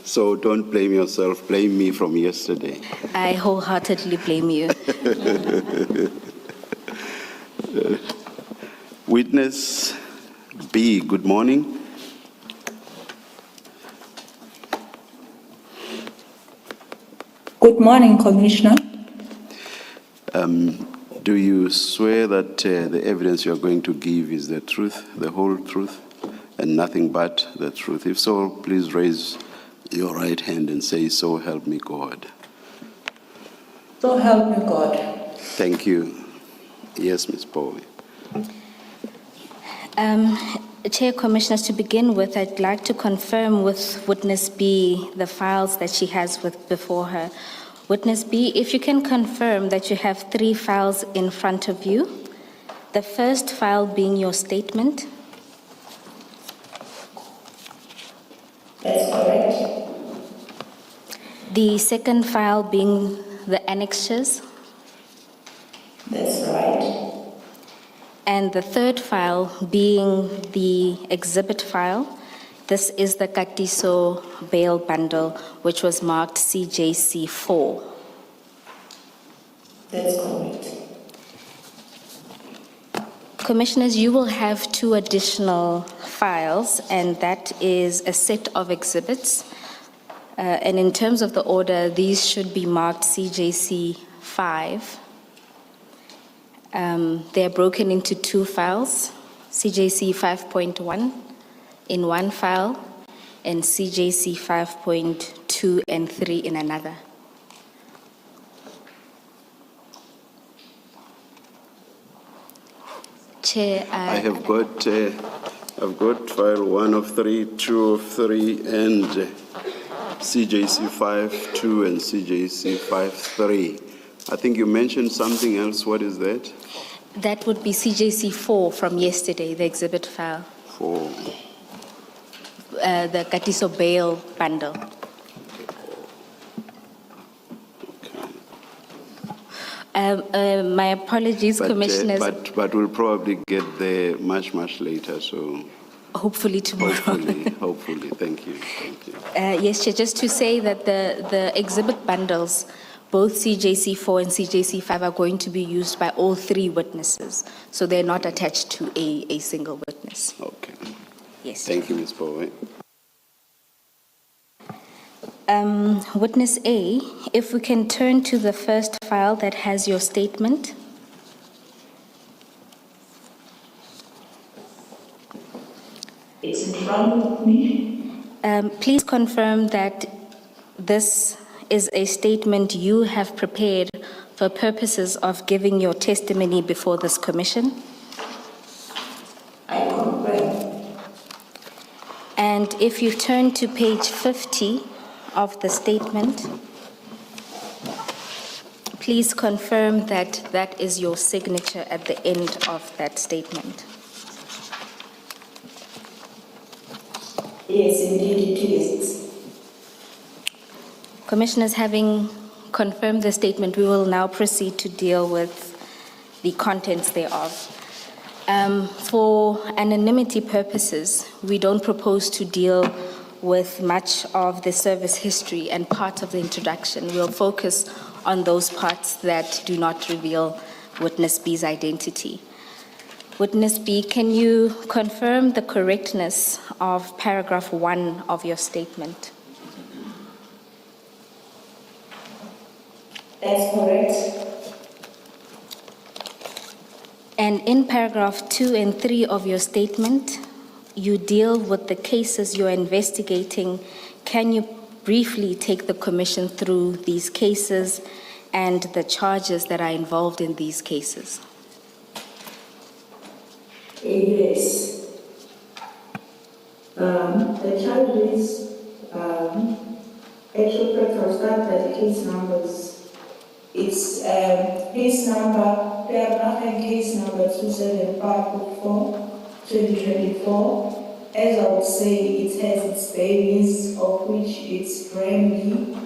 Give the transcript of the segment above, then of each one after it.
So don't blame yourself, blame me from yesterday. I wholeheartedly blame you. Witness B, good morning. Good morning, Commissioner. Do you swear that the evidence you are going to give is the truth, the whole truth, and nothing but the truth? If so, please raise your right hand and say, "So help me God." So help me God. Thank you. Yes, Ms. Bowie. Chair, Commissioners, to begin with, I'd like to confirm with Witness B the files that she has before her. Witness B, if you can confirm that you have 3 files in front of you, the first file being your statement. That's correct. The second file being the annexures. That's right. And the third file being the exhibit file. This is the Katiso bail bundle, which was marked CJC4. That's correct. Commissioners, you will have 2 additional files, and that is a set of exhibits. And in terms of the order, these should be marked CJC5. They are broken into 2 files, CJC 5.1 in one file, and CJC 5.2 and 3 in another. Chair, I've got file 1 of 3, 2 of 3, and CJC 5.2 and CJC 5.3. I think you mentioned something else. What is that? That would be CJC4 from yesterday, the exhibit file. 4. The Katiso bail bundle. My apologies, Commissioners. But we'll probably get there much later, so... Hopefully tomorrow. Hopefully. Thank you. Yes, Chair, just to say that the exhibit bundles, both CJC4 and CJC5, are going to be used by all 3 witnesses, so they're not attached to a single witness. Okay. Yes. Thank you, Ms. Bowie. Witness A, if we can turn to the first file that has your statement. It's in front of me. Please confirm that this is a statement you have prepared for purposes of giving your testimony before this commission. I confirm. And if you turn to page 50 of the statement, please confirm that that is your signature at the end of that statement. Yes, indeed it is. Commissioners, having confirmed the statement, we will now proceed to deal with the contents thereof. For anonymity purposes, we don't propose to deal with much of the service history and part of the introduction. We'll focus on those parts that do not reveal Witness B's identity. Witness B, can you confirm the correctness of paragraph 1 of your statement? That's correct. And in paragraph 2 and 3 of your statement, you deal with the cases you're investigating. Can you briefly take the commission through these cases and the charges that are involved in these cases? Yes. The charges, actual facts, I'll start by the case numbers. It's case number, case number 27544, 2024. As I would say, it has its babies, of which it's Brandy,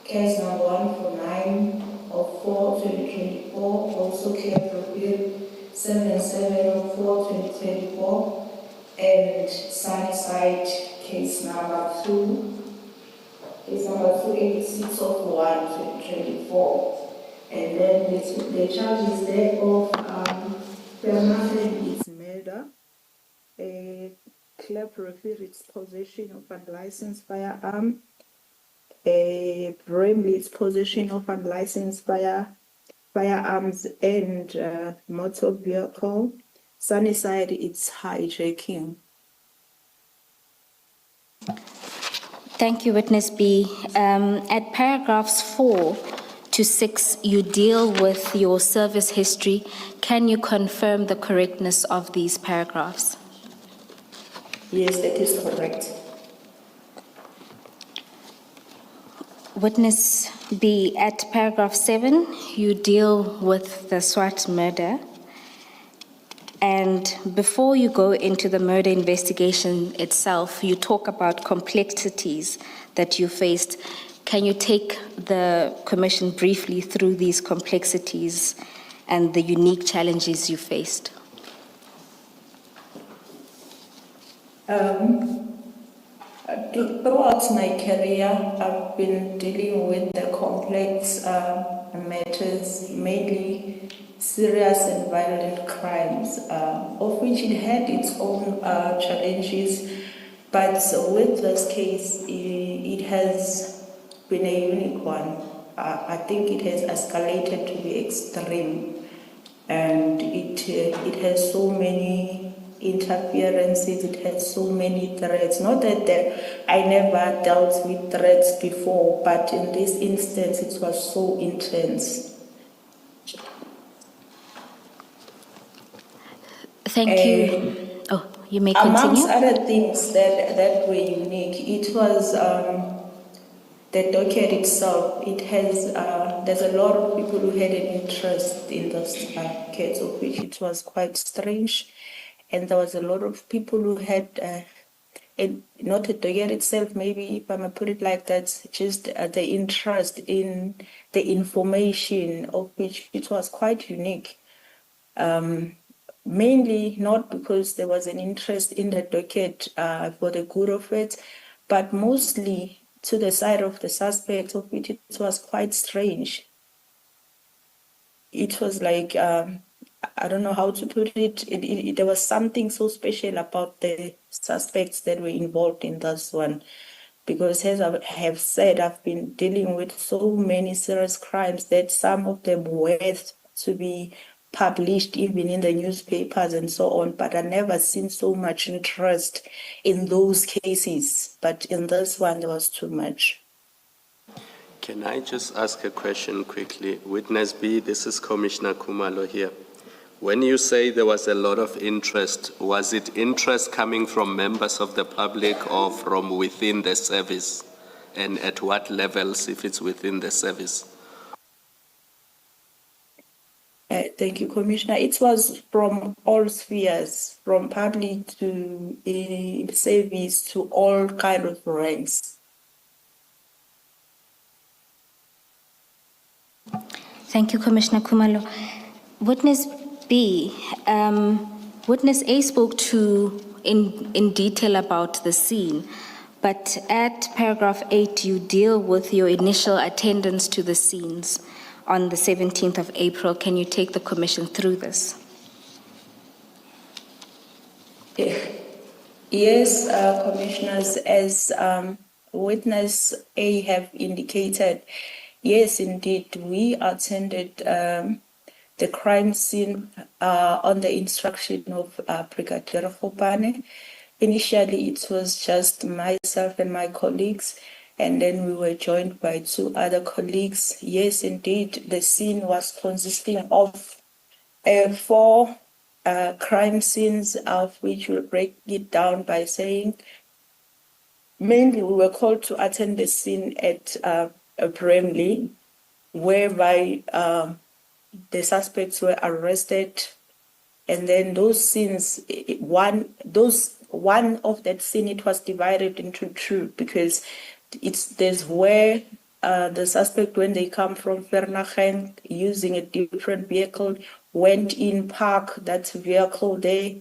case number 149 of 4, 2024, also Care 7704, 2024, and Sunnyside case number 2, Case number 286 of 1, 2024. And then the charge is there of Bernard, it's murder. Club refers possession of unlicensed firearm. Bramley is possession of unlicensed firearms and motor vehicle. Sunnyside, it's hijacking. Thank you, Witness B. At paragraphs 4 to 6, you deal with your service history. Can you confirm the correctness of these paragraphs? Yes, that is correct. Witness B, at paragraph 7, you deal with the SWAT murder. And before you go into the murder investigation itself, you talk about complexities that you faced. Can you take the Commission briefly through these complexities and the unique challenges you faced? Throughout my career, I've been dealing with the complex matters, mainly serious and violent crimes, of which it had its own challenges. But with this case, it has been a unique one. I think it has escalated to the extreme, and it has so many interferences, it has so many threats. Not that I never dealt with threats before, but in this instance it was so intense. Thank you. Oh, you may continue. Amongst other things that were unique, it was the docket itself. It has there's a lot of people who had an interest in those case, of which it was quite strange, and there was a lot of people who had not the docket itself, maybe if I may put it like that, just the interest in the information, of which it was quite unique. Mainly not because there was an interest in the docket for the good of it, but mostly to the side of the suspect, of which it was quite strange. It was like, I don't know how to put it. There was something so special about the suspects that were involved in this one. Because as I have said, I've been dealing with so many serious crimes that some of them worth to be published even in the newspapers and so on, but I never seen so much interest in those cases. But in this one, there was too much. Can I just ask a question quickly? Witness B, this is Commissioner Khumalo here. When you say there was a lot of interest, was it interest coming from members of the public or from within the service? And at what levels, if it's within the service? Thank you, Commissioner. It was from all spheres, from public to service to all kind of ranks. Thank you, Commissioner Khumalo. Witness B, Witness A spoke in detail about the scene, but at paragraph 8, you deal with your initial attendance to the scenes on the 17th of April. Can you take the Commission through this? Yes, Commissioners, as Witness A have indicated, yes, indeed, we attended the crime scene on the instruction of Brigadier Khopane. Initially, it was just myself and my colleagues, and then we were joined by 2 other colleagues. Yes, indeed, the scene was consisting of 4 crime scenes, of which we'll break it down by saying, mainly we were called to attend the scene at Bramley, whereby the suspects were arrested, and then those scenes, one of that scene, it was divided into 2 because there's where the suspect, when they come from Vereeniging using a different vehicle, went in, parked that vehicle there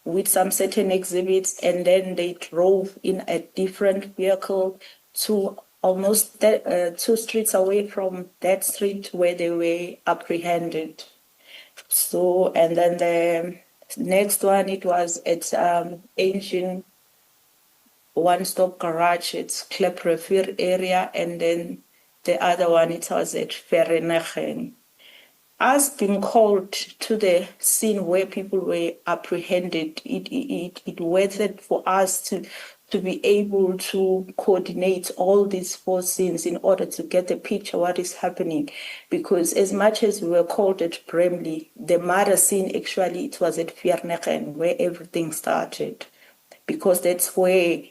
with some certain exhibits, and then they drove in a different vehicle to almost 2 streets away from that street where they were apprehended. So, and then the next one, it was at Ancient One-Stop Garage, it's Kleprefir area, and then the other one, it was at Vereeniging. Us being called to the scene where people were apprehended, it worth it for us to be able to coordinate all these 4 scenes in order to get a picture what is happening. Because as much as we were called at Bramley, the murder scene actually it was at Vereeniging where everything started, because that's where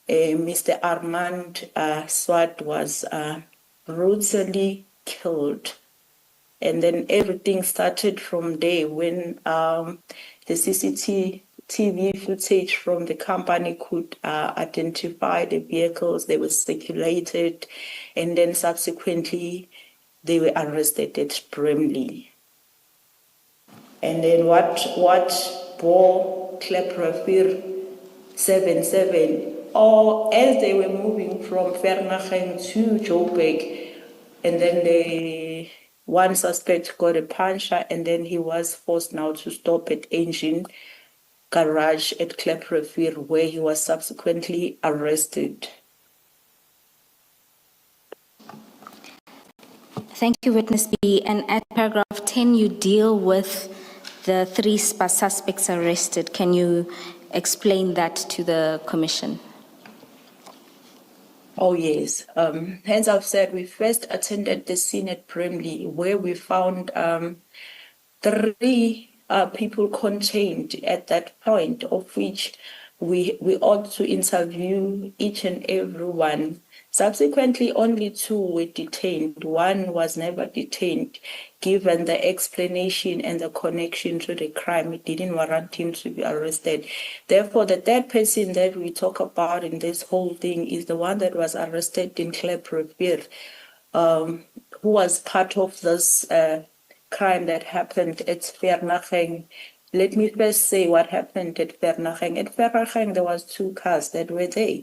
Mr. Armand Swart was brutally killed. And then everything started from there when the CCTV footage from the company could identify the vehicles, they were circulated, and then subsequently they were arrested at Bramley. And then what bore Kleprefir 77, or as they were moving from Vereeniging to Joburg, and then one suspect got a puncture, and then he was forced now to stop at Engine Garage at Kleprefir, where he was subsequently arrested. Thank you, Witness B. And at paragraph 10, you deal with the 3 suspects arrested. Can you explain that to the Commission? Oh, yes. As I've said, we first attended the scene at Bramley, where we found 3 people contained at that point, of which we ought to interview each and every one. Subsequently, only 2 were detained. 1 was never detained, given the explanation and the connection to the crime. It didn't warrant him to be arrested. Therefore, the 3rd person that we talk about in this whole thing is the one that was arrested in Kleprefir, who was part of this crime that happened at Vereeniging. Let me first say what happened at Vereeniging. At Vereeniging, there was 2 cars that were there,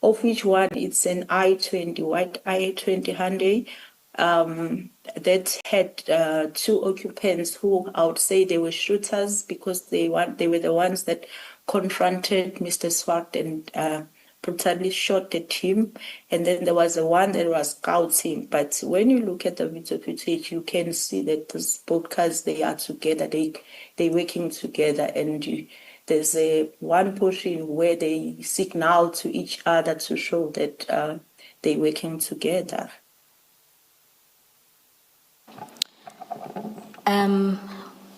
of which one it's an I-20, white I-20 Hyundai, that had 2 occupants who I would say they were shooters, because they were the ones that confronted Mr. Swart and brutally shot at him. And then there was the one that was scouting. But when you look at the video footage, you can see that these both cars, they are together, they're working together, and there's one portion where they signal to each other to show that they're working together.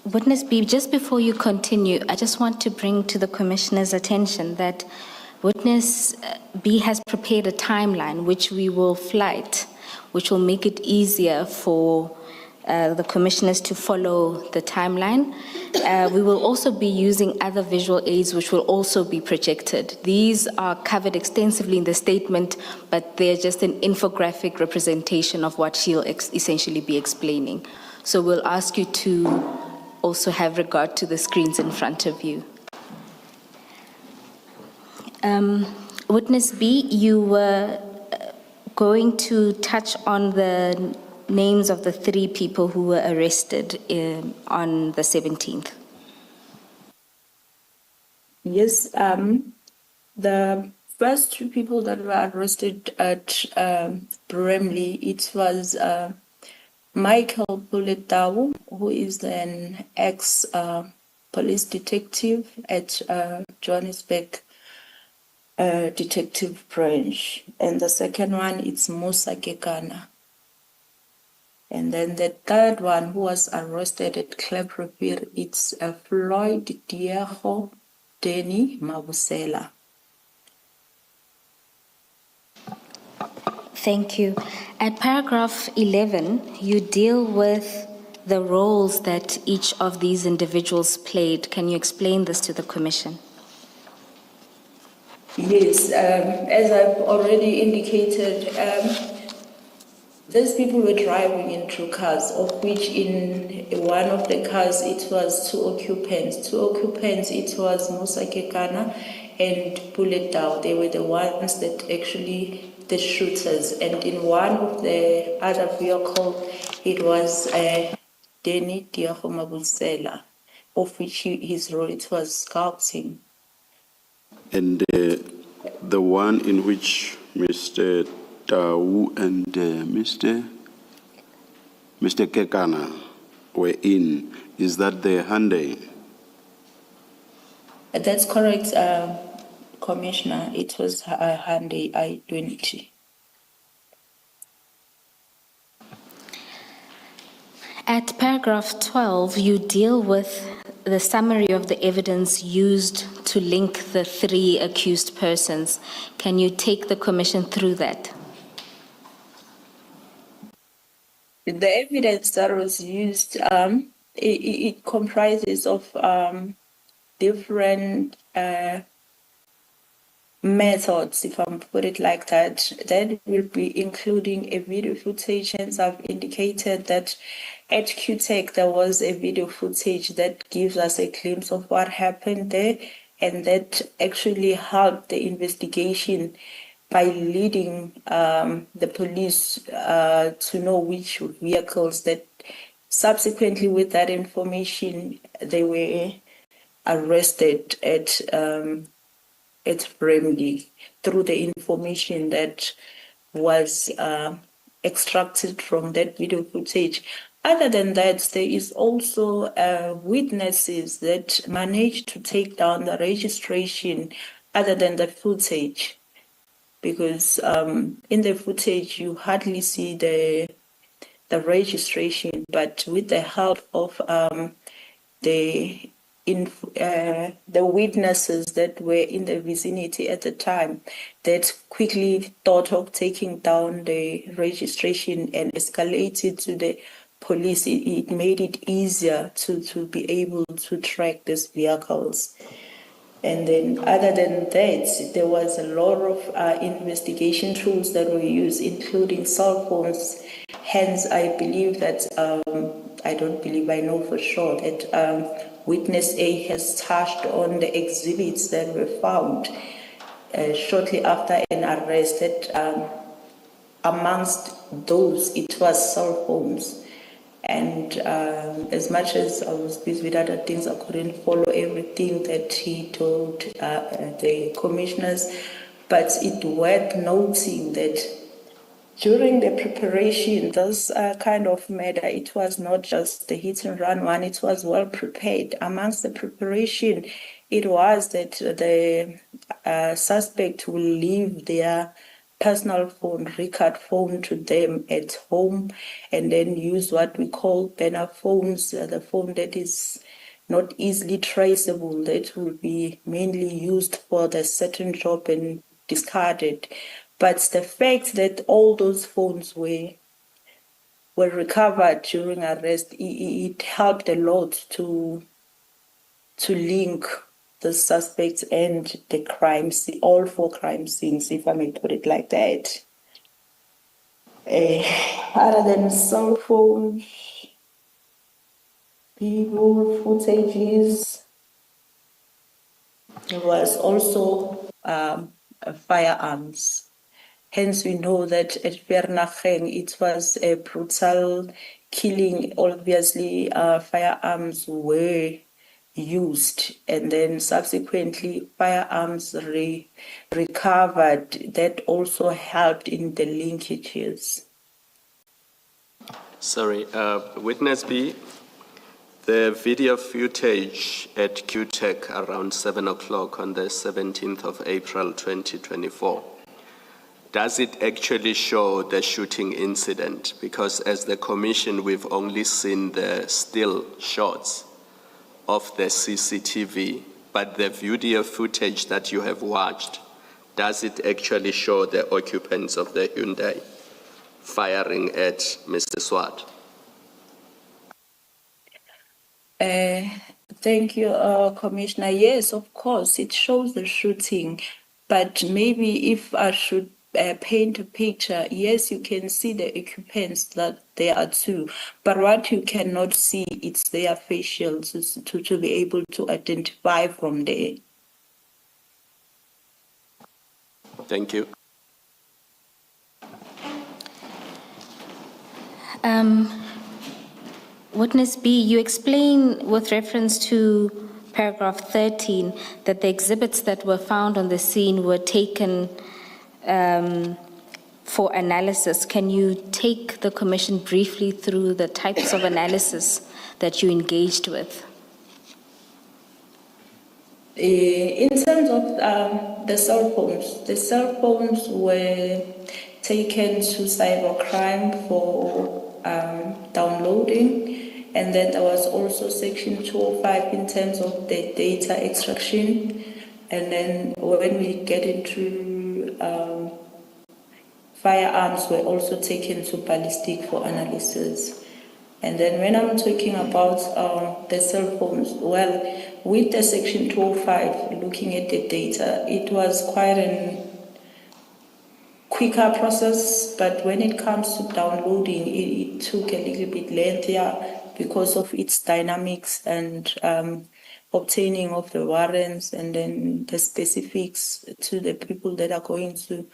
Witness B, just before you continue, I just want to bring to the Commissioner's attention that Witness B has prepared a timeline which we will flight, which will make it easier for the Commissioners to follow the timeline. We will also be using other visual aids which will also be projected. These are covered extensively in the statement, but they're just an infographic representation of what she'll essentially be explaining. So we'll ask you to also have regard to the screens in front of you. Witness B, you were going to touch on the names of the 3 people who were arrested on the 17th. Yes, the first 2 people that were arrested at Bramley, it was Michael Puletau, who is an ex-police detective at Johannesburg Detective Branch. And the second one, it's Musa Kekana. And then the 3rd one who was arrested at Kleprefir, it's Floyd Diego Denny Mabusela. Thank you. At paragraph 11, you deal with the roles that each of these individuals played. Can you explain this to the Commission? Yes, as I've already indicated, these people were driving in 2 cars, of which in one of the cars it was 2 occupants. 2 occupants, it was Musa Kekana and Puletau. They were the ones that actually the shooters. And in one of the other vehicle, it was Danny Diahomabusela, of which his role it was scouting. And the one in which Mr. Tau and Mr. Kekana were in, is that the Hyundai? That's correct, Commissioner. It was a Hyundai i20. At paragraph 12, you deal with the summary of the evidence used to link the three accused persons. Can you take the commission through that? The evidence that was used, it comprises of different methods, if I put it like that. That will be including a video footage, and I've indicated that at QTech there was a video footage that gives us a glimpse of what happened there, and that actually helped the investigation by leading the police to know which vehicles that subsequently with that information they were arrested at Bramley through the information that was extracted from that video footage. Other than that, there is also witnesses that managed to take down the registration other than the footage, because in the footage you hardly see the registration, but with the help of the witnesses that were in the vicinity at the time, that quickly thought of taking down the registration and escalated to the police. It made it easier to be able to track these vehicles. And then other than that, there was a lot of investigation tools that were used, including cell phones. Hence, I believe that, I don't believe, I know for sure that Witness A has touched on the exhibits that were found shortly after an arrest, that amongst those, it was cell phones. And as much as I was busy with other things, I couldn't follow everything that he told the commissioners. But it's worth noting that during the preparation, this kind of matter, it was not just the hit and run one, it was well prepared. Amongst the preparation, it was that the suspect will leave their personal phone, record phone, to them at home, and then use what we call burner phones, the phone that is not easily traceable, that will be mainly used for the certain job and discarded. But the fact that all those phones were recovered during arrest, it helped a lot to link the suspects and the crimes, all four crime scenes, if I may put it like that. Other than cell phones, video footages, there was also firearms. Hence, we know that at Vereeniging it was a brutal killing. Obviously, firearms were used, and then subsequently firearms recovered. That also helped in the linkages. Sorry, Witness B, the video footage at QTech around 7 o'clock on the 17th of April 2024, does it actually show the shooting incident? Because as the commission, we've only seen the still shots of the CCTV, but the video footage that you have watched, does it actually show the occupants of the Hyundai firing at Mr. Swart? Thank you, Commissioner. Yes, of course, it shows the shooting, but maybe if I should paint a picture, yes, you can see the occupants that there are two, but what you cannot see, it's their facials to be able to identify from there. Thank you. Witness B, you explain with reference to paragraph 13 that the exhibits that were found on the scene were taken for analysis. Can you take the commission briefly through the types of analysis that you engaged with? In terms of the cell phones were taken to cybercrime for downloading, and then there was also section 205 in terms of the data extraction, and then when we get into firearms were also taken to ballistic for analysis. And then when I'm talking about the cell phones, well, with the section 205, looking at the data, it was quite a quicker process, but when it comes to downloading, it took a little bit lengthier because of its dynamics and obtaining of the warrants and then the specifics to the people that are going to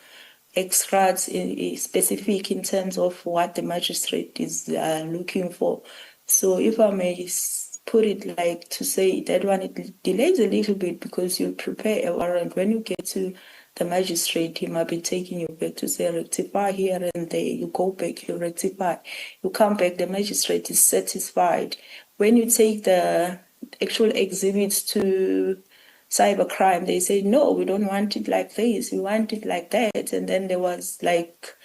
extract specific in terms of what the magistrate is looking for. So if I may put it like to say that one, it delays a little bit because you prepare a warrant. When you get to the magistrate, he might be taking you back to say rectify here and there. You go back, you rectify. You come back, the magistrate is satisfied. When you take the actual exhibits to cybercrime, they say, no, we don't want it like this, we want it like that. And then there was like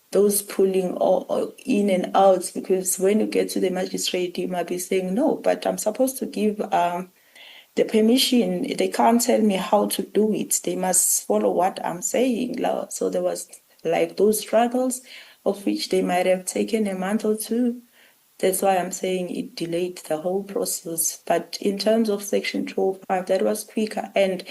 those pulling all in and out, because when you get to the magistrate, you might be saying, no, but I'm supposed to give the permission. They can't tell me how to do it. They must follow what I'm saying. So there was like those struggles of which they might have taken a month or two. That's why I'm saying it delayed the whole process. But in terms of section 205, that was quicker. And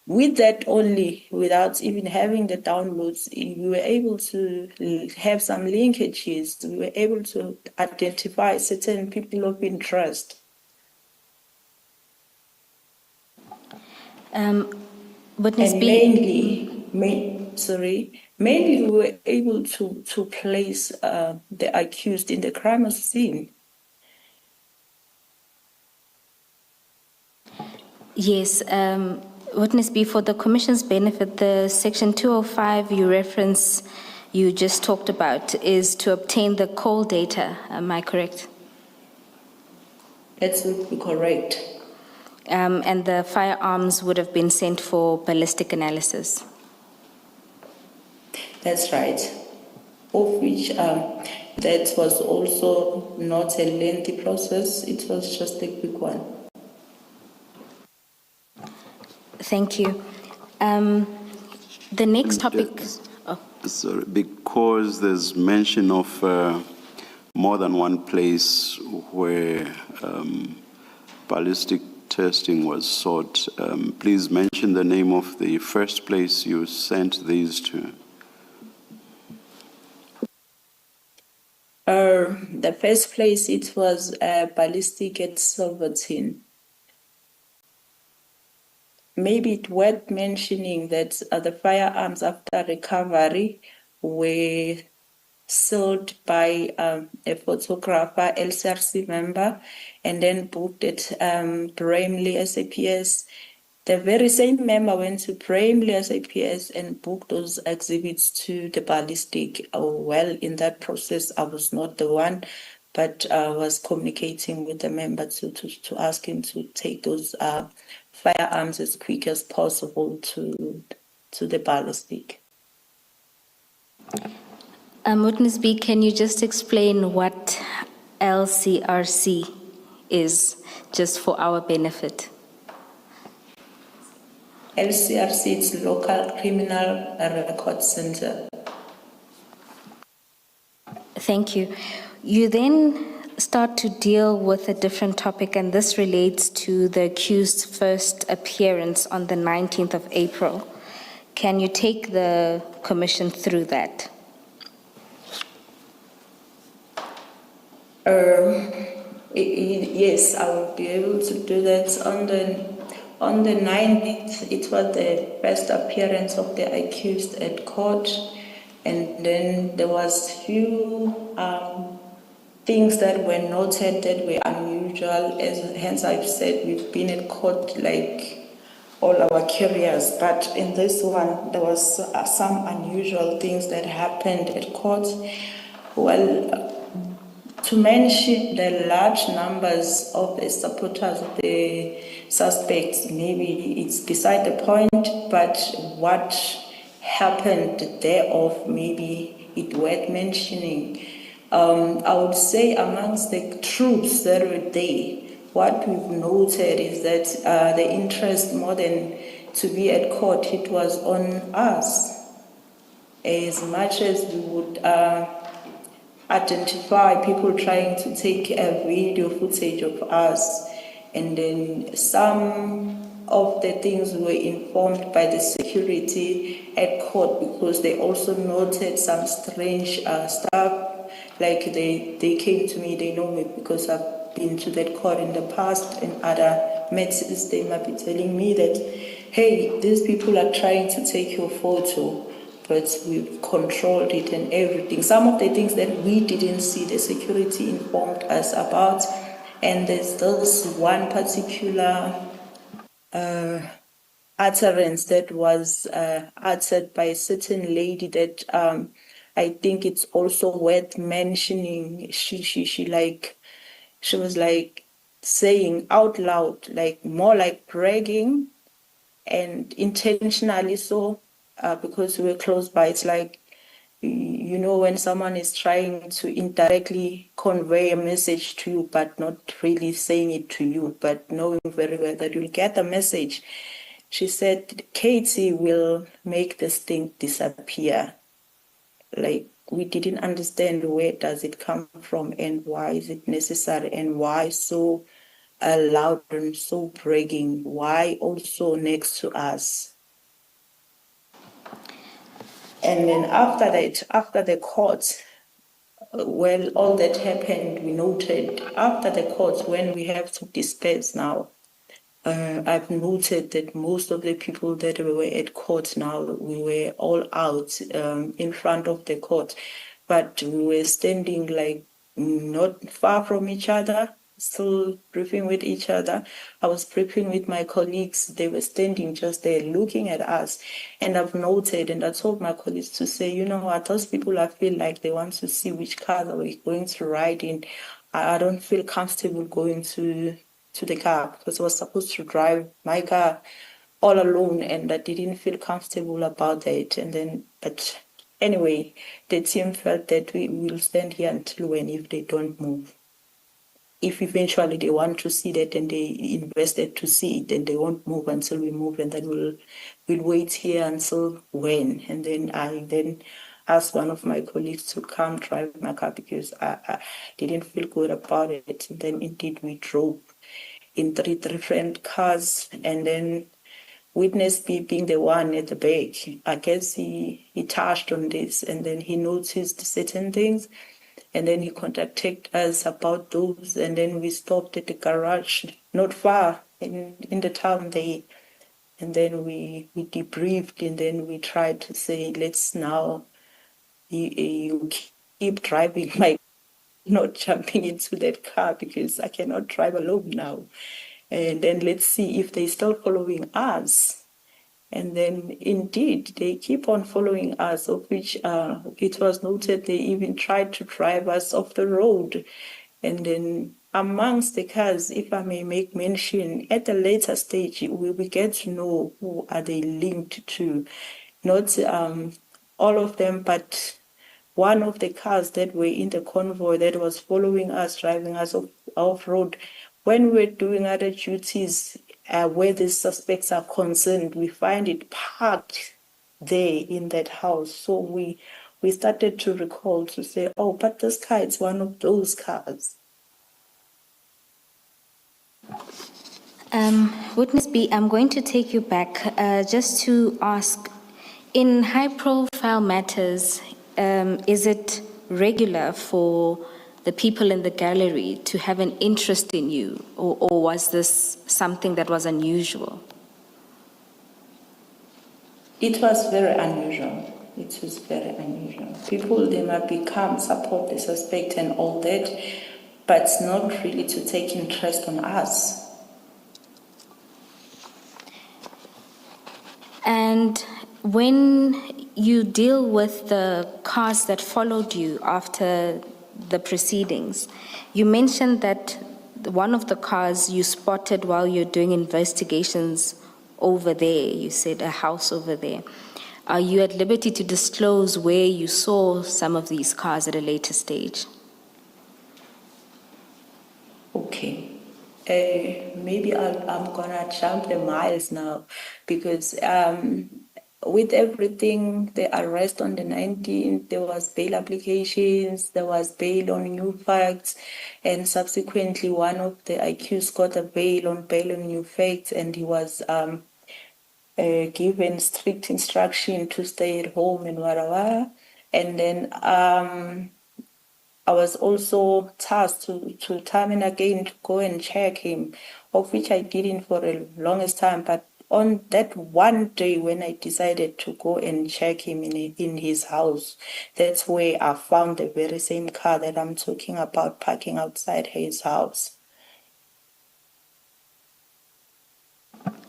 with that only, without even having the downloads, we were able to have some linkages. We were able to identify certain people of interest. Witness And B. mainly we were able to place the accused in the crime scene. Yes, Witness B, for the Commission's benefit, the Section 205 you just talked about is to obtain the call data. Am I correct? That's correct. And the firearms would have been sent for ballistic analysis. That's right. Of which that was also not a lengthy process. It was just a quick one. Thank you. The next topic. Sorry, because there's mention of more than one place where ballistic testing was sought. Please mention the name of the first place you sent these to. The first place, it was ballistic at Silverton. Maybe it's worth mentioning that the firearms after recovery were sold by a photographer, LCRC member, and then booked at Bramley SAPS. The very same member went to Bramley SAPS and booked those exhibits to the ballistic. Well, in that process, I was not the one, but I was communicating with the member to ask him to take those firearms as quick as possible to the ballistic. Witness B, can you just explain what LCRC is, just for our benefit? LCRC is Local Criminal Record Center. Thank you. You then start to deal with a different topic, and this relates to the accused's first appearance on the 19th of April. Can you take the commission through that? Yes, I will be able to do that. On the 19th, it was the first appearance of the accused at court, and then there was few things that were noted that were unusual. Hence I've said we've been at court like all our careers, but in this one there was some unusual things that happened at court. Well, to mention the large numbers of the supporters of the suspects, maybe it's beside the point, but what happened thereof, maybe it worth mentioning. I would say amongst the troops that were there, what we've noted is that the interest more than to be at court, it was on us. As much as we would identify people trying to take a video footage of us, and then some of the things were informed by the security at court because they also noted some strange stuff. Like they came to me, they know me because I've been to that court in the past, and other matters they might be telling me that, hey, these people are trying to take your photo, but we've controlled it and everything. Some of the things that we didn't see, the security informed us about. And there's this one particular utterance that was uttered by a certain lady that I think it's also worth mentioning. She was like saying out loud, like more like bragging, and intentionally so, because we were close by. It's like, you know, when someone is trying to indirectly convey a message to you, but not really saying it to you, but knowing very well that you'll get the message. She said, Katie will make this thing disappear. Like, we didn't understand where does it come from and why is it necessary and why so loud and so bragging, why also next to us. And then after that, after the court, well, all that happened, we noted after the court, when we have to disperse now, I've noted that most of the people that were at court now, we were all out in front of the court, but we were standing like not far from each other, still briefing with each other. I was briefing with my colleagues. They were standing just there looking at us. And I've noted, and I told my colleagues to say, you know what, those people, I feel like they want to see which car are we going to ride in. I don't feel comfortable going to the car because I was supposed to drive my car all alone, and I didn't feel comfortable about that. And then, but anyway, the team felt that we will stand here until when, if they don't move. If eventually they want to see that and they invested to see it, then they won't move until we move, and then we'll wait here until when. And then I asked one of my colleagues to come drive my car because I didn't feel good about it. And then indeed we drove in 3 different cars, and then witness B being the one at the back, I guess he touched on this, and then he noticed certain things, and then he contacted us about those, and then we stopped at the garage not far in the town there, and then we debriefed, and then we tried to say, let's now you keep driving, like not jumping into that car because I cannot drive alone now. And then let's see if they're still following us. And then indeed, they keep on following us, of which it was noted they even tried to drive us off the road. And then amongst the cars, if I may make mention, at a later stage, we get to know who are they linked to. Not all of them, but one of the cars that were in the convoy that was following us, driving us off-road, when we're doing other duties where the suspects are concerned, we find it parked there in that house. So we started to recall to say, oh, but this car is one of those cars. Witness B, I'm going to take you back just to ask, in high-profile matters, is it regular for the people in the gallery to have an interest in you, or was this something that was unusual? It was very unusual. It was very unusual. People, they might become support the suspect and all that, but not really to take interest on us. And when you deal with the cars that followed you after the proceedings, you mentioned that one of the cars you spotted while you're doing investigations over there. You said a house over there. Are you at liberty to disclose where you saw some of these cars at a later stage? Okay. Maybe I'm gonna jump the miles now because with everything, the arrest on the 19th, there was bail applications, there was bail on new facts, and subsequently one of the accused got a bail on new facts, and he was given strict instruction to stay at home in Warawara. And then I was also tasked to time and again to go and check him, of which I didn't for the longest time. But on that one day when I decided to go and check him in his house, that's where I found the very same car that I'm talking about parking outside his house.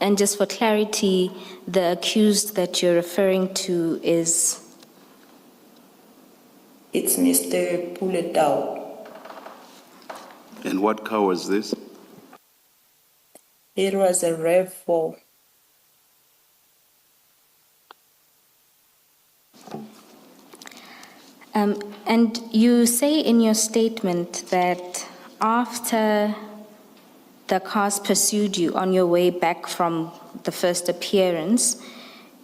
And just for clarity, the accused that you're referring to is? It's Mr. Puletau. And what car was this? It was a RAV4. And you say in your statement that after the cars pursued you on your way back from the first appearance,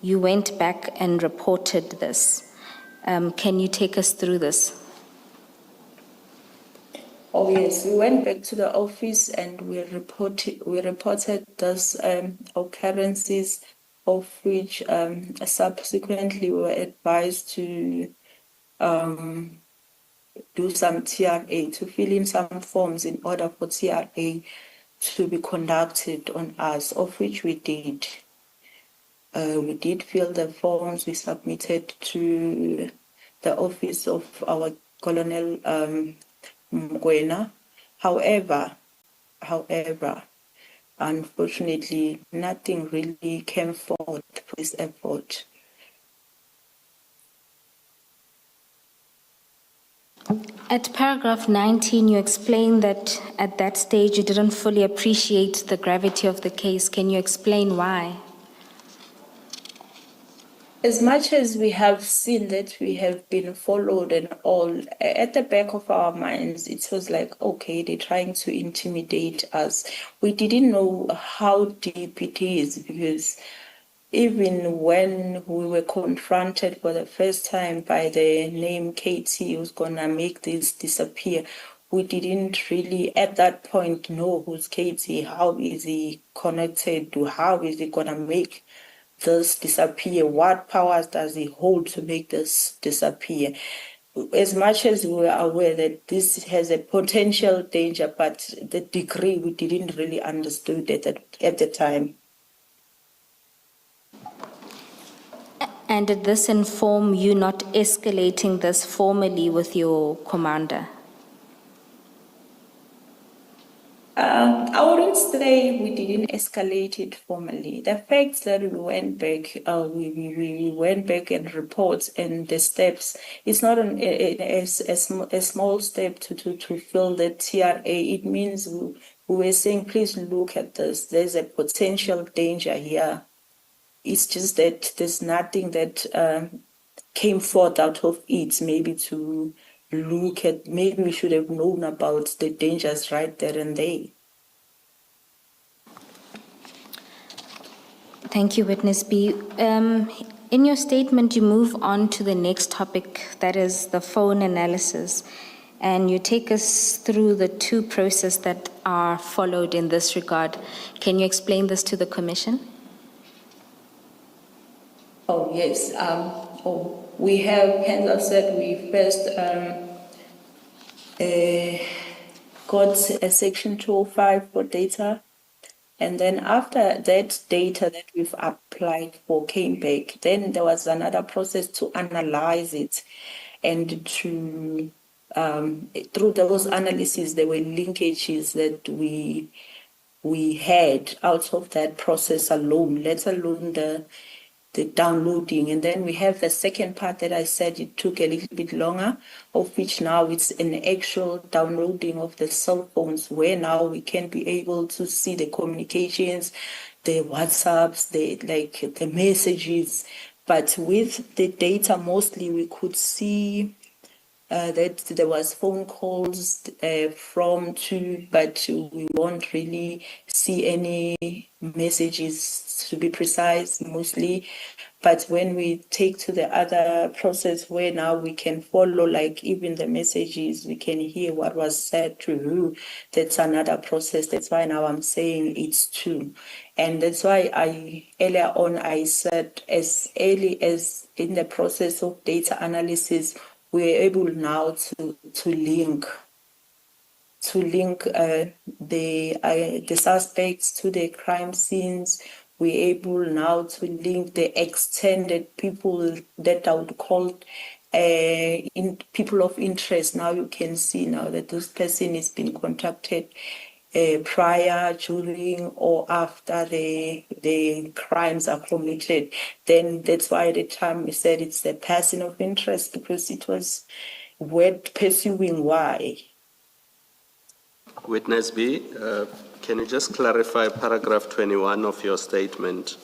you went back and reported this. Can you take us through this? Oh yes, we went back to the office and we reported those occurrences, of which subsequently we were advised to do some TRA, to fill in some forms in order for TRA to be conducted on us, of which we did. We did fill the forms, we submitted to the office of our Colonel Mchunu. However, unfortunately, nothing really came forward for this effort. At paragraph 19, you explain that at that stage you didn't fully appreciate the gravity of the case. Can you explain why? As much as we have seen that we have been followed and all, at the back of our minds, it was like, okay, they're trying to intimidate us. We didn't know how deep it is because even when we were confronted for the first time by the name KT, who's gonna make this disappear, we didn't really at that point know who's KT, how is he connected to, how is he gonna make this disappear? What powers does he hold to make this disappear? As much as we were aware that this has a potential danger, but the degree we didn't really understand it at the time. And did this inform you not escalating this formally with your commander? I wouldn't say we didn't escalate it formally. The fact that we went back, we went back and reports and the steps. It's not a small step to fill the TRA. It means we were saying, please look at this. There's a potential danger here. It's just that there's nothing that came forth out of it. Maybe to look at, maybe we should have known about the dangers right there and there. Thank you, Witness B. In your statement, you move on to the next topic, that is the phone analysis, and you take us through the two processes that are followed in this regard. Can you explain this to the Commission? Oh, yes. We have, as I said, we first got a Section 205 for data And then after that data that we've applied for came back, then there was another process to analyze it and to through those analyses there were linkages that we had out of that process alone, let alone the downloading. And then we have the second part that I said it took a little bit longer, of which now it's an actual downloading of the cell phones, where now we can be able to see the communications, the WhatsApps, the messages. But with the data, mostly we could see that there was phone calls from to, but we won't really see any messages, to be precise, mostly. But when we take to the other process where now we can follow, like even the messages, we can hear what was said to who, that's another process. That's why now I'm saying it's two. And that's why earlier on I said as early as in the process of data analysis, we're able now to link the suspects to the crime scenes. We're able now to link the extended people that I would call in people of interest. Now you can see now that this person has been contacted prior, during, or after the crimes are committed. Then that's why at the time we said it's a person of interest, because it was worth pursuing why. Witness B, can you just clarify paragraph 21 of your statement?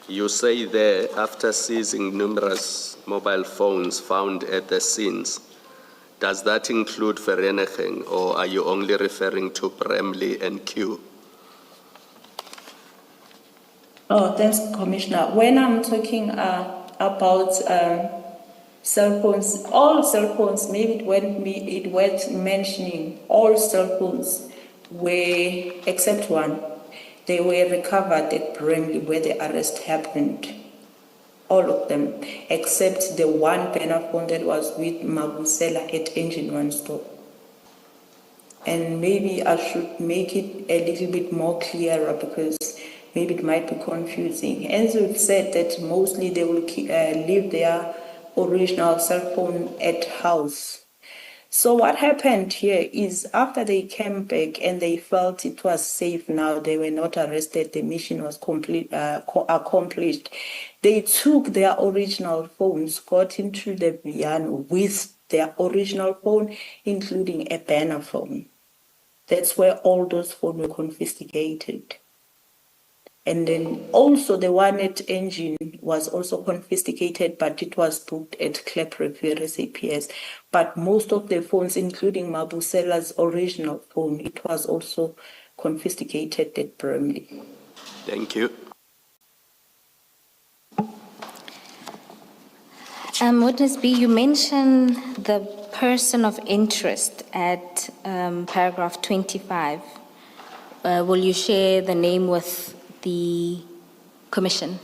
You say there, after seizing numerous mobile phones found at the scenes, does that include Vereniging, or are you only referring to Bramley and Q? Oh, thanks, Commissioner. When I'm talking about cell phones, all cell phones, maybe it worth mentioning, all cell phones were, except one, they were recovered at Bramley where the arrest happened. All of them, except the one banner phone that was with Mabusela at Engine One store. And maybe I should make it a little bit more clearer, because maybe it might be confusing. Enzo said that mostly they will leave their original cell phone at house. So what happened here is after they came back and they felt it was safe now, they were not arrested, the mission was accomplished, they took their original phones, got into the van with their original phone, including a banner phone. That's where all those phones were confiscated. And then also the one at Engine was also confiscated, but it was booked at Kleprevere CPS. But most of the phones, including Mabusela's original phone, it was also confiscated at Bramley. Thank you. Witness B, you mentioned the person of interest at paragraph 25. Will you share the name with the commission?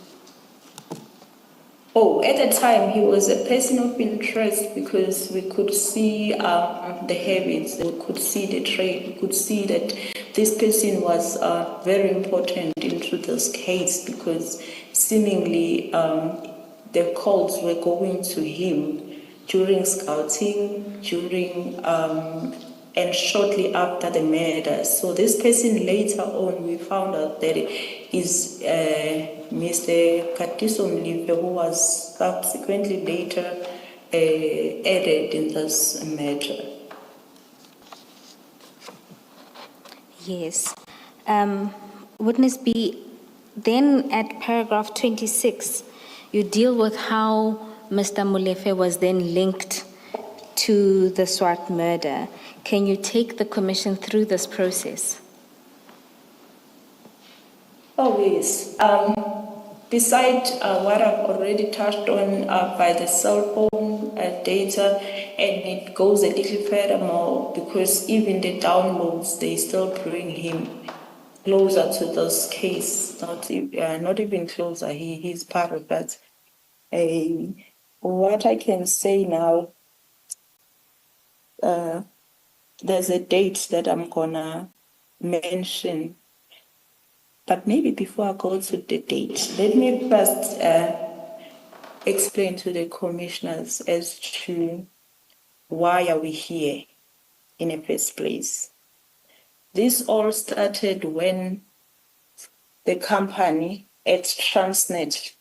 Oh, at the time, he was a person of interest because we could see the habits, we could see the trade, we could see that this person was very important into this case, because seemingly the calls were going to him during scouting, and shortly after the murder. So this person later on, we found out that is Mr. Katiso Mlive, who was subsequently later added in this matter. Yes. Witness B, then at paragraph 26, you deal with how Mr. Molefe was then linked to the Swart murder. Can you take the commission through this process? Oh, yes. Besides what I've already touched on by the cell phone data, and it goes a little further more, because even the downloads, they still bring him closer to this case, not even closer, he's part of that. What I can say now, there's a date that I'm gonna mention But maybe before I go to the date, let me first explain to the commissioners as to why are we here in the first place. This all started when the company at Transnet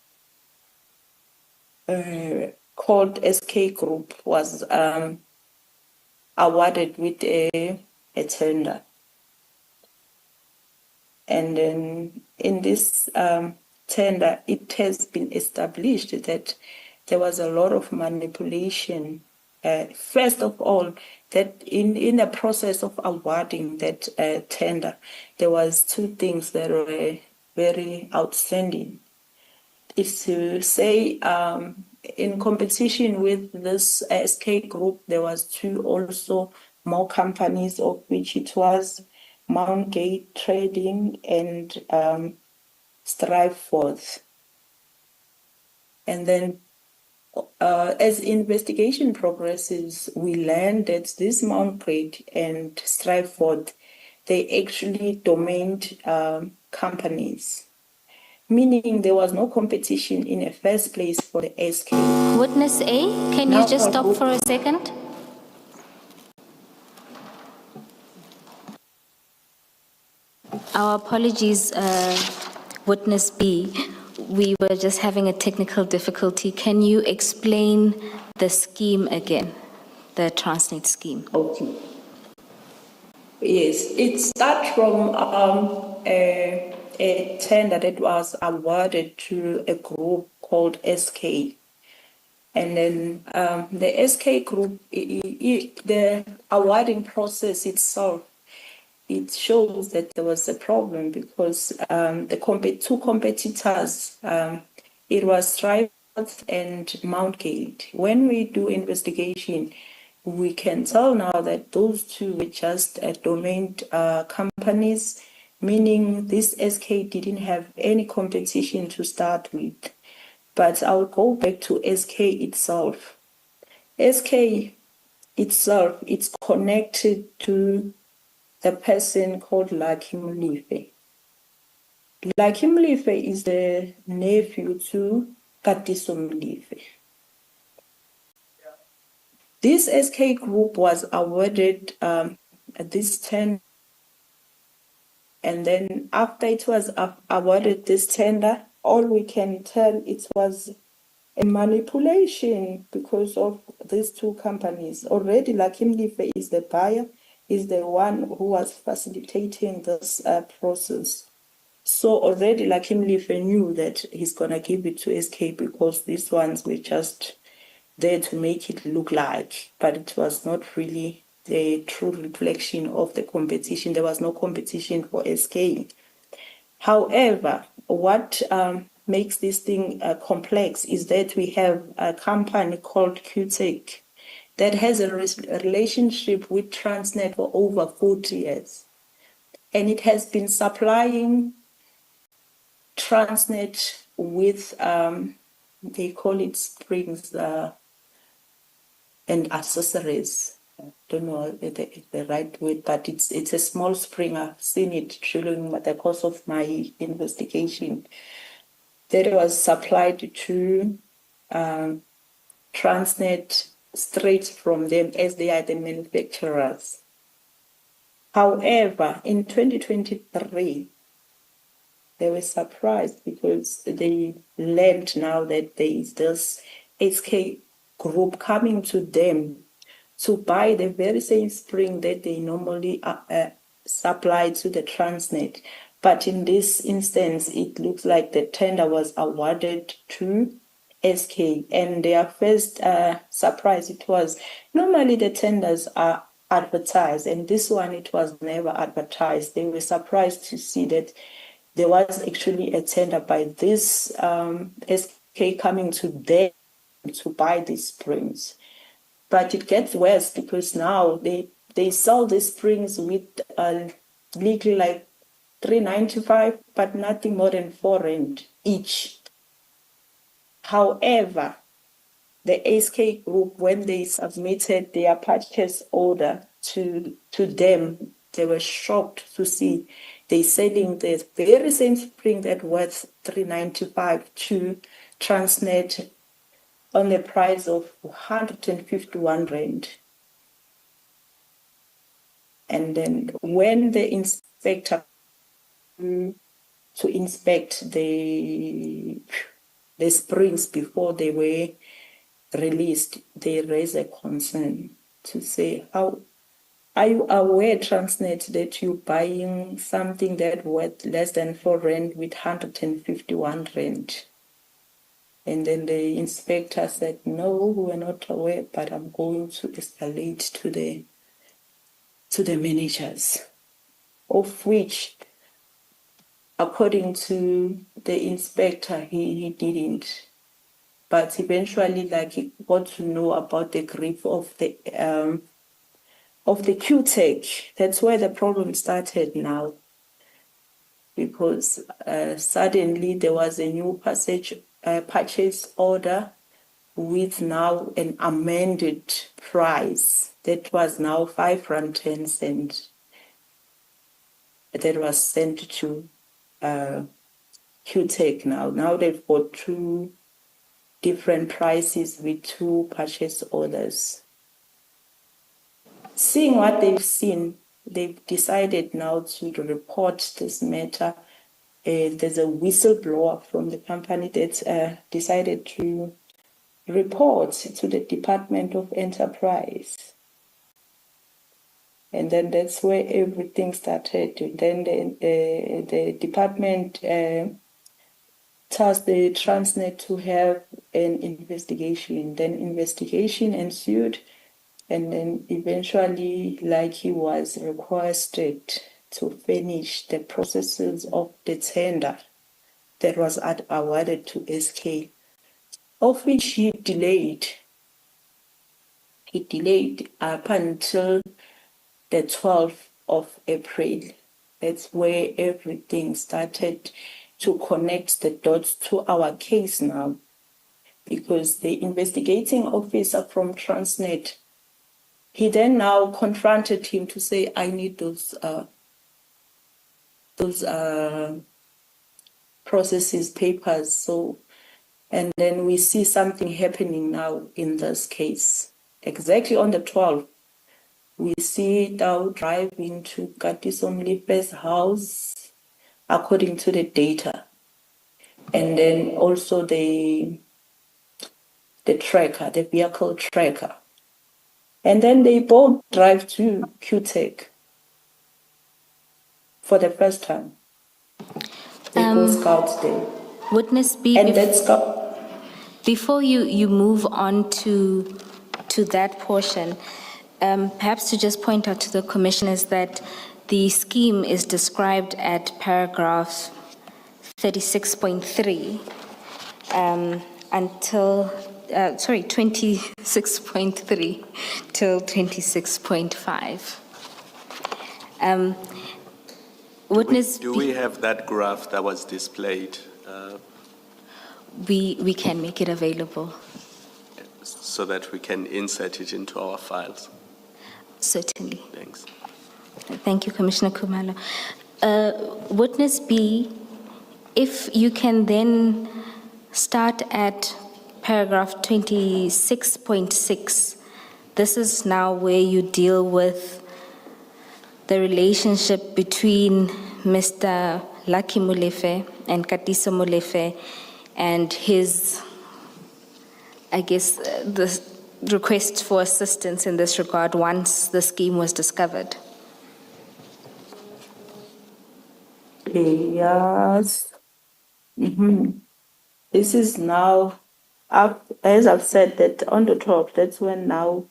called SK Group was awarded with a tender. And then in this tender, it has been established that there was a lot of manipulation. First of all, that in the process of awarding that tender, there was two things that were very outstanding. Is to say in competition with this SK Group, there was two also more companies, of which it was Mount Gate Trading and Striveforth. And then as investigation progresses, we learned that this Mount Gate and Striveforth, they actually domained companies, meaning there was no competition in the first place for the SK. Witness A, can you just stop for a second? Our apologies, Witness B. We were just having a technical difficulty. Can you explain the scheme again, the Transnet scheme? Okay. Yes, it starts from a tender that was awarded to a group called SK. And then the SK group, the awarding process itself, it shows that there was a problem because the two competitors, it was Striveforth and Mount Gate. When we do investigation, we can tell now that those two were just domained companies, meaning this SK didn't have any competition to start with. But I'll go back to SK itself. SK itself, it's connected to the person called Lucky Mlife. Lucky Mlife is the nephew to Katiso Mlife. This SK group was awarded this tender, and then after it was awarded this tender, all we can tell it was a manipulation because of these two companies. Already Lucky Mlife is the buyer, is the one who was facilitating this process. So already Lucky Mlife knew that he's going to give it to SK because these ones were just there to make it look like, but it was not really the true reflection of the competition. There was no competition for SK. However, what makes this thing complex is that we have a company called QTech that has a relationship with Transnet for over 40 years. And it has been supplying Transnet with, they call it springs and accessories. I don't know the right word, but it's a small spring. I've seen it during the course of my investigation that was supplied to Transnet straight from them as they are the manufacturers. However, in 2023, they were surprised because they learned now that there is this SK group coming to them to buy the very same spring that they normally supply to the Transnet. But in this instance, it looks like the tender was awarded to SK, and their first surprise, it was normally the tenders are advertised, and this one, it was never advertised. They were surprised to see that there was actually a tender by this SK coming to them to buy these springs. But it gets worse because now they sell these springs with legally like $3.95, but nothing more than R4 each. However, the SK group, when they submitted their purchase order to them, they were shocked to see they selling the very same spring that worth 395 to Transnet on the price of 151 rand. And then when the inspector to inspect the springs before they were released, they raised a concern to say, how are you aware, Transnet, that you're buying something that worth less than 4 rand with 151 rand? And then the inspector said, no, we were not aware, but I'm going to escalate to the managers, of which, according to the inspector, he didn't. But eventually, like, he got to know about the grip of the QTech. That's where the problem started now, because suddenly there was a new purchase order with now an amended price that was now 5 rand 10 cents. That was sent to QTech now. Now they've got 2 different prices with 2 purchase orders. Seeing what they've seen, they've decided now to report this matter. There's a whistleblower from the company that decided to report to the Department of Enterprise. And then that's where everything started. Then the department tasked the Transnet to have an investigation. Then investigation ensued, and then eventually, like, he was requested to finish the processes of the tender that was awarded to SK, of which he delayed. He delayed up until the 12th of April. That's where everything started to connect the dots to our case now, because the investigating officer from Transnet, he then now confronted him to say, I need those processes, papers. So, and then we see something happening now in this case. Exactly on the 12th, we see Tao driving to Katiso Mlife's house, according to the data. And then also the tracker, the vehicle tracker. And then they both drive to QTech for the first time. They go scout there. Witness B, And that scout... before you move on to that portion, perhaps to just point out to the commissioners that the scheme is described at paragraph 36.3 until 26.3 till 26.5. Witness Do we have that graph that was displayed we can make it available. so that we can insert it into our files? Certainly. Thanks. Thank you, Commissioner Khumalo. Witness B, if you can then start at paragraph 26.6. This is now where you deal with the relationship between Mr. Lucky Molefe and Katiso Molefe and his, I guess, the request for assistance in this regard once the scheme was discovered. Yes. This is now, as I've said, that on the top, that's when now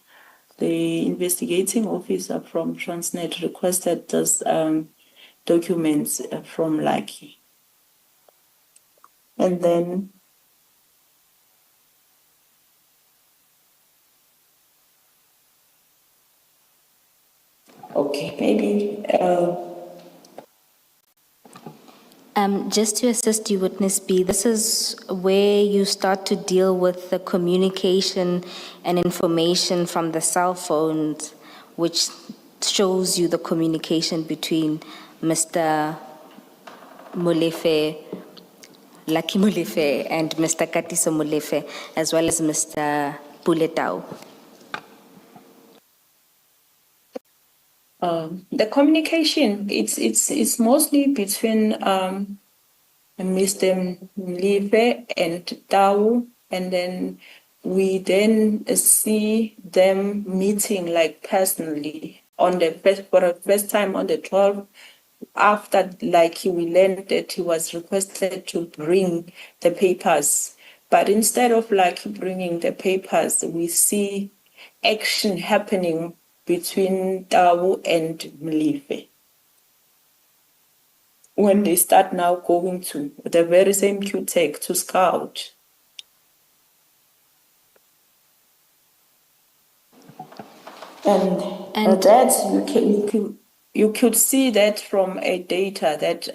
the investigating officer from Transnet requested those documents from Lucky. And then okay, maybe Just to assist you, Witness B, this is where you start to deal with the communication and information from the cell phones, which shows you the communication between Mr. Molefe, Lucky Molefe, and Mr. Katiso Molefe, as well as Mr. Puletau. The communication, it's mostly between Mr. Mlive and Tau, and then we then see them meeting like personally on the for the first time on the 12th. After like we learned that he was requested to bring the papers, but instead of like bringing the papers, we see action happening between Tau and Mlive when they start now going to the very same QTech to scout. And that you could see that from a data that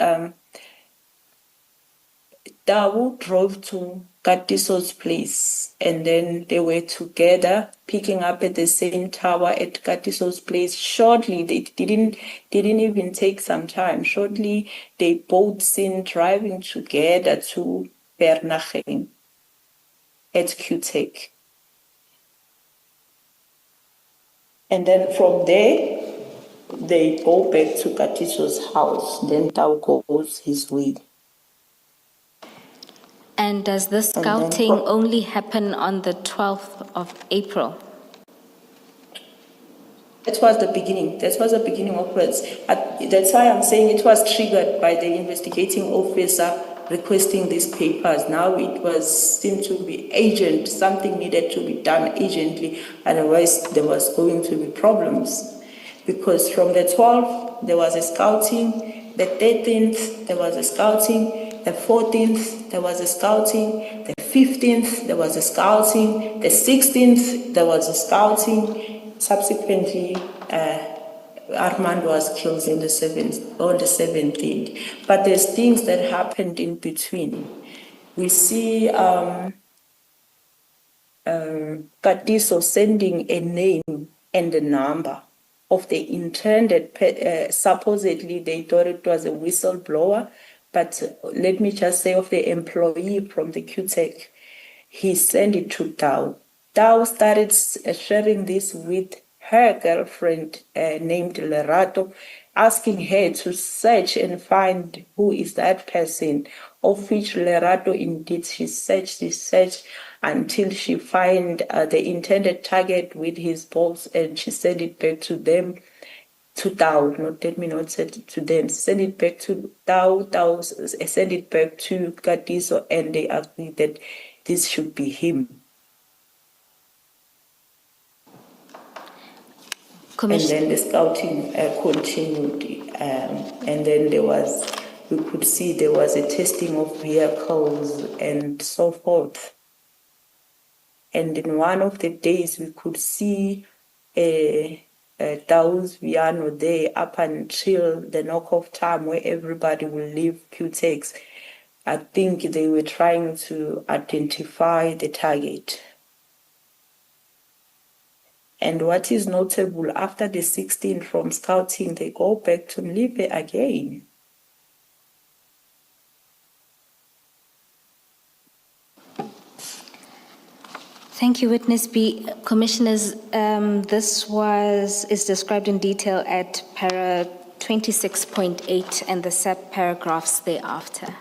Dawu drove to Katiso's place, and then they were together picking up at the same tower at Katiso's place. Shortly, they didn't even take some time. Shortly, they both seen driving together to Bernachem at QTech. And then from there, they go back to Katiso's house. Then Tau goes his way. And does the scouting only happen on the 12th of April? That was the beginning. That was the beginning of it. That's why I'm saying it was triggered by the investigating officer requesting these papers. Now it seemed to be urgent. Something needed to be done urgently. Otherwise, there was going to be problems. Because from the 12th, there was a scouting. The 13th, there was a scouting. The 14th, there was a scouting. The 15th, there was a scouting. The 16th, there was a scouting. Subsequently, Armand was killed on the 17th. But there's things that happened in between. We see Katiso sending a name and a number of the intended, supposedly they thought it was a whistleblower, but let me just say of the employee from the QTech, he sent it to Tau. Tau started sharing this with her girlfriend named Lerato, asking her to search and find who is that person, of which Lerato indeed she searched until she find the intended target with his balls, and she sent it back to them, to Tau, let me not send it to them, send it back to Tau, send it back to Katiso, and they agreed that this should be him. And then the scouting continued, and then we could see there was a testing of vehicles and so forth. And in one of the days, we could see Tau's Viano there up until the knock-off time where everybody will leave QTechs. I think they were trying to identify the target. And what is notable, after the 16 from scouting, they go back to Mlive again. Thank you, Witness B. Commissioners, this is described in detail at para 26.8 and the sub-paragraphs thereafter.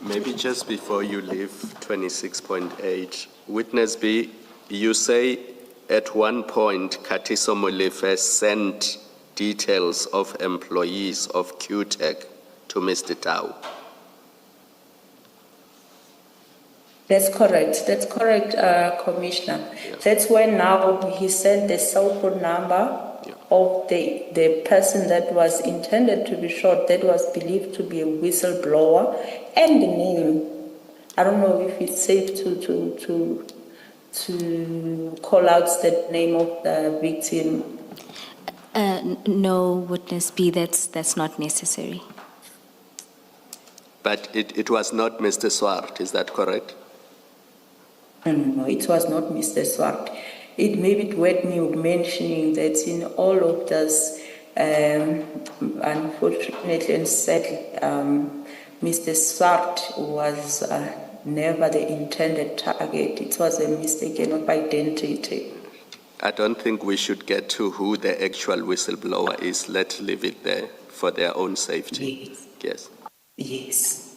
Maybe just before you leave 26.8, Witness B, you say at one point Katiso Molefe sent details of employees of QTech to Mr. Tau. That's correct, Commissioner. Yeah. That's when now he sent the cell phone number of the person that was intended to be shot, that was believed to be a whistleblower, and the name. I don't know if it's safe to call out the name of the victim. No, Witness B, that's not necessary. But it was not Mr. Swart, is that correct? No, it was not Mr. Swart. It may be worth me mentioning that in all of this, Unfortunately and sadly, Mr. Swart was never the intended target. It was a mistaken of identity. I don't think we should get to who the actual whistleblower is. Let's leave it there for their own safety. Yes. Yes. Yes.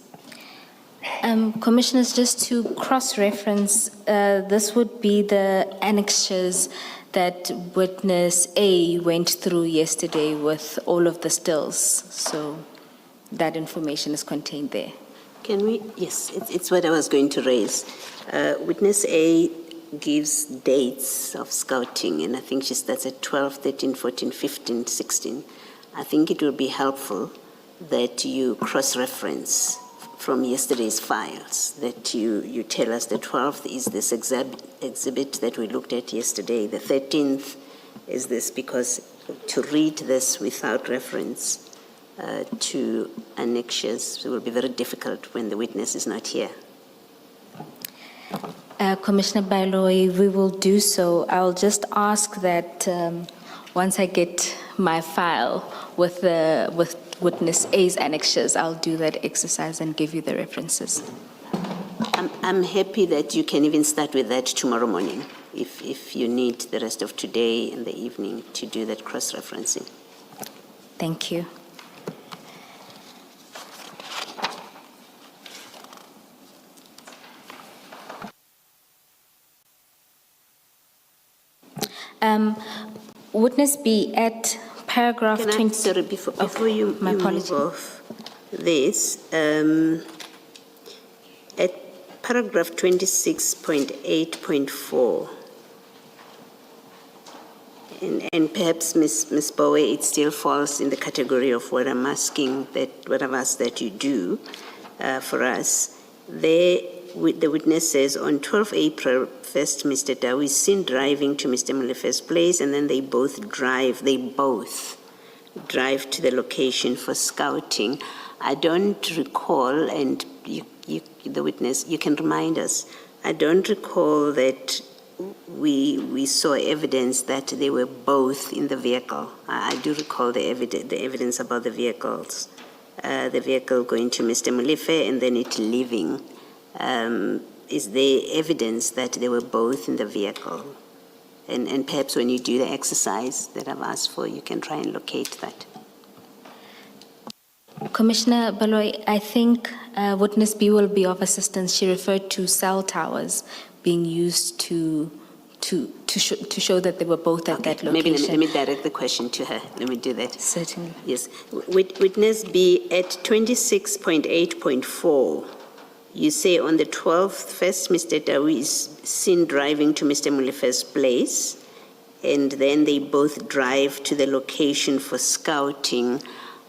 Commissioners, just to cross-reference, this would be the annexures that witness A went through yesterday with all of the stills. So that information is contained there. Can we? Yes, it's what I was going to raise. Witness A gives dates of scouting, and I think she starts at 12, 13, 14, 15, 16. I think it will be helpful that you cross-reference from yesterday's files, that you tell us the 12th is this exhibit that we looked at yesterday, the 13th is this, because to read this without reference to annexures will be very difficult when the witness is not here. Commissioner Bailoy, we will do so. I'll just ask that once I get my file with witness A's annexures, I'll do that exercise and give you the references. I'm happy that you can even start with that tomorrow morning, if you need the rest of today and the evening to do that cross-referencing. Thank you. Witness B at paragraph 20. Sorry, before you move off this, at paragraph 26.8.4, and perhaps Ms. Bowe, it still falls in the category of what I'm asking, what I've asked that you do for us. The witness says, on 12 April 1st, Mr. Dawi is seen driving to Mr. Molefe's place, and then they both drive to the location for scouting. I don't recall, and the witness, you can remind us, I don't recall that we saw evidence that they were both in the vehicle. I do recall the evidence about the vehicles. The vehicle going to Mr. Molefe and then it leaving. Is there evidence that they were both in the vehicle? And perhaps when you do the exercise that I've asked for, you can try and locate that. Commissioner Baloy, I think witness B will be of assistance. She referred to cell towers being used to show that they were both at that location. Maybe let me direct the question to her. Let me do that. Certainly. Yes. Witness B at 26.8.4. You say on the 12th, first Mr. Dawi is seen driving to Mr. Molefe's place, and then they both drive to the location for scouting.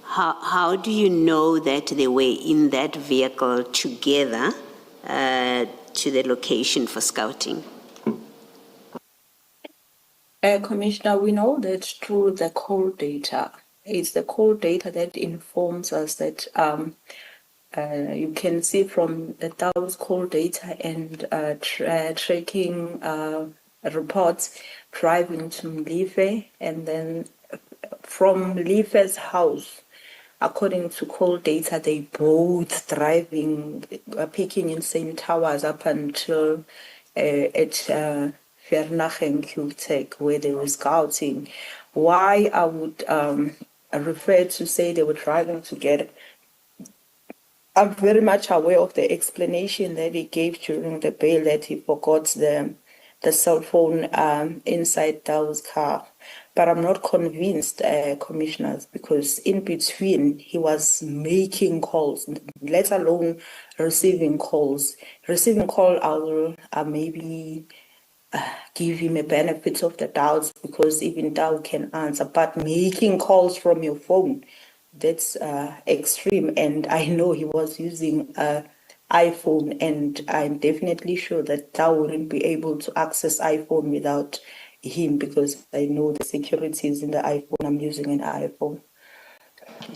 How do you know that they were in that vehicle together to the location for scouting? Commissioner, we know that through the call data. It's the call data that informs us that you can see from the Dow's call data and tracking reports driving to Mlife, and then from Mlife's house, according to call data, they both driving, picking in same towers up until at Vernach and Kultek, where they were scouting. Why I would refer to say they were driving together, I'm very much aware of the explanation that he gave during the bail, that he forgot the cell phone inside Dow's car. But I'm not convinced, commissioners, because in between he was making calls, let alone receiving calls. Receiving call, I will maybe give him a benefit of the doubt, because even Dow can answer. But making calls from your phone, that's extreme. And I know he was using iPhone, and I'm definitely sure that Dow wouldn't be able to access iPhone without him, because I know the security is in the iPhone. I'm using an iPhone.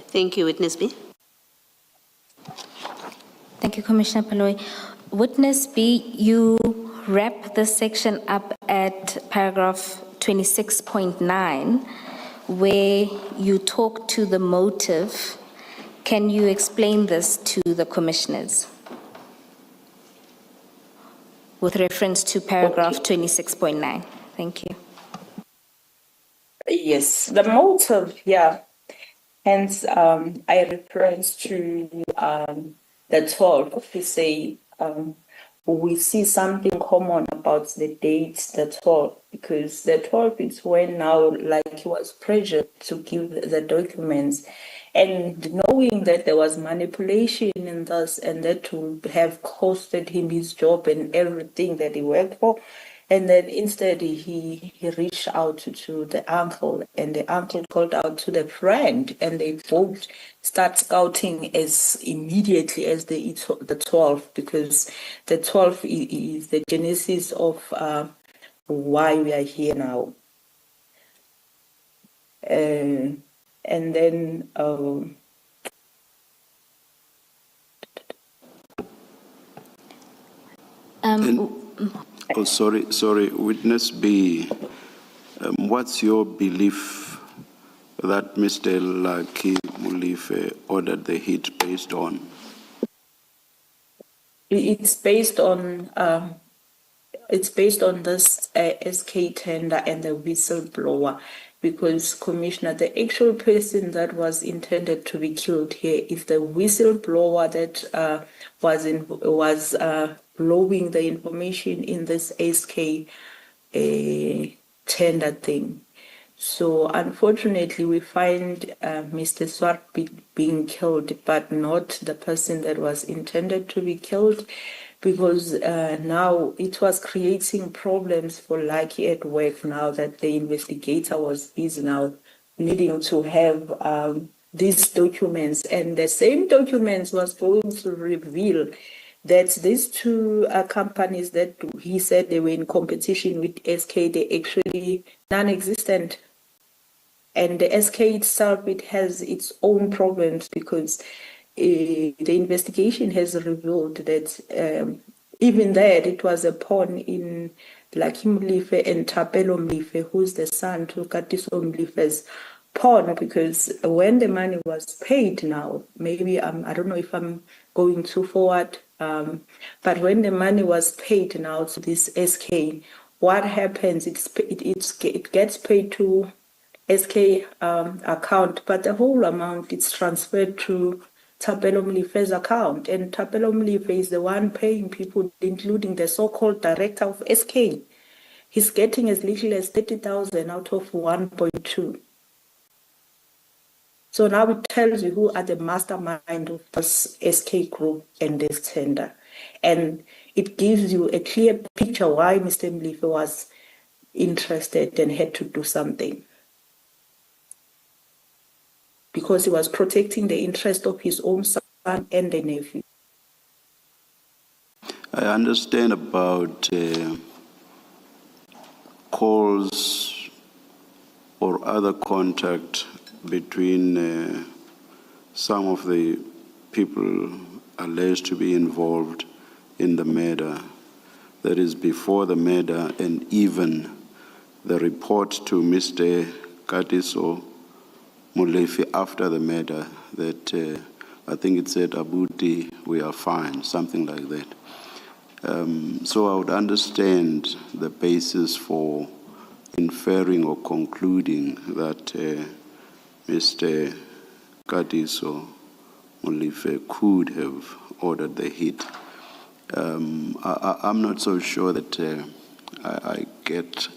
Thank you, Witness B. Thank you, Commissioner Paloy. Witness B, you wrap this section up at paragraph 26.9, where you talk to the motive. Can you explain this to the commissioners? With reference to paragraph 26.9. Thank you. Yes, the motive, yeah. Hence, I reference to the 12th to say we see something common about the date, the 12th, because the 12th is when now, like, he was pressured to give the documents, and knowing that there was manipulation in this, and that would have costed him his job and everything that he worked for. And then instead he reached out to the uncle, and the uncle called out to the friend, and they both start scouting as immediately as the 12, because the 12 is the genesis of why we are here now. And then Oh, sorry, witness B, what's your belief that Mr. Lucky Mulife ordered the hit based on? it's based on this SK tender and the whistleblower, because Commissioner, the actual person that was intended to be killed here is the whistleblower that was blowing the information in this SK tender thing. So unfortunately, we find Mr. Swart being killed, but not the person that was intended to be killed, because now it was creating problems for Lucky at work now that the investigator is now needing to have these documents, and the same documents was going to reveal that these two companies that he said they were in competition with SK, they actually non-existent. And the SK itself, it has its own problems, because the investigation has revealed that even that it was a pawn in Lucky Mlife and Tapelo Mlife, who's the son to Katiso Mlife's pawn, because when the money was paid now, maybe I don't know if I'm going too forward, but when the money was paid now to this SK, what happens? It gets paid to SK account, but the whole amount is transferred to Tapelo Mlife's account, and Tapelo Mlife is the one paying people, including the so-called director of SK. He's getting as little as 30,000 out of 1.2. So now it tells you who are the mastermind of this SK group and this tender. And it gives you a clear picture why Mr. Mlife was interested and had to do something. Because he was protecting the interest of his own son and the nephew. I understand about calls or other contact between some of the people alleged to be involved in the murder, that is before the murder, and even the report to Mr. Katiso Molefe after the murder that I think it said, Abuti, we are fine, something like that. So I would understand the basis for inferring or concluding that Mr. Katiso Molefe could have ordered the hit. I'm not so sure that I get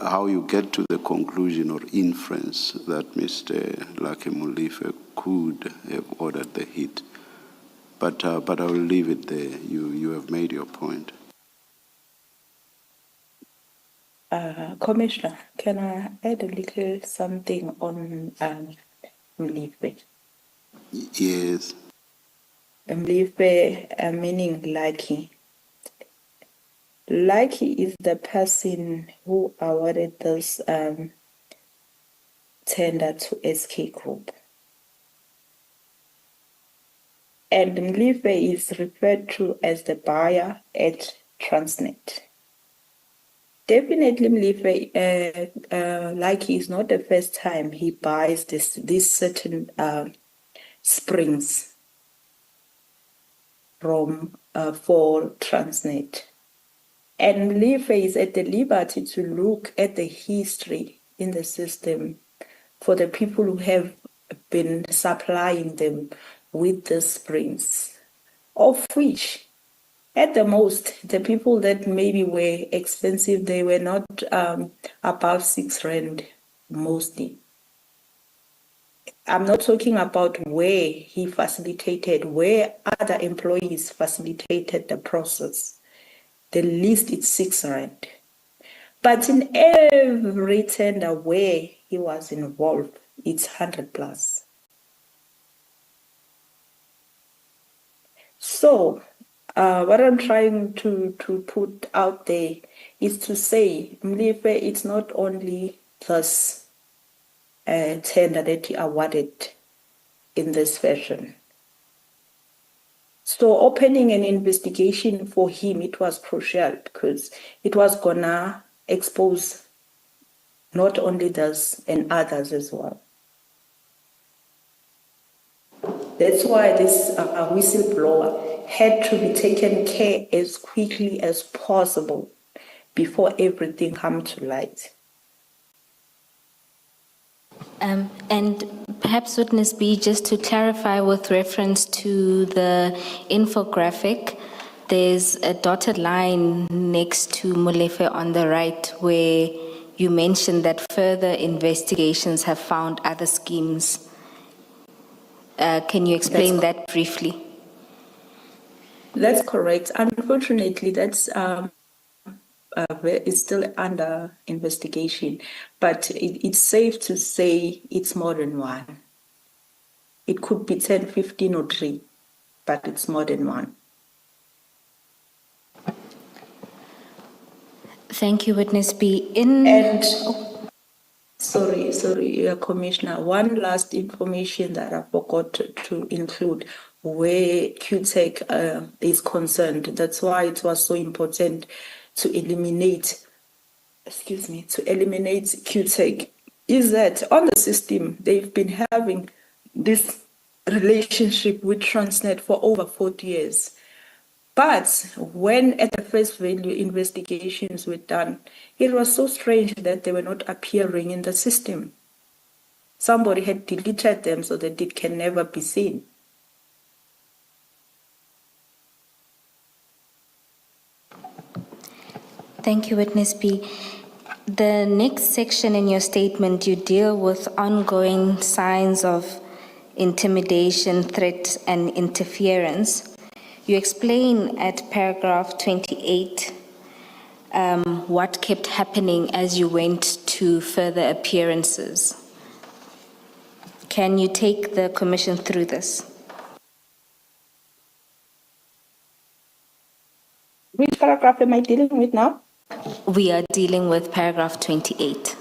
how you get to the conclusion or inference that Mr. Lucky Molefe could have ordered the hit. But I will leave it there. You have made your point. Commissioner, can I add a little something on Mlife? Yes. Mlife, meaning Lucky. Lucky is the person who awarded this tender to SK Group. And Mlife is referred to as the buyer at Transnet. Definitely, Mlife, like it's not the first time he buys these certain springs from for Transnet. And Mlife is at the liberty to look at the history in the system for the people who have been supplying them with the springs, of which at the most, the people that maybe were expensive, they were not above 6 rand mostly. I'm not talking about where he facilitated, where other employees facilitated the process. The least it's 6 rand. But in every tender where he was involved, it's 100 plus. So, what I'm trying to put out there is to say, Mlife, it's not only this tender that he awarded in this fashion. So opening an investigation for him, it was crucial because it was gonna expose not only this and others as well. That's why this whistleblower had to be taken care as quickly as possible before everything come to light. And perhaps witness B, just to clarify with reference to the infographic, there's a dotted line next to Molefe on the right where you mentioned that further investigations have found other schemes. Can you explain that briefly? That's correct. Unfortunately, that's it's still under investigation, but it's safe to say it's more than one. It could be 10, 15 or 3, but it's more than one. Thank you, witness B. Sorry, Commissioner. One last information that I forgot to include where QTech is concerned. That's why it was so important to eliminate QTech, is that on the system, they've been having this relationship with Transnet for over 40 years. But when at the first value investigations were done, it was so strange that they were not appearing in the system. Somebody had deleted them so that it can never be seen. Thank you, witness B. The next section in your statement, you deal with ongoing signs of intimidation, threat, and interference. You explain at paragraph 28 what kept happening as you went to further appearances. Can you take the commission through this? Which paragraph am I dealing with now? We are dealing with paragraph 28.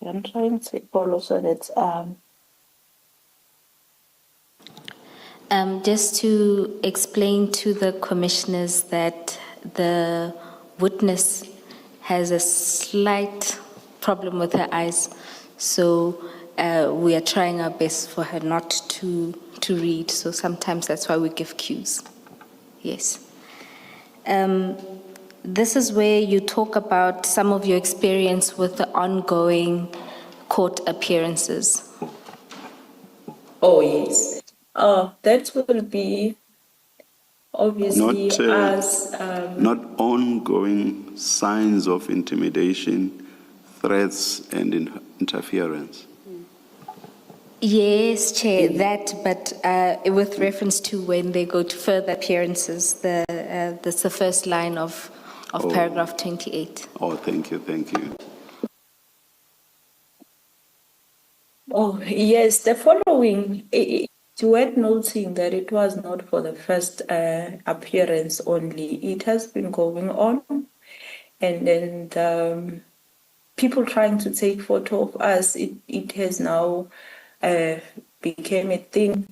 I'm trying to follow so that Just to explain to the commissioners that the witness has a slight problem with her eyes, so we are trying our best for her not to read, so sometimes that's why we give cues. Yes. This is where you talk about some of your experience with the ongoing court appearances. Oh, yes. That will be obviously not ongoing signs of intimidation, threats, and interference. Yes, Chair, that, but with reference to when they go to further appearances, that's the first line of paragraph 28. Oh, thank you. Oh, yes, the following, it's worth noting that it was not for the first appearance only. It has been going on, and then people trying to take photo of us, it has now became a thing.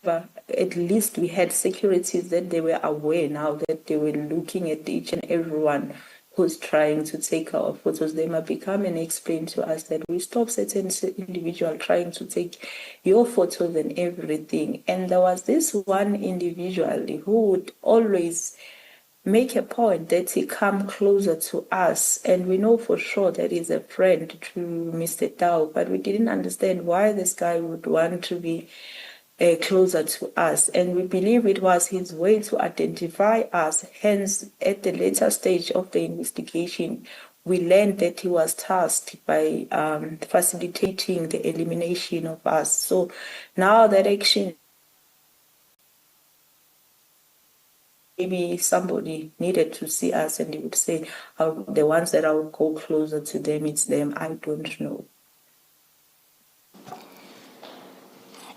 But at least we had securities that they were aware now that they were looking at each and everyone who's trying to take our photos. They might become and explain to us that we stop certain individual trying to take your photos and everything. And there was this one individual who would always make a point that he come closer to us, and we know for sure that he's a friend to Mr. Tao, but we didn't understand why this guy would want to be closer to us, and we believe it was his way to identify us. Hence, at the later stage of the investigation, we learned that he was tasked by facilitating the elimination of us. So now that action, maybe somebody needed to see us and he would say, the ones that I would go closer to them, it's them. I don't know.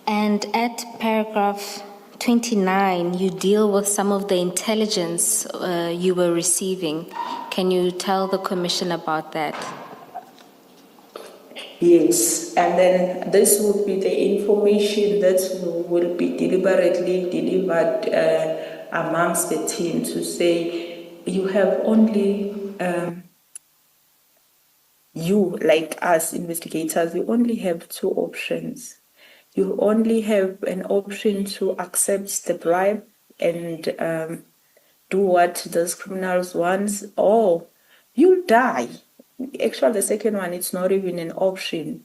And at paragraph 29, you deal with some of the intelligence you were receiving. Can you tell the Commission about that? Yes, and then this would be the information that will be deliberately delivered amongst the team to say, you have only, you, like us investigators, you only have two options. You only have an option to accept the bribe and do what those criminals want, or you'll die. Actually, the second one, it's not even an option.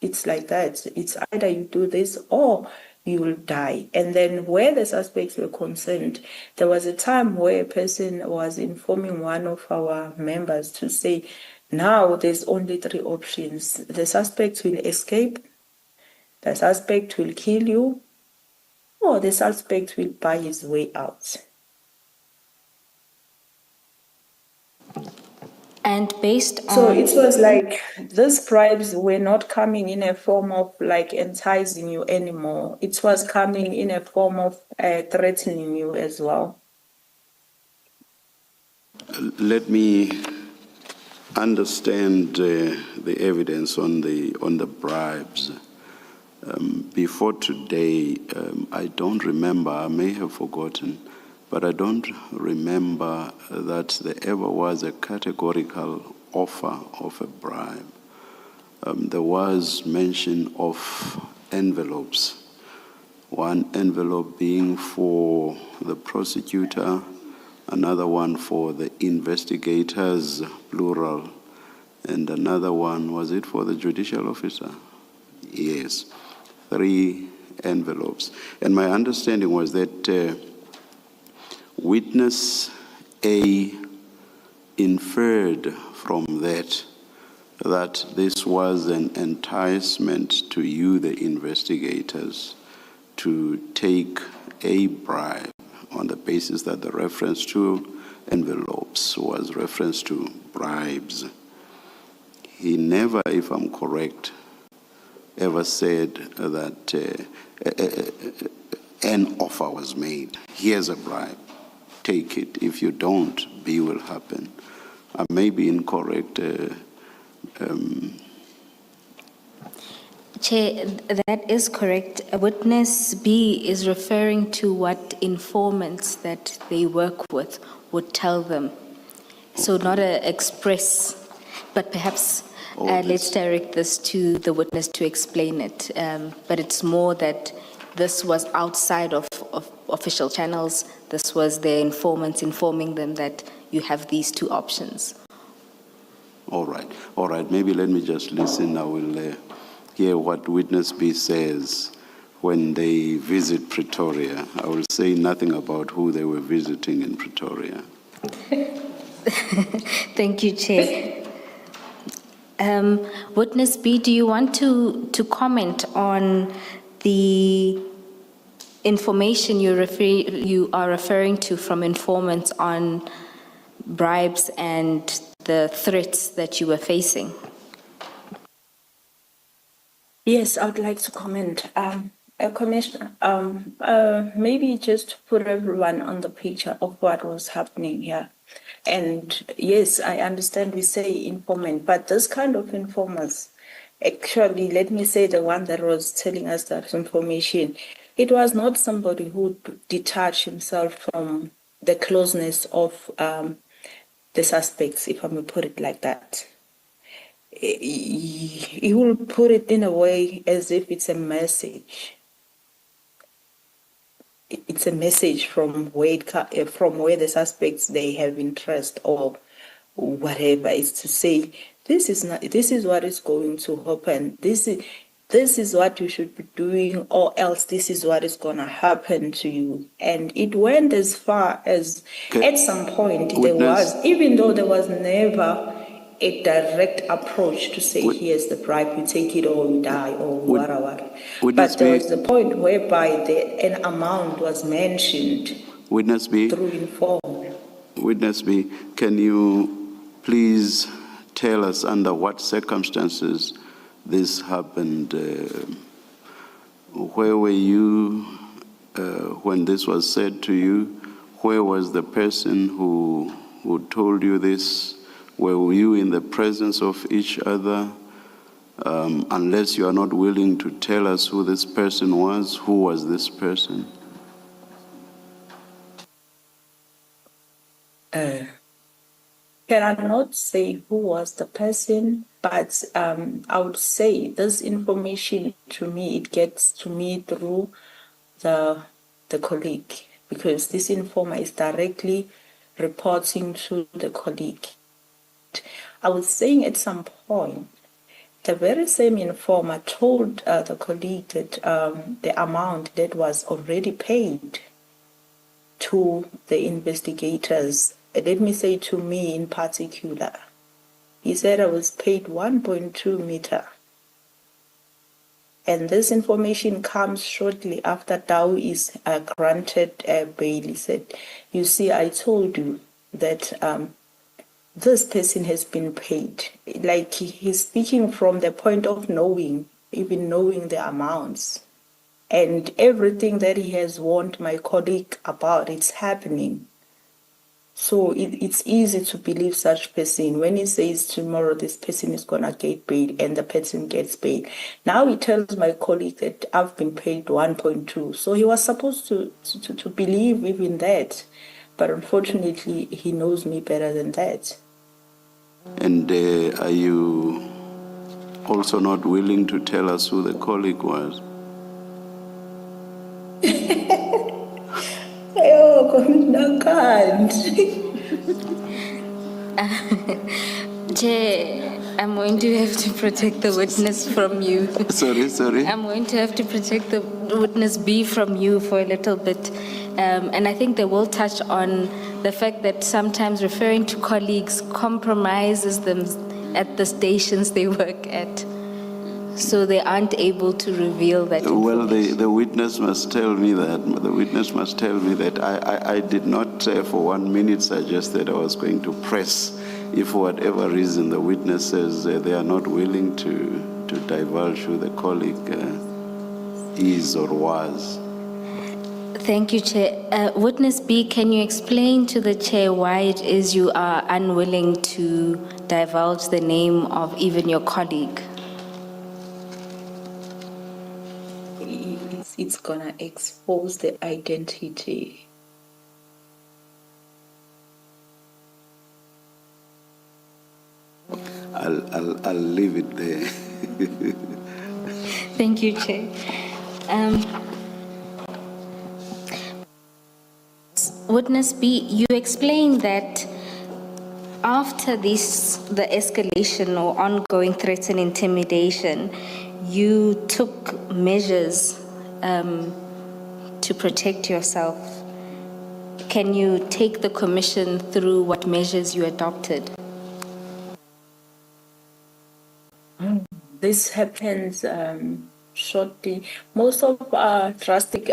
It's like that. It's either you do this or you will die. And then where the suspects were concerned, there was a time where a person was informing one of our members to say, now there's only three options. The suspect will escape, the suspect will kill you, or the suspect will buy his way out. And based on... So it was like these bribes were not coming in a form of like enticing you anymore. It was coming in a form of threatening you as well. Let me understand the evidence on the bribes. Before today, I don't remember, I may have forgotten, but I don't remember that there ever was a categorical offer of a bribe. There was mention of envelopes, one envelope being for the prosecutor, another one for the investigators, plural, and another one, was it for the judicial officer? Yes, 3 envelopes. And my understanding was that witness A inferred from that this was an enticement to you, the investigators, to take a bribe on the basis that the reference to envelopes was reference to bribes. He never, if I'm correct, ever said that an offer was made. Here's a bribe. Take it. If you don't, B will happen. I may be incorrect. Chair, that is correct. Witness B is referring to what informants that they work with would tell them. So not an express, but perhaps let's direct this to the witness to explain it. But it's more that this was outside of official channels. This was their informants informing them that you have these 2 options. All right. Maybe let me just listen. I will hear what witness B says when they visit Pretoria. I will say nothing about who they were visiting in Pretoria. Thank you, Chair. Witness B, do you want to comment on the information you are referring to from informants on bribes and the threats that you were facing? Yes, I would like to comment. Commissioner, maybe just to put everyone on the picture of what was happening here. And yes, I understand we say informant, but this kind of informers, Actually, let me say the one that was telling us that information, it was not somebody who detached himself from the closeness of the suspects, if I may put it like that. He will put it in a way as if it's a message. It's a message from where from where the suspects they have interest or whatever. It's to say this is not. This is what is going to happen. This is what you should be doing, or else this is what is gonna happen to you. And it went as far as Okay. at some point there Witness. was, even though there was never a direct approach to say, Wit- here's the bribe, you take it or you die or Wit- whatever. Witness But there B. was the point whereby an amount was mentioned Witness B. through inform. Witness B. Can you please tell us under what circumstances this happened? Where were you when this was said to you? Where was the person who told you this? Were you in the presence of each other? Unless you are not willing to tell us who this person was, who was this person? Cannot say who was the person, but I would say this information to me, it gets to me through the colleague, because this informer is directly reporting to the colleague. I was saying at some point, the very same informer told the colleague that the amount that was already paid to the investigators, let me say to me in particular, he said I was paid 1.2 meter. And this information comes shortly after Dow is granted bail. He said, you see, I told you that this person has been paid. Like he's speaking from the point of knowing, even knowing the amounts. And everything that he has warned my colleague about, it's happening. So it's easy to believe such person when he says tomorrow this person is going to get paid and the person gets paid. Now he tells my colleague that I've been paid 1.2. So he was supposed to believe even that. But unfortunately, he knows me better than that. And are you also not willing to tell us who the colleague was? Oh, Commissioner can't. Chair, I'm going to have to protect the witness from you. Sorry. I'm going to have to protect the witness B from you for a little bit. And I think they will touch on the fact that sometimes referring to colleagues compromises them at the stations they work at. So they aren't able to reveal that Well, information. the witness must tell me that. The witness must tell me that I did not for 1 minute suggest that I was going to press. If for whatever reason the witness says they are not willing to divulge who the colleague is or was. Thank you, Chair. Witness B, can you explain to the Chair why it is you are unwilling to divulge the name of even your colleague? It's gonna expose the identity. I'll leave it there. Thank you, Chair. Witness B, you explained that after the escalation or ongoing threats and intimidation, you took measures to protect yourself. Can you take the commission through what measures you adopted? This happens shortly. Most of our drastic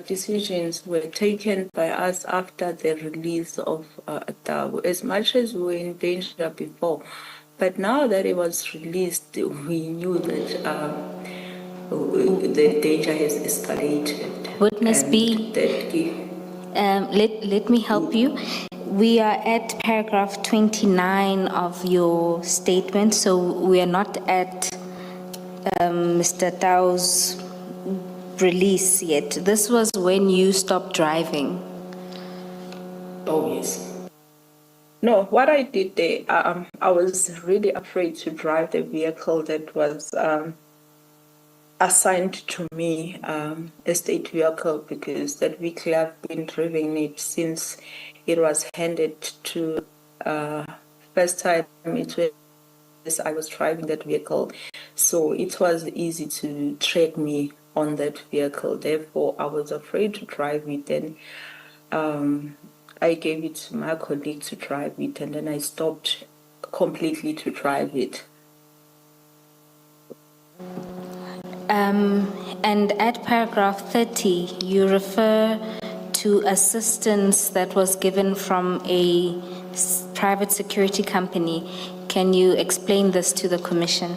decisions were taken by us after the release of Tabo, as much as we were in danger before. But now that it was released, we knew that the danger has escalated. Witness B, let me help you. We are at paragraph 29 of your statement, so we are not at Mr. Tao's release yet. This was when you stopped driving. Oh, yes. No, what I did there, I was really afraid to drive the vehicle that was assigned to me, a state vehicle, because that vehicle I've been driving it since it was handed to, first time it was, I was driving that vehicle. So it was easy to track me on that vehicle. Therefore, I was afraid to drive it. Then I gave it to my colleague to drive it, and then I stopped completely to drive it. And at paragraph 30, you refer to assistance that was given from a private security company. Can you explain this to the Commission?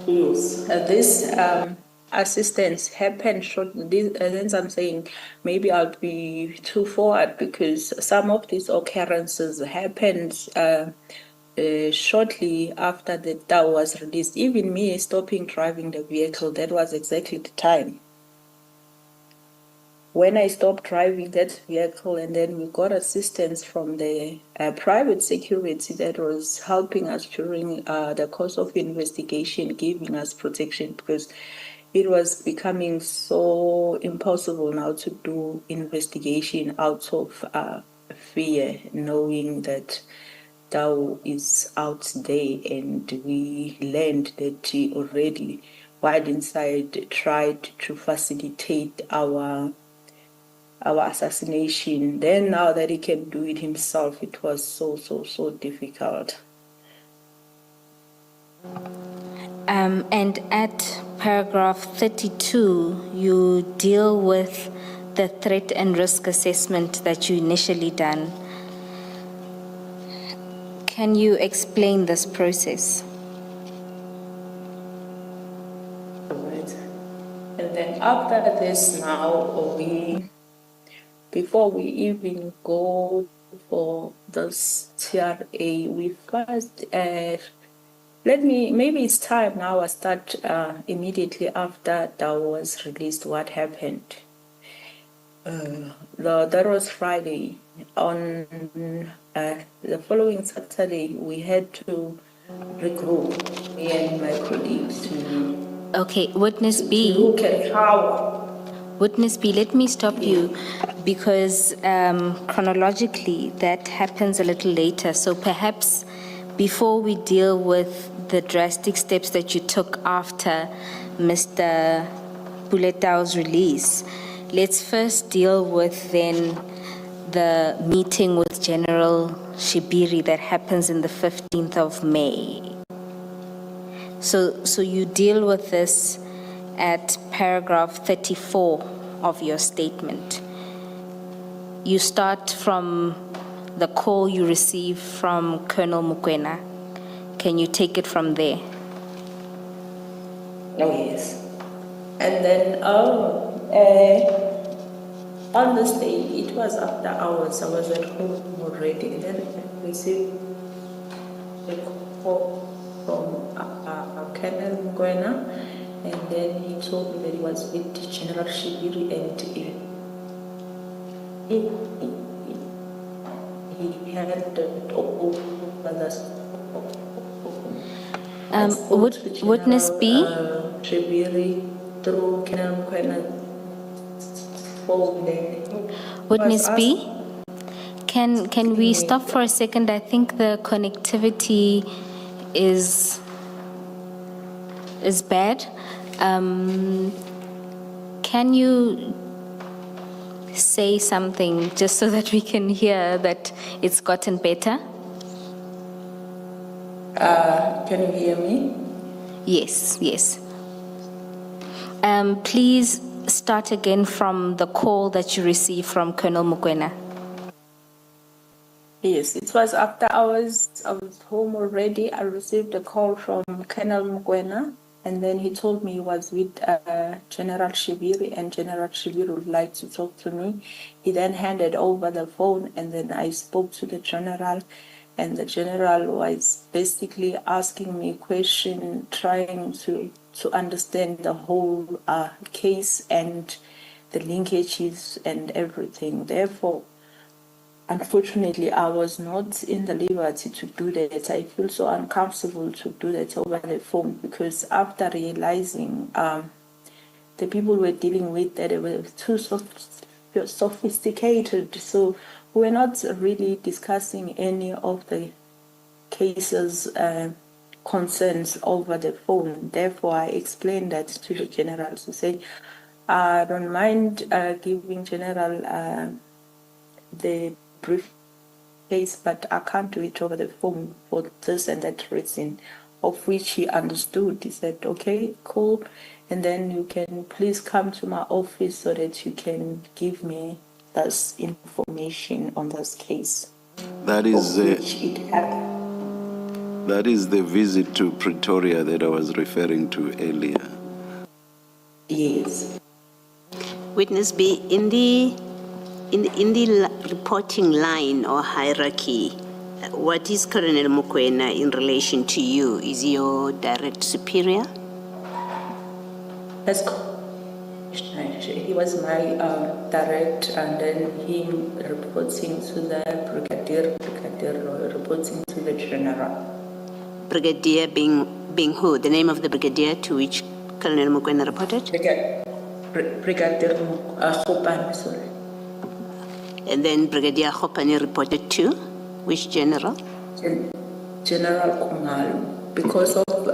Yes, this assistance happened shortly. As I'm saying, maybe I'll be too forward because some of these occurrences happened shortly after the DAO was released. Even me stopping driving the vehicle, that was exactly the time when I stopped driving that vehicle, and then we got assistance from the private security that was helping us during the course of investigation, giving us protection because it was becoming so impossible now to do investigation out of fear, knowing that Tao is out there, and we learned that he already, while inside, tried to facilitate our assassination. Then now that he can do it himself, it was so difficult. And at paragraph 32, you deal with the threat and risk assessment that you initially done. Can you explain this process? Right. And then after this now, before we even go for this TRA, we first, maybe it's time now I start immediately after that was released what happened. That was Friday. On the following Saturday, we had to regroup, me and my colleagues, to Okay, Witness B. look at how. Witness B, let me stop you because chronologically that happens a little later. So perhaps before we deal with the drastic steps that you took after Mr. Buletao's release, let's first deal with then the meeting with General Shibiri that happens in the 15th of May. So you deal with this at paragraph 34 of your statement. You start from the call you received from Colonel Mukwena. Can you take it from there? Oh, yes. And then on this day, it was after hours. I was at home already. And then I received a call from Colonel Mukwena, and then he told me that he was with General Shibiri, and he had all others. Witness B? Shibiri through Colonel Mukwena. Witness B? Can we stop for a second? I think the connectivity is bad. Can you say something just so that we can hear that it's gotten better? Can you hear me? Yes. Please start again from the call that you received from Colonel Mukwena. Yes, it was after hours. I was home already. I received a call from Colonel Mukwena, and then he told me he was with General Shibiri, and General Shibiri would like to talk to me. He then handed over the phone, and then I spoke to the general, and the general was basically asking me question, trying to understand the whole case and the linkages and everything. Therefore, unfortunately, I was not in the liberty to do that. I feel so uncomfortable to do that over the phone because after realizing the people we're dealing with, that they were too sophisticated, so we're not really discussing any of the cases concerns over the phone. Therefore, I explained that to the general to say, I don't mind giving general the brief case, but I can't do it over the phone for this and that reason, of which he understood. He said, okay, cool. And then you can please come to my office so that you can give me this information on this case. That is, of which it happened. that is the visit to Pretoria that I was referring to earlier. Yes. Witness B, in the reporting line or hierarchy, what is Colonel Mokoena in relation to you? Is he your direct superior? That's actually, he was my direct, and then him reporting to the brigadier reporting to the general. Brigadier being who? The name of the brigadier to which Colonel Mokoena reported? Brigadier Khopane, sorry. And then Brigadier Khopane reported to which general? General Khumalo. Because of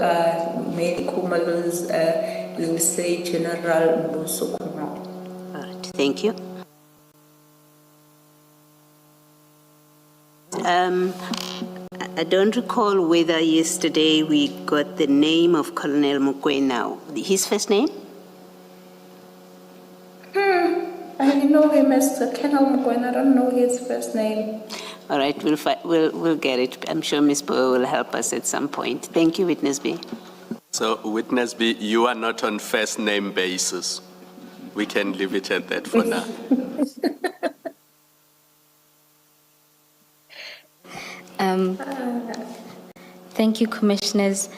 many Khumalos, you will say General Mbuso Khumalo. All right, thank you. I don't recall whether yesterday we got the name of Colonel Mokoena. His first name? I know him as Colonel Mokoena. I don't know his first name. All right, we'll get it. I'm sure Ms. Bowe will help us at some point. Thank you, Witness B. So, Witness B, you are not on first name basis. We can leave it at that for now. Thank you, Commissioners.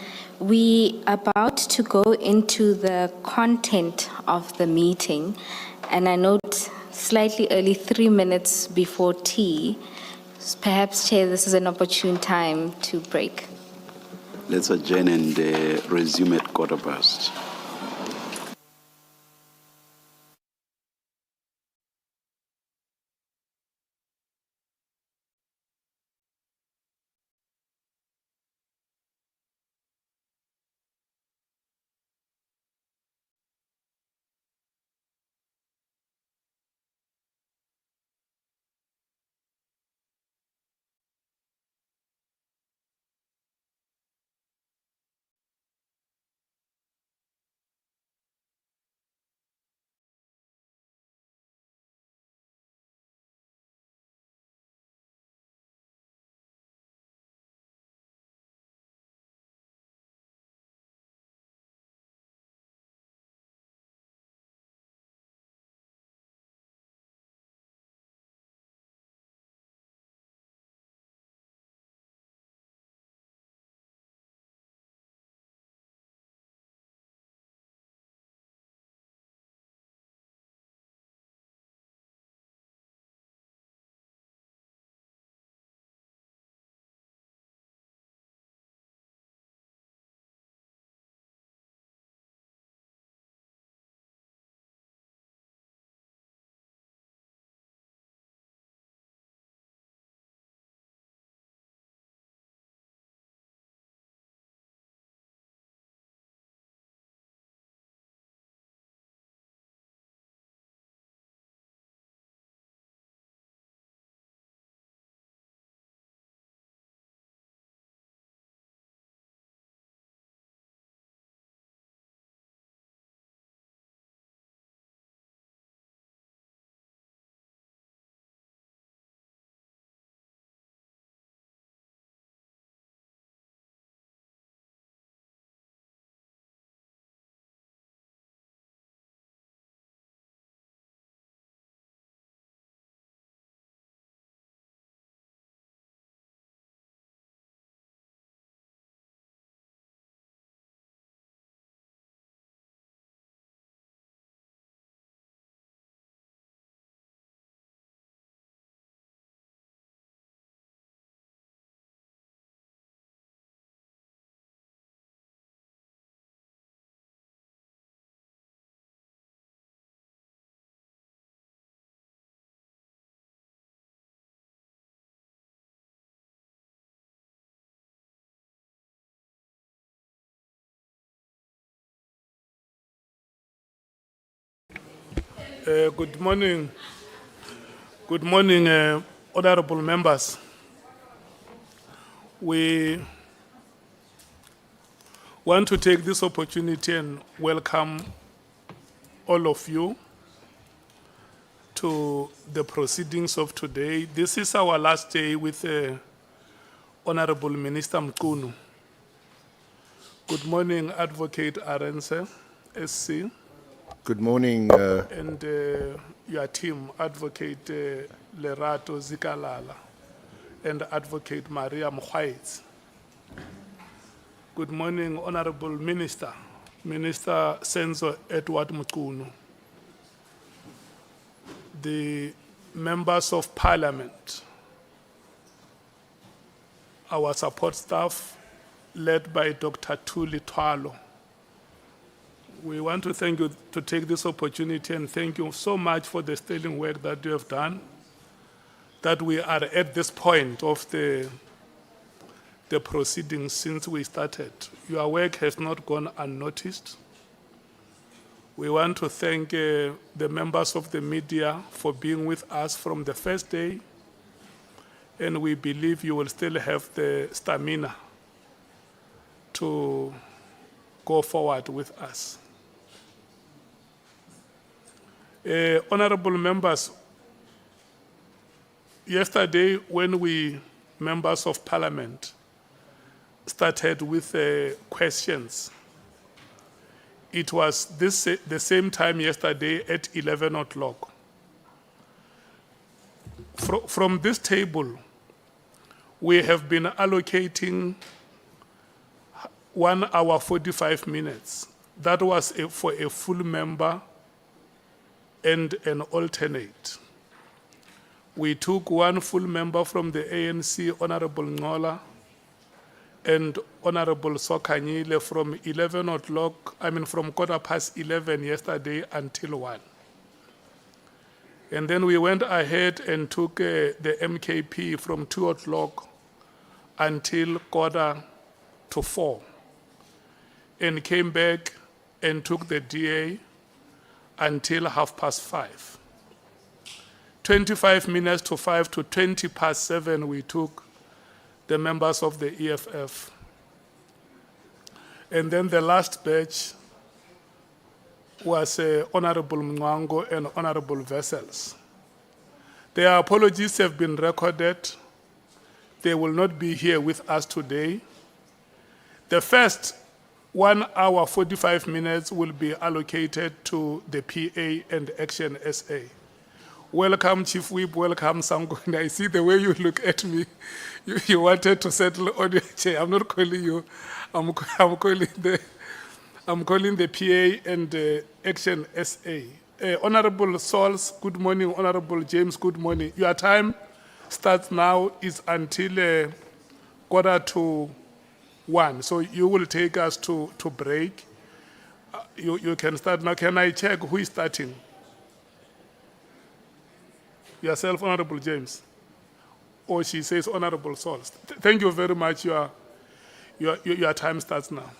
We are about to go into the content of the meeting, and I note slightly early, 3 minutes before tea. Perhaps, Chair, this is an opportune time to break. Let's adjourn and resume at 1:15. Good morning. Good morning, honorable members. We want to take this opportunity and welcome all of you to the proceedings of today. This is our last day with Honorable Minister Mchunu. Good morning, Advocate Arense, SC. Good morning. And your team, Advocate Lerato Zikalala and Advocate Maria Mkhwaitz. Good morning, Honorable Minister, Minister Senzo Mchunu, the members of Parliament, our support staff led by Dr. Tuli Twalo. We want to thank you to take this opportunity and thank you so much for the sterling work that you have done, that we are at this point of the proceedings since we started. Your work has not gone unnoticed. We want to thank the members of the media for being with us from the first day, and we believe you will still have the stamina to go forward with us. Honorable members, yesterday when we, members of Parliament, started with questions, it was the same time yesterday at 11 o'clock. From this table, we have been allocating 1 hour 45 minutes. That was for a full member and an alternate. We took 1 full member from the ANC, Honorable Ngola, and Honorable Sokanyile from 11 o'clock, from 11:15 yesterday until 1. And then we went ahead and took the MKP from 2 o'clock until 3:45, and came back and took the DA until 5:30. 25 minutes to 5 to 7:20, we took the members of the EFF. And then the last batch was Honorable Mwango and Honorable Vessels. Their apologies have been recorded. They will not be here with us today. The first 1 hour 45 minutes will be allocated to the PA and Action SA. Welcome, Chief Whip. Welcome, Sangoni. I see the way you look at me. You wanted to settle on your chair. I'm not calling you. I'm calling the PA and Action SA. Honorable Sauls, good morning. Honorable James, good morning. Your time starts now, is until 1:45. So you will take us to break. You can start now. Can I check who is starting? Yourself, Honorable James. Or she says Honorable Sauls. Thank you very much. Your time starts now.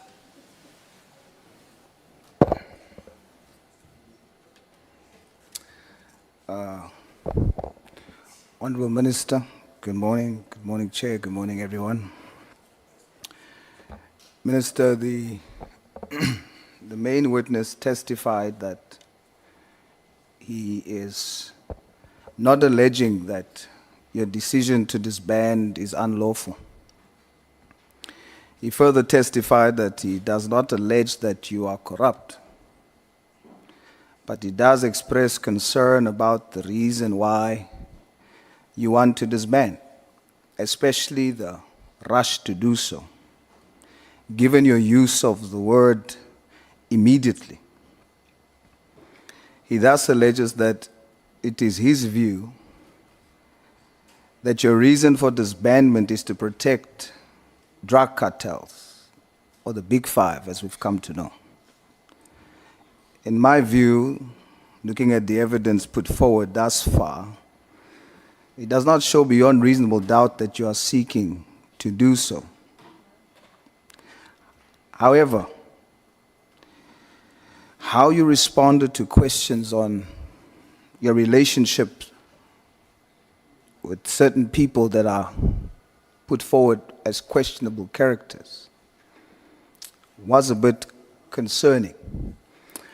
Honorable Minister, good morning. Good morning, Chair. Good morning, everyone. Minister, the main witness testified that he is not alleging that your decision to disband is unlawful. He further testified that he does not allege that you are corrupt, but he does express concern about the reason why you want to disband, especially the rush to do so, given your use of the word immediately. He thus alleges that it is his view that your reason for disbandment is to protect drug cartels, or the Big Five, as we've come to know. In my view, looking at the evidence put forward thus far, it does not show beyond reasonable doubt that you are seeking to do so. However, how you responded to questions on your relationship with certain people that are put forward as questionable characters was a bit concerning.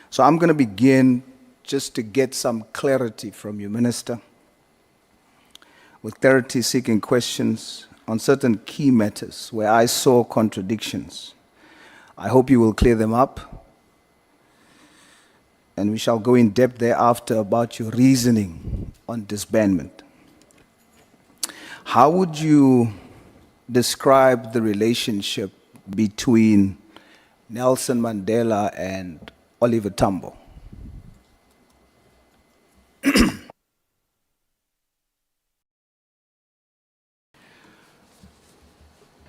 So I'm going to begin just to get some clarity from you, Minister, with clarity-seeking questions on certain key matters where I saw contradictions. I hope you will clear them up, and we shall go in depth thereafter about your reasoning on disbandment. How would you describe the relationship between Nelson Mandela and Oliver Tambo?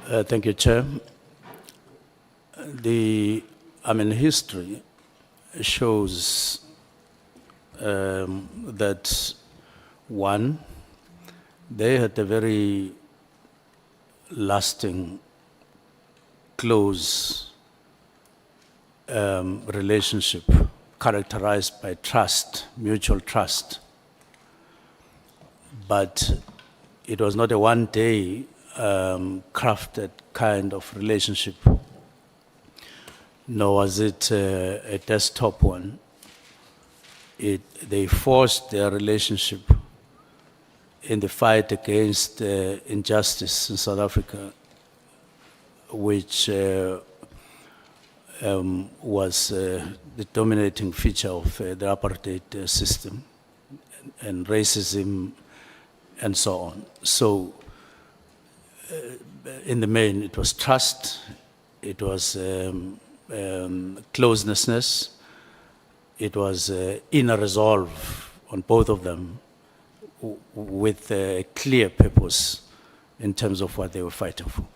Thank you, Chair. History shows that, one, they had a very lasting, close relationship characterized by trust, mutual trust. But it was not a one-day crafted kind of relationship, nor was it a desktop one. They forced their relationship in the fight against injustice in South Africa, which was the dominating feature of the apartheid system and racism and so on. So, in the main, it was trust, it was closeness, it was inner resolve on both of them with a clear purpose in terms of what they were fighting for.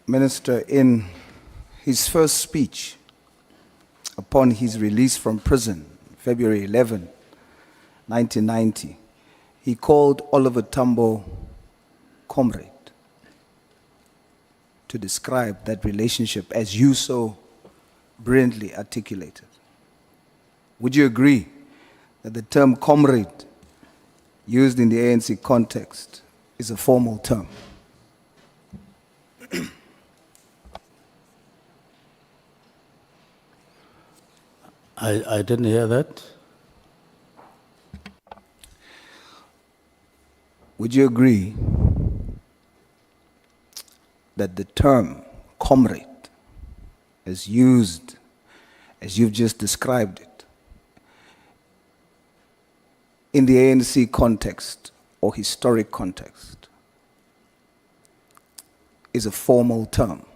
Minister, in his first speech upon his release from prison, February 11, 1990, he called Oliver Tambo comrade to describe that relationship as you so brilliantly articulated. Would you agree that the term comrade used in the ANC context is a formal term? I didn't hear that. Would you agree that the term comrade, as used, as you've just described it, in the ANC context or historic context, is a formal term?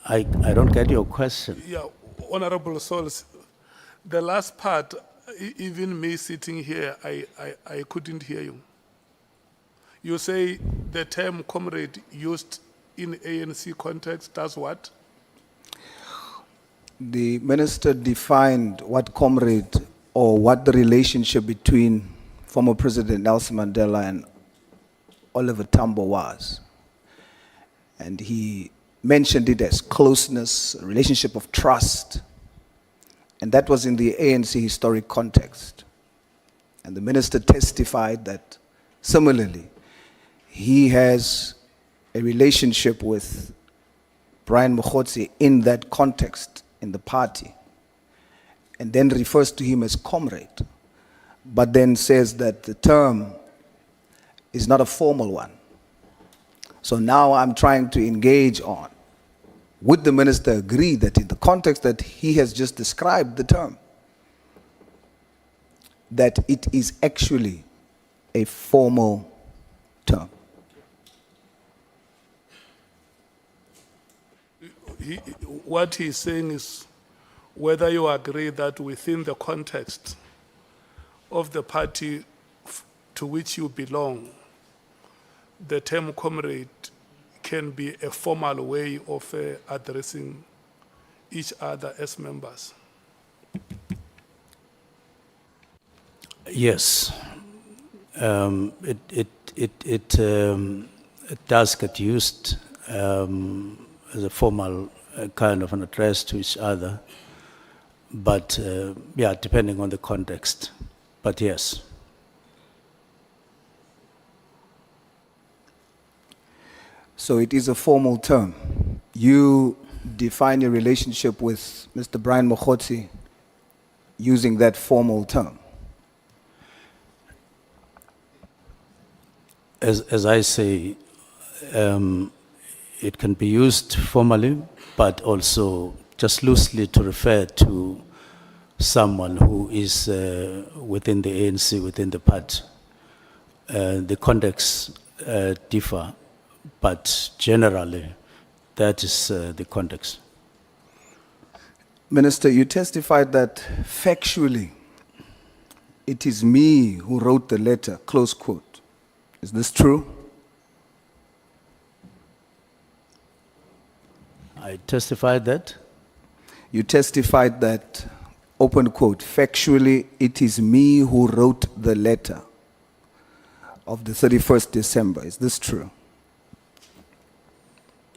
I don't get your question. Yeah, Honorable Souls, the last part, even me sitting here, I couldn't hear you. You say the term comrade used in ANC context does what? The minister defined what comrade or what the relationship between former President Nelson Mandela and Oliver Tambo was. And he mentioned it as closeness, a relationship of trust. And that was in the ANC historic context. And the minister testified that similarly, he has a relationship with Brian Mokgotsi in that context in the party, and then refers to him as comrade, but then says that the term is not a formal one. So now I'm trying to engage on, would the minister agree that in the context that he has just described the term, that it is actually a formal term? What he's saying is whether you agree that within the context of the party to which you belong, the term comrade can be a formal way of addressing each other as members. Yes. it does get used as a formal kind of an address to each other. But yeah, depending on the context. But yes. So it is a formal term. You define your relationship with Mr. Brian Mokgotsi using that formal term. As I say, it can be used formally, but also just loosely to refer to someone who is within the ANC, within the party. The contexts differ, but generally, that is the context. Minister, you testified that factually, it is me who wrote the letter, close quote. Is this true? I testified that. You testified that, open quote, factually, it is me who wrote the letter of the 31st December. Is this true?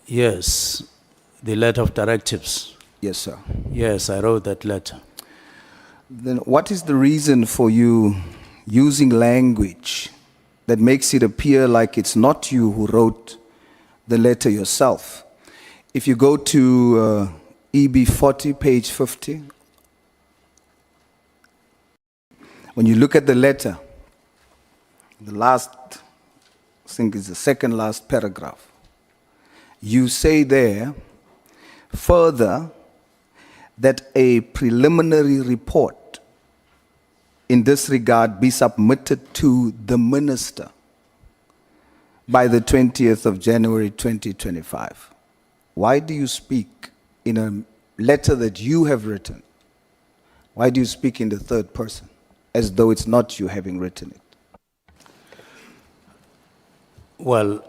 Yes, the letter of directives. Yes, sir. Yes, I wrote that letter. Then what is the reason for you using language that makes it appear like it's not you who wrote the letter yourself? If you go to EB 40, page 50, when you look at the letter, the last, I think it's the second last paragraph, you say there, further, that a preliminary report in this regard be submitted to the minister by the 20th of January 2025. Why do you speak in a letter that you have written? Why do you speak in the third person, as though it's not you having written it? Well,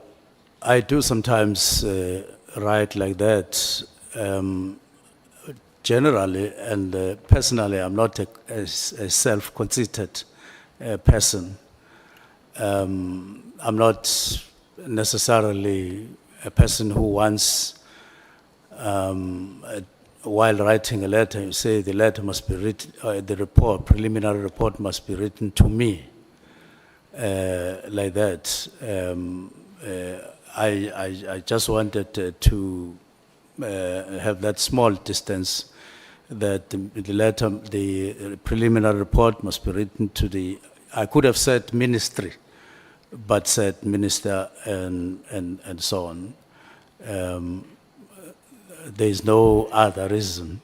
I do sometimes write like that. Generally and personally, I'm not a self-conceited person. I'm not necessarily a person who wants, while writing a letter, you say the letter must be written, the report, preliminary report must be written to me, like that. I just wanted to have that small distance that the letter, the preliminary report must be written to the, I could have said ministry, but said minister and so on. There is no other reason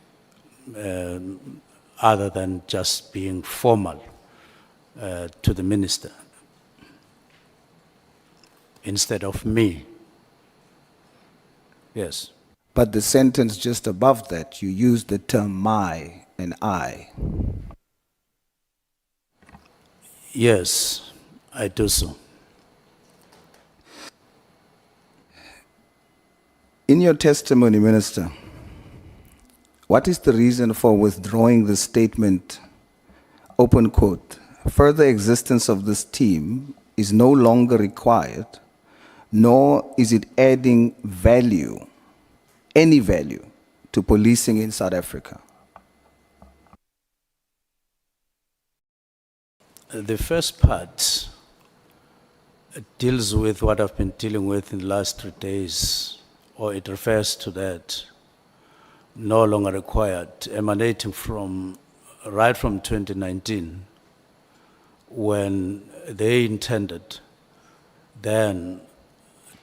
other than just being formal to the minister instead of me. Yes. But the sentence just above that, you use the term my and I. Yes, I do so. In your testimony, Minister, what is the reason for withdrawing the statement, open quote, further existence of this team is no longer required, nor is it adding value, any value, to policing in South Africa? The first part deals with what I've been dealing with in the last 3 days, or it refers to that, no longer required, emanating from, right from 2019, when they intended then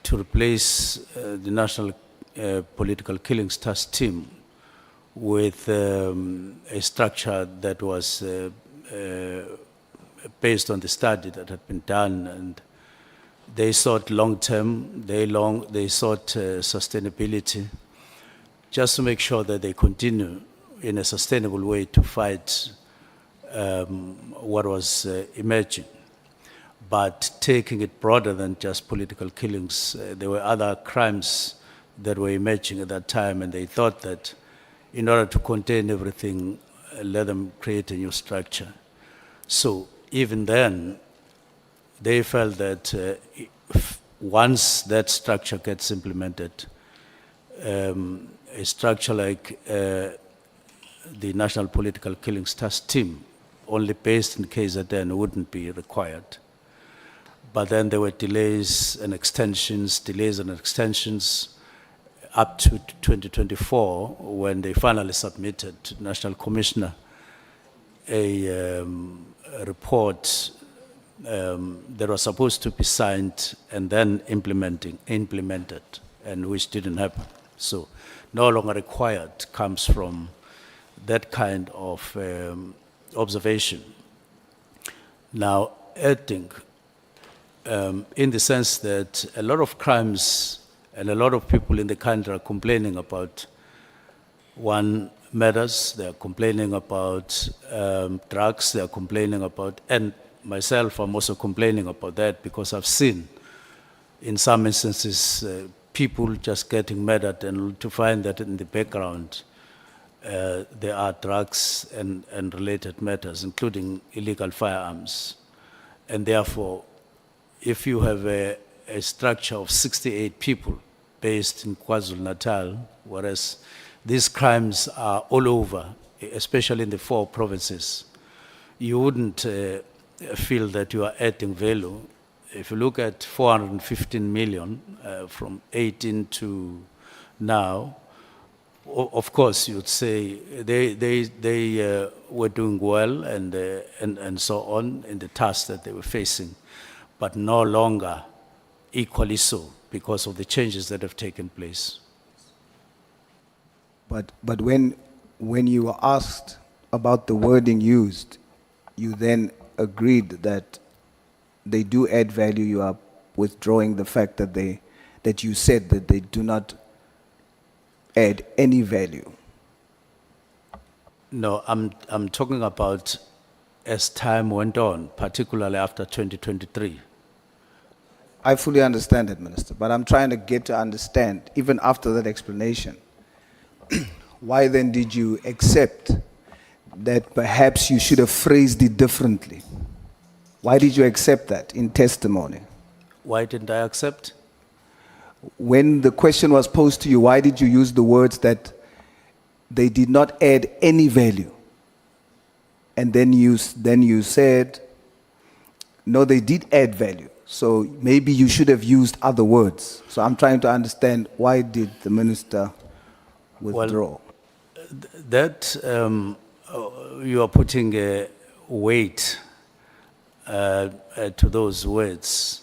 to replace the National Political Killings Task Team with a structure that was based on the study that had been done, and they sought long-term, they sought sustainability, just to make sure that they continue in a sustainable way to fight what was emerging, but taking it broader than just political killings. There were other crimes that were emerging at that time, and they thought that in order to contain everything, let them create a new structure. So even then, they felt that once that structure gets implemented, a structure like the National Political Killings Task Team, only based in KZN, wouldn't be required. But then there were delays and extensions up to 2024, when they finally submitted to the National Commissioner a report that was supposed to be signed and then implemented, and which didn't happen. So no longer required comes from that kind of observation. Now, adding, in the sense that a lot of crimes and a lot of people in the country are complaining about matters, they are complaining about drugs, they are complaining about, and myself, I'm also complaining about that because I've seen in some instances people just getting murdered, and to find that in the background there are drugs and related matters, including illegal firearms. And therefore, if you have a structure of 68 people based in KwaZulu-Natal, whereas these crimes are all over, especially in the 4 provinces, you wouldn't feel that you are adding value. If you look at 415 million from 18 to now, of course you'd say they were doing well and so on in the tasks that they were facing, but no longer equally so because of the changes that have taken place. But when you were asked about the wording used, you then agreed that they do add value. You are withdrawing the fact that you said that they do not add any value. No, I'm talking about as time went on, particularly after 2023. I fully understand that, Minister, but I'm trying to get to understand, even after that explanation, why then did you accept that perhaps you should have phrased it differently? Why did you accept that in testimony? Why didn't I accept? When the question was posed to you, why did you use the words that they did not add any value? And then you said, no, they did add value. So maybe you should have used other words. So I'm trying to understand, why did the minister withdraw? Well, that you are putting a weight to those words.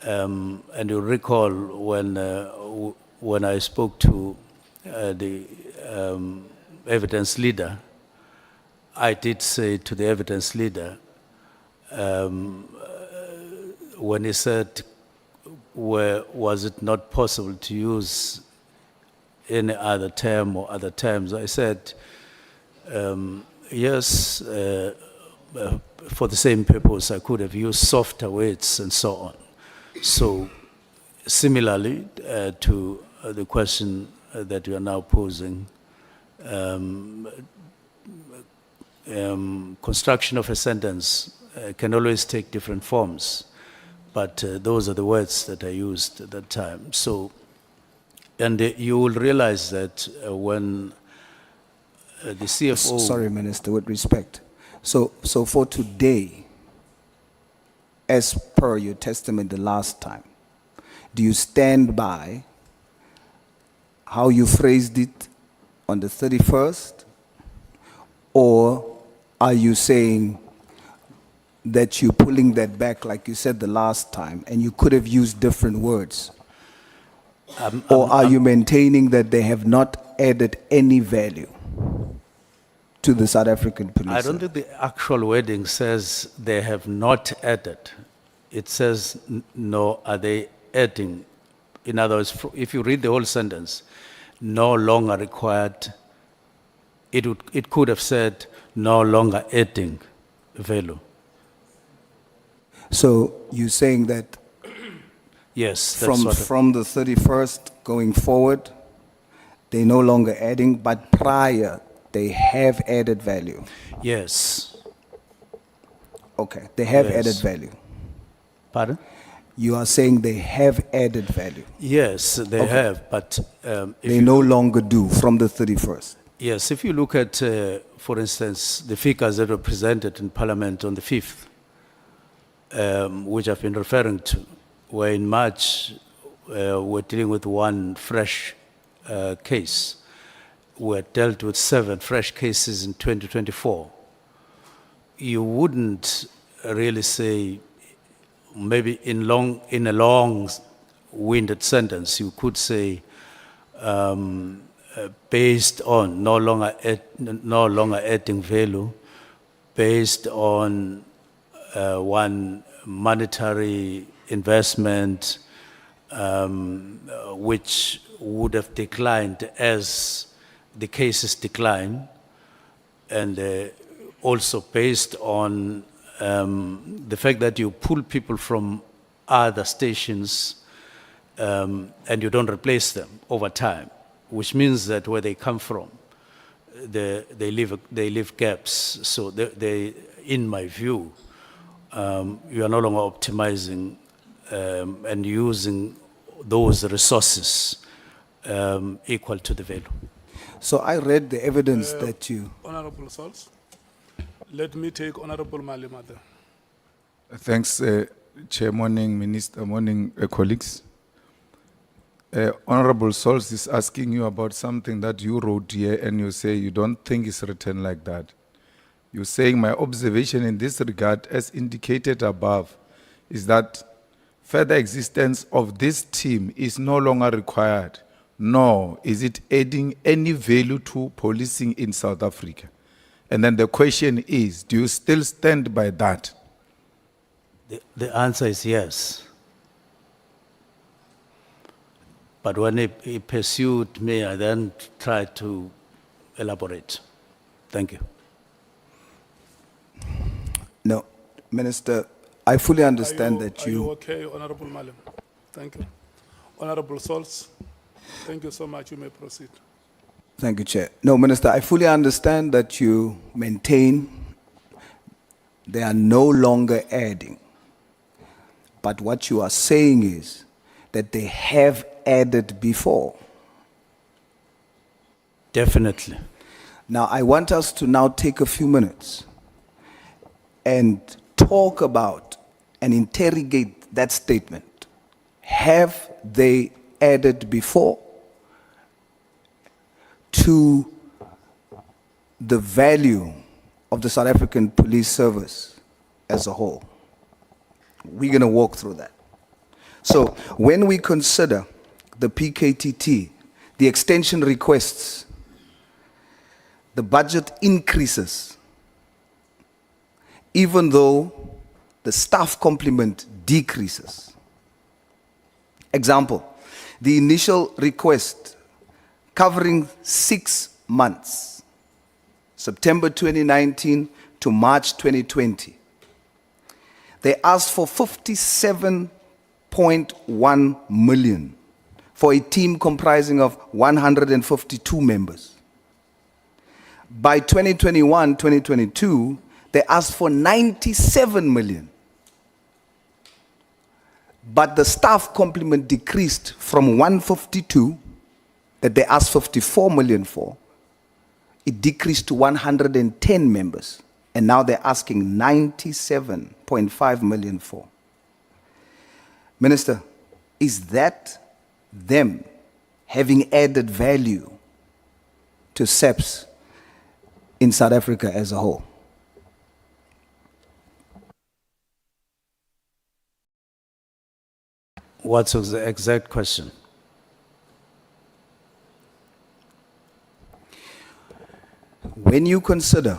And you recall when I spoke to the evidence leader, I did say to the evidence leader, when he said, was it not possible to use any other term or other terms, I said, yes, for the same purpose, I could have used softer words and so on. So similarly to the question that you are now posing, construction of a sentence can always take different forms, but those are the words that I used at that time. So, and you will realize that when the CFO... Sorry, Minister, with respect. So for today, as per your testimony the last time, do you stand by how you phrased it on the 31st? Or are you saying that you're pulling that back like you said the last time and you could have used different words? Or are you maintaining that they have not added any value to the South African police? I don't think the actual wording says they have not added. It says, no, are they adding? In other words, if you read the whole sentence, no longer required, it could have said, no longer adding value. So you're saying that Yes, that's from the 31st going forward, they're no longer adding, but prior, they have added value. Yes. Okay, they have Yes. added value. Pardon? You are saying they have added value. Yes, they have, but if They you no longer do from the 31st. yes, if you look at, for instance, the figures that were presented in Parliament on the 5th, which I've been referring to, where in March we're dealing with one fresh case. We're dealt with 7 fresh cases in 2024. You wouldn't really say, maybe in a long-winded sentence, you could say, based on no longer adding value, based on one monetary investment, which would have declined as the cases decline, and also based on the fact that you pull people from other stations and you don't replace them over time, which means that where they come from, they leave gaps. So they, in my view, you are no longer optimizing and using those resources equal to the value. So I read the evidence that you... Honorable Sols, let me take Honorable Malimata. Thanks, Chair. Morning, Minister. Morning, colleagues. Honorable Sols is asking you about something that you wrote here, and you say you don't think it's written like that. You're saying my observation in this regard, as indicated above, is that further existence of this team is no longer required, nor is it adding any value to policing in South Africa. And then the question is, do you still stand by that? The answer is yes. But when he pursued me, I then tried to elaborate. Thank you. No, Minister, I fully understand that Are you okay, Honorable Malim? Thank you. Honorable Sols, thank you so much. You may proceed. Thank you, Chair. No, Minister, I fully understand that you maintain they are no longer adding. But what you are saying is that they have added before. Definitely. Now, I want us to now take a few minutes and talk about and interrogate that statement. Have they added before to the value of the South African Police Service as a whole? We're going to walk through that. So when we consider the PKTT, the extension requests, the budget increases, even though the staff complement decreases. Example, the initial request covering 6 months, September 2019 to March 2020. They asked for 57.1 million for a team comprising of 152 members. By 2021-2022, they asked for 97 million. But the staff complement decreased from 152, that they asked 54 million for, it decreased to 110 members. And now they're asking 97.5 million for. Minister, is that them having added value to SEPS in South Africa as a whole? What's the exact question? When you consider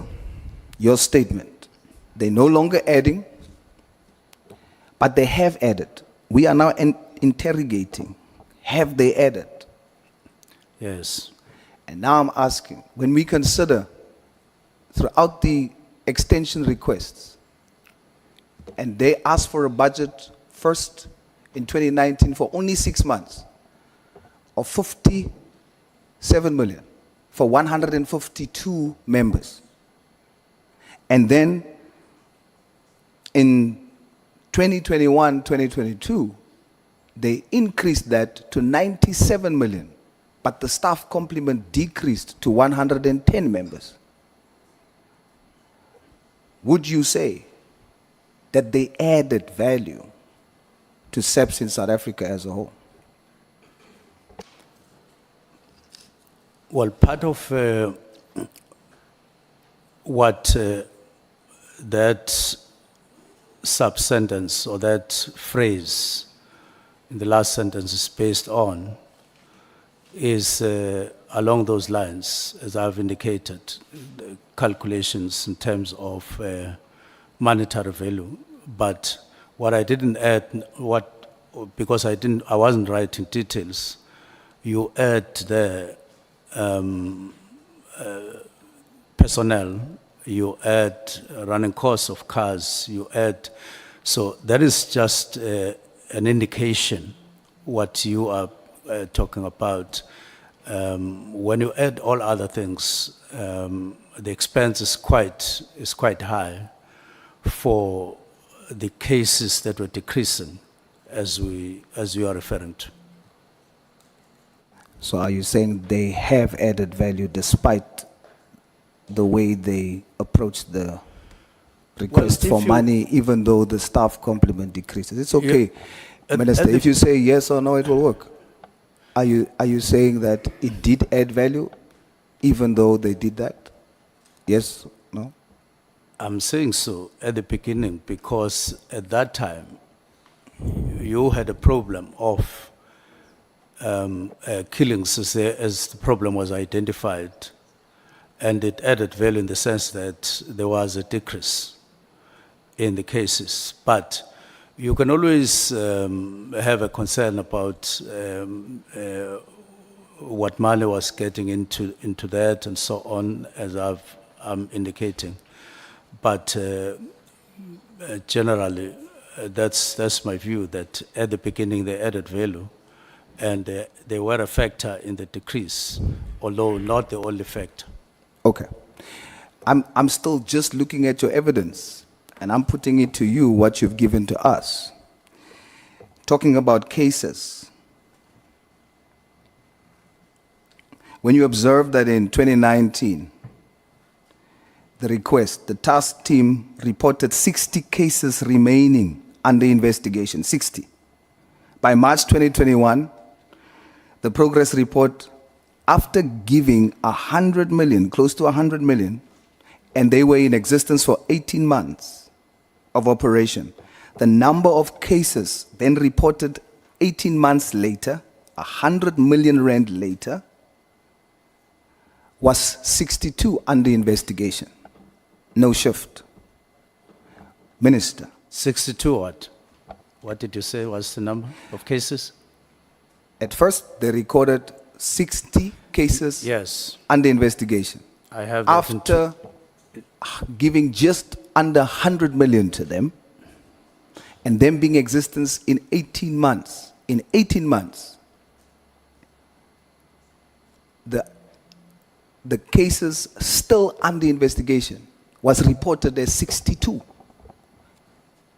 your statement, they're no longer adding, but they have added. We are now interrogating, have they added? Yes. And now I'm asking, when we consider throughout the extension requests, and they asked for a budget first in 2019 for only 6 months of 57 million for 152 members. And then in 2021, 2022, they increased that to 97 million, but the staff complement decreased to 110 members. Would you say that they added value to SEPS in South Africa as a whole? Well, part of what that sub-sentence or that phrase in the last sentence is based on is along those lines, as I've indicated, the calculations in terms of monetary value. But what I didn't add, because I wasn't writing details, you add the personnel, you add running costs of cars, you add, so that is just an indication what you are talking about. When you add all other things, the expense is quite high for the cases that were decreasing, as you are referring to. So are you saying they have added value despite the way they approach the request if for you- money, even though the staff complement decreases? It's okay, Minister. at If you say yes or no, it will work. Are you saying that it did add value, even though they did that? Yes, no? I'm saying so at the beginning because at that time you had a problem of killings as the problem was identified, and it added value in the sense that there was a decrease in the cases. But you can always have a concern about what money was getting into that and so on, as I'm indicating. But generally, that's my view, that at the beginning they added value and they were a factor in the decrease, although not the only factor. Okay. I'm still just looking at your evidence, and I'm putting it to you what you've given to us. Talking about cases, when you observe that in 2019, the task team reported 60 cases remaining under investigation, 60. By March 2021, the progress report, after giving 100 million, close to 100 million, and they were in existence for 18 months of operation, the number of cases then reported 18 months later, 100 million rand later, was 62 under investigation. No shift. Minister. 62 what? What did you say was the number of cases? At first, they recorded 60 cases Yes, under investigation. I have that in After giving just under 100 million to them, and them being in existence in 18 months. In 18 months, the cases still under investigation was reported as 62.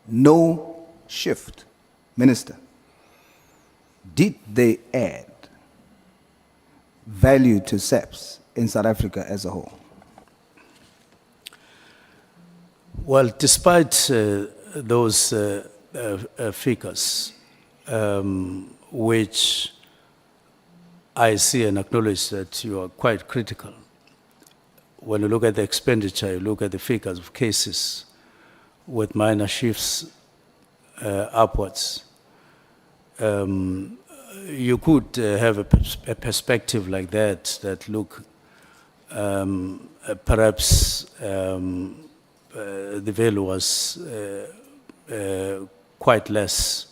No shift. Minister, did they add value to SEPS in South Africa as a whole? Well, despite those figures, which I see and acknowledge that you are quite critical, when you look at the expenditure, you look at the figures of cases with minor shifts upwards, you could have a perspective like that look, perhaps the value was quite less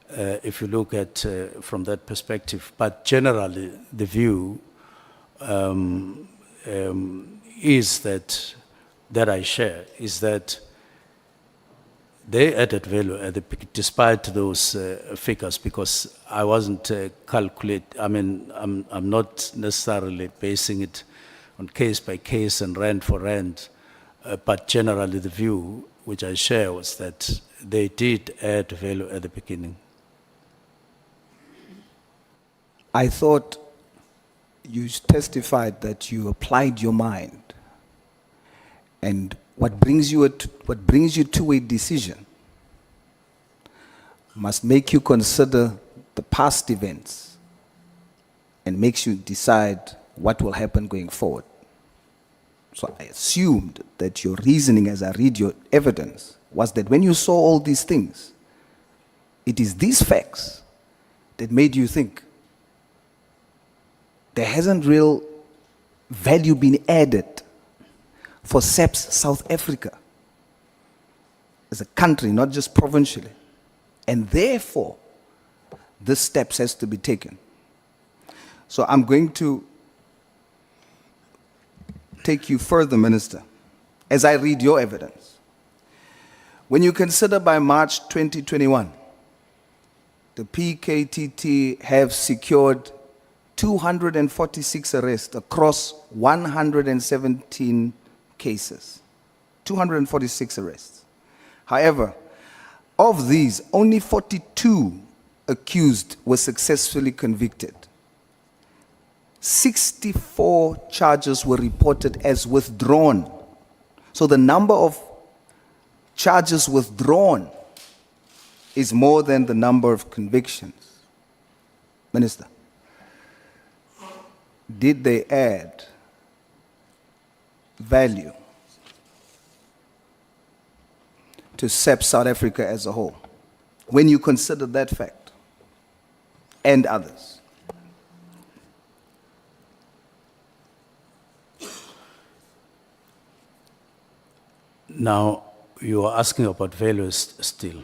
if you look at from that perspective. But generally, the view is that I share is that they added value at despite those figures, because I wasn't I'm not necessarily basing it on case by case and rand for rand, but generally the view which I share was that they did add value at the beginning. I thought you testified that you applied your mind, and what brings you to a decision must make you consider the past events and makes you decide what will happen going forward. So I assumed that your reasoning, as I read your evidence, was that when you saw all these things, it is these facts that made you think there hasn't real value been added for SAPS South Africa as a country, not just provincially. And therefore, this steps has to be taken. So I'm going to take you further, Minister, as I read your evidence. When you consider by March 2021, the PKTT have secured 246 arrests across 117 cases. 246 arrests. However, of these, only 42 accused were successfully convicted. 64 charges were reported as withdrawn. So the number of charges withdrawn is more than the number of convictions. Minister, did they add value to SAP South Africa as a whole, when you consider that fact and others? Now, you are asking about values still.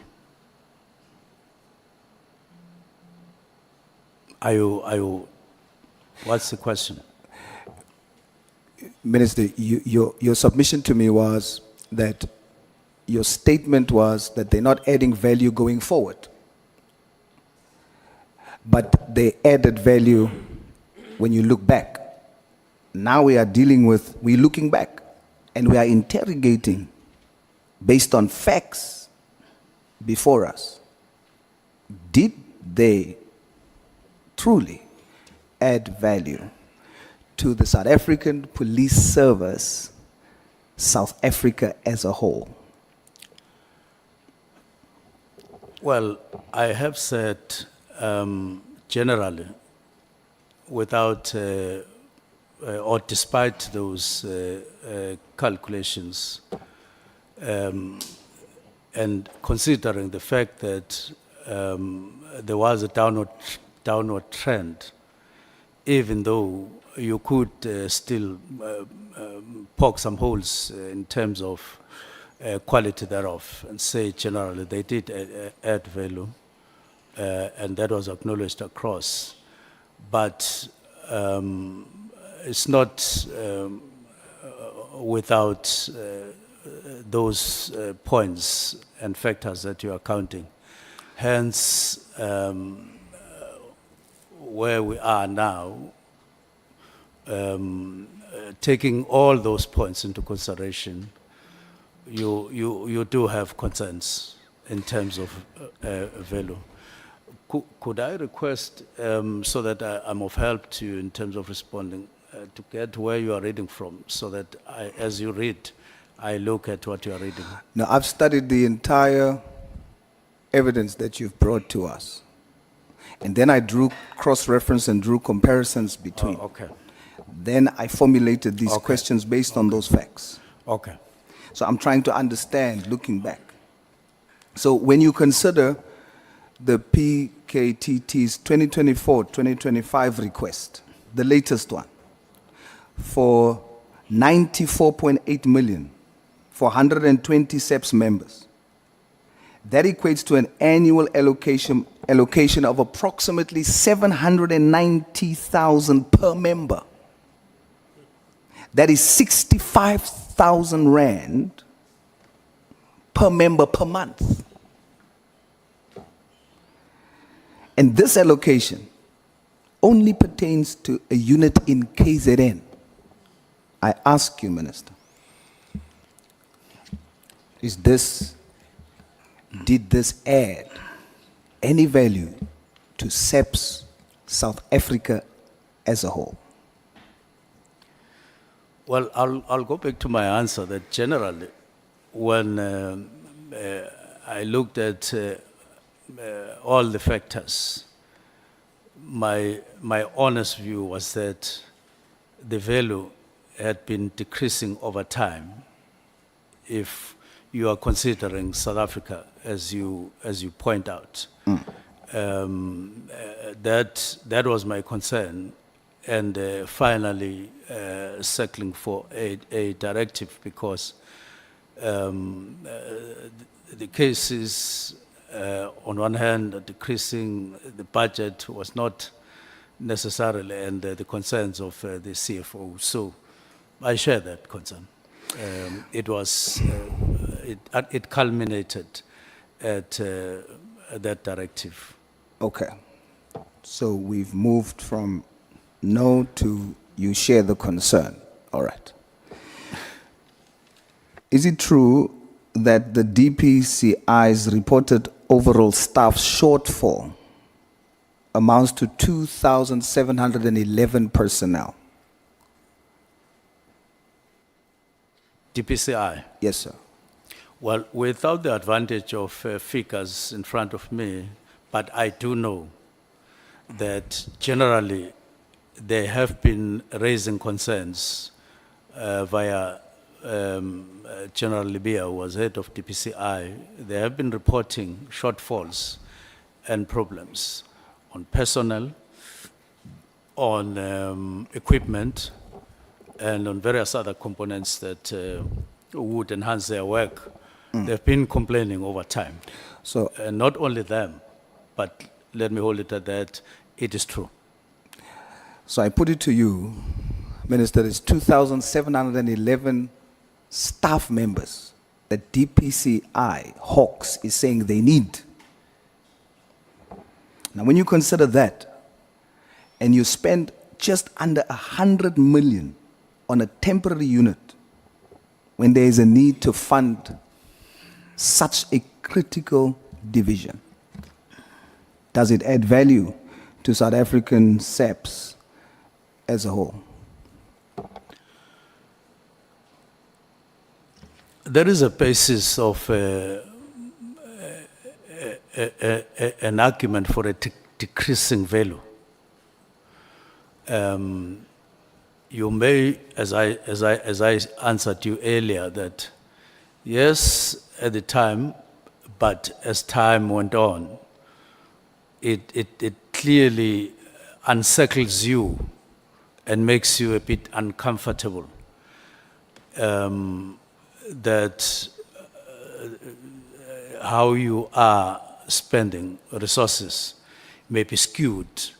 What's the question? Minister, your submission to me was that your statement was that they're not adding value going forward, but they added value when you look back. Now we're looking back, and we are interrogating based on facts before us. Did they truly add value to the South African Police Service, South Africa as a whole? Well, I have said generally, without or despite those calculations, and considering the fact that there was a downward trend, even though you could still poke some holes in terms of quality thereof, and say generally they did add value, and that was acknowledged across. But it's not without those points and factors that you are counting. Hence, where we are now, taking all those points into consideration, you do have concerns in terms of value. Could I request, so that I'm of help to you in terms of responding, to get where you are reading from, so that as you read, I look at what you are reading? Now, I've studied the entire evidence that you've brought to us. And then I drew cross-reference and drew comparisons between. Oh, okay. Then I formulated these questions based on those facts. Okay. So I'm trying to understand, looking back. So when you consider the PKTT's 2024-2025 request, the latest one, for 94.8 million for 120 SEPS members, that equates to an annual allocation of approximately 790,000 per member. That is 65,000 rand per member per month. And this allocation only pertains to a unit in KZN. I ask you, Minister, is this did this add any value to SAPS South Africa as a whole? Well, I'll go back to my answer that generally, when I looked at all the factors, my honest view was that the value had been decreasing over time if you are considering South Africa, as you point out. That was my concern, and finally settling for a directive, because the cases, on one hand, decreasing the budget was not necessarily, and the concerns of the CFO. So I share that concern. It culminated at that directive. Okay. So we've moved from no to you share the concern. All right. Is it true that the DPCI's reported overall staff shortfall amounts to 2,711 personnel? DPCI? Yes, sir. Well, without the advantage of figures in front of me, but I do know that generally they have been raising concerns via General Libya, who was head of DPCI. They have been reporting shortfalls and problems on personnel, on equipment, and on various other components that would enhance their work. They've been complaining over time. So, Not only them, but let me hold it at that, it is true. so I put it to you, Minister, it's 2,711 staff members that DPCI, Hawks, is saying they need. Now, when you consider that, and you spend just under 100 million on a temporary unit, when there is a need to fund such a critical division, does it add value to South African SAPS as a whole? There is a basis of an argument for a decreasing value. You may, as I answered you earlier, that yes, at the time, but as time went on, it clearly unsettles you and makes you a bit uncomfortable. That how you are spending resources may be skewed,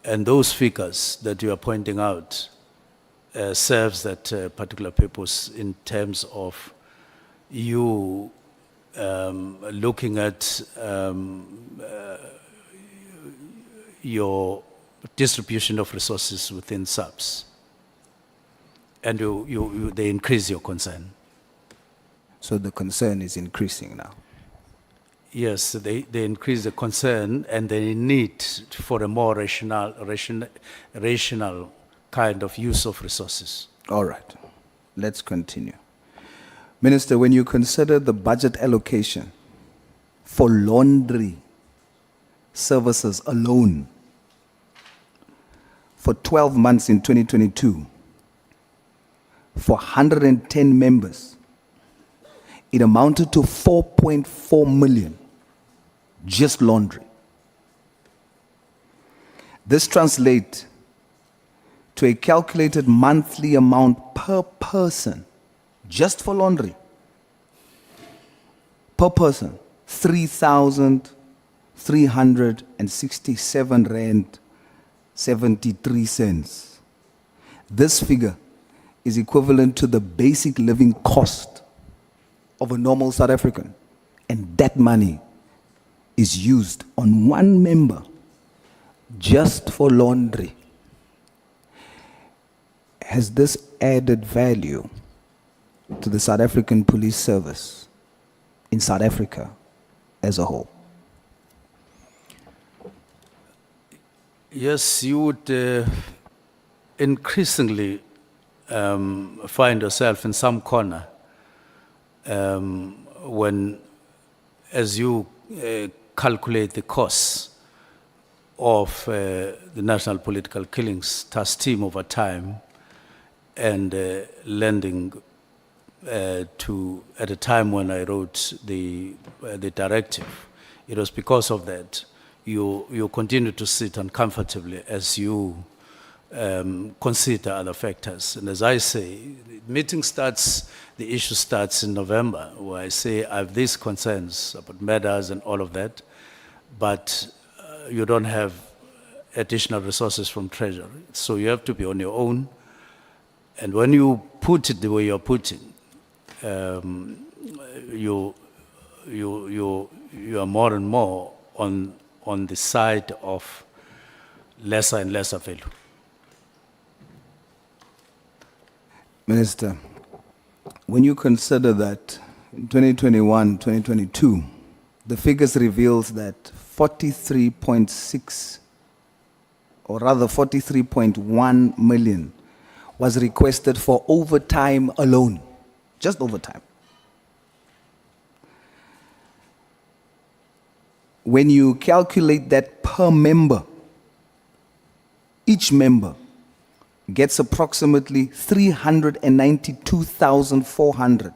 and those figures that you are pointing out serves that particular purpose in terms of you looking at your distribution of resources within SAPS, and they increase your concern. So the concern is increasing now. Yes, they increase the concern and the need for a more rational kind of use of resources. All right, let's continue. Minister, when you consider the budget allocation for laundry services alone for 12 months in 2022, for 110 members, it amounted to 4.4 million, just laundry. This translates to a calculated monthly amount per person, just for laundry, per person, 3,367 rand 73 cents. This figure is equivalent to the basic living cost of a normal South African, and that money is used on one member just for laundry. Has this added value to the South African police service in South Africa as a whole? Yes, you would increasingly find yourself in some corner when, as you calculate the costs of the national political killings, task team over time, and lending to, at a time when I wrote the directive, it was because of that you continue to sit uncomfortably as you consider other factors. And as I say, the meeting starts, the issue starts in November, where I say I have these concerns about matters and all of that, but you don't have additional resources from Treasury. So you have to be on your own. And when you put it the way you're putting, you are more and more on the side of lesser and lesser value. Minister, when you consider that in 2021, 2022, the figures reveals that 43.6, or rather 43.1 million was requested for overtime alone, just overtime. When you calculate that per member, each member gets approximately 392,400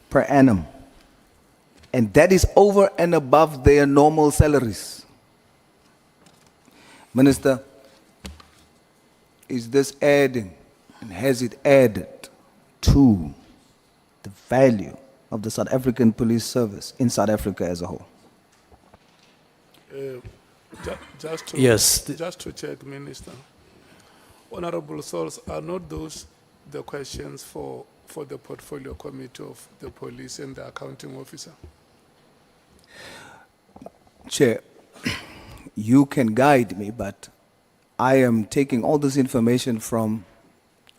per annum. And that is over and above their normal salaries. Minister, is this adding, and has it added to the value of the South African Police Service in South Africa as a whole? Just to check, Minister. Honorable Souls, are not those the questions for the portfolio committee of the police and the accounting officer? Chair, you can guide me, but I am taking all this information from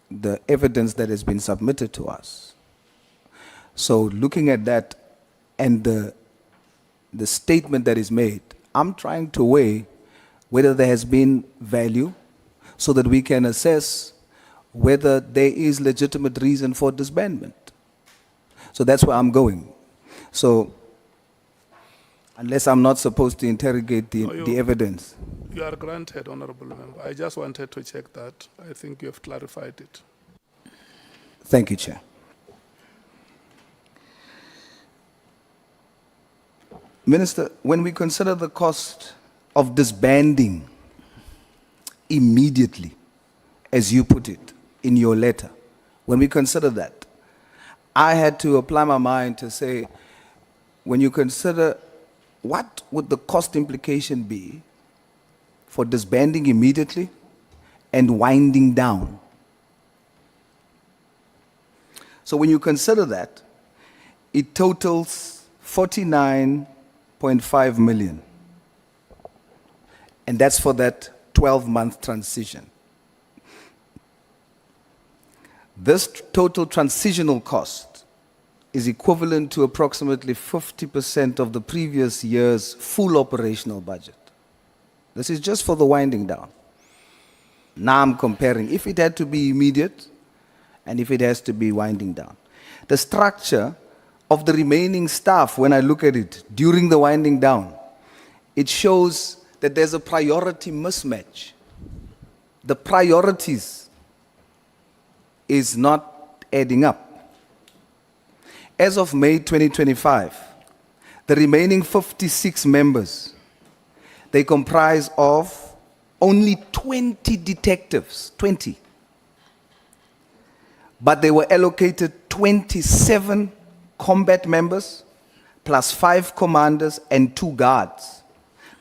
the evidence that has been submitted to us. So looking at that and the statement that is made, I'm trying to weigh whether there has been value so that we can assess whether there is legitimate reason for disbandment. So that's where I'm going. So unless I'm not supposed to interrogate the evidence. You are granted, Honorable Member. I just wanted to check that. I think you have clarified it. Thank you, Chair. Minister, when we consider the cost of disbanding immediately, as you put it in your letter, when we consider that, I had to apply my mind to say, when you consider what would the cost implication be for disbanding immediately and winding down? So when you consider that, it totals 49.5 million. And that's for that 12-month transition. This total transitional cost is equivalent to approximately 50% of the previous year's full operational budget. This is just for the winding down. Now I'm comparing if it had to be immediate and if it has to be winding down. The structure of the remaining staff, when I look at it during the winding down, it shows that there's a priority mismatch. The priorities is not adding up. As of May 2025, the remaining 56 members, they comprise of only 20 detectives, 20. But they were allocated 27 combat members, plus 5 commanders and 2 guards,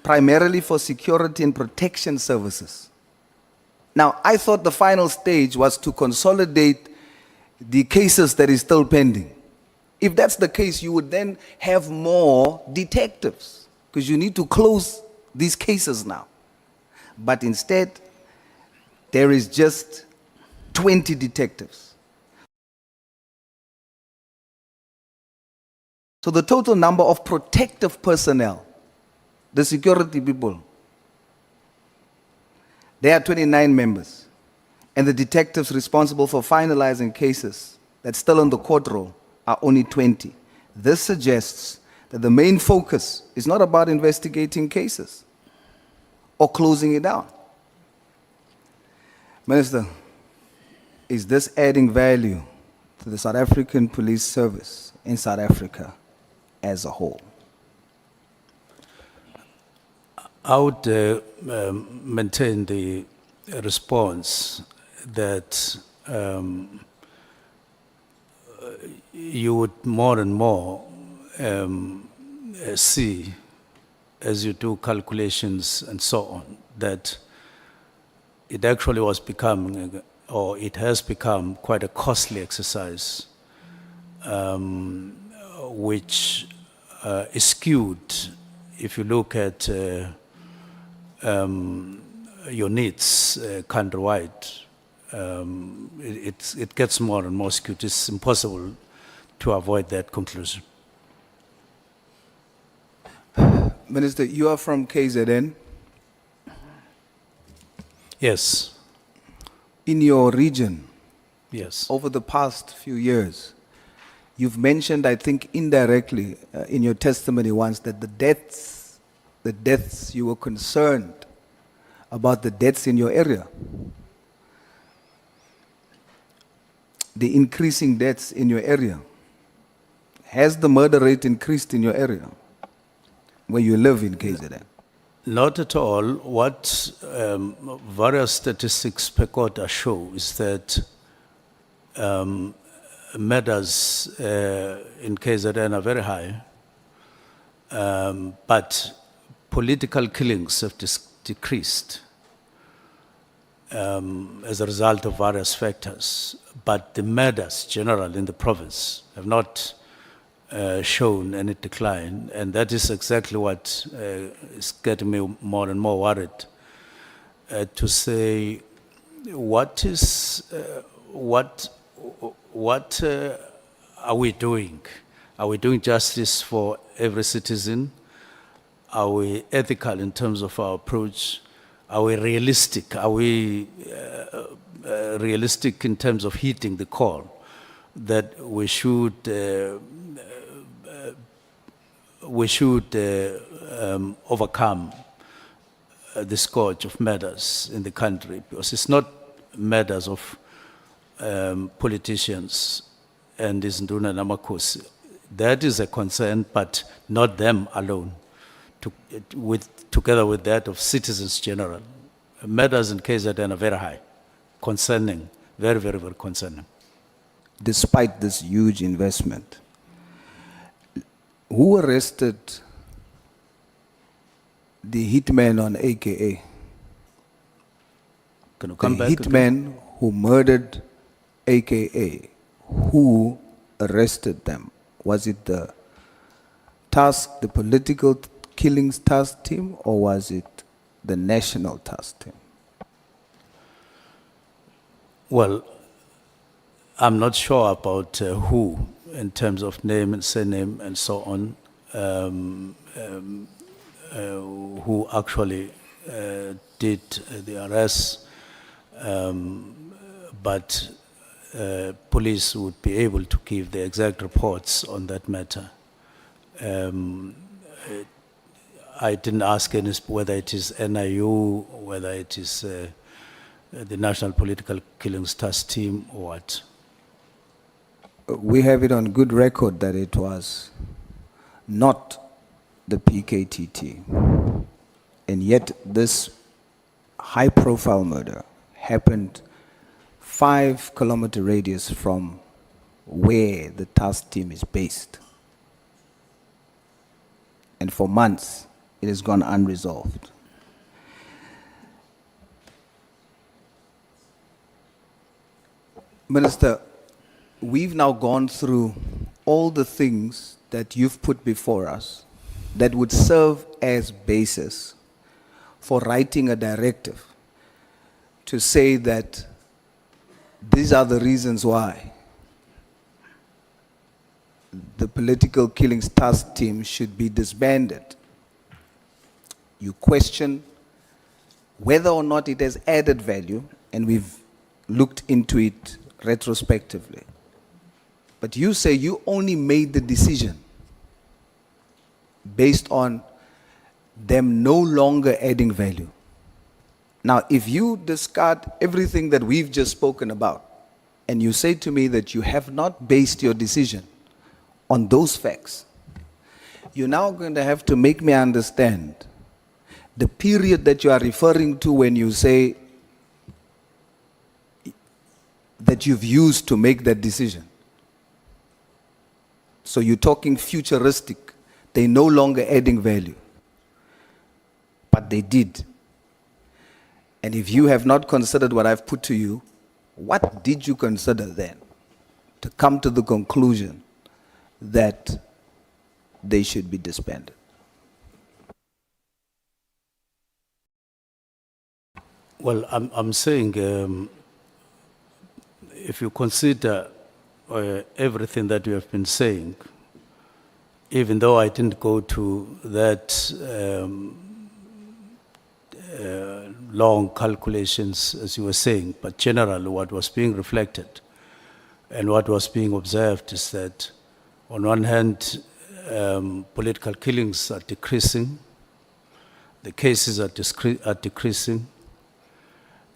primarily for security and protection services. Now, I thought the final stage was to consolidate the cases that is still pending. If that's the case, you would then have more detectives, because you need to close these cases now. But instead, there is just 20 detectives. So the total number of protective personnel, the security people, there are 29 members. And the detectives responsible for finalizing cases that's still on the court roll are only 20. This suggests that the main focus is not about investigating cases or closing it down. Minister, is this adding value to the South African Police Service in South Africa as a whole? I would maintain the response that you would more and more see as you do calculations and so on, that it actually was becoming, or it has become quite a costly exercise, which is skewed if you look at your needs countrywide. It gets more and more skewed. It's impossible to avoid that conclusion. Minister, you are from KZN. Yes, In your region, yes. over the past few years, you've mentioned, I think indirectly in your testimony once, that the deaths, you were concerned about the deaths in your area. The increasing deaths in your area. Has the murder rate increased in your area where you live in KZN? Not at all. What various statistics per quarter show is that murders in KZN are very high, but political killings have decreased as a result of various factors. But the murders general in the province have not shown any decline, and that is exactly what is getting me more and more worried. To say, what are we doing? Are we doing justice for every citizen? Are we ethical in terms of our approach? Are we realistic? Are we realistic in terms of hitting the call that we should overcome the scourge of murders in the country? Because it's not murders of politicians and Isnduna Namakosi. That is a concern, but not them alone. Together with that of citizens general. Murders in KZN are very high, concerning, very, very, very concerning. Despite this huge investment, who arrested the hitman on AKA? Can you come The back? hitman who murdered AKA, who arrested them? Was it the political killings task team, or was it the national task team? Well, I'm not sure about who, in terms of name and surname and so on, who actually did the arrest, but police would be able to give the exact reports on that matter. I didn't ask any whether it is NIU, whether it is the National Political Killings Task Team or what. We have it on good record that it was not the PKTT. And yet this high-profile murder happened 5-kilometer radius from where the task team is based. And for months, it has gone unresolved. Minister, we've now gone through all the things that you've put before us that would serve as basis for writing a directive to say that these are the reasons why the political killings task team should be disbanded. You question whether or not it has added value, and we've looked into it retrospectively. But you say you only made the decision based on them no longer adding value. Now, if you discard everything that we've just spoken about, and you say to me that you have not based your decision on those facts, you're now going to have to make me understand the period that you are referring to when you say that you've used to make that decision. So you're talking futuristic. They're no longer adding value. But they did. And if you have not considered what I've put to you, what did you consider then to come to the conclusion that they should be disbanded? Well, I'm saying if you consider everything that you have been saying, even though I didn't go to that long calculations as you were saying, but generally what was being reflected and what was being observed is that on one hand, political killings are decreasing, the cases are decreasing,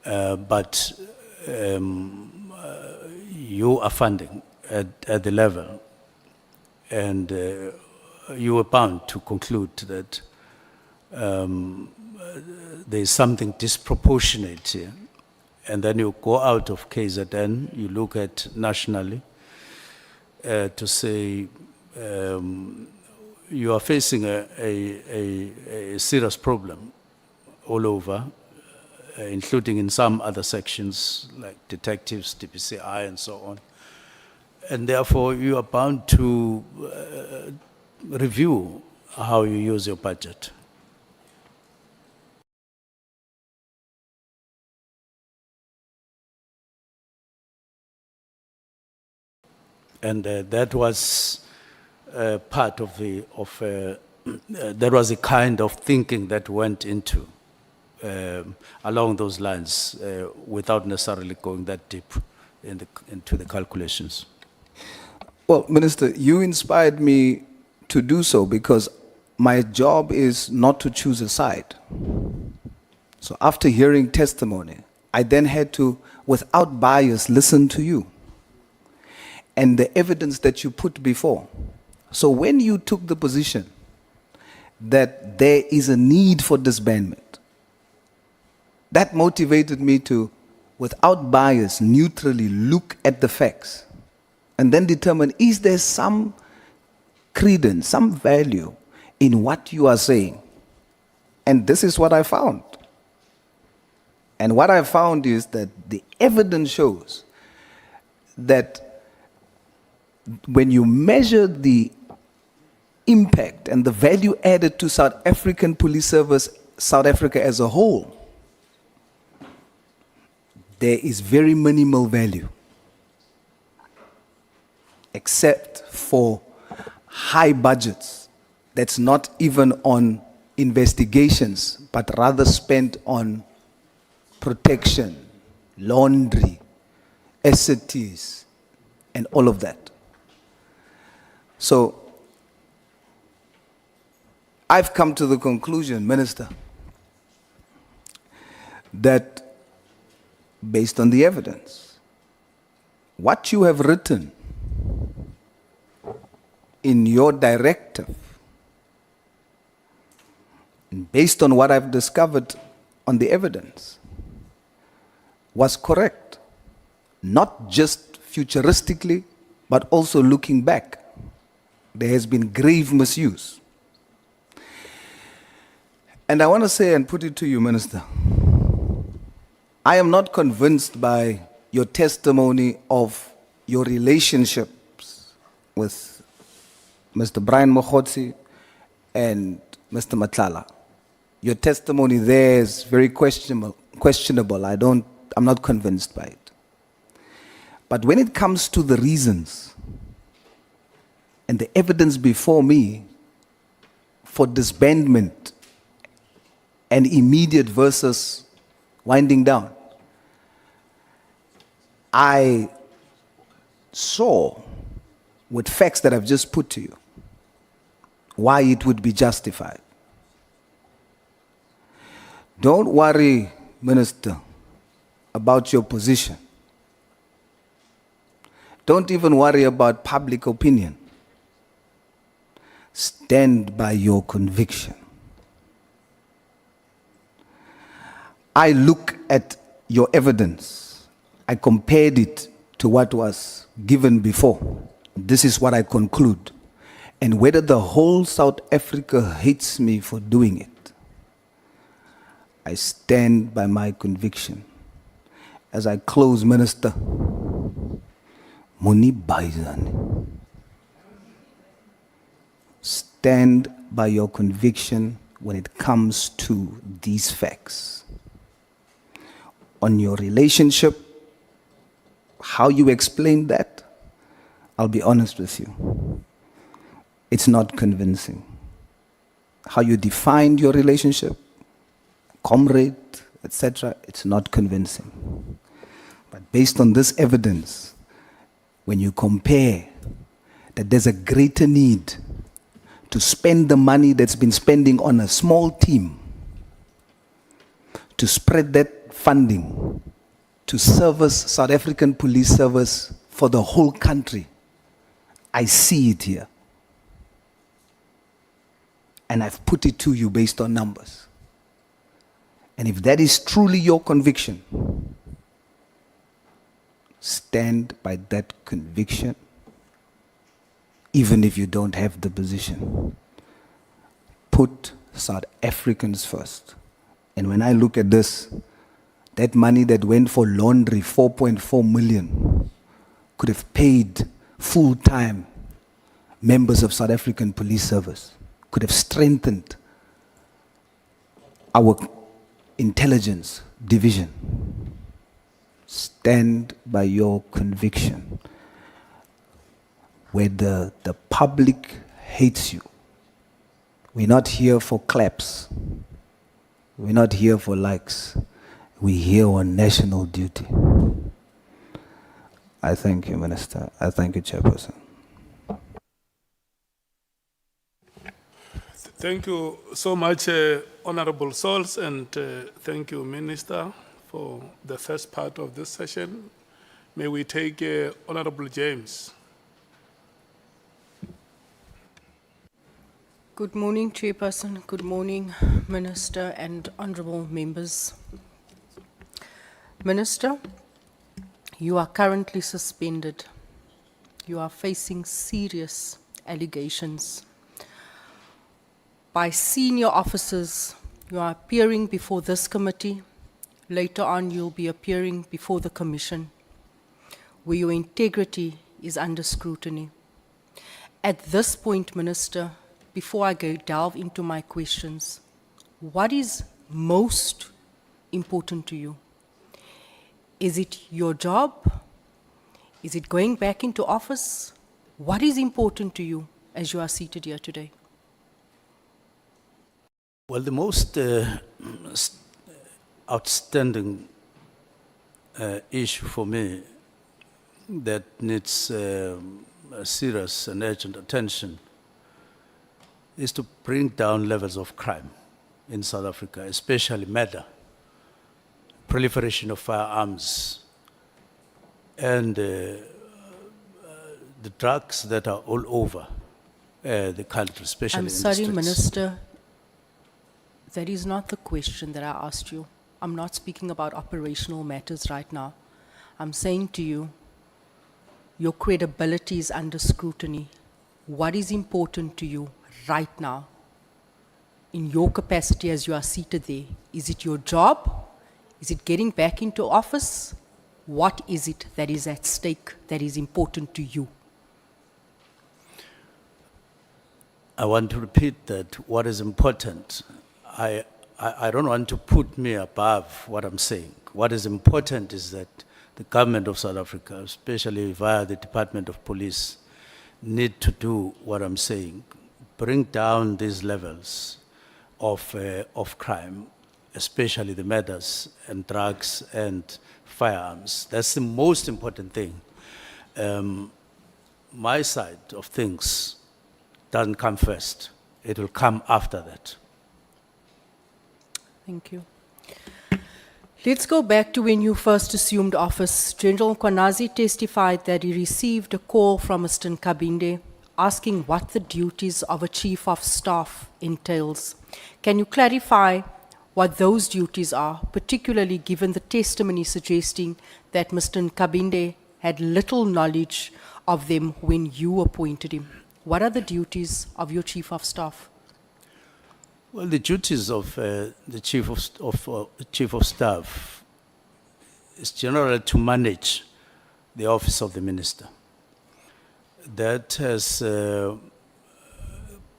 but you are funding at the level, and you were bound to conclude that there is something disproportionate here. And then you go out of KZN, you look at nationally to say you are facing a serious problem all over, including in some other sections like detectives, DPCI, and so on. And therefore, you are bound to review how you use your budget. And that was part of that was a kind of thinking that went into along those lines without necessarily going that deep into the calculations. Well, Minister, you inspired me to do so because my job is not to choose a side. So after hearing testimony, I then had to, without bias, listen to you and the evidence that you put before. So when you took the position that there is a need for disbandment, that motivated me to, without bias, neutrally look at the facts and then determine, is there some credence, some value in what you are saying? And this is what I found. And what I found is that the evidence shows that when you measure the impact and the value added to South African police service, South Africa as a whole, there is very minimal value, except for high budgets that's not even on investigations, but rather spent on protection, laundry, SCTs, and all of that. So I've come to the conclusion, Minister, that based on the evidence, what you have written in your directive, based on what I've discovered on the evidence, was correct. Not just futuristically, but also looking back. There has been grave misuse. And I want to say and put it to you, Minister, I am not convinced by your testimony of your relationships with Mr. Brian Mokhotsi and Mr. Matlala. Your testimony there is very questionable. I'm not convinced by it. But when it comes to the reasons And the evidence before me for disbandment and immediate versus winding down, I saw with facts that I've just put to you why it would be justified. Don't worry, Minister, about your position. Don't even worry about public opinion. Stand by your conviction. I look at your evidence. I compared it to what was given before. This is what I conclude. And whether the whole South Africa hates me for doing it, I stand by my conviction. As I close, Minister, Muni Baizan, stand by your conviction when it comes to these facts. On your relationship, how you explain that, I'll be honest with you. It's not convincing. How you defined your relationship, comrade, etc., it's not convincing. But based on this evidence, when you compare that there's a greater need to spend the money that's been spending on a small team, to spread that funding to service South African police service for the whole country, I see it here. And I've put it to you based on numbers. And if that is truly your conviction, stand by that conviction, even if you don't have the position. Put South Africans first. And when I look at this, that money that went for laundry, 4.4 million, could have paid full-time members of South African police service, could have strengthened our intelligence division. Stand by your conviction. Whether the public hates you, we're not here for claps. We're not here for likes. We're here on national duty. I thank you, Minister. I thank you, Chairperson. Thank you so much, Honorable Souls, and thank you, Minister, for the first part of this session. May we take Honorable James. Good morning, Chairperson. Good morning, Minister and honorable members. Minister, you are currently suspended. You are facing serious allegations. By senior officers, you are appearing before this committee. Later on, you'll be appearing before the commission, where your integrity is under scrutiny. At this point, Minister, before I delve into my questions, what is most important to you? Is it your job? Is it going back into office? What is important to you as you are seated here today? Well, the most outstanding issue for me that needs serious and urgent attention is to bring down levels of crime in South Africa, especially murder, proliferation of firearms, and the drugs that are all over the country, especially in the streets. I'm sorry, Minister, that is not the question that I asked you. I'm not speaking about operational matters right now. I'm saying to you, your credibility is under scrutiny. What is important to you right now, in your capacity as you are seated there? Is it your job? Is it getting back into office? What is it that is at stake that is important to you? I want to repeat that what is important, I don't want to put me above what I'm saying. What is important is that the government of South Africa, especially via the Department of Police, need to do what I'm saying, bring down these levels of crime, especially the murders and drugs and firearms. That's the most important thing. My side of things doesn't come first. It will come after that. Thank you. Let's go back to when you first assumed office. General Kwanazi testified that he received a call from Mr. Nkabinde asking what the duties of a chief of staff entails. Can you clarify what those duties are, particularly given the testimony suggesting that Mr. Nkabinde had little knowledge of them when you appointed him? What are the duties of your chief of staff? Well, the duties of the chief of staff is generally to manage the office of the minister. That has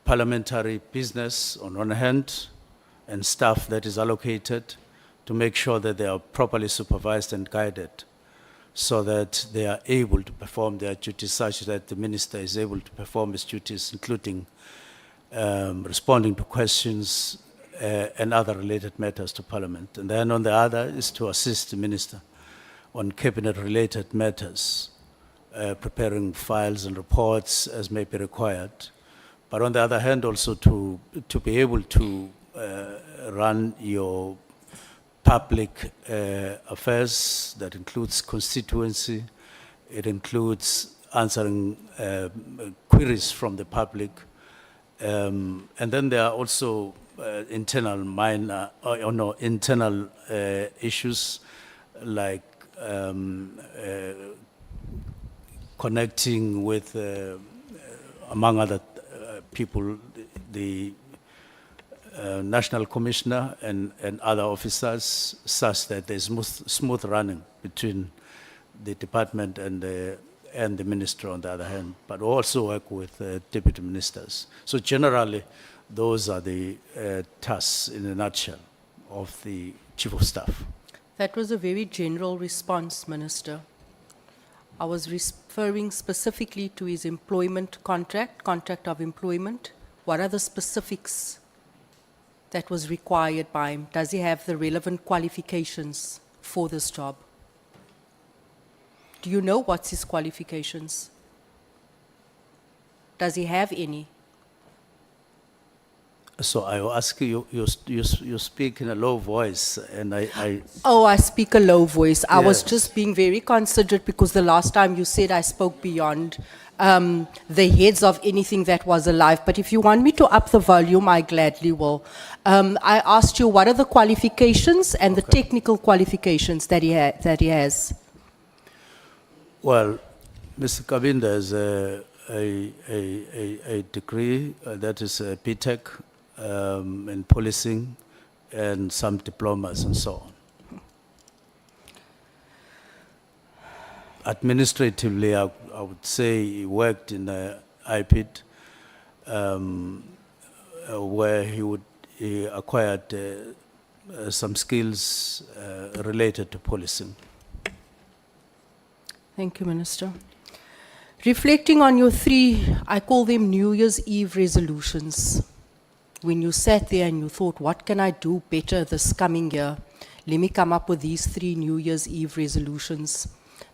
parliamentary business on one hand and staff that is allocated to make sure that they are properly supervised and guided so that they are able to perform their duties such that the minister is able to perform his duties, including responding to questions and other related matters to Parliament. And then on the other is to assist the minister on cabinet-related matters, preparing files and reports as may be required. But on the other hand, also to be able to run your public affairs, that includes constituency, it includes answering queries from the public, and then there are also internal internal issues like connecting with, among other people, the National Commissioner and other officers, such that there's smooth running between the department and the minister on the other hand, but also work with deputy ministers. So generally, those are the tasks in a nutshell of the chief of staff. That was a very general response, Minister. I was referring specifically to his employment contract of employment. What are the specifics that was required by him? Does he have the relevant qualifications for this job? Do you know what's his qualifications? Does he have any? So I will ask you, you speak in a low voice, and I Oh, I speak a low voice. I was Yes. just being very considerate because the last time you said I spoke beyond the heads of anything that was alive. But if you want me to up the volume, I gladly will. I asked you what are the qualifications and the technical qualifications that he has. Well, Mr. Kabinda has a degree that is a BTech in policing and some diplomas and so on. Administratively, I would say he worked in the IPID where he acquired some skills related to policing. Thank you, Minister. Reflecting on your three, I call them New Year's Eve resolutions. When you sat there and you thought, what can I do better this coming year? Let me come up with these 3 New Year's Eve resolutions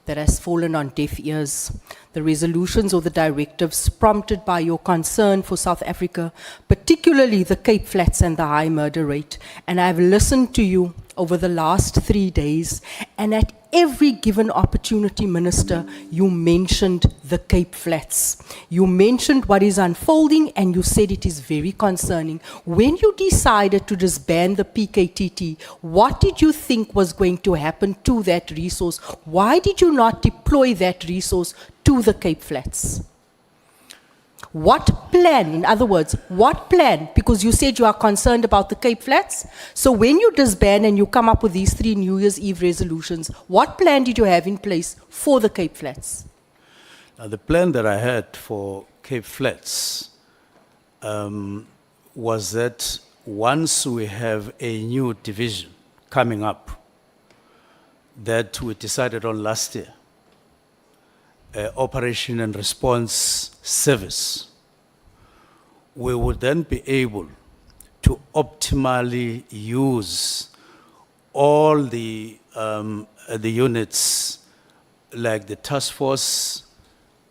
that has fallen on deaf ears. The resolutions or the directives prompted by your concern for South Africa, particularly the Cape Flats and the high murder rate. And I've listened to you over the last 3 days, and at every given opportunity, Minister, you mentioned the Cape Flats. You mentioned what is unfolding, and you said it is very concerning. When you decided to disband the PKTT, what did you think was going to happen to that resource? Why did you not deploy that resource to the Cape Flats? What plan, in other words, what plan? Because you said you are concerned about the Cape Flats. So when you disband and you come up with these 3 New Year's Eve resolutions, what plan did you have in place for the Cape Flats? Now, the plan that I had for Cape Flats was that once we have a new division coming up that we decided on last year, Operation and Response Service, we would then be able to optimally use all the units like the task force,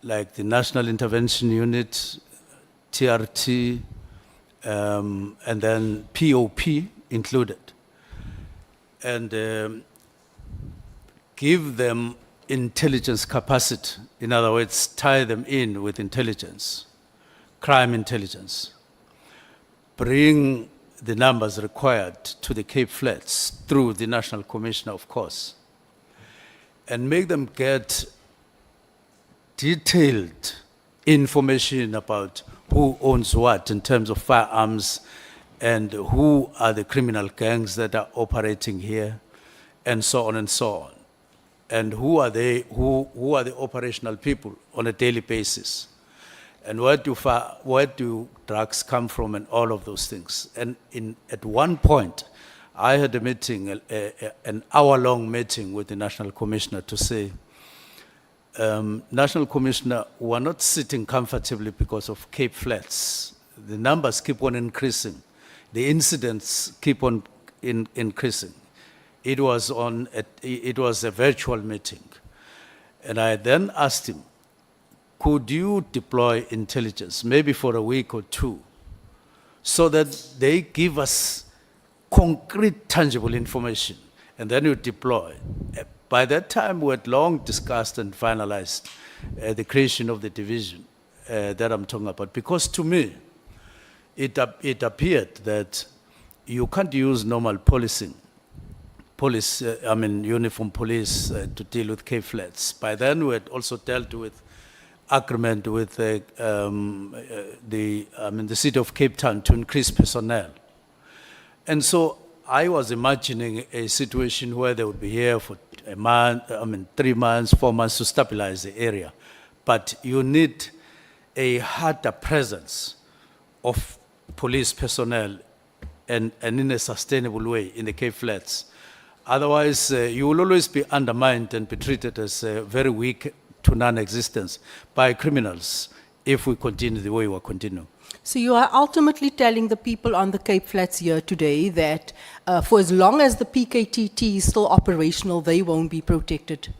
like the National Intervention Unit, TRT, and then POP included, and give them intelligence capacity. In other words, tie them in with intelligence, crime intelligence. Bring the numbers required to the Cape Flats through the National Commissioner, of course, and make them get detailed information about who owns what in terms of firearms and who are the criminal gangs that are operating here, and so on and so on. And who are the operational people on a daily basis, and where do drugs come from, and all of those things. And at one point, I had a meeting, an hour-long meeting with the National Commissioner to say, National Commissioner, we're not sitting comfortably because of Cape Flats. The numbers keep on increasing. The incidents keep on increasing. It was a virtual meeting. And I then asked him, could you deploy intelligence, maybe for a week or two, so that they give us concrete, tangible information, and then you deploy. By that time, we had long discussed and finalized the creation of the division that I'm talking about, because to me, it appeared that you can't use normal policing, uniform police to deal with Cape Flats. By then, we had also dealt with agreement with the city of Cape Town to increase personnel. And so I was imagining a situation where they would be here for a month, 3 months, 4 months to stabilize the area. But you need a harder presence of police personnel and in a sustainable way in the Cape Flats. Otherwise, you will always be undermined and be treated as very weak to non-existence by criminals if we continue the way we continue. So you are ultimately telling the people on the Cape Flats here today that for as long as the PKTT is still operational, they won't be protected?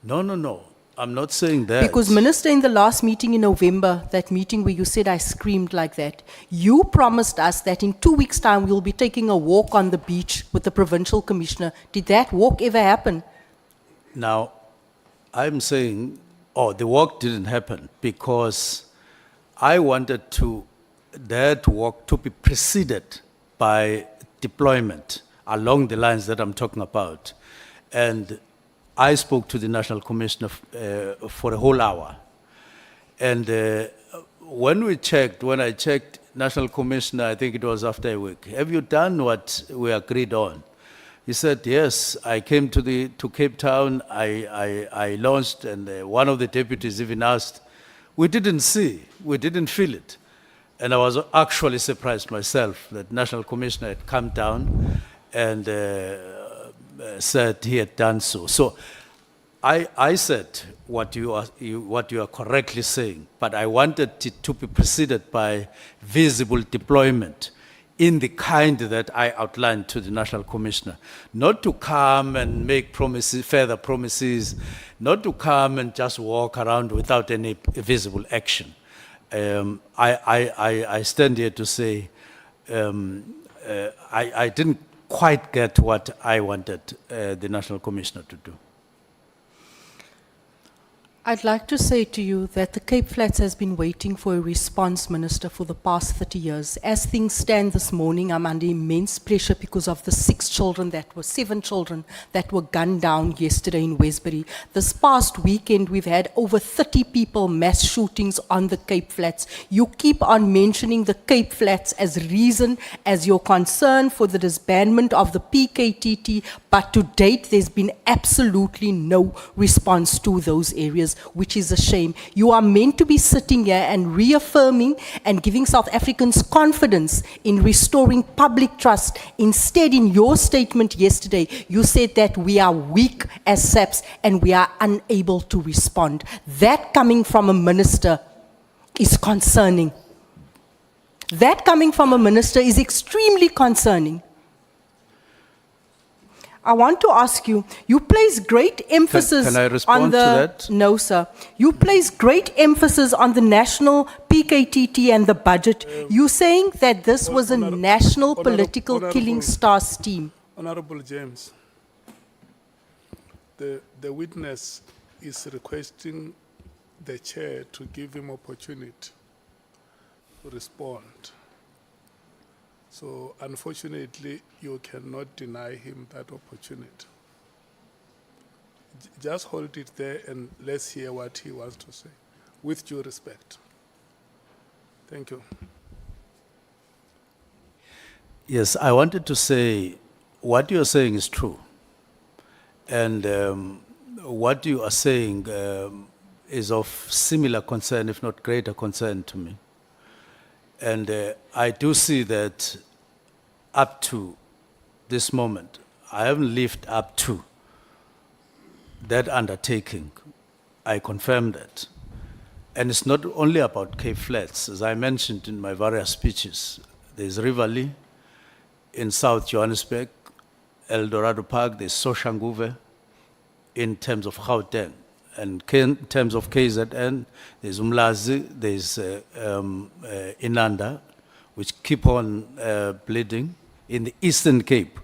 No. I'm not saying that. Because Minister, in the last meeting in November, that meeting where you said I screamed like that, you promised us that in 2 weeks' time we'll be taking a walk on the beach with the provincial commissioner. Did that walk ever happen? Now, I'm saying, the walk didn't happen because I wanted that walk to be preceded by deployment along the lines that I'm talking about. And I spoke to the National Commissioner for a whole hour. And when I checked, National Commissioner, I think it was after a week, have you done what we agreed on? He said, yes, I came to Cape Town, I launched, and one of the deputies even asked, we didn't feel it. And I was actually surprised myself that National Commissioner had come down and said he had done so. So I said what you are correctly saying, but I wanted it to be preceded by visible deployment in the kind that I outlined to the National Commissioner. Not to come and make further promises, not to come and just walk around without any visible action. I stand here to say I didn't quite get what I wanted the National Commissioner to do. I'd like to say to you that the Cape Flats has been waiting for a response, Minister, for the past 30 years. As things stand this morning, I'm under immense pressure because of the 7 children that were gunned down yesterday in Westbury. This past weekend, we've had over 30 people mass shootings on the Cape Flats. You keep on mentioning the Cape Flats as reason, as your concern for the disbandment of the PKTT, but to date, there's been absolutely no response to those areas. which is a shame. You are meant to be sitting here and reaffirming and giving South Africans confidence in restoring public trust. Instead, in your statement yesterday, you said that we are weak as SAPS and we are unable to respond. That coming from a minister is concerning. That coming from a minister is extremely concerning. I want to ask you, you place great emphasis Can I respond on to that? No, sir. You place great emphasis on the national PKTT and the budget. You're saying that this was a national political killing stars team. Honorable James, the witness is requesting the chair to give him opportunity to respond. So unfortunately, you cannot deny him that opportunity. Just hold it there and let's hear what he wants to say, with due respect. Thank you. Yes, I wanted to say what you're saying is true. And what you are saying is of similar concern, if not greater concern to me. And I do see that up to this moment, I haven't lived up to that undertaking. I confirm that. And it's not only about Cape Flats. As I mentioned in my various speeches, there's Rivali in South Johannesburg, El Dorado Park, there's Soshanguve in terms of Gauteng. And in terms of KZN, there's Umlazi, there's Inanda, which keep on bleeding. In the Eastern Cape,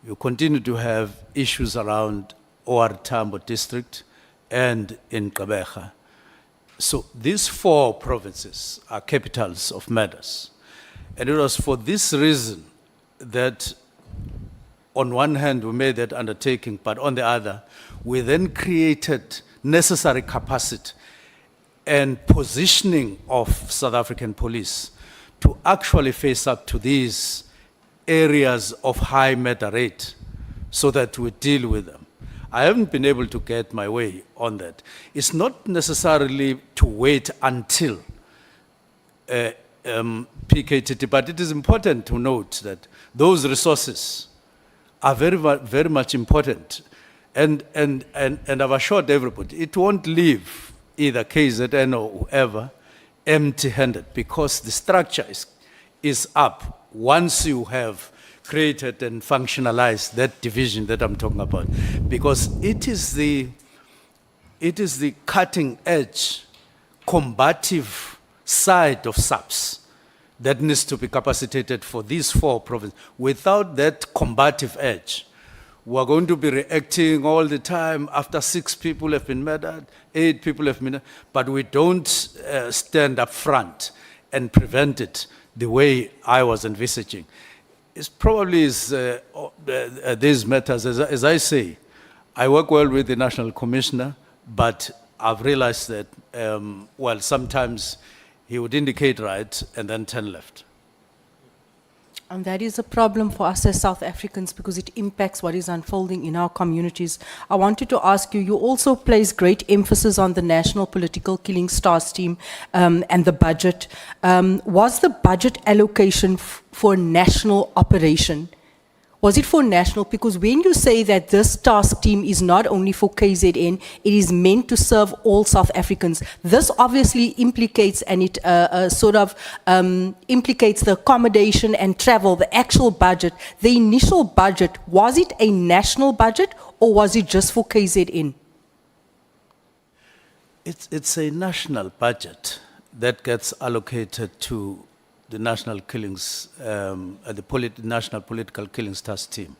you continue to have issues around OR Tambo district and in Gqeberha. So these 4 provinces are capitals of matters. And it was for this reason that on one hand we made that undertaking, but on the other, we then created necessary capacity and positioning of South African police to actually face up to these areas of high murder rate so that we deal with them. I haven't been able to get my way on that. It's not necessarily to wait until PKTT, but it is important to note that those resources are very much important. And I've assured everybody, it won't leave either KZN or whoever empty-handed, because the structure is up once you have created and functionalized that division that I'm talking about. Because it is the cutting edge, combative side of SAPS that needs to be capacitated for these 4 provinces. Without that combative edge, we're going to be reacting all the time after 6 people have been murdered, 8 people have been murdered, but we don't stand up front and prevent it the way I was envisaging. It's probably these matters, as I say, I work well with the National Commissioner, but I've realized that, well, sometimes he would indicate right and then turn left. And that is a problem for us as South Africans because it impacts what is unfolding in our communities. I wanted to ask you, you also place great emphasis on the National Political Killing Stars team and the budget. Was the budget allocation for national operation? Was it for national? Because when you say that this task team is not only for KZN, it is meant to serve all South Africans. This obviously implicates, and it implicates the accommodation and travel, the actual budget. The initial budget, was it a national budget or was it just for KZN? It's a national budget that gets allocated to the National Killings, National Political Killings Task Team.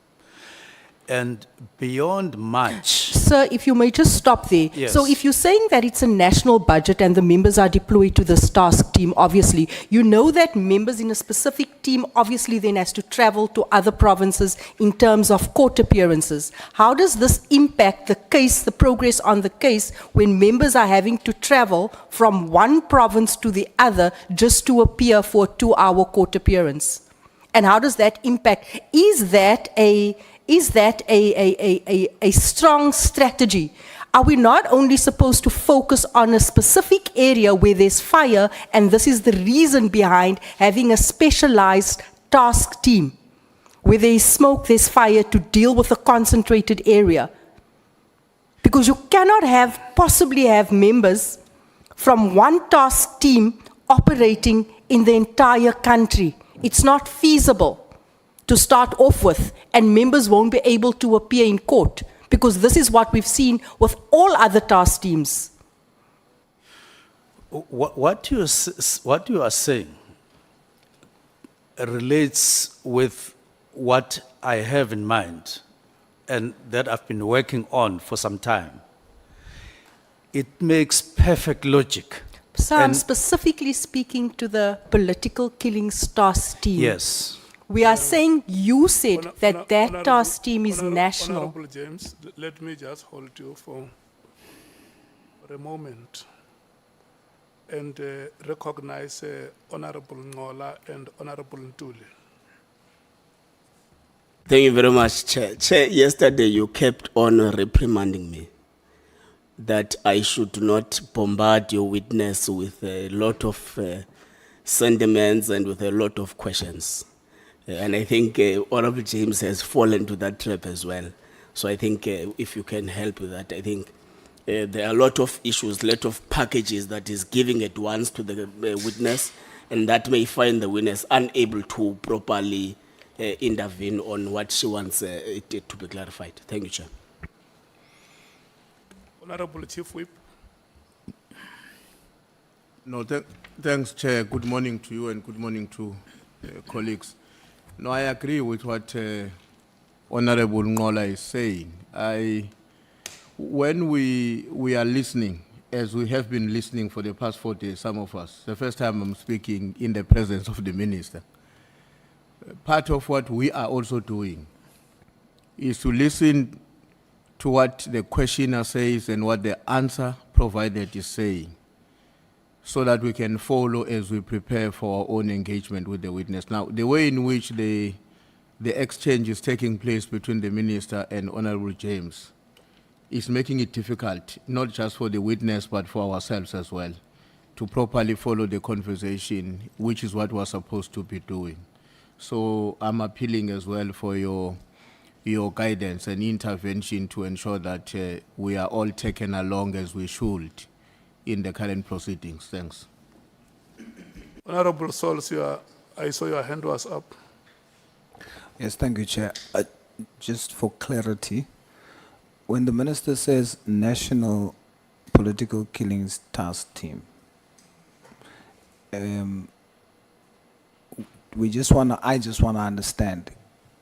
And beyond much... Sir, if you may just stop there. Yes. So if you're saying that it's a national budget and the members are deployed to this task team, obviously, you know that members in a specific team obviously then has to travel to other provinces in terms of court appearances. How does this impact the case, the progress on the case, when members are having to travel from one province to the other just to appear for a 2-hour court appearance? And how does that impact? Is that a strong strategy? Are we not only supposed to focus on a specific area where there's fire, and this is the reason behind having a specialized task team? Where there is smoke, there's fire, to deal with a concentrated area. Because you cannot possibly have members from one task team operating in the entire country. It's not feasible to start off with, and members won't be able to appear in court, because this is what we've seen with all other task teams. What you are saying relates with what I have in mind and that I've been working on for some time. It makes perfect logic. So I'm And- specifically speaking to the political killings task team. Yes. We are saying you said that that Honorable- task team is Honorable- national. Honorable James, let me just hold you for a moment and recognize Honorable Ngola and Honorable Ntuli. Thank you very much, Chair. Chair, yesterday you kept on reprimanding me that I should not bombard your witness with a lot of sentiments and with a lot of questions. And I think Honorable James has fallen to that trap as well. So I think if you can help with that, I think there are a lot of issues, a lot of packages that is giving at once to the witness, and that may find the witness unable to properly intervene on what she wants it to be clarified. Thank you, Chair. Honorable Chief Whip. No, thanks, Chair. Good morning to you and good morning to colleagues. No, I agree with what Honorable Ngola is saying. When we are listening, as we have been listening for the past 4 days, some of us, the first time I'm speaking in the presence of the Minister, part of what we are also doing is to listen to what the questioner says and what the answer provided is saying, so that we can follow as we prepare for our own engagement with the witness. Now, the way in which the exchange is taking place between the Minister and Honorable James is making it difficult, not just for the witness, but for ourselves as well, to properly follow the conversation, which is what we're supposed to be doing. So I'm appealing as well for your guidance and intervention to ensure that we are all taken along as we should in the current proceedings. Thanks. Honorable Sauls, I saw your hand was up. Yes, thank you, Chair. Just for clarity, when the Minister says National Political Killings Task Team, I just want to understand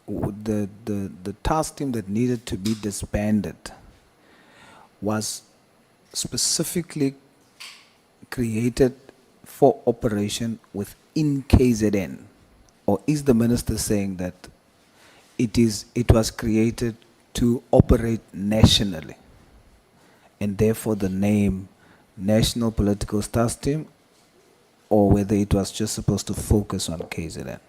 the task team that needed to be disbanded was specifically created for operation within KZN, or is the Minister saying that it was created to operate nationally, and therefore the name National Political Task Team, or whether it was just supposed to focus on KZN?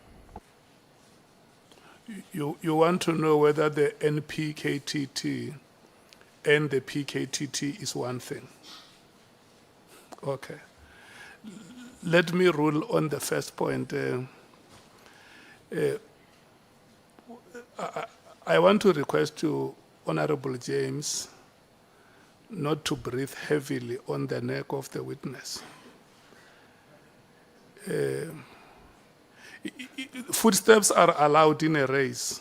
You want to know whether the NPKTT and the PKTT is one thing. Okay. Let me rule on the first point. I want to request to Honorable James not to breathe heavily on the neck of the witness. Footsteps are allowed in a race,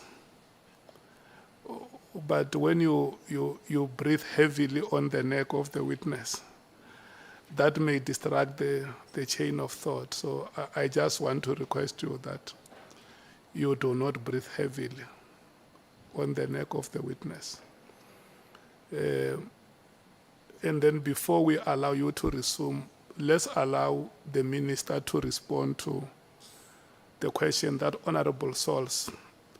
but when you breathe heavily on the neck of the witness, that may distract the chain of thought. So I just want to request you that you do not breathe heavily on the neck of the witness. And then before we allow you to resume, let's allow the Minister to respond to the question that Honorable Sauls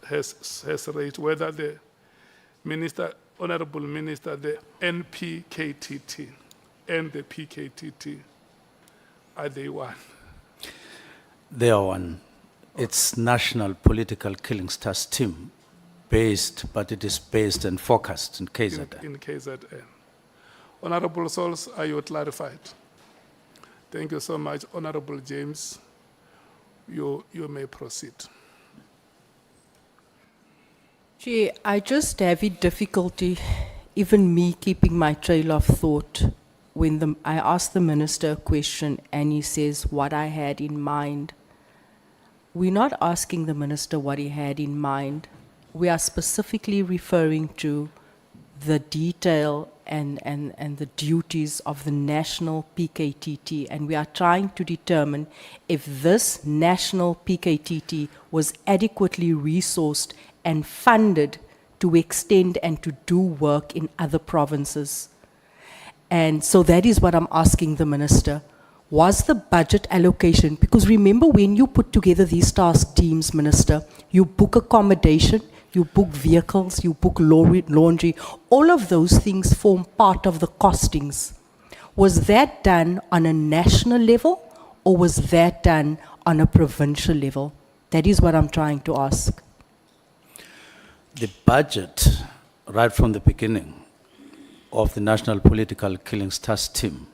has raised, whether the Minister, Honorable Minister, the NPKTT and the PKTT, are they one? They are one. It's National Political Killings Task Team, but it is based and focused in KZN. In KZN. Honorable Souls, are you clarified? Thank you so much, Honorable James. You may proceed. Chair, I just have a difficulty, even me keeping my trail of thought, when I ask the minister a question and he says what I had in mind. We're not asking the minister what he had in mind. We are specifically referring to the detail and the duties of the national PKTT, and we are trying to determine if this national PKTT was adequately resourced and funded to extend and to do work in other provinces. And so that is what I'm asking the minister. Was the budget allocation, because remember when you put together these task teams, Minister, you book accommodation, you book vehicles, you book laundry, all of those things form part of the costings. Was that done on a national level or was that done on a provincial level? That is what I'm trying to ask. The budget, right from the beginning of the National Political Killings Task Team,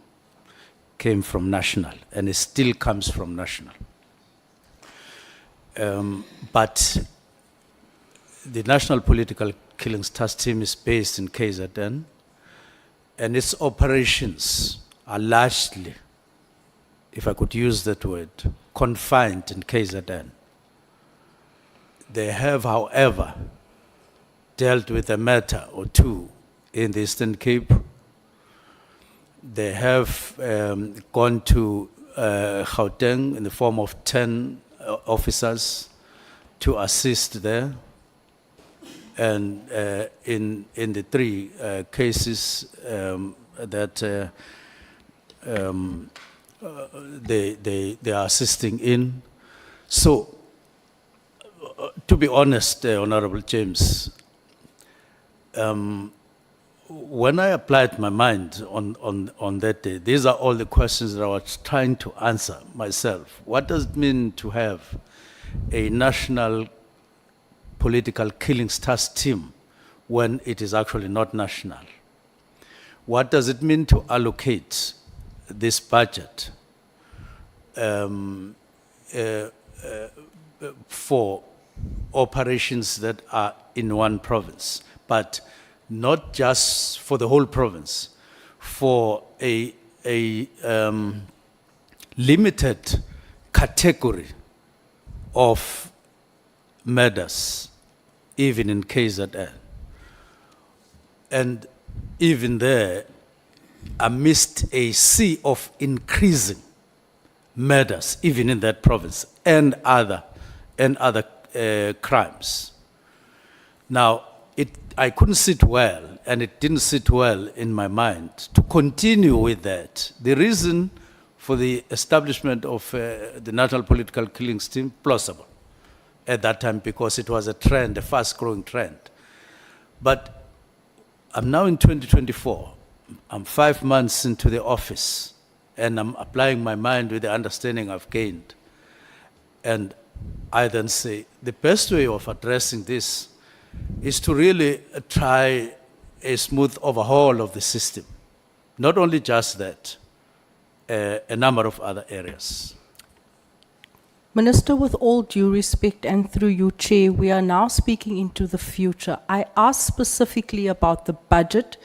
came from national, and it still comes from national. But the National Political Killings Task Team is based in KZN, and its operations are largely, if I could use that word, confined in KZN. They have, however, dealt with a matter or two in the Eastern Cape. They have gone to Gauteng in the form of 10 officers to assist there. And in the three cases that they are assisting in. So, to be honest, Honorable James, when I applied my mind on that day, these are all the questions that I was trying to answer myself. What does it mean to have a national political killings task team when it is actually not national? What does it mean to allocate this budget for operations that are in one province, but not just for the whole province, for a limited category of murders, even in KZN? And even there, amidst a sea of increasing murders, even in that province, and other crimes. Now, I couldn't sit well, and it didn't sit well in my mind to continue with that. The reason for the establishment of the National Political Killings Team, plausible at that time, because it was a trend, a fast-growing trend. But I'm now in 2024. I'm 5 months into the office, and I'm applying my mind with the understanding I've gained. And I then say, the best way of addressing this is to really try a smooth overhaul of the system. Not only just that, a number of other areas. Minister, with all due respect and through you, Chair, we are now speaking into the future. I asked specifically about the budget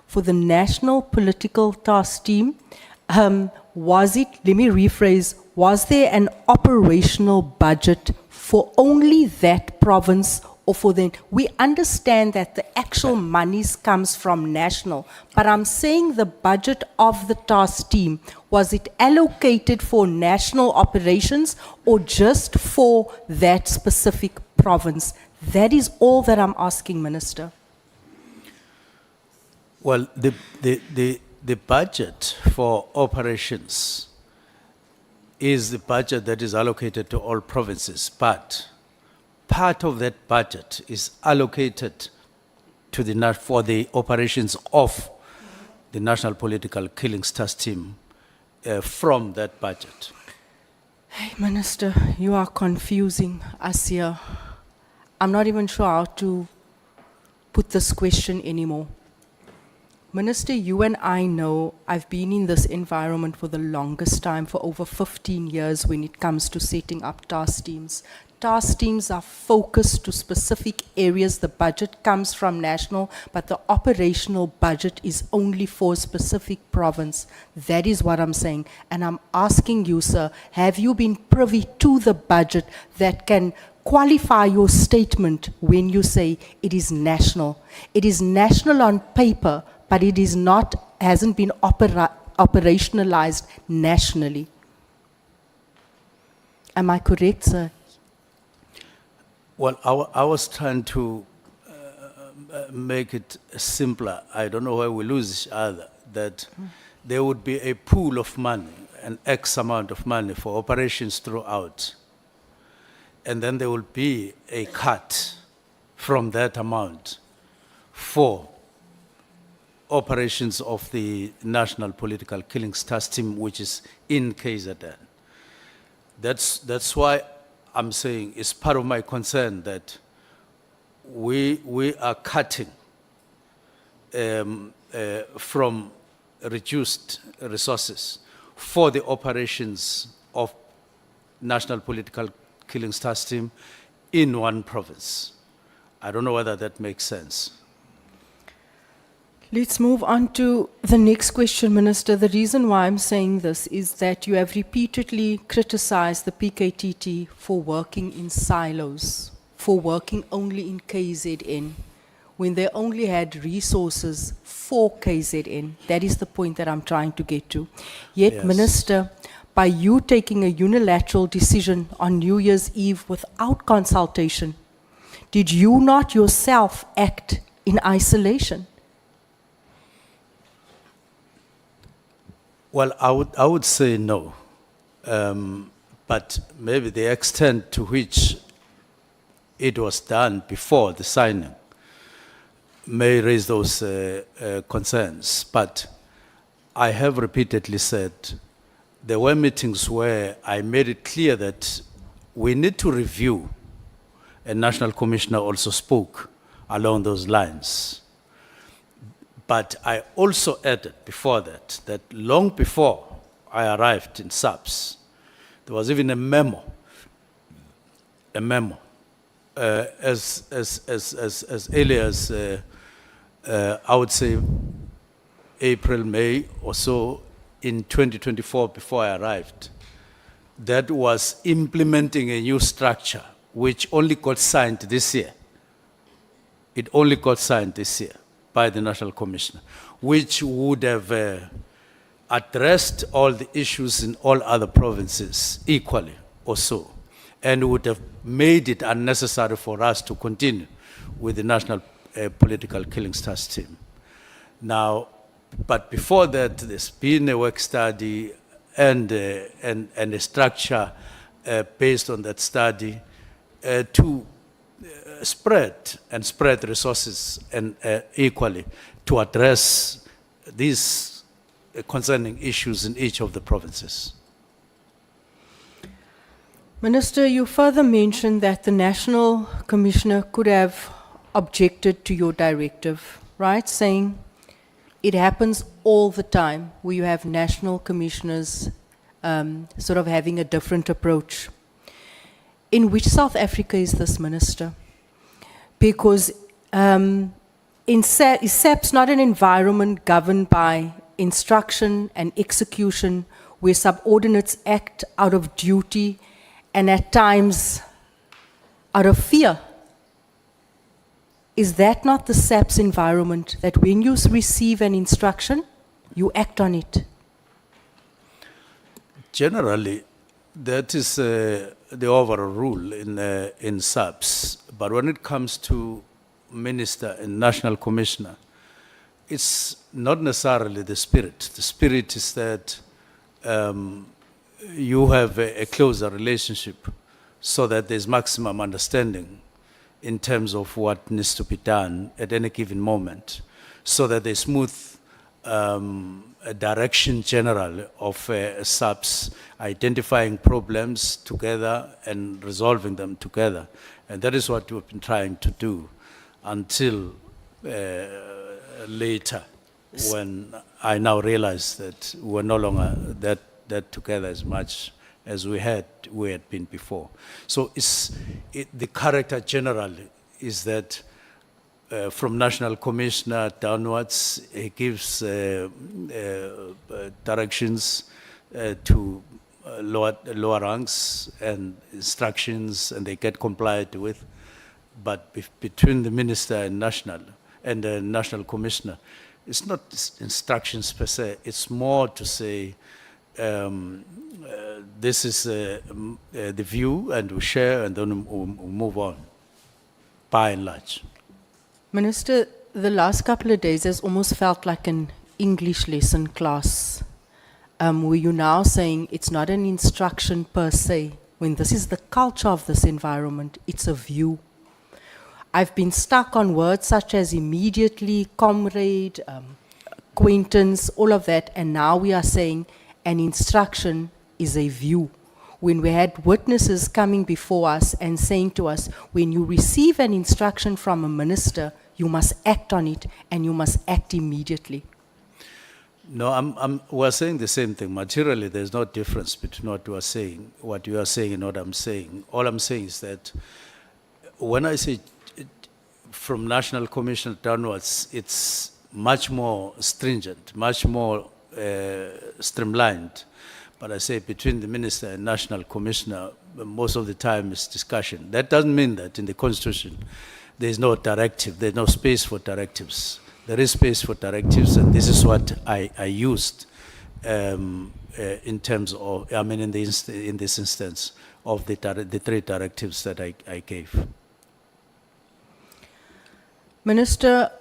for the National Political Task Team. Was it, let me rephrase, was there an operational budget for only that province or for the, we understand that the actual monies comes from national, but I'm saying the budget of the task team, was it allocated for national operations or just for that specific province? That is all that I'm asking, Minister. Well, the budget for operations is the budget that is allocated to all provinces, but part of that budget is allocated to for the operations of the National Political Killings Task Team from that budget. Hey, Minister, you are confusing us here. I'm not even sure how to put this question anymore. Minister, you and I know I've been in this environment for the longest time, for over 15 years when it comes to setting up task teams. Task teams are focused to specific areas. The budget comes from national, but the operational budget is only for a specific province. That is what I'm saying. And I'm asking you, sir, have you been privy to the budget that can qualify your statement when you say it is national? It is national on paper, but it is not, hasn't been operationalized nationally. Am I correct, sir? Well, I was trying to make it simpler. I don't know why we lose each other, that there would be a pool of money, an X amount of money for operations throughout. And then there will be a cut from that amount for operations of the National Political Killings Task Team, which is in KZN. That's why I'm saying it's part of my concern that we are cutting from reduced resources for the operations of National Political Killings Task Team in one province. I don't know whether that makes sense. Let's move on to the next question, Minister. The reason why I'm saying this is that you have repeatedly criticized the PKTT for working in silos, for working only in KZN, when they only had resources for KZN. That is the point that I'm trying to get to. Yet, Yes. Minister, by you taking a unilateral decision on New Year's Eve without consultation, did you not yourself act in isolation? Well, I would say no, but maybe the extent to which it was done before the signing may raise those concerns. But I have repeatedly said there were meetings where I made it clear that we need to review, and National Commissioner also spoke along those lines. But I also added before that long before I arrived in SAPS, there was even a memo, as early as, I would say, April, May or so in 2024 before I arrived, that was implementing a new structure which only got signed this year. It only got signed this year by the National Commissioner, which would have addressed all the issues in all other provinces equally or so, and would have made it unnecessary for us to continue with the National Political Killings Task Team. Now, but before that, there's been a work study and a structure based on that study to spread resources and equally to address these concerning issues in each of the provinces. Minister, you further mentioned that the National Commissioner could have objected to your directive, right? Saying it happens all the time where you have national commissioners sort of having a different approach. In which South Africa is this, Minister? Because SAP's not an environment governed by instruction and execution where subordinates act out of duty and at times out of fear. Is that not the SAP's environment, that when you receive an instruction, you act on it? Generally, that is the overall rule in SAPS. But when it comes to minister and national commissioner, it's not necessarily the spirit. The spirit is that you have a closer relationship so that there's maximum understanding in terms of what needs to be done at any given moment, so that there's smooth a direction general of SAPS, identifying problems together and resolving them together. And that is what we've been trying to do until later when I now realize that we're no longer that together as much as we had been before. So the character generally is that from National Commissioner downwards, he gives directions to lower ranks and instructions, and they get complied with. But between the minister and the national commissioner, it's not instructions per se. It's more to say, this is the view, and we share, and then we'll move on, by and large. Minister, the last couple of days has almost felt like an English lesson class, where you're now saying it's not an instruction per se, when this is the culture of this environment, it's a view. I've been stuck on words such as immediately, comrade, acquaintance, all of that, and now we are saying an instruction is a view. When we had witnesses coming before us and saying to us, when you receive an instruction from a minister, you must act on it, and you must act immediately. No, we're saying the same thing. Materially, there's no difference between what you are saying and what I'm saying. All I'm saying is that when I say from National Commission downwards, it's much more stringent, much more streamlined. But I say between the minister and National Commissioner, most of the time it's discussion. That doesn't mean that in the Constitution there's no directive, there's no space for directives. There is space for directives, and this is what I used in terms of, in this instance, of the 3 directives that I gave. Minister,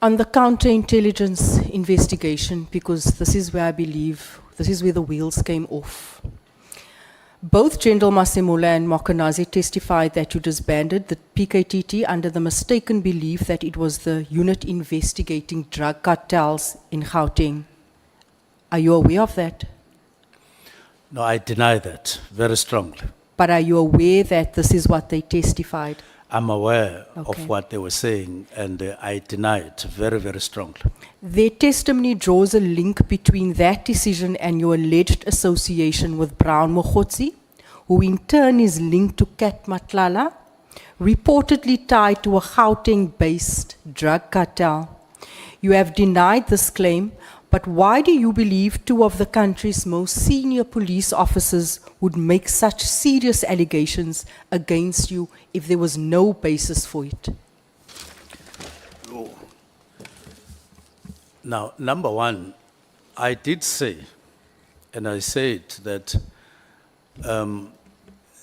on the counterintelligence investigation, because this is where I believe, this is where the wheels came off. Both General Masemola and Mokonazi testified that you disbanded the PKTT under the mistaken belief that it was the unit investigating drug cartels in Gauteng. Are you aware of that? No, I deny that very strongly. But are you aware that this is what they testified? I'm aware Okay. of what they were saying, and I deny it very, very strongly. Their testimony draws a link between that decision and your alleged association with Brown Mogotsi, who in turn is linked to Kat Matlala, reportedly tied to a Gauteng-based drug cartel. You have denied this claim, but why do you believe 2 of the country's most senior police officers would make such serious allegations against you if there was no basis for it? Now, number one, I did say, and I said that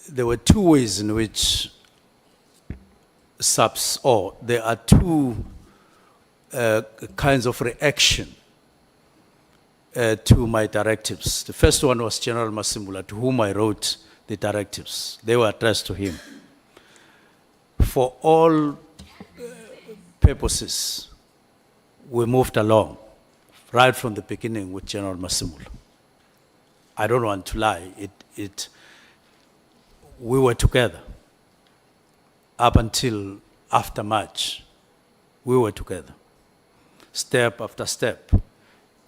there were 2 ways in which there are 2 kinds of reaction to my directives. The first one was General Masemola, to whom I wrote the directives. They were addressed to him. For all purposes, we moved along right from the beginning with General Masemola. I don't want to lie. We were together up until after March. We were together, step after step,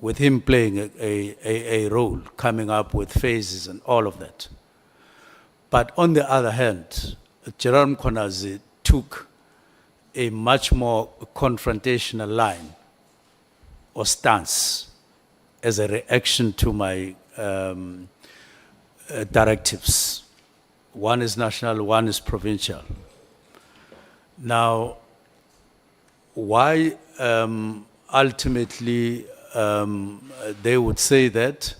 with him playing a role, coming up with phases and all of that. But on the other hand, General Mkonazi took a much more confrontational line or stance as a reaction to my directives. One is national, one is provincial. Now, why ultimately they would say that,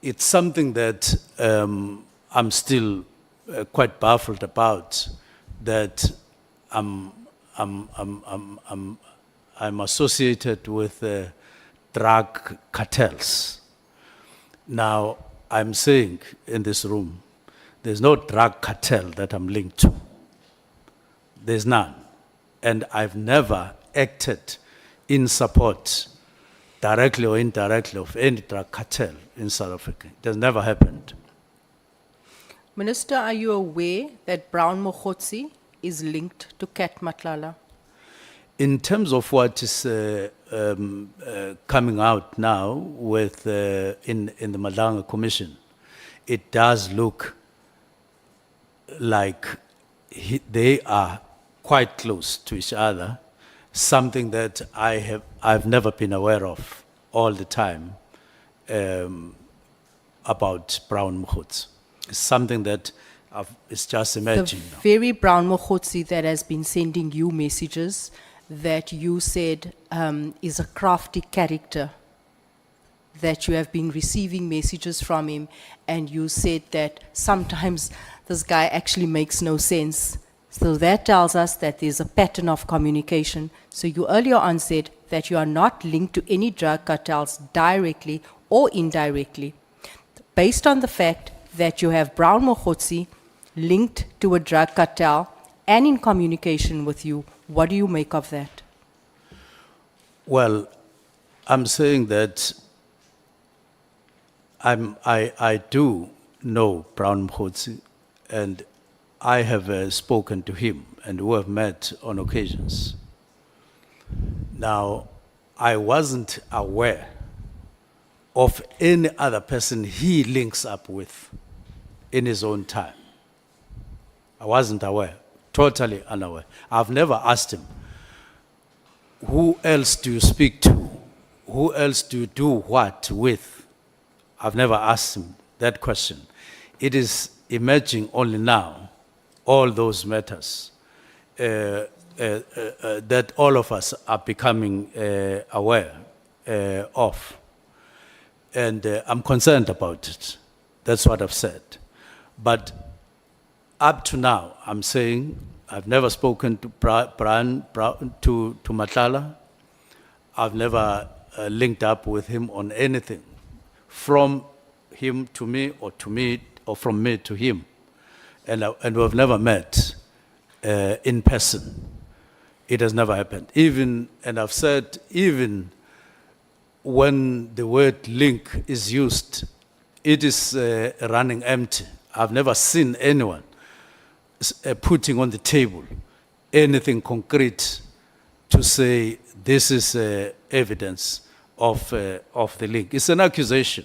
it's something that I'm still quite baffled about, that I'm associated with drug cartels. Now, I'm saying in this room, there's no drug cartel that I'm linked to. There's none. And I've never acted in support, directly or indirectly, of any drug cartel in South Africa. It has never happened. Minister, are you aware that Brown Mogotsi is linked to Kat Matlala? In terms of what is coming out now with in the Madanga Commission, it does look like they are quite close to each other, something that I've never been aware of all the time about Brown Mkhotsi. It's something that it's just emerging The now. very Brown Mkhotsi that has been sending you messages that you said is a crafty character, that you have been receiving messages from him, and you said that sometimes this guy actually makes no sense. So that tells us that there's a pattern of communication. So you earlier on said that you are not linked to any drug cartels directly or indirectly. Based on the fact that you have Brown Mkhotsi linked to a drug cartel and in communication with you, what do you make of that? Well, I'm saying that I do know Brown Mkhotsi, and I have spoken to him, and we have met on occasions. Now, I wasn't aware of any other person he links up with in his own time. I wasn't aware, totally unaware. I've never asked him, who else do you speak to? Who else do you do what with? I've never asked him that question. It is emerging only now, all those matters, that all of us are becoming aware of. And I'm concerned about it. That's what I've said. But up to now, I'm saying I've never spoken to to Matlala. I've never linked up with him on anything, from him to me or from me to him. And we've never met in person. It has never happened. And I've said, even when the word link is used, it is running empty. I've never seen anyone putting on the table anything concrete to say this is evidence of the link. It's an accusation,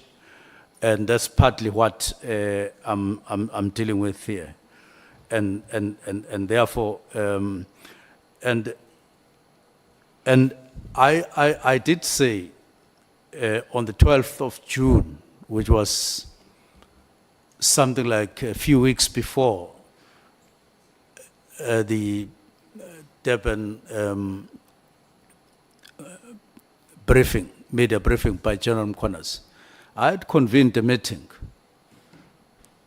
and that's partly what I'm dealing with here, and therefore, and I did say on the 12th of June, which was something like a few weeks before the Durban media briefing by General Mkhwana, I had convened a meeting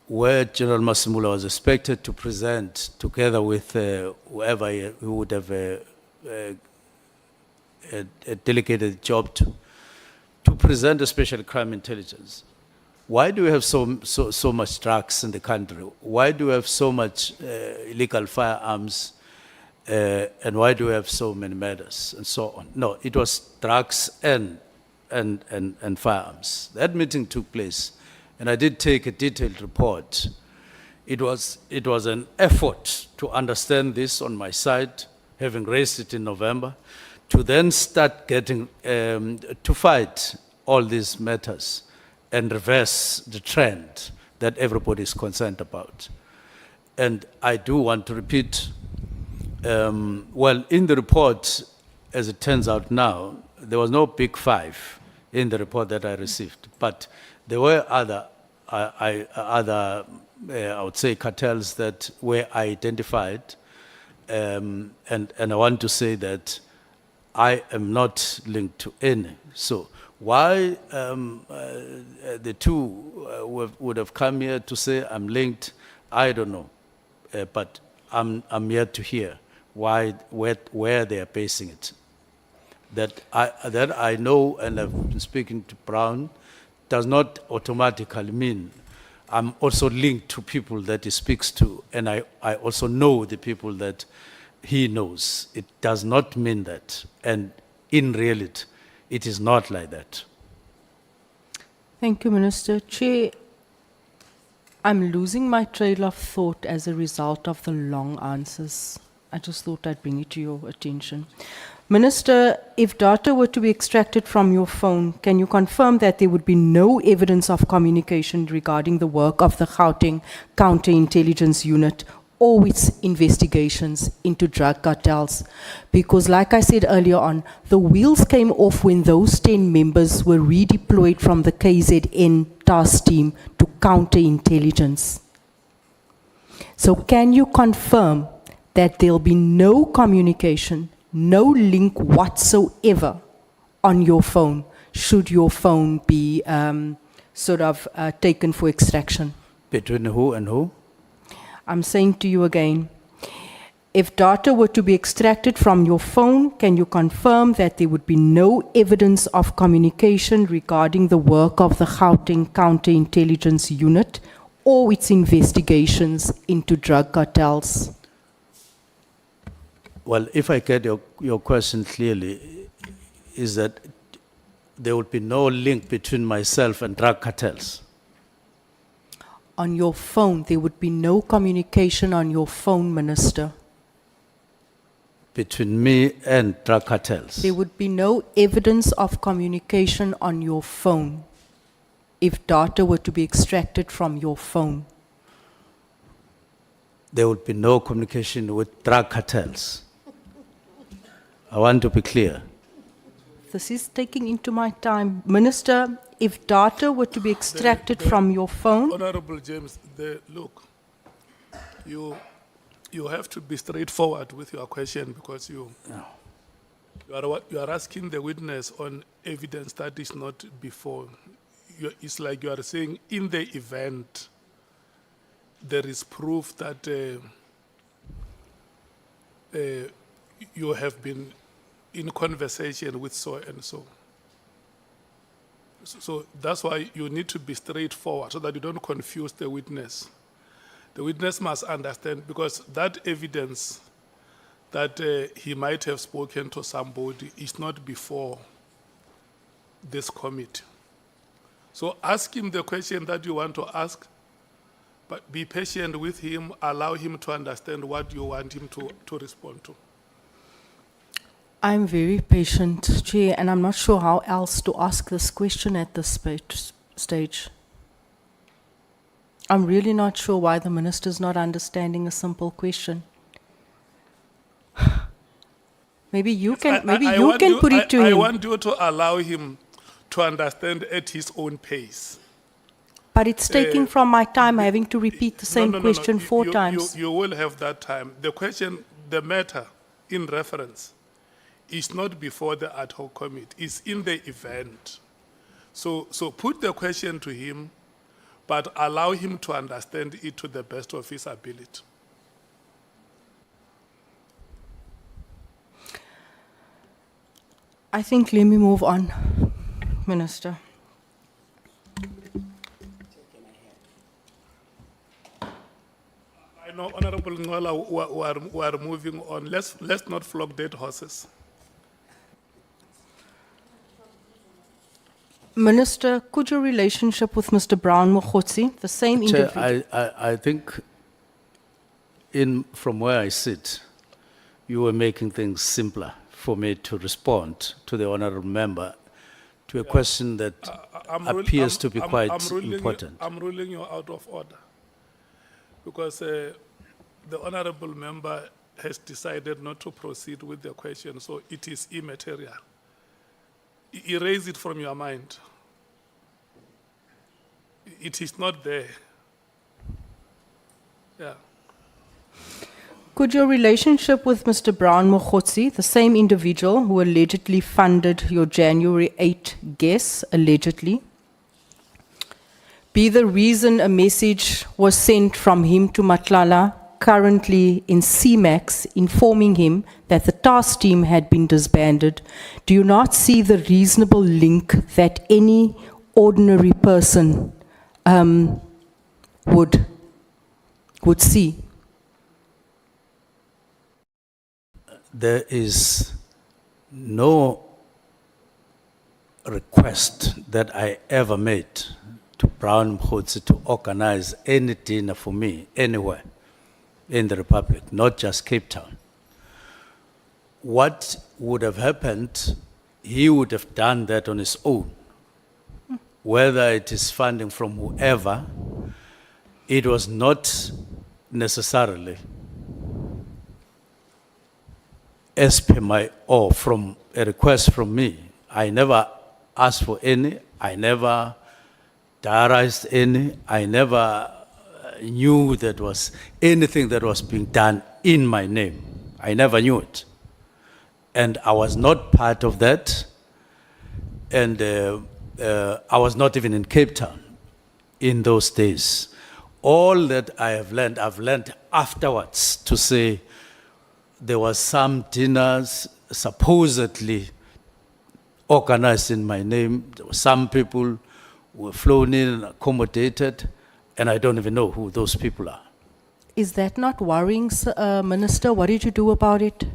where General Masimula was expected to present, together with whoever he would have delegated the job to present a special crime intelligence. Why do we have so much drugs in the country? Why do we have so much illegal firearms? And why do we have so many murders and so on? No, it was drugs and firearms. That meeting took place, and I did take a detailed report. It was an effort to understand this on my side, having raised it in November, to then start getting to fight all these matters and reverse the trend that everybody is concerned about. And I do want to repeat, well, in the report, as it turns out now, there was no big five in the report that I received, but there were other, I would say, cartels that were identified, and I want to say that I am not linked to any. So why the two would have come here to say I'm linked, I don't know, but I'm yet to hear where they are basing it. That I know, and I've been speaking to Brown, does not automatically mean I'm also linked to people that he speaks to, and I also know the people that he knows. It does not mean that, and in reality, it is not like that. Thank you, Minister. Chair, I'm losing my trail of thought as a result of the long answers. I just thought I'd bring it to your attention. Minister, if data were to be extracted from your phone, can you confirm that there would be no evidence of communication regarding the work of the Gauteng Counterintelligence Unit or its investigations into drug cartels? Because like I said earlier on, the wheels came off when those 10 members were redeployed from the KZN task team to counterintelligence. So can you confirm that there'll be no communication, no link whatsoever on your phone, should your phone be taken for extraction? Between who and who? I'm saying to you again, if data were to be extracted from your phone, can you confirm that there would be no evidence of communication regarding the work of the Gauteng Counterintelligence Unit or its investigations into drug cartels? Well, if I get your question clearly, is that there would be no link between myself and drug cartels? On your phone, there would be no communication on your phone, Minister. Between me and drug cartels? There would be no evidence of communication on your phone if data were to be extracted from your phone. There would be no communication with drug cartels. I want to be clear. This is taking into my time. Minister, if data were to be extracted from your phone, Honorable James, look, you have to be straightforward with your question because you are asking the witness on evidence that is not before. It's like you are saying in the event there is proof that you have been in conversation with so and so. So that's why you need to be straightforward so that you don't confuse the witness. The witness must understand, because that evidence that he might have spoken to somebody is not before this committee. So ask him the question that you want to ask, but be patient with him, allow him to understand what you want him to respond to. I'm very patient, Chair, and I'm not sure how else to ask this question at this stage. I'm really not sure why the minister's not understanding a simple question. Maybe you can put it to him. I want you to allow him to understand at his own pace. But it's taking from my time having to repeat the same question four times. You will have that time. The question, the matter in reference is not before the ad hoc committee, it's in the event. So put the question to him, but allow him to understand it to the best of his ability. I think let me move on, Minister. I know, Honorable Ngola, we are moving on. Let's not flog dead horses. Minister, could your relationship with Mr. Brown Mogotsi, the same individual? I think from where I sit, you were making things simpler for me to respond to the honorable member to a question that appears to be quite important. I'm ruling you out of order because the honorable member has decided not to proceed with the question, so it is immaterial. Erase it from your mind. It is not there. Yeah. Could your relationship with Mr. Brown Mogotsi, the same individual who allegedly funded your January 8 guess, allegedly, be the reason a message was sent from him to Matlala, currently in CMAX, informing him that the task team had been disbanded? Do you not see the reasonable link that any ordinary person would see? There is no request that I ever made to Brown Mogotsi to organize any dinner for me anywhere in the Republic, not just Cape Town. what would have happened, he would have done that on his own. Whether it is funding from whoever, it was not necessarily as per my, or from a request from me. I never asked for any, I never diarized any, I never knew that was anything that was being done in my name. I never knew it. And I was not part of that. And I was not even in Cape Town in those days. All that I have learned, I've learned afterwards to say there was some dinners supposedly organized in my name. There were some people who were flown in and accommodated, and I don't even know who those people are. Is that not worrying, Minister? What did you do about it?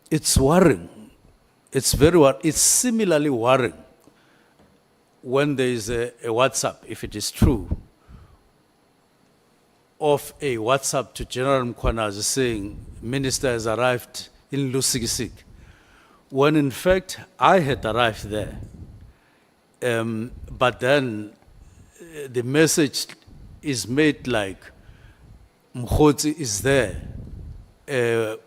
It's worrying. It's very worrying. It's similarly worrying when there is a WhatsApp, if it is true, of a WhatsApp to General Mchunu saying, Minister has arrived in Lusikisik, when in fact I had arrived there. But then the message is made like Mkhotsi is there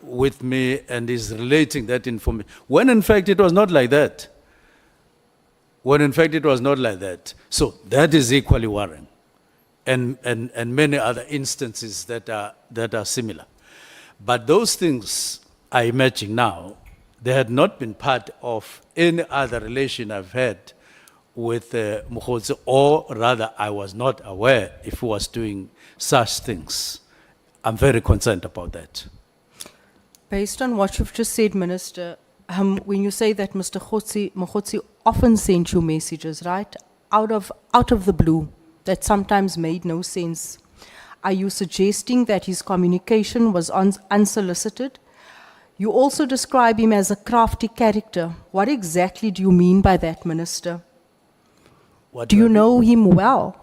with me and is relating that information, when in fact it was not like that. When in fact it was not like that. So that is equally worrying. And many other instances that are similar. But those things, I imagine now, they had not been part of any other relation I've had with Mkhotsi, or rather I was not aware if he was doing such things. I'm very concerned about that. Based on what you've just said, Minister, when you say that Mr. Mkhotsi often sent you messages, right, out of the blue, that sometimes made no sense, are you suggesting that his communication was unsolicited? You also describe him as a crafty character. What exactly do you mean by that, Minister? Do you know him well?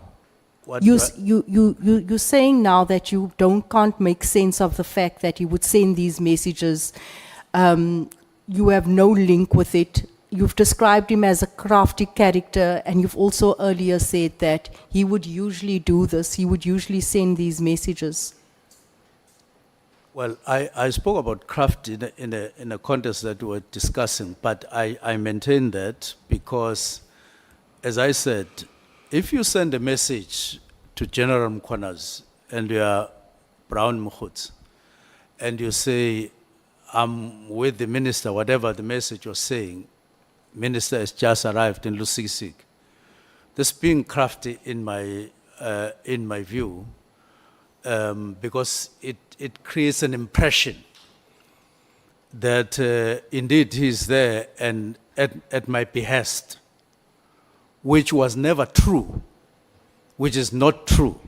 You're saying now that you can't make sense of the fact that he would send these messages. You have no link with it. You've described him as a crafty character, and you've also earlier said that he would usually do this. He would usually send these messages. Well, I spoke about craft in a context that we were discussing, but I maintain that because, as I said, if you send a message to General Mkhunu and you are Brown Mkhotsi, and you say, I'm with the minister, whatever the message you're saying, Minister has just arrived in Lusikisik. This being crafty in my view, because it creates an impression that indeed he's there and at my behest, which was never true, which is not true.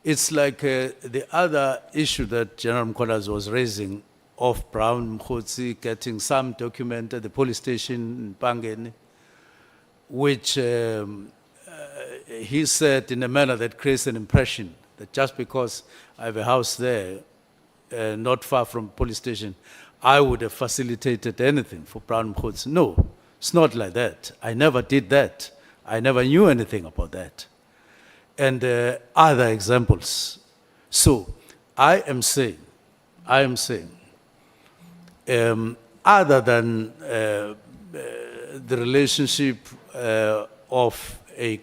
It's like the other issue that General Mkhotsi was raising of Brown Mkhotsi getting some document at the police station in Pangeni, which he said in a manner that creates an impression that just because I have a house there, not far from police station, I would have facilitated anything for Brown Mkhotsi. No, it's not like that. I never did that. I never knew anything about that. And other examples. So I am saying, other than the relationship of a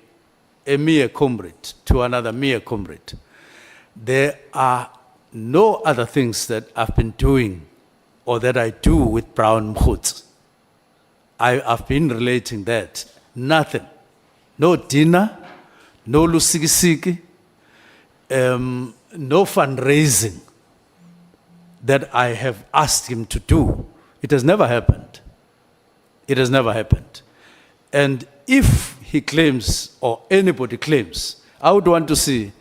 mere comrade to another mere comrade, there are no other things that I've been doing or that I do with Brown Mkhotsi. I've been relating that. Nothing. No dinner, no lusikisiki, no fundraising that I have asked him to do. It has never happened. It has never happened. And if he claims, or anybody claims, I would want to see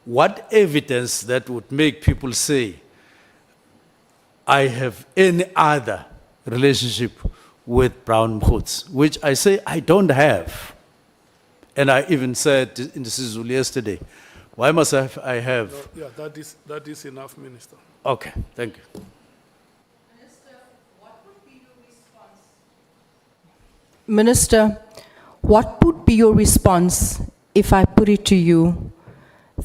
what evidence that would make people say, I have any other relationship with Brown Mkhotsi, which I say I don't have. And I even said in the Sizulu yesterday, why must I have? Yeah, that is enough, Minister. Okay, thank you. Minister, what would be your response if I put it to you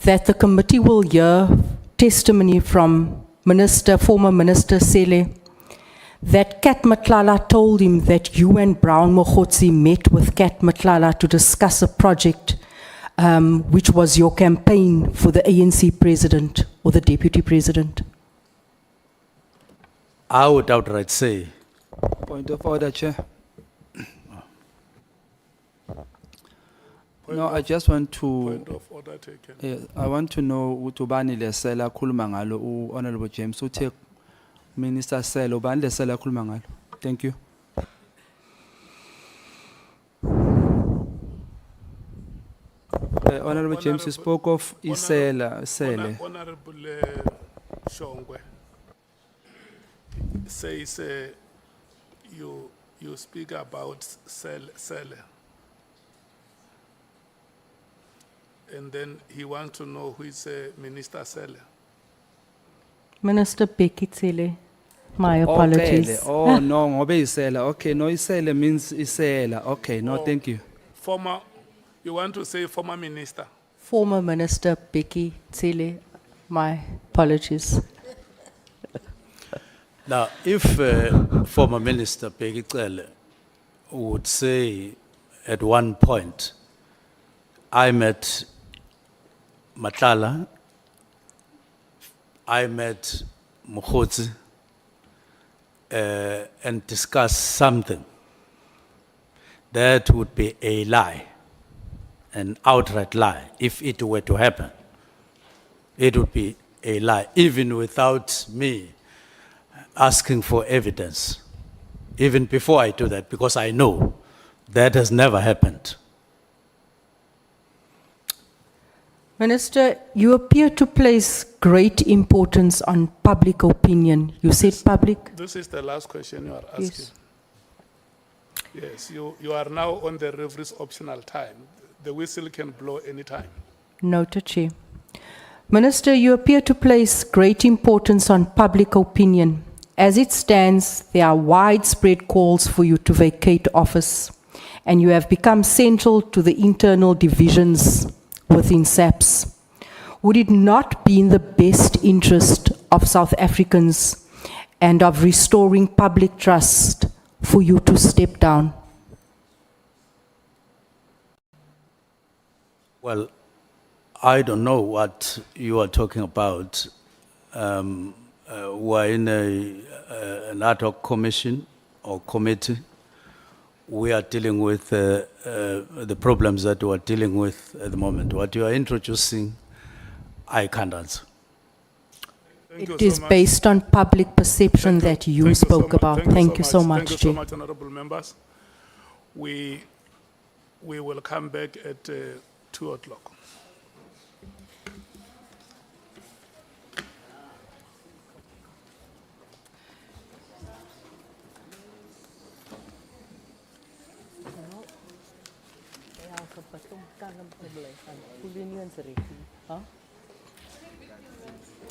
that the committee will hear testimony from former Minister Sele, that Kat Matlala told him that you and Brown Mogotsi met with Kat Matlala to discuss a project which was your campaign for the ANC president or the deputy president? I would outright say, Point of order, Chair. No, I just want to, Point of order taken. I want to know utubani lesela khuluma ngalo Honorable James uthe Minister Sele ubani lesela khuluma ngalo. Thank you. Honorable James, you spoke of Isela Sele. Honorable Shongwe says you speak about Sele. And then he wants to know who is Minister Sele. Minister Becky Cele, my apologies. Oh no, ngobe Isela. Okay, no Isela means Isela. Okay, no, thank you. Former, you want to say former minister? Former Minister Becky Cele, my apologies. now, if former Minister Peggy Cele would say at one point, I met Matlala, I met Mogotsi, and discussed something, that would be a lie, an outright lie. If it were to happen, it would be a lie, even without me asking for evidence, even before I do that, because I know that has never happened. Minister, you appear to place great importance on public opinion. You said public? This is the last question you are asking. Yes. Yes, you are now on the referee's optional time. The whistle can blow anytime. Noted, Chair. Minister, you appear to place great importance on public opinion. As it stands, there are widespread calls for you to vacate office, and you have become central to the internal divisions within SAPS. Would it not be in the best interest of South Africans and of restoring public trust for you to step down? Well, I don't know what you are talking about. We're in an ad hoc commission or committee. We are dealing with the problems that we are dealing with at the moment. What you are introducing, I can't answer. It is based on public perception that you spoke about. Thank you so much, Thank you so Chair. much, honorable members. We will come back at 2 o'clock.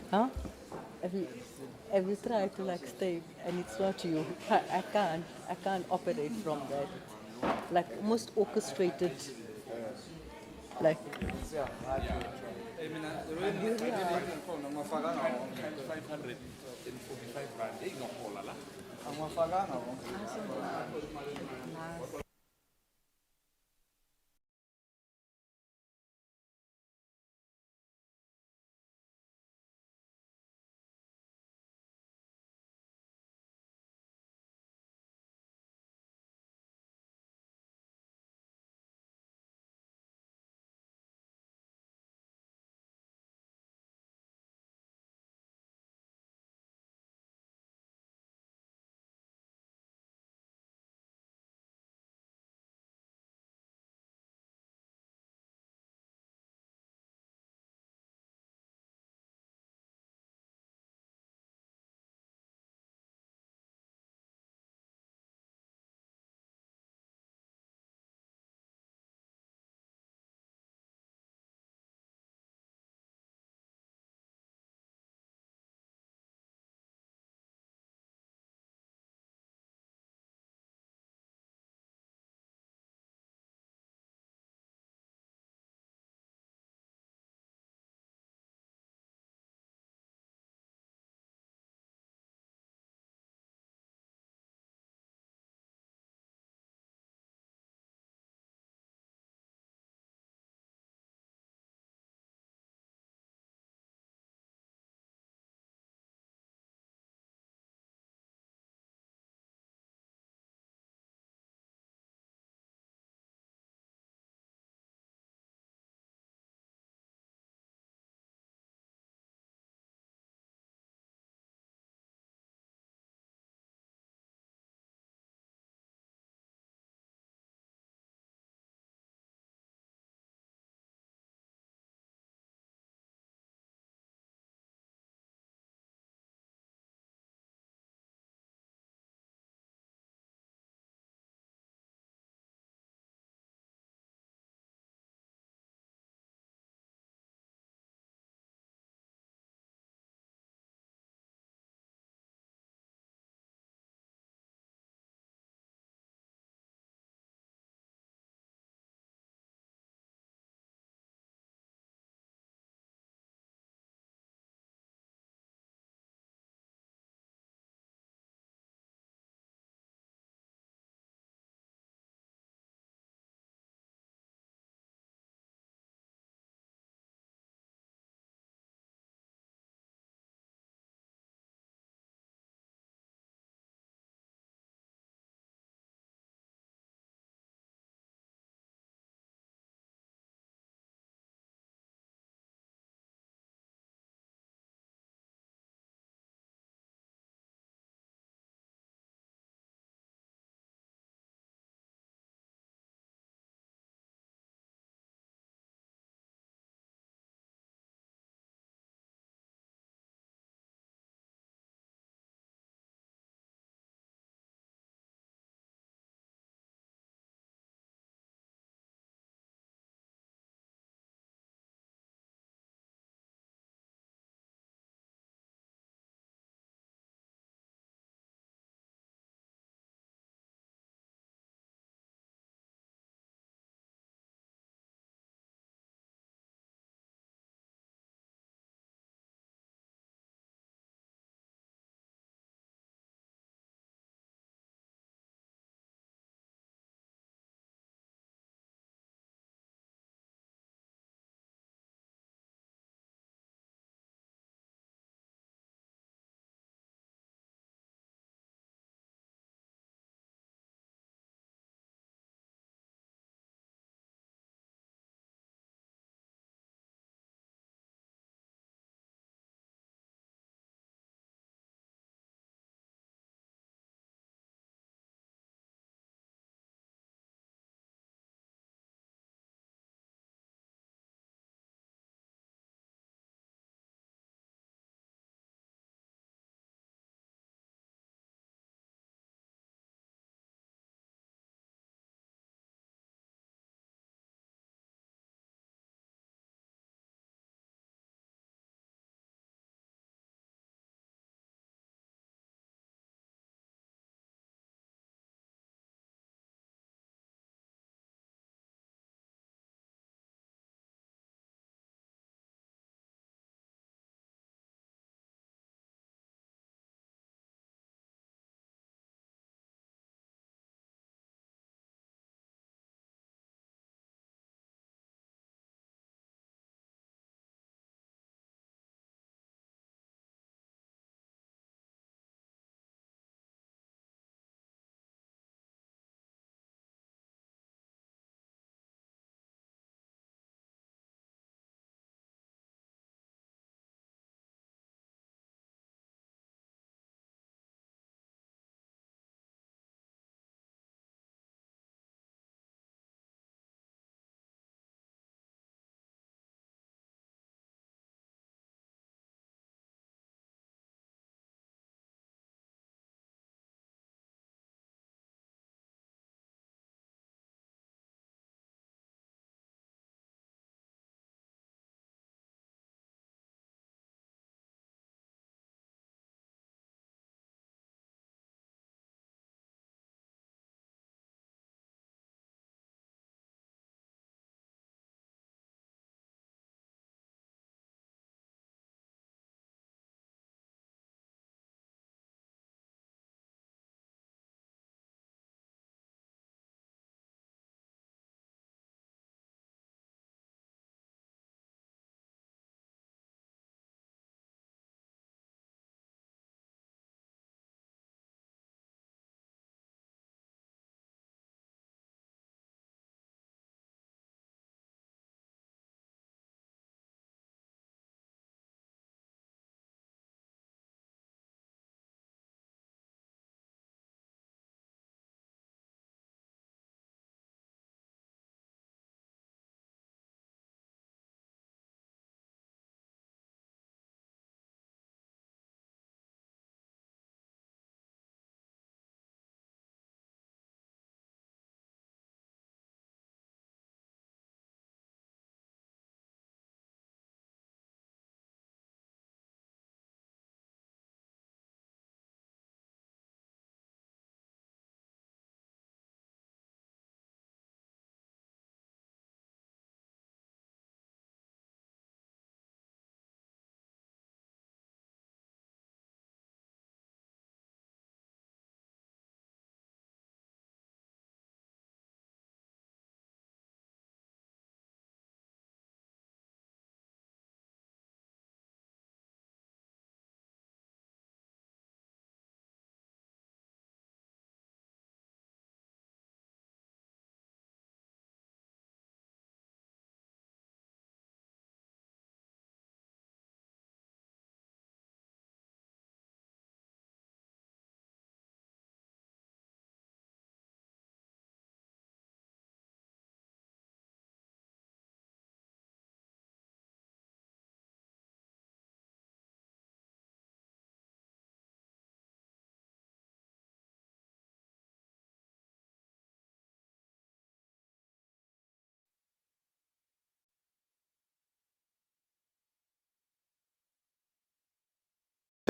Huh? Have you tried to like stay and it's not you? I can't operate from that. Like almost orchestrated. Like.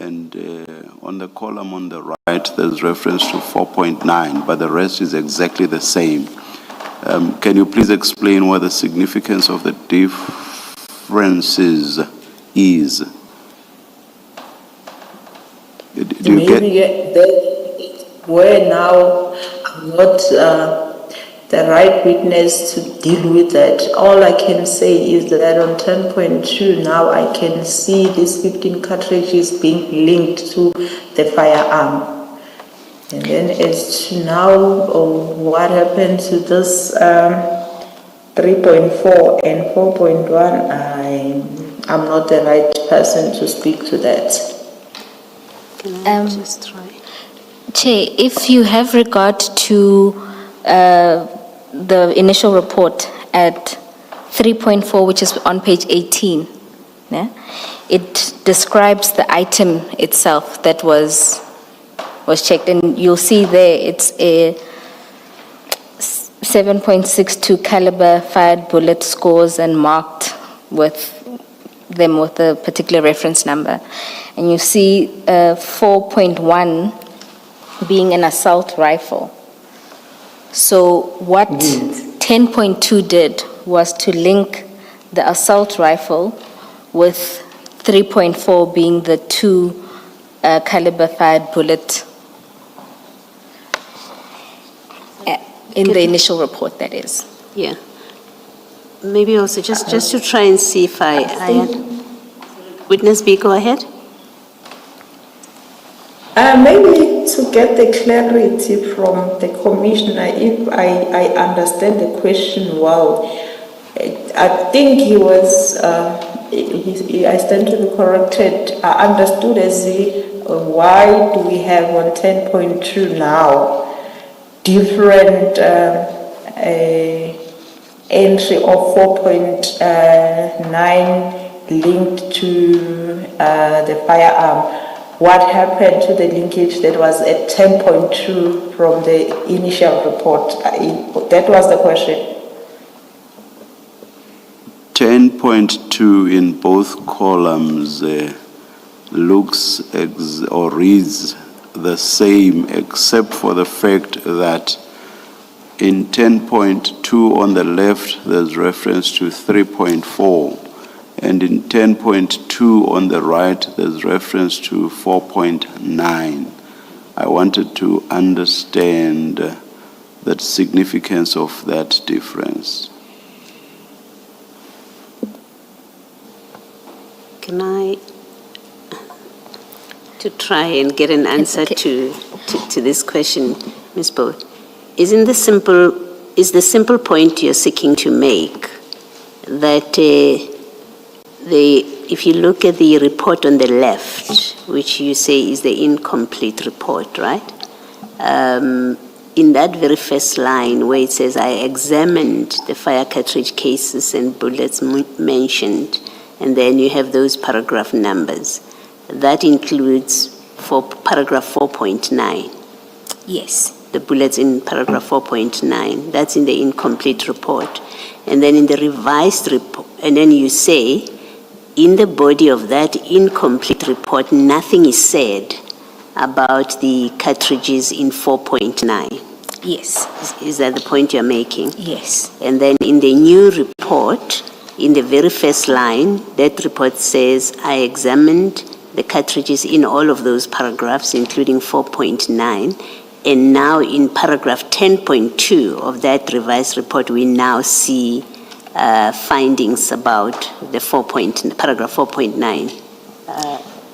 and on the column on the right, there's reference to 4.9, but the rest is exactly the same. Can you please explain what the significance of the differences is? Do you get? Maybe that where now I'm not the right witness to deal with that. All I can say is that on 10.2 now I can see these 15 cartridges being linked to the firearm. And then as to now, what happened to this 3.4 and 4.1, I'm not the right person to speak to that. Can I just try? Chair, if you have regard to the initial report at 3.4, which is on page 18, yeah, it describes the item itself that was checked, and you'll see there it's a 7.62 caliber fired bullet scores and marked with them with a particular reference number. And you see 4.1 being an assault rifle. So what 10.2 did was to link the assault rifle with 3.4 being the 2 caliber fired bullet in the initial report, that is. Yeah. Maybe also just to try and see if I Witness B, go ahead. Maybe to get the clarity from the commissioner, if I understand the question well, I think he was, I stand to be corrected, I understood as why do we have on 10.2 now different entry of 4.9 linked to the firearm. What happened to the linkage that was at 10.2 from the initial report? That was the question. 10.2 in both columns looks or reads the same, except for the fact that in 10.2 on the left, there's reference to 3.4. And in 10.2 on the right, there's reference to 4.9. I wanted to understand the significance of that difference. Can I, to try and get an answer to this question, Ms. Bode, is the simple point you're seeking to make that if you look at the report on the left, which you say is the incomplete report, right? In that very first line where it says, I examined the fire cartridge cases and bullets mentioned, and then you have those paragraph numbers. That includes paragraph 4.9. Yes. The bullets in paragraph 4.9. That's in the incomplete report. And then in the revised report, and then you say, in the body of that incomplete report, nothing is said about the cartridges in 4.9. Yes. Is that the point you're making? Yes. And then in the new report, in the very first line, that report says, I examined the cartridges in all of those paragraphs, including 4.9. And now in paragraph 10.2 of that revised report, we now see findings about the paragraph 4.9.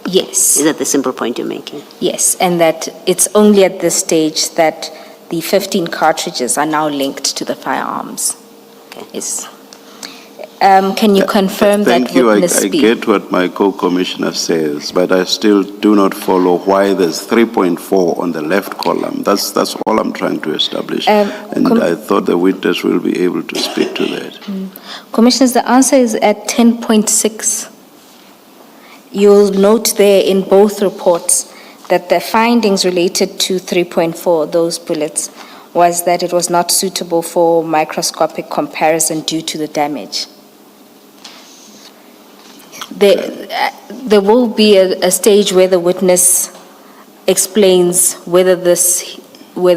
Yes. Is that the simple point you're making? Yes, and that it's only at this stage that the 15 cartridges are now linked to the firearms. Okay. Yes. Can you confirm Thank that you. witness I speak? get what my co-commissioner says, but I still do not follow why there's 3.4 on the left column. That's all I'm trying to establish. And I thought the witness will be able to speak to that. Commissioners, the answer is at 10.6. You'll note there in both reports that the findings related to 3.4, those bullets, was that it was not suitable for microscopic comparison due to the damage. There will be a stage where the witness explains whether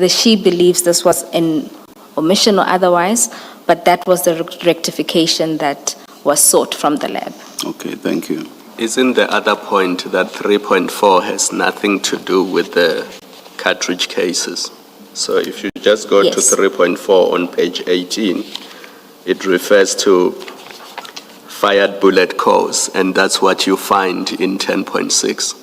she believes this was an omission or otherwise, but that was the rectification that was sought from the lab. Okay, thank you. Isn't the other point that 3.4 has nothing to do with the cartridge cases? So if you just go to Yes. 3.4 on page 18, it refers to fired bullet cores, and that's what you find in 10.6.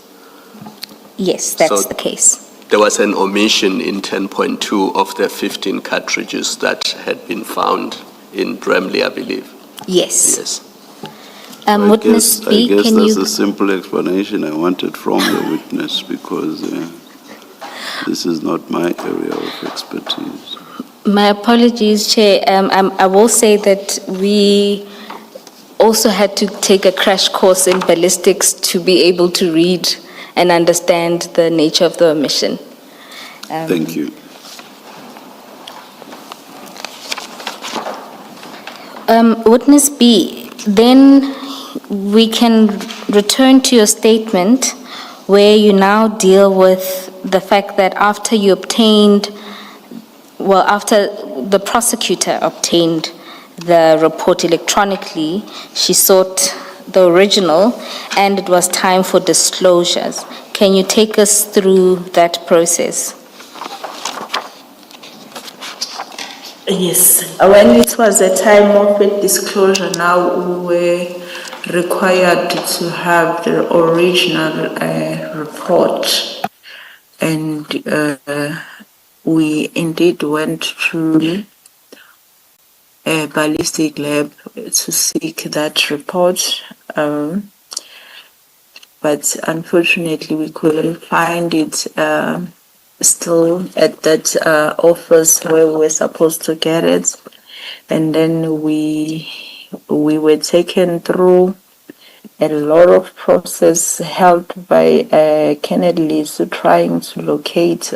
Yes, that's So- the case. There was an omission in 10.2 of the 15 cartridges that had been found in Bramley, I believe. Yes. Yes. Witness I B, guess can that's you? a simple explanation I wanted from the witness because this is not my area of expertise. My apologies, Chair. I will say that we also had to take a crash course in ballistics to be able to read and understand the nature of the omission. Thank you. Witness B, then we can return to your statement where you now deal with the fact that after the prosecutor obtained the report electronically, she sought the original and it was time for disclosures. Can you take us through that process? Yes, when it was a time of a disclosure, now we were required to have the original report, and we indeed went to a ballistic lab to seek that report, but unfortunately we couldn't find it still at that office where we were supposed to get it. And then we were taken through a lot of process helped by Kennedy so trying to locate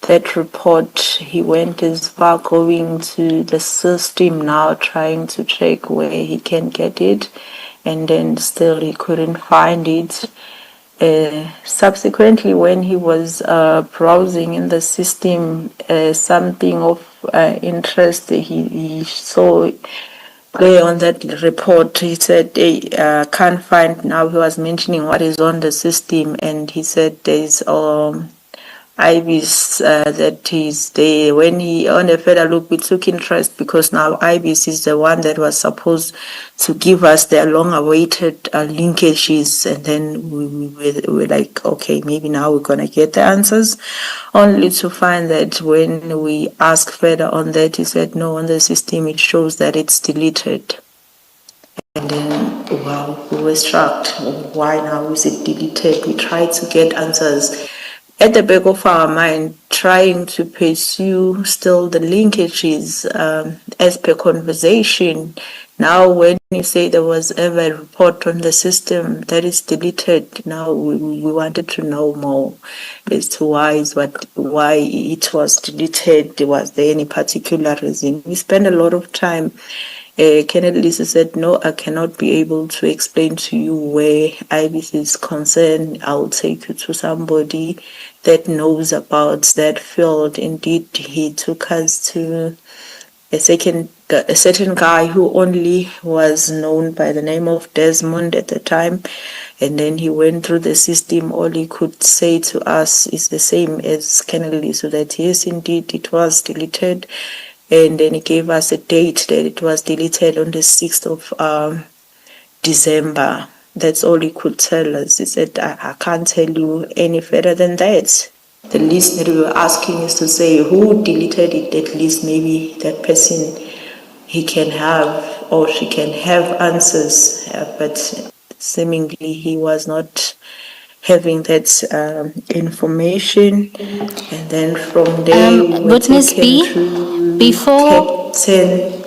that report. He went as far going to the system now trying to check where he can get it, and then still he couldn't find it. Subsequently, when he was browsing in the system, something of interest he saw there on that report. He said, "Hey, can't find." Now he was mentioning what is on the system, and he said there's IBIS that is there. When he on a further look, we took interest because now IBIS is the one that was supposed to give us their long-awaited linkages, and then we were like, okay, maybe now we're gonna get the answers. Only to find that when we asked further on that, he said no, on the system it shows that it's deleted. And then, wow, we were struck. Why now is it deleted? We tried to get answers at the back of our mind, trying to pursue still the linkages as per conversation. Now, when you say there was ever a report on the system that is deleted, now we wanted to know more as to why it was deleted. Was there any particular reason? We spent a lot of time. Kennedy Lisa said, no, I cannot be able to explain to you where IBIS is concerned. I'll take you to somebody that knows about that field. Indeed, he took us to a certain guy who only was known by the name of Desmond at the time. And then he went through the system. All he could say to us is the same as Kennedy, so that yes, indeed, it was deleted. And then he gave us a date that it was deleted on the 6th of December. That's all he could tell us. He said, I can't tell you any further than that. The list that we were asking is to say who deleted it, at least maybe that person, he can have or she can have answers. But seemingly he was not having that information. And then from there, we were Witness taken B, to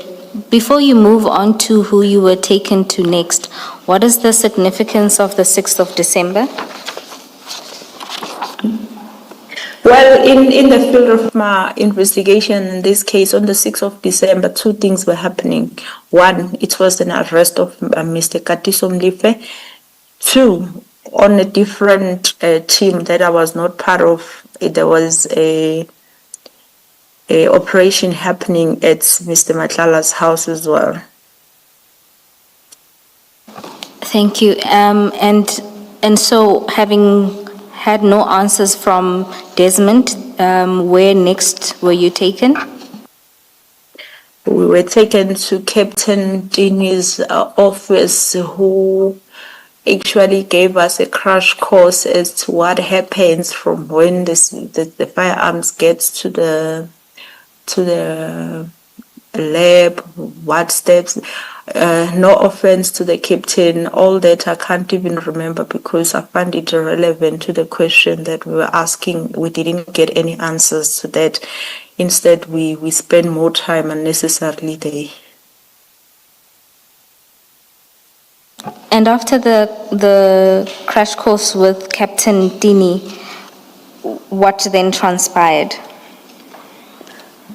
before you move on to who you were taken to next, what is the significance of the 6th of December? Well, in the field of my investigation, in this case, on the 6th of December, two things were happening. One, it was an arrest of Mr. Katiso Mlife. Two, on a different team that I was not part of, there was a operation happening at Mr. Matlala's house as well. Thank you. And so, having had no answers from Desmond, where next were you taken? We were taken to Captain Dini's office, who actually gave us a crash course as to what happens from when the firearms gets to the lab, what steps. No offense to the captain, all that I can't even remember because I find it irrelevant to the question that we were asking. We didn't get any answers to that. Instead, we spend more time unnecessarily there. And after the crash course with Captain Dini, what then transpired?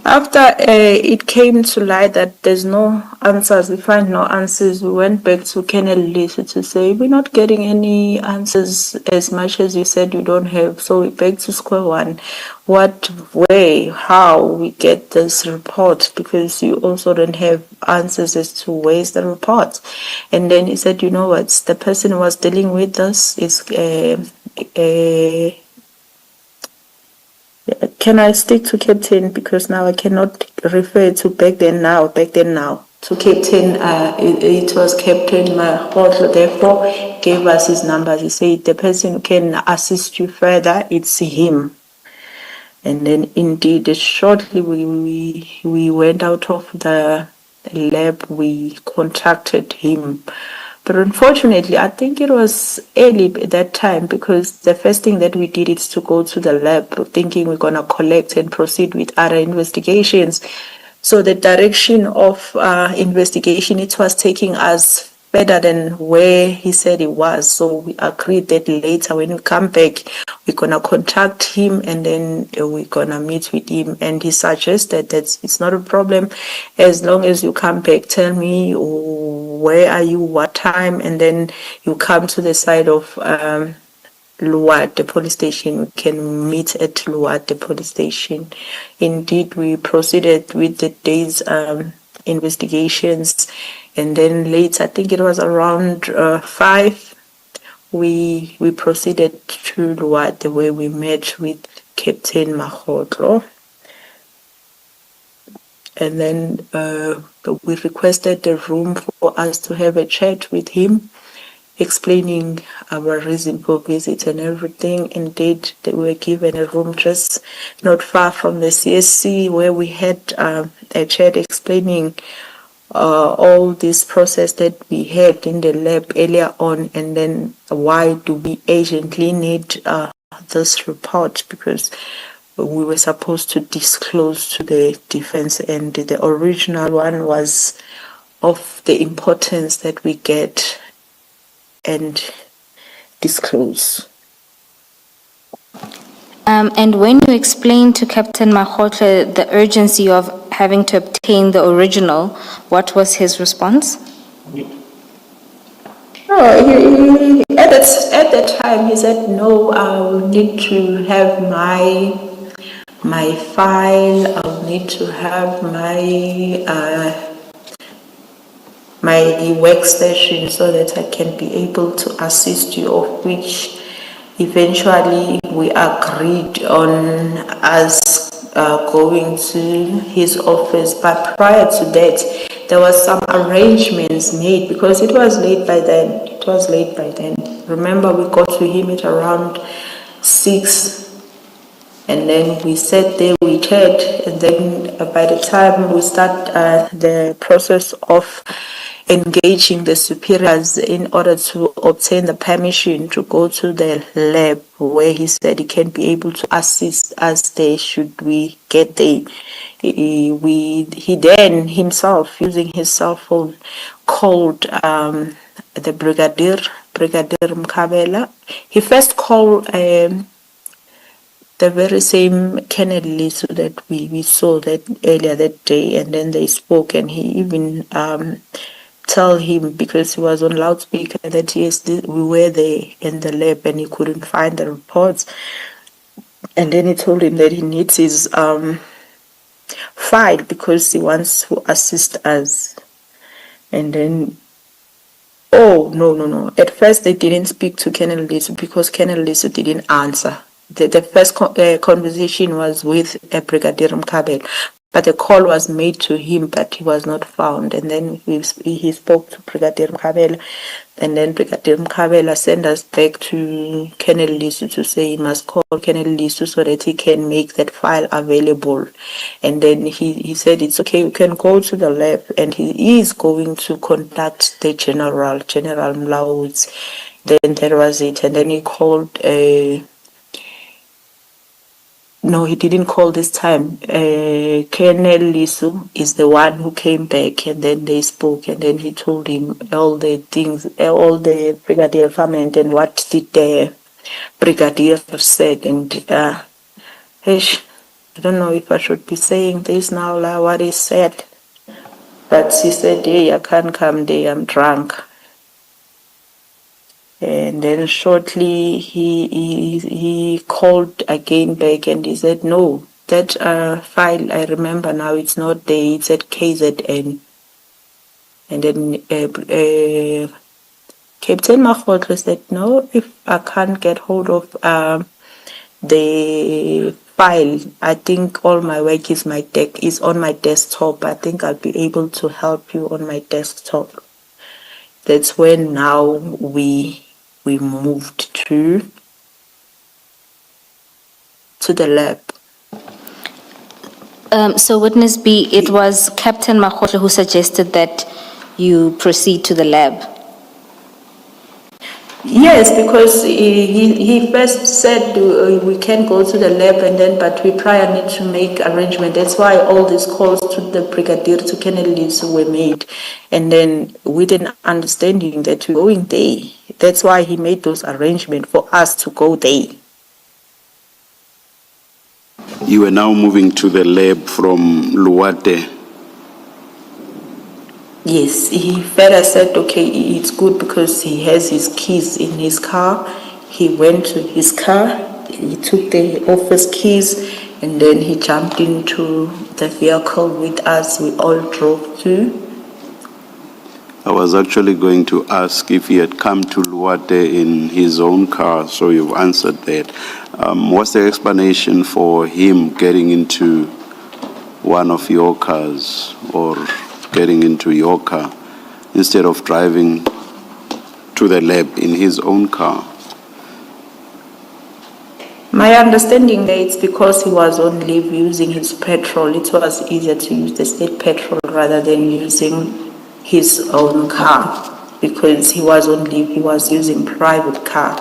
After it came to light that there's no answers, we find no answers, we went back to Colonel Lisa to say, we're not getting any answers as much as you said you don't have. So we back to square one. What way, how we get this report? Because you also don't have answers as to where's the report. And then he said, you know what, the person who was dealing with us is can I stick to Captain because now I cannot refer to back then now. To Captain, it was Captain Mahotlo, therefore gave us his numbers. He said the person who can assist you further, it's him. And then indeed, shortly we went out of the lab, we contacted him. But unfortunately, I think it was early at that time because the first thing that we did is to go to the lab thinking we're going to collect and proceed with other investigations. So the direction of investigation, it was taking us further than where he said it was. So we agreed that later when we come back, we're going to contact him and then we're going to meet with him. And he suggested that it's not a problem. As long as you come back, tell me where are you, what time, and then you come to the side of Luat, the police station. We can meet at Luat, the police station. Indeed, we proceeded with the day's investigations, and then later, I think it was around 5, we proceeded to Luat, the way we met with Captain Mahotlo. And then we requested the room for us to have a chat with him, explaining our reason for visit and everything. Indeed, they were given a room just not far from the CSC where we had a chat explaining all this process that we had in the lab earlier on, and then why do we urgently need this report, because we were supposed to disclose to the defense, and the original one was of the importance that we get and disclose. And when you explained to Captain Mahotlo the urgency of having to obtain the original, what was his response? Oh, at the time he said, no, I will need to have my file, I'll need to have my workstation so that I can be able to assist you, of which eventually we agreed on us going to his office. But prior to that, there was some arrangements made because it was late by then. Remember, we got to him at around 6. And then we sat there, we chat, and then by the time we start the process of engaging the superiors in order to obtain the permission to go to the lab where he said he can be able to assist us there should we get there. He then himself, using his cell phone, called the Brigadier Mkabela. He first called the very same Kenneth Lisu that we saw that earlier that day, and then they spoke, and he even tell him, because he was on loudspeaker, that yes, we were there in the lab and he couldn't find the reports, and then he told him that he needs his file because he wants to assist us, and then. Oh, no. At first, they didn't speak to Colonel Lisu because Colonel Lisu didn't answer. The first conversation was with Brigadier Mkhabela, but a call was made to him, but he was not found. And then he spoke to Brigadier Mkhabela, and then Brigadier Mkhabela sent us back to Colonel Lisu to say he must call Colonel Lisu so that he can make that file available. And then he said, it's okay, you can go to the lab, and he is going to contact the General Mlauzi. Then that was it. And then he called, no, he didn't call this time. Colonel Lisu is the one who came back, and then they spoke, and then he told him all the things, all the Brigadier comment, and what did the Brigadier said. And I don't know if I should be saying this now, like what he said, but he said, hey, I can't come there, I'm drunk. And then shortly he called again back, and he said, no, that file, I remember now, it's not there, it's at KZN. And then Captain Makgotlo said, no, if I can't get hold of the file, I think all my work is on my desktop. I think I'll be able to help you on my desktop. That's when now we moved to the lab. So witness B, it was Captain Makgotlo who suggested that you proceed to the lab. Yes, because he first said we can go to the lab, and then but we prior need to make arrangement. That's why all these calls to the Brigadier, to Colonel Lisu were made, and then with an understanding that we're going there. That's why he made those arrangements for us to go there. You are now moving to the lab from Luwate. Yes, he further said, okay, it's good because he has his keys in his car. He went to his car, he took the office keys, and then he jumped into the vehicle with us. We all drove to. I was actually going to ask if he had come to Luwate in his own car, so you've answered that. What's the explanation for him getting into one of your cars or getting into your car instead of driving to the lab in his own car? My understanding that it's because he was on leave using his petrol. It was easier to use the state petrol rather than using his own car, because he was on leave, he was using private car.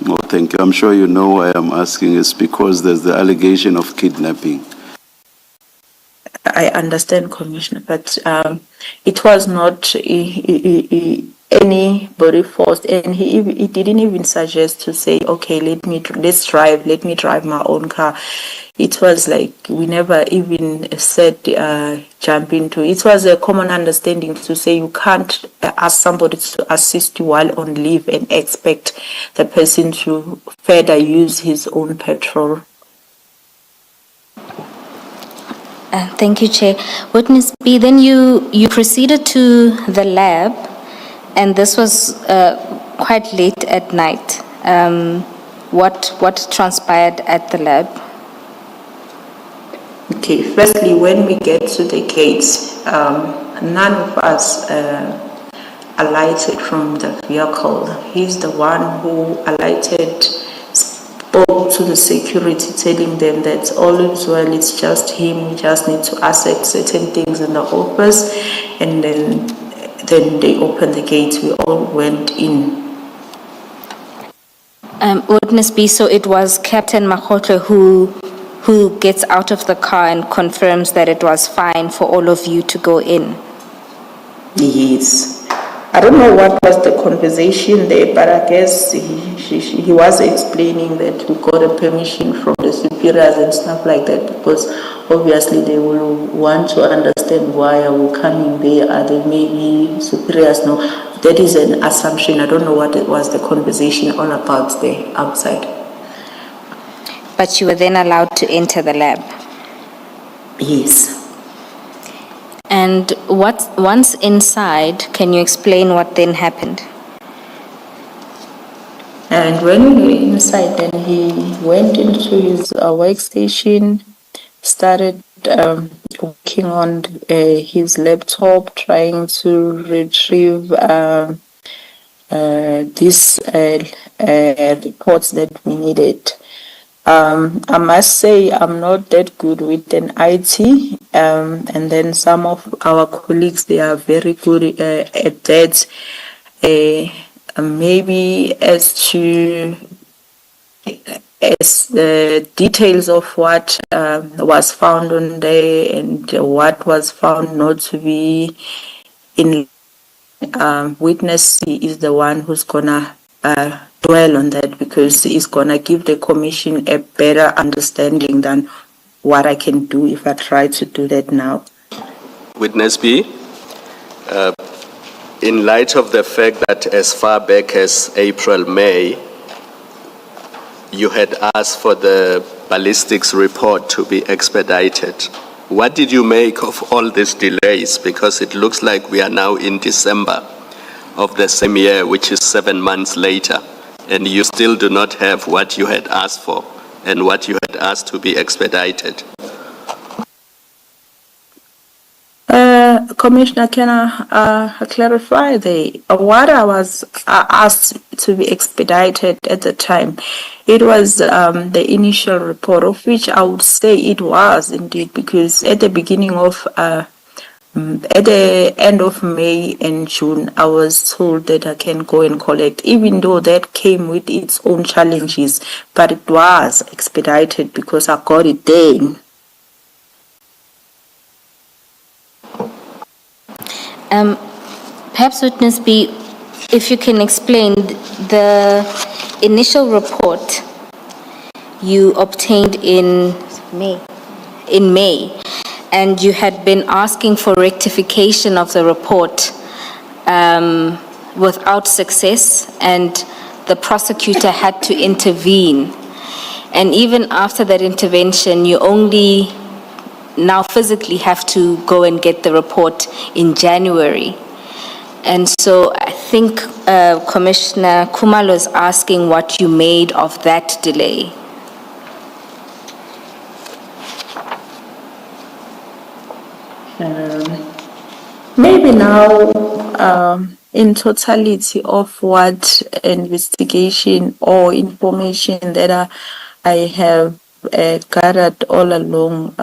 Oh, thank you. I'm sure you know why I'm asking. It's because there's the allegation of kidnapping. I understand, Commissioner, but it was not anybody forced, and he didn't even suggest to say, okay, let me drive my own car. It was like we never even said jump into. It was a common understanding to say you can't ask somebody to assist you while on leave and expect the person to further use his own petrol. Thank you, Chair. Witness B, then you proceeded to the lab, and this was quite late at night. What transpired at the lab? Okay, firstly, when we get to the gates, none of us alighted from the vehicle. He's the one who alighted, spoke to the security, telling them that all is well, it's just him, we just need to accept certain things in the office, and then they opened the gates, we all went in. Witness B, so it was Captain Makgotlo who gets out of the car and confirms that it was fine for all of you to go in? Yes. I don't know what was the conversation there, but I guess he was explaining that we got a permission from the superiors and stuff like that, because obviously they will want to understand why are we coming there. Are they maybe superiors? No, that is an assumption. I don't know what it was the conversation all about there outside. But you were then allowed to enter the lab. Yes. And once inside, can you explain what then happened? And when we were inside, then he went into his workstation, started working on his laptop, trying to retrieve these reports that we needed. I must say I'm not that good with an IT, and then some of our colleagues, they are very good at that. Maybe as the details of what was found on there and what was found not to be in witness, he is the one who's gonna dwell on that, because he's gonna give the commission a better understanding than what I can do if I try to do that now. Witness B, in light of the fact that as far back as April, May, you had asked for the ballistics report to be expedited, what did you make of all these delays? Because it looks like we are now in December of the same year, which is 7 months later, and you still do not have what you had asked for and what you had asked to be expedited. Commissioner, can I clarify what I was asked to be expedited at the time? It was the initial report, of which I would say it was indeed, because at the beginning of at the end of May and June, I was told that I can go and collect, even though that came with its own challenges, but it was expedited because I got it then. Perhaps Witness B, if you can explain the initial report you obtained in May, and you had been asking for rectification of the report without success, and the prosecutor had to intervene. And even after that intervention, you only now physically have to go and get the report in January. And so I think Commissioner Khumalo is asking what you made of that delay. Maybe now, in totality of what investigation or information that I have gathered all along,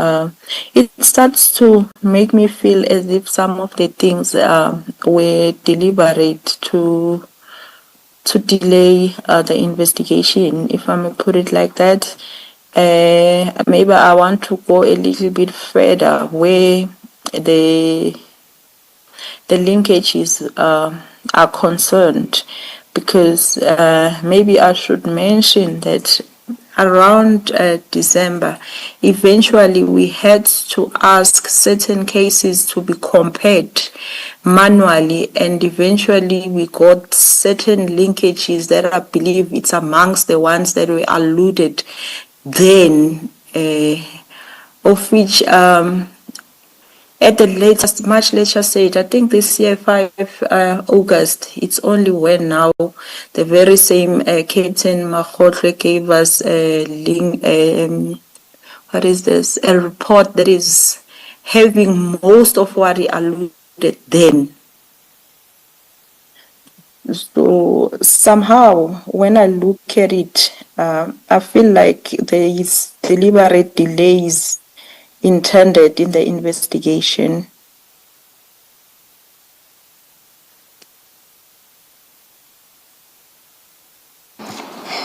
it starts to make me feel as if some of the things were deliberate to delay the investigation, if I may put it like that. Maybe I want to go a little bit further where the linkages are concerned, because maybe I should mention that around December, eventually we had to ask certain cases to be compared manually, and eventually we got certain linkages that I believe it's amongst the ones that were alluded then, of which at the latest, much later stage, I think this year, 5 August, it's only when now the very same Captain Makhotle gave us a link, what is this, a report that is having most of what he alluded then. So somehow, when I look at it, I feel like there is deliberate delays intended in the investigation.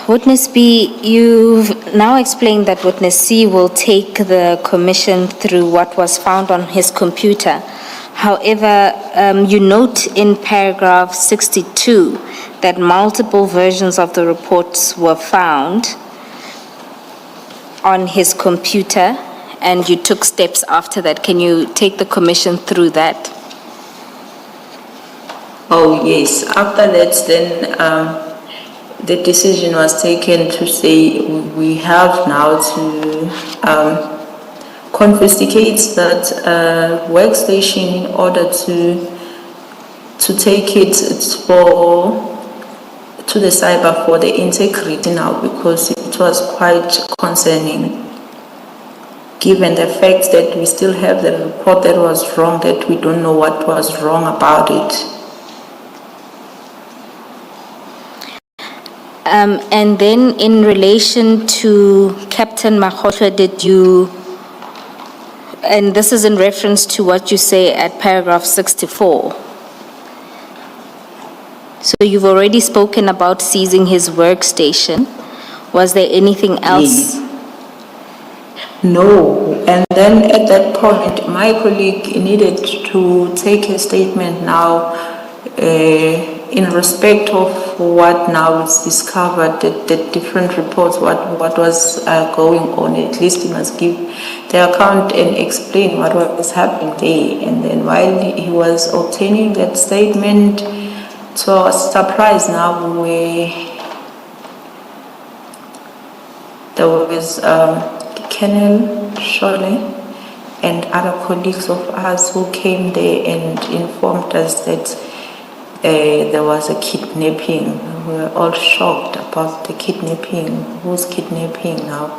Witness B, you've now explained that Witness C will take the commission through what was found on his computer. However, you note in paragraph 62 that multiple versions of the reports were found on his computer, and you took steps after that. Can you take the commission through that? Oh, yes. After that, then the decision was taken to say we have now to confiscate that workstation in order to take it to the cyber for the integrity now, because it was quite concerning, given the fact that we still have the report that was wrong, that we don't know what was wrong about it. And then in relation to Captain Makhotlwe, did you, and this is in reference to what you say at paragraph 64. So you've already spoken about seizing his workstation. Was there anything else? Yes. No, and then at that point, my colleague needed to take a statement now in respect of what now is discovered, the different reports, what was going on. At least he must give the account and explain what was happening there. And then while he was obtaining that statement, to our surprise now, there was Colonel Shole and other colleagues of us who came there and informed us that there was a kidnapping. We were all shocked about the kidnapping. Who's kidnapping now?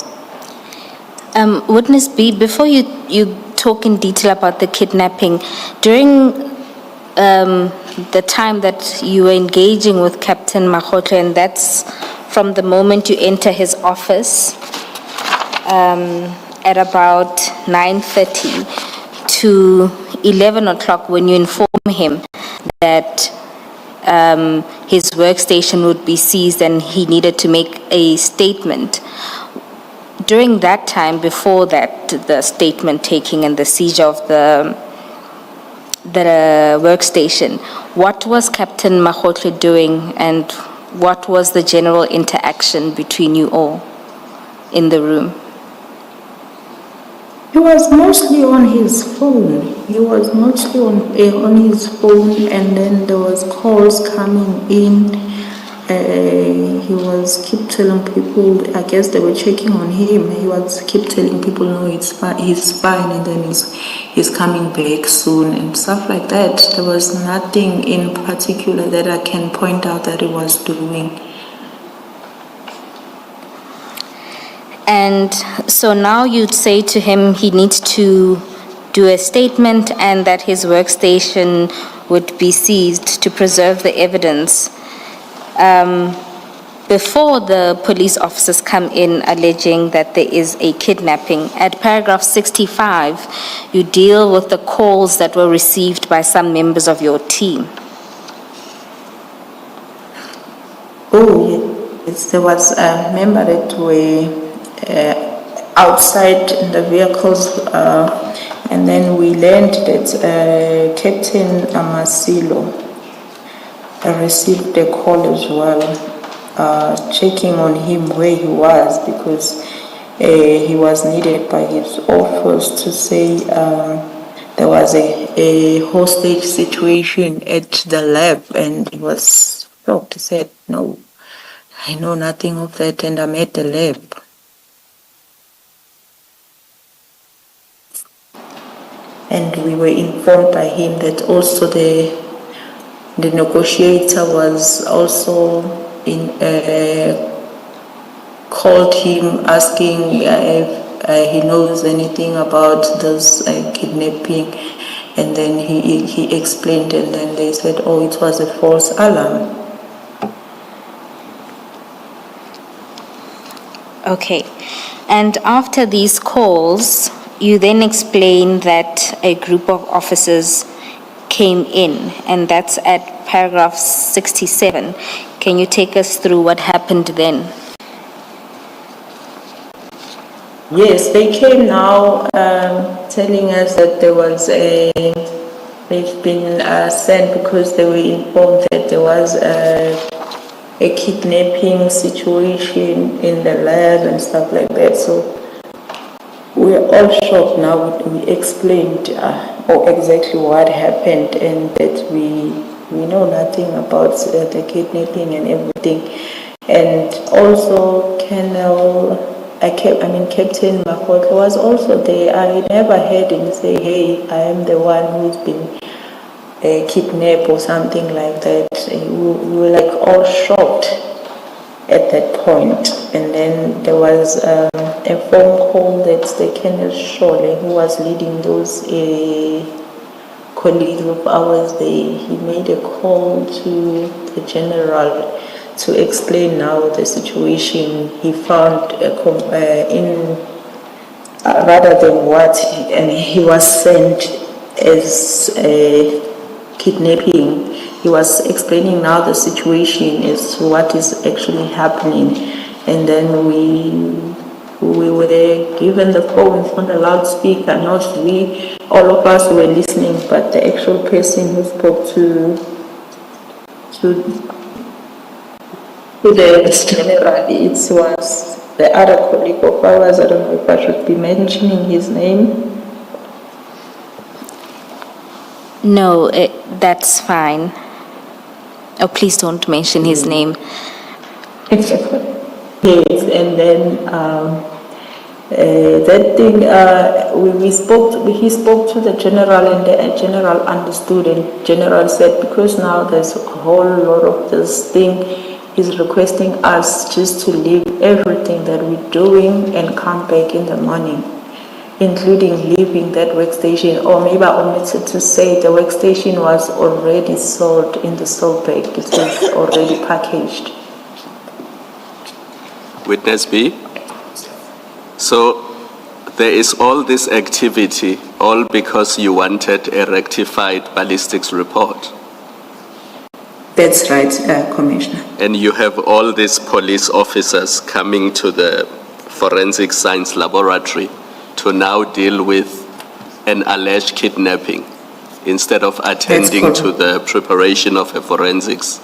Witness B, before you talk in detail about the kidnapping, during the time that you were engaging with Captain Makhotlwe, and that's from the moment you enter his office at about 9:30 to 11 o'clock, when you inform him that his workstation would be seized and he needed to make a statement. During that time, before that, the statement taking and the seizure of the workstation, what was Captain Makhotlwe doing, and what was the general interaction between you all in the room? He was mostly on his phone. He was mostly on his phone, and then there was calls coming in. He was keep telling people, I guess they were checking on him. He was keep telling people, no, he's fine, and then he's coming back soon and stuff like that. There was nothing in particular that I can point out that he was doing. And so now you'd say to him he needs to do a statement and that his workstation would be seized to preserve the evidence. Before the police officers come in alleging that there is a kidnapping, at paragraph 65, you deal with the calls that were received by some members of your team. Oh, yes. There was a member that were outside in the vehicles, and then we learned that Captain Amasilo received a call as well, checking on him where he was, because he was needed by his office to say there was a hostage situation at the lab, and he was shocked. He said, no, I know nothing of that, and I'm at the lab. And we were informed by him that also the negotiator was also called him asking if he knows anything about this kidnapping, and then he explained, and then they said, oh, it was a false alarm. Okay. And after these calls, you then explain that a group of officers came in, and that's at paragraph 67. Can you take us through what happened then? Yes, they came now telling us that there was They've been sent because they were informed that there was a kidnapping situation in the lab and stuff like that. So we're all shocked now. We explained exactly what happened and that we know nothing about the kidnapping and everything. And also Captain Makotlo was also there. I never heard him say, hey, I am the one who's been kidnapped or something like that. We were like all shocked at that point. And then there was a phone call that the Colonel Shole, who was leading those colleagues of ours, he made a call to the general to explain now the situation he found rather than what he was sent as kidnapping. He was explaining now the situation as to what is actually happening, and then we were given the phone on the loudspeaker. Not we, all of us were listening, but the actual person who spoke to the general, it was the other colleague of ours. I don't know if I should be mentioning his name. No, that's fine. Oh, please don't mention his name. Yes, and then that thing, he spoke to the general, and the general understood, and general said, because now there's a whole lot of this thing, he's requesting us just to leave everything that we're doing and come back in the morning, including leaving that workstation. Or maybe I omitted to say the workstation was already sold in the sold bag. It was already packaged. Witness B. So there is all this activity, all because you wanted a rectified ballistics report. That's right, Commissioner. And you have all these police officers coming to the forensic science laboratory to now deal with an alleged kidnapping instead of attending to the preparation of a forensics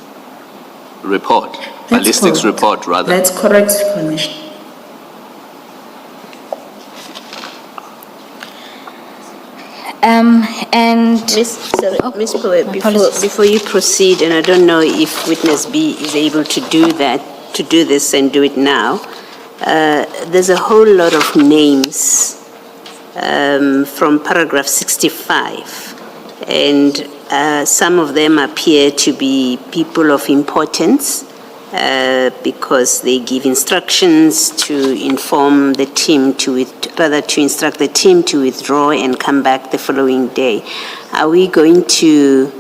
report, ballistics report rather. That's correct, Commissioner. And Miss Poe, apologies. before you proceed, and I don't know if witness B is able to do this and do it now, there's a whole lot of names from paragraph 65, and some of them appear to be people of importance because they give instructions to inform the team to instruct the team to withdraw and come back the following day. Are we going to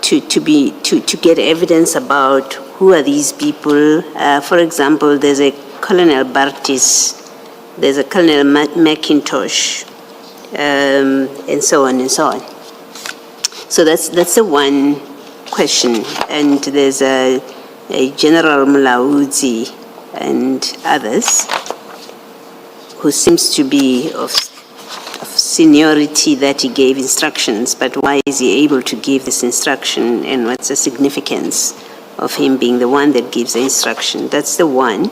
get evidence about who are these people? For example, there's a Colonel Bartis, there's a Colonel McIntosh, and so on and so on. So that's the one question. And there's a General Mulaudzi and others who seems to be of seniority that he gave instructions, but why is he able to give this instruction, and what's the significance of him being the one that gives the instruction? That's the one.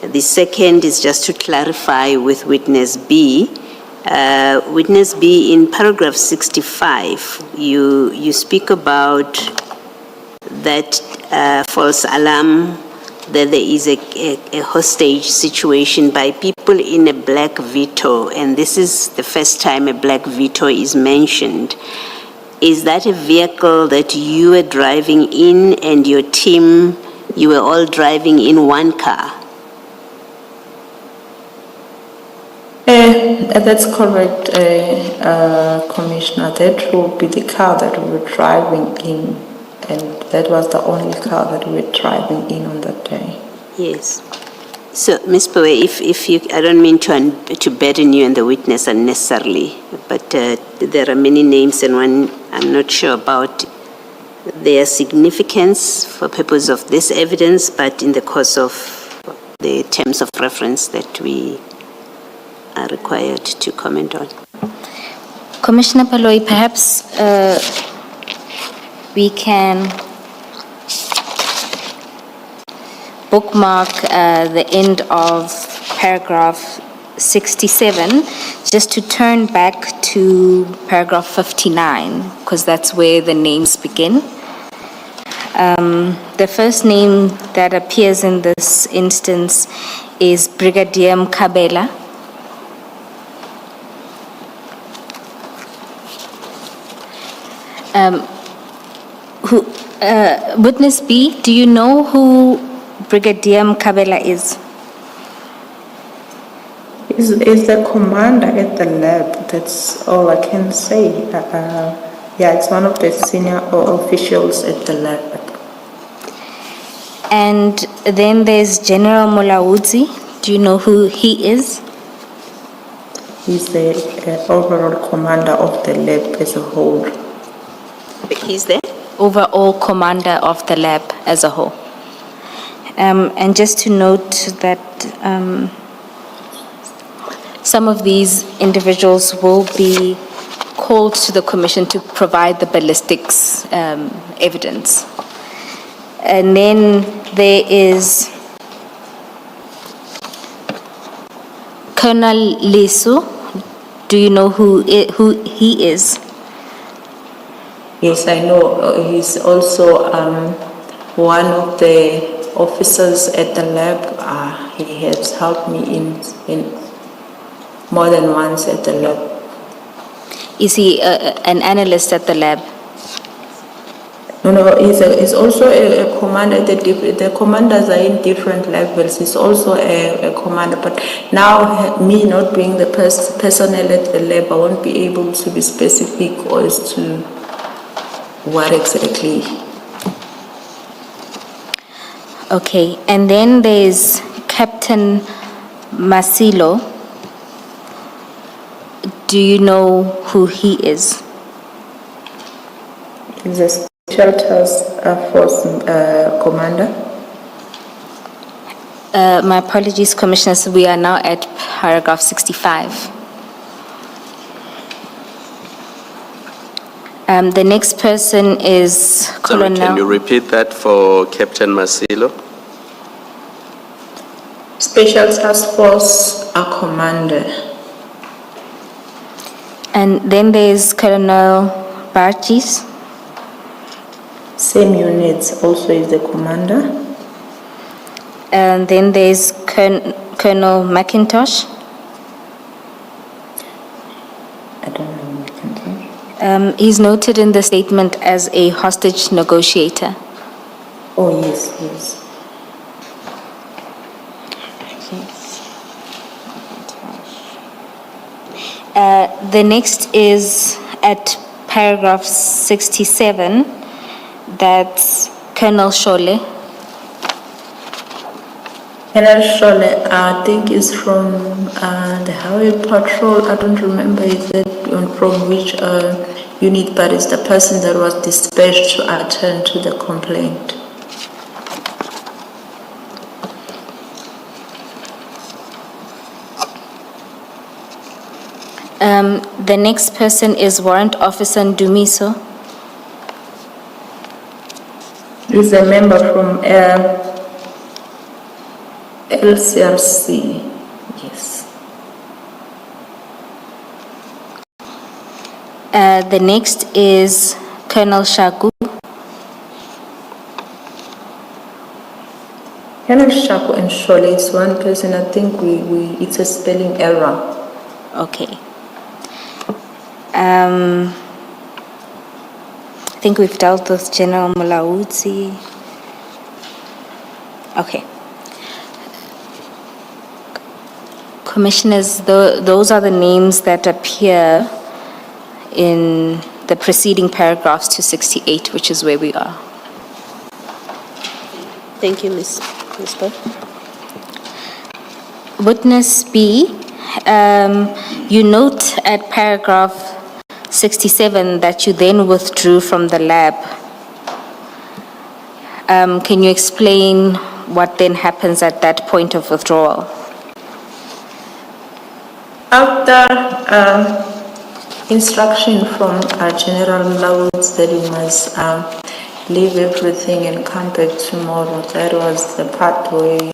The second is just to clarify with witness B. Witness B, in paragraph 65, you speak about that false alarm, that there is a hostage situation by people in a black Vito, and this is the first time a black Vito is mentioned. Is that a vehicle that you were driving in and your team, you were all driving in one car? That's correct, Commissioner. That will be the car that we were driving in, and that was the only car that we were driving in on that day. Yes. So, Ms. Poe, if you, I don't mean to burden you and the witness unnecessarily, but there are many names, and one I'm not sure about their significance for purpose of this evidence, but in the course of the terms of reference that we are required to comment on. Commissioner Paloi, perhaps we can bookmark the end of paragraph 67, just to turn back to paragraph 59, because that's where the names begin. The first name that appears in this instance is Brigadier Mkabela. Witness B, do you know who Brigadier Mkabela is? Is the commander at the lab, that's all I can say. Yeah, it's one of the senior officials at the lab. And then there's General Mulaudzi. Do you know who he is? He's the overall commander of the lab as a whole. He's there? Overall commander of the lab as a whole. And just to note that some of these individuals will be called to the commission to provide the ballistics evidence. And then there is Colonel Lesu. Do you know who he is? Yes, I know. He's also one of the officers at the lab. He has helped me in more than once at the lab. Is he an analyst at the lab? No, he's also a commander. The commanders are in different levels. He's also a commander. But now, me not being the personnel at the lab, I won't be able to be specific as to what exactly. Okay, and then there's Captain Masilo. Do you know who he is? He's a Special Task Force commander. My apologies, Commissioners. We are now at paragraph 65. The next person is Sorry, Colonel. can you repeat that for Captain Masilo? Special Task Force commander. And then there's Colonel Barchis. Same units, also is the commander. And then there's Colonel McIntosh. I don't know McIntosh. He's noted in the statement as a hostage negotiator. Oh, yes. The next is at paragraph 67, that's Colonel Shole. Colonel Shole, I think is from the Highway Patrol. I don't remember from which unit, but it's the person that was dispatched to attend to the complaint. The next person is Warrant Officer Ndumiso. He's a member from LCRC. Yes. The next is Colonel Shaku. Colonel Shaku and Shole, it's one person. I think it's a spelling error. Okay. I think we've dealt with General Mulaudzi. Okay. Commissioners, those are the names that appear in the preceding paragraphs to 68, which is where we are. Thank you, Ms. Pope. Witness B, you note at paragraph 67 that you then withdrew from the lab. Can you explain what then happens at that point of withdrawal? After instruction from our general laws that we must leave everything and come back tomorrow. That was the part where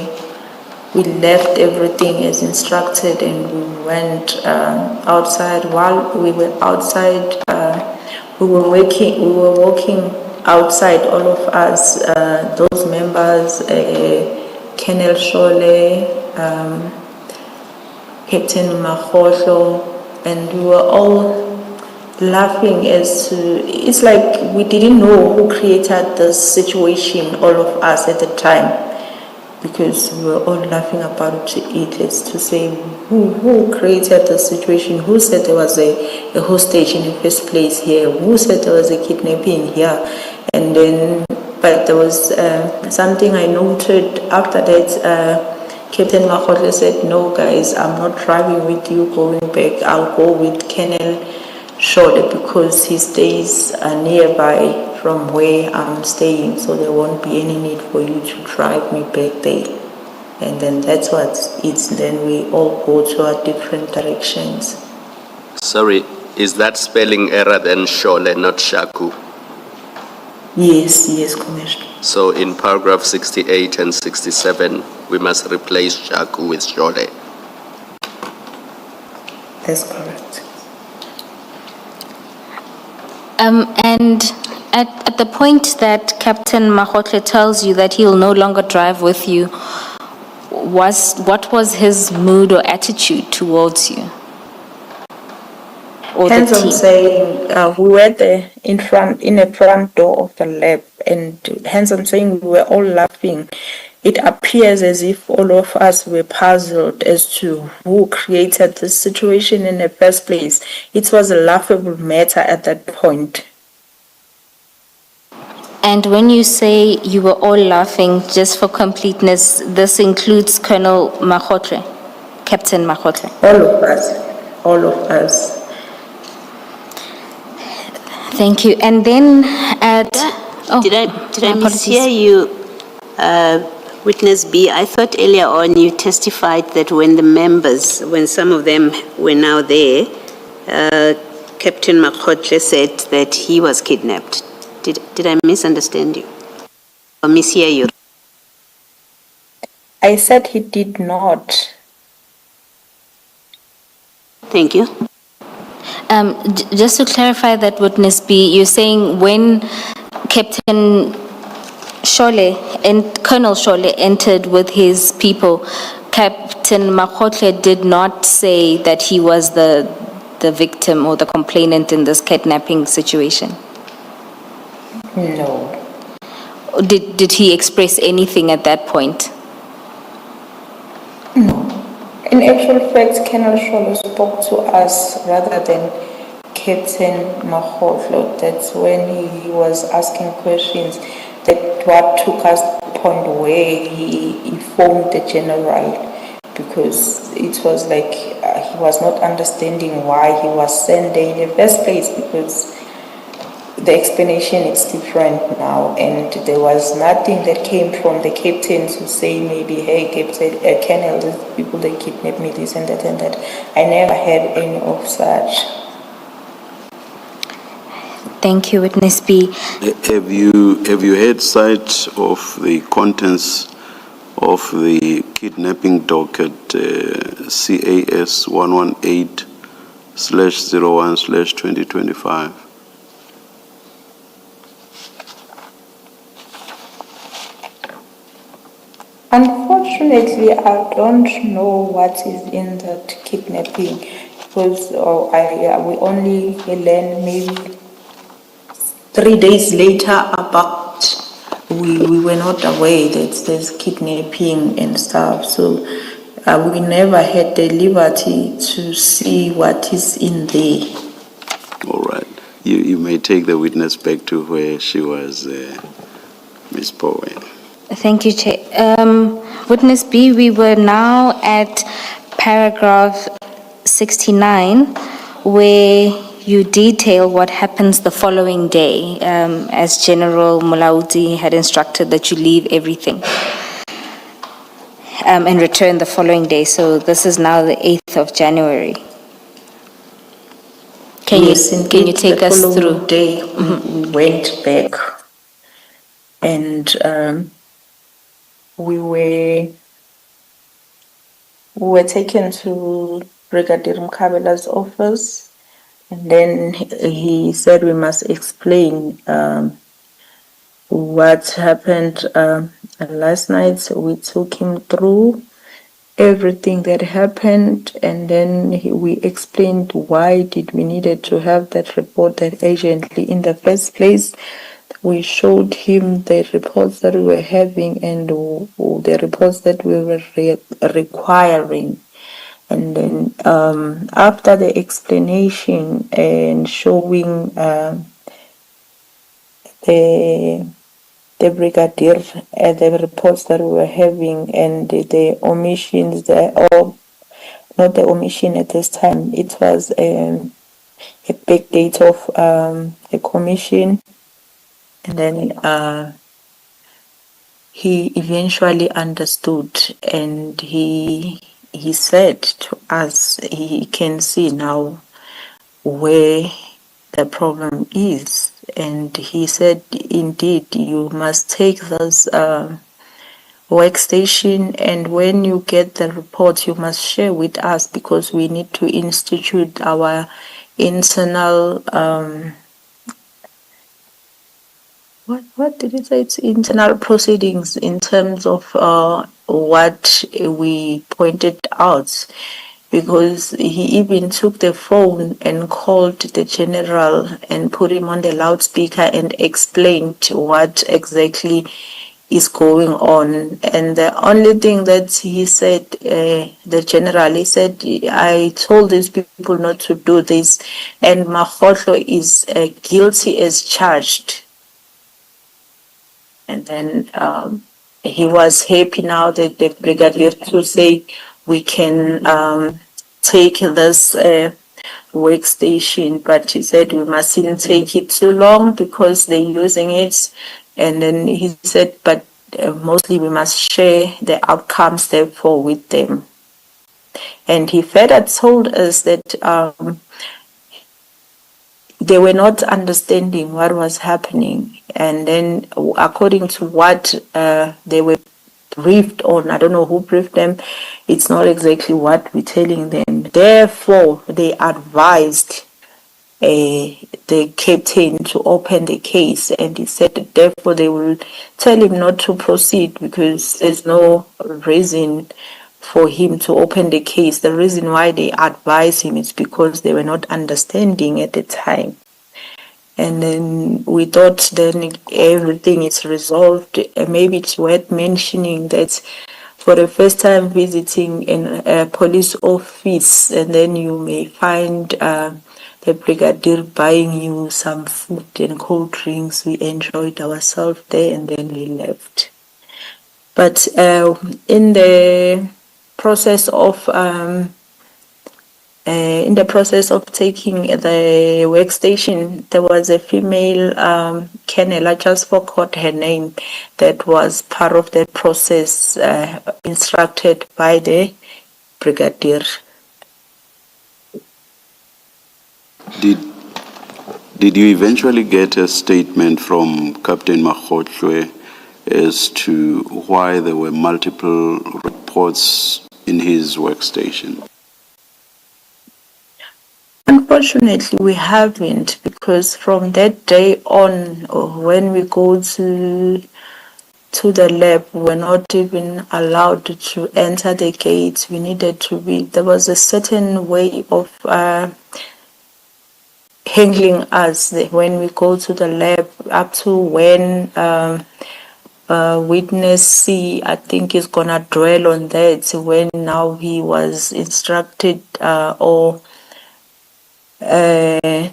we left everything as instructed and we went outside. While we were outside, we were walking outside, all of us, those members, Colonel Shole, Captain Mahosho, and we were all laughing as to, it's like we didn't know who created this situation, all of us at the time, because we were all laughing about it as to say who created the situation, who said there was a hostage in the first place here, who said there was a kidnapping here. And then, but there was something I noted after that. Captain Mahotle said, no guys, I'm not driving with you going back. I'll go with Colonel Shode because he stays nearby from where I'm staying, so there won't be any need for you to drive me back there. And then that's what it's, then we all go to our different directions. Sorry, is that spelling error then Shole, not Shaku? Yes, Commissioner. So in paragraph 68 and 67, we must replace Shaku with Shole. That's correct. And at the point that Captain Mahotle tells you that he'll no longer drive with you, what was his mood or attitude towards you? Or Hence the I'm team? saying we were there in the front door of the lab, and hence I'm saying we were all laughing. It appears as if all of us were puzzled as to who created this situation in the first place. It was a laughable matter at that point. And when you say you were all laughing, just for completeness, this includes Colonel Mahotle, Captain Mahotle. All of us. Thank you. And then at... Did I mishear you, Witness B? I thought earlier on you testified that when the members, when some of them were now there, Captain Makotle said that he was kidnapped. Did I misunderstand you or mishear you? I said he did not. Thank you. Just to clarify that, Witness B, you're saying when Captain Shole and Colonel Shole entered with his people, Captain Makotle did not say that he was the victim or the complainant in this kidnapping situation? No. Did he express anything at that point? No. In actual fact, Colonel Sholo spoke to us rather than Captain Mahotlo. That's when he was asking questions. That what took us to the point where he informed the general, because it was like he was not understanding why he was sent there in the first place, because the explanation is different now, and there was nothing that came from the captain to say maybe, hey, Captain, Colonel, these people, they kidnapped me, this and that and that. I never had any of such. Thank you, Witness B. Have you had sight of the contents of the kidnapping docket CAS 118/01/2025? Unfortunately, I don't know what is in that kidnapping, because we only learned maybe 3 days later about, we were not aware that there's kidnapping and stuff, so we never had the liberty to see what is in there. All right. You may take the witness back to where she was, Ms. Powen. Thank you, Chair. Witness B, we were now at paragraph 69, where you detail what happens the following day, as General Mulaudzi had instructed that you leave everything and return the following day. So this is now the 8th of January. Can Yes, you indeed, take the us following through? day, we went back and we were taken to Brigadier Mkhabela's office, and then he said we must explain what happened last night. So we took him through everything that happened, and then we explained why did we needed to have that report that urgently in the first place. We showed him the reports that we were having and the reports that we were requiring. And then after the explanation and showing the brigadier the reports that we were having and the omissions there, or not the omission at this time, it was a big date of a commission, and then he eventually understood, and he said to us he can see now where the problem is, and he said indeed you must take this workstation, and when you get the report you must share with us because we need to institute our internal what did it say? It's internal proceedings in terms of what we pointed out, because he even took the phone and called the general and put him on the loudspeaker and explained what exactly is going on. And the only thing that he said, the general, he said, I told these people not to do this, and Makgotlo is guilty as charged. And then he was happy now that the brigadier to say we can take this workstation, but he said we mustn't take it too long because they're using it. And then he said, but mostly we must share the outcomes therefore with them. And he further told us that they were not understanding what was happening. And then according to what they were briefed on, I don't know who briefed them, it's not exactly what we're telling them. Therefore, they advised the captain to open the case, and he said that therefore they will tell him not to proceed because there's no reason for him to open the case. The reason why they advised him is because they were not understanding at the time. And then we thought then everything is resolved. Maybe it's worth mentioning that for the first time visiting in a police office, and then you may find the brigadier buying you some food and cold drinks. We enjoyed ourselves there, and then we left. But in the process of taking the workstation, there was a female colonel, I just forgot her name, that was part of the process instructed by the brigadier. Did you eventually get a statement from Captain Makgotlo as to why there were multiple reports in his workstation? Unfortunately, we haven't, because from that day on, when we go to the lab, we were not even allowed to enter the gates. We needed to be, there was a certain way of handling us when we go to the lab, up to when witness C, I think, is gonna dwell on that, when now he was instructed or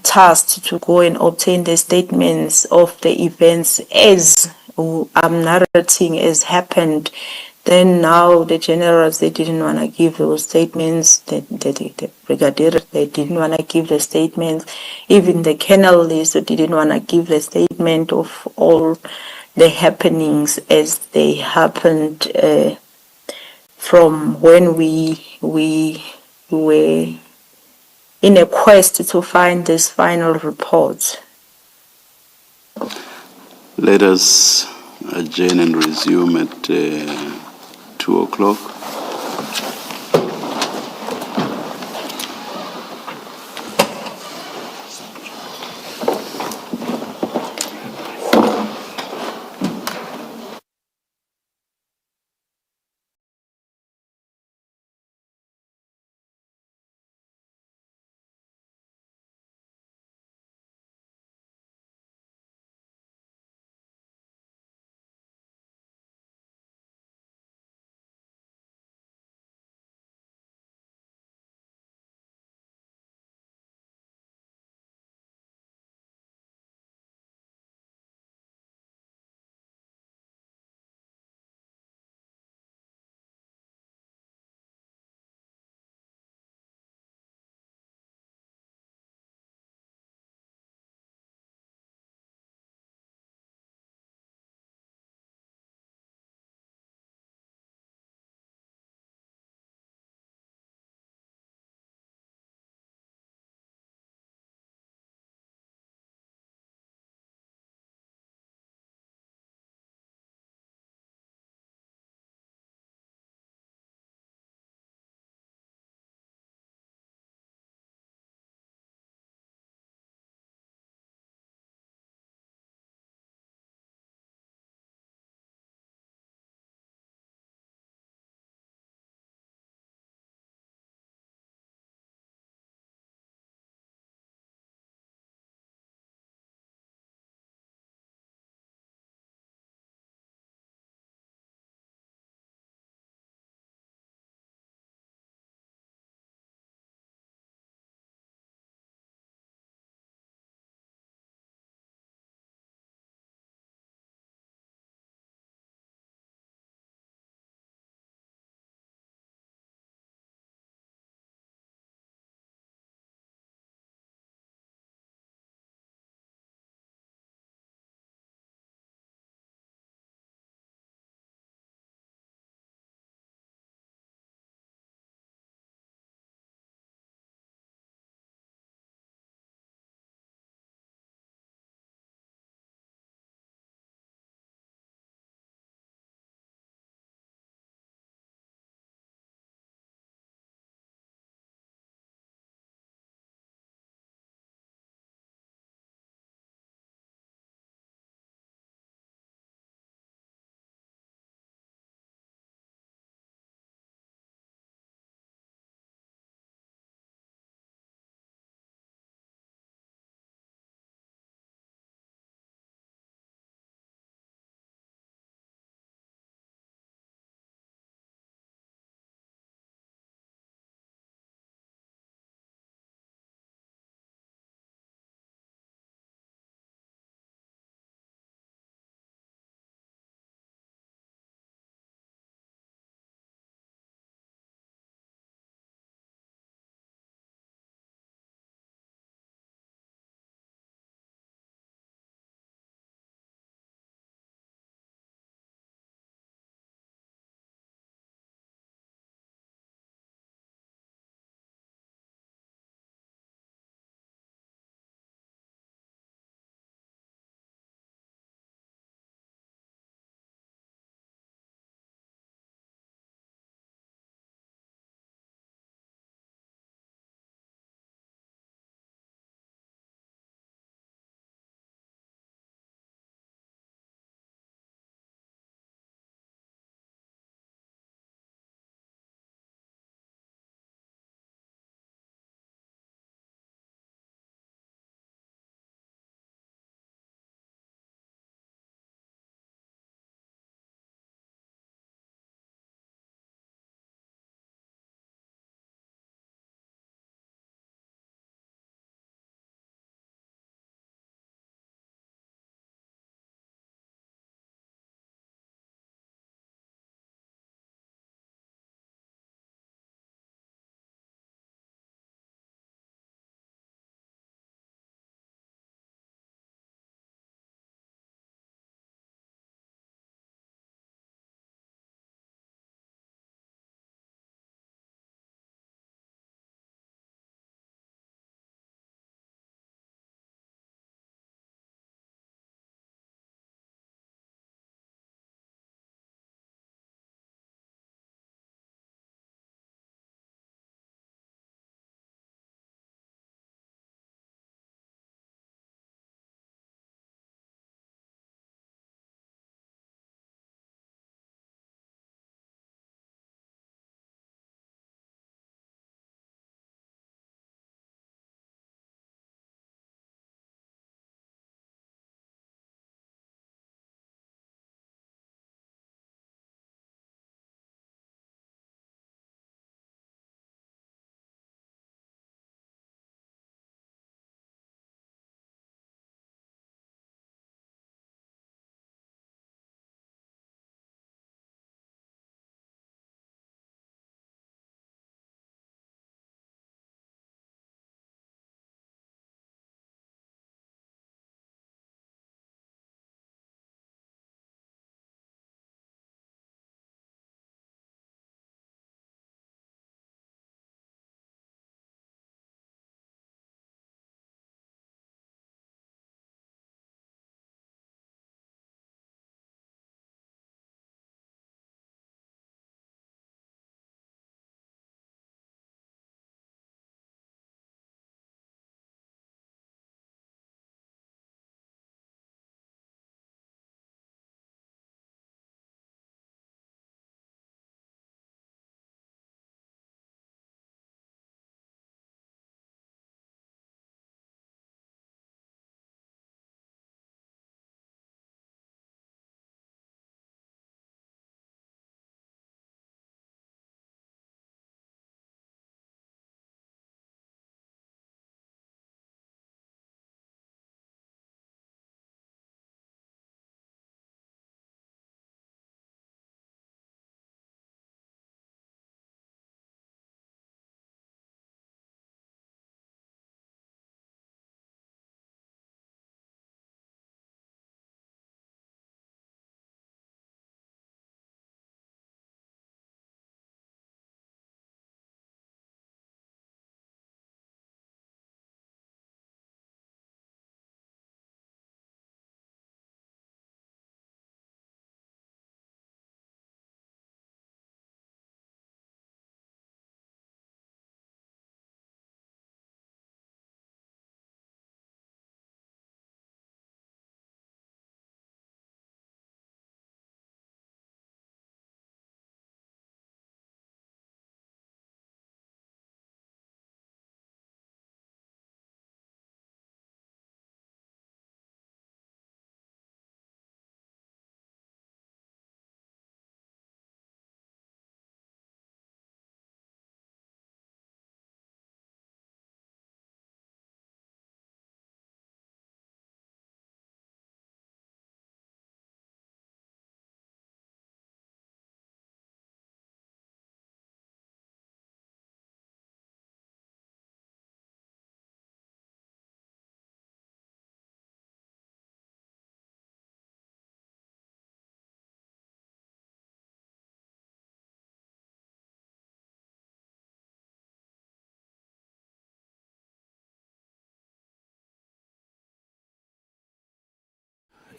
tasked to go and obtain the statements of the events as I'm narrating as happened. Then now the generals, they didn't want to give those statements. The brigadier, they didn't want to give the statements. Even the colonel, they didn't want to give the statement of all the happenings as they happened from when we were in a quest to find this final report. Let us adjourn and resume at 2 o'clock.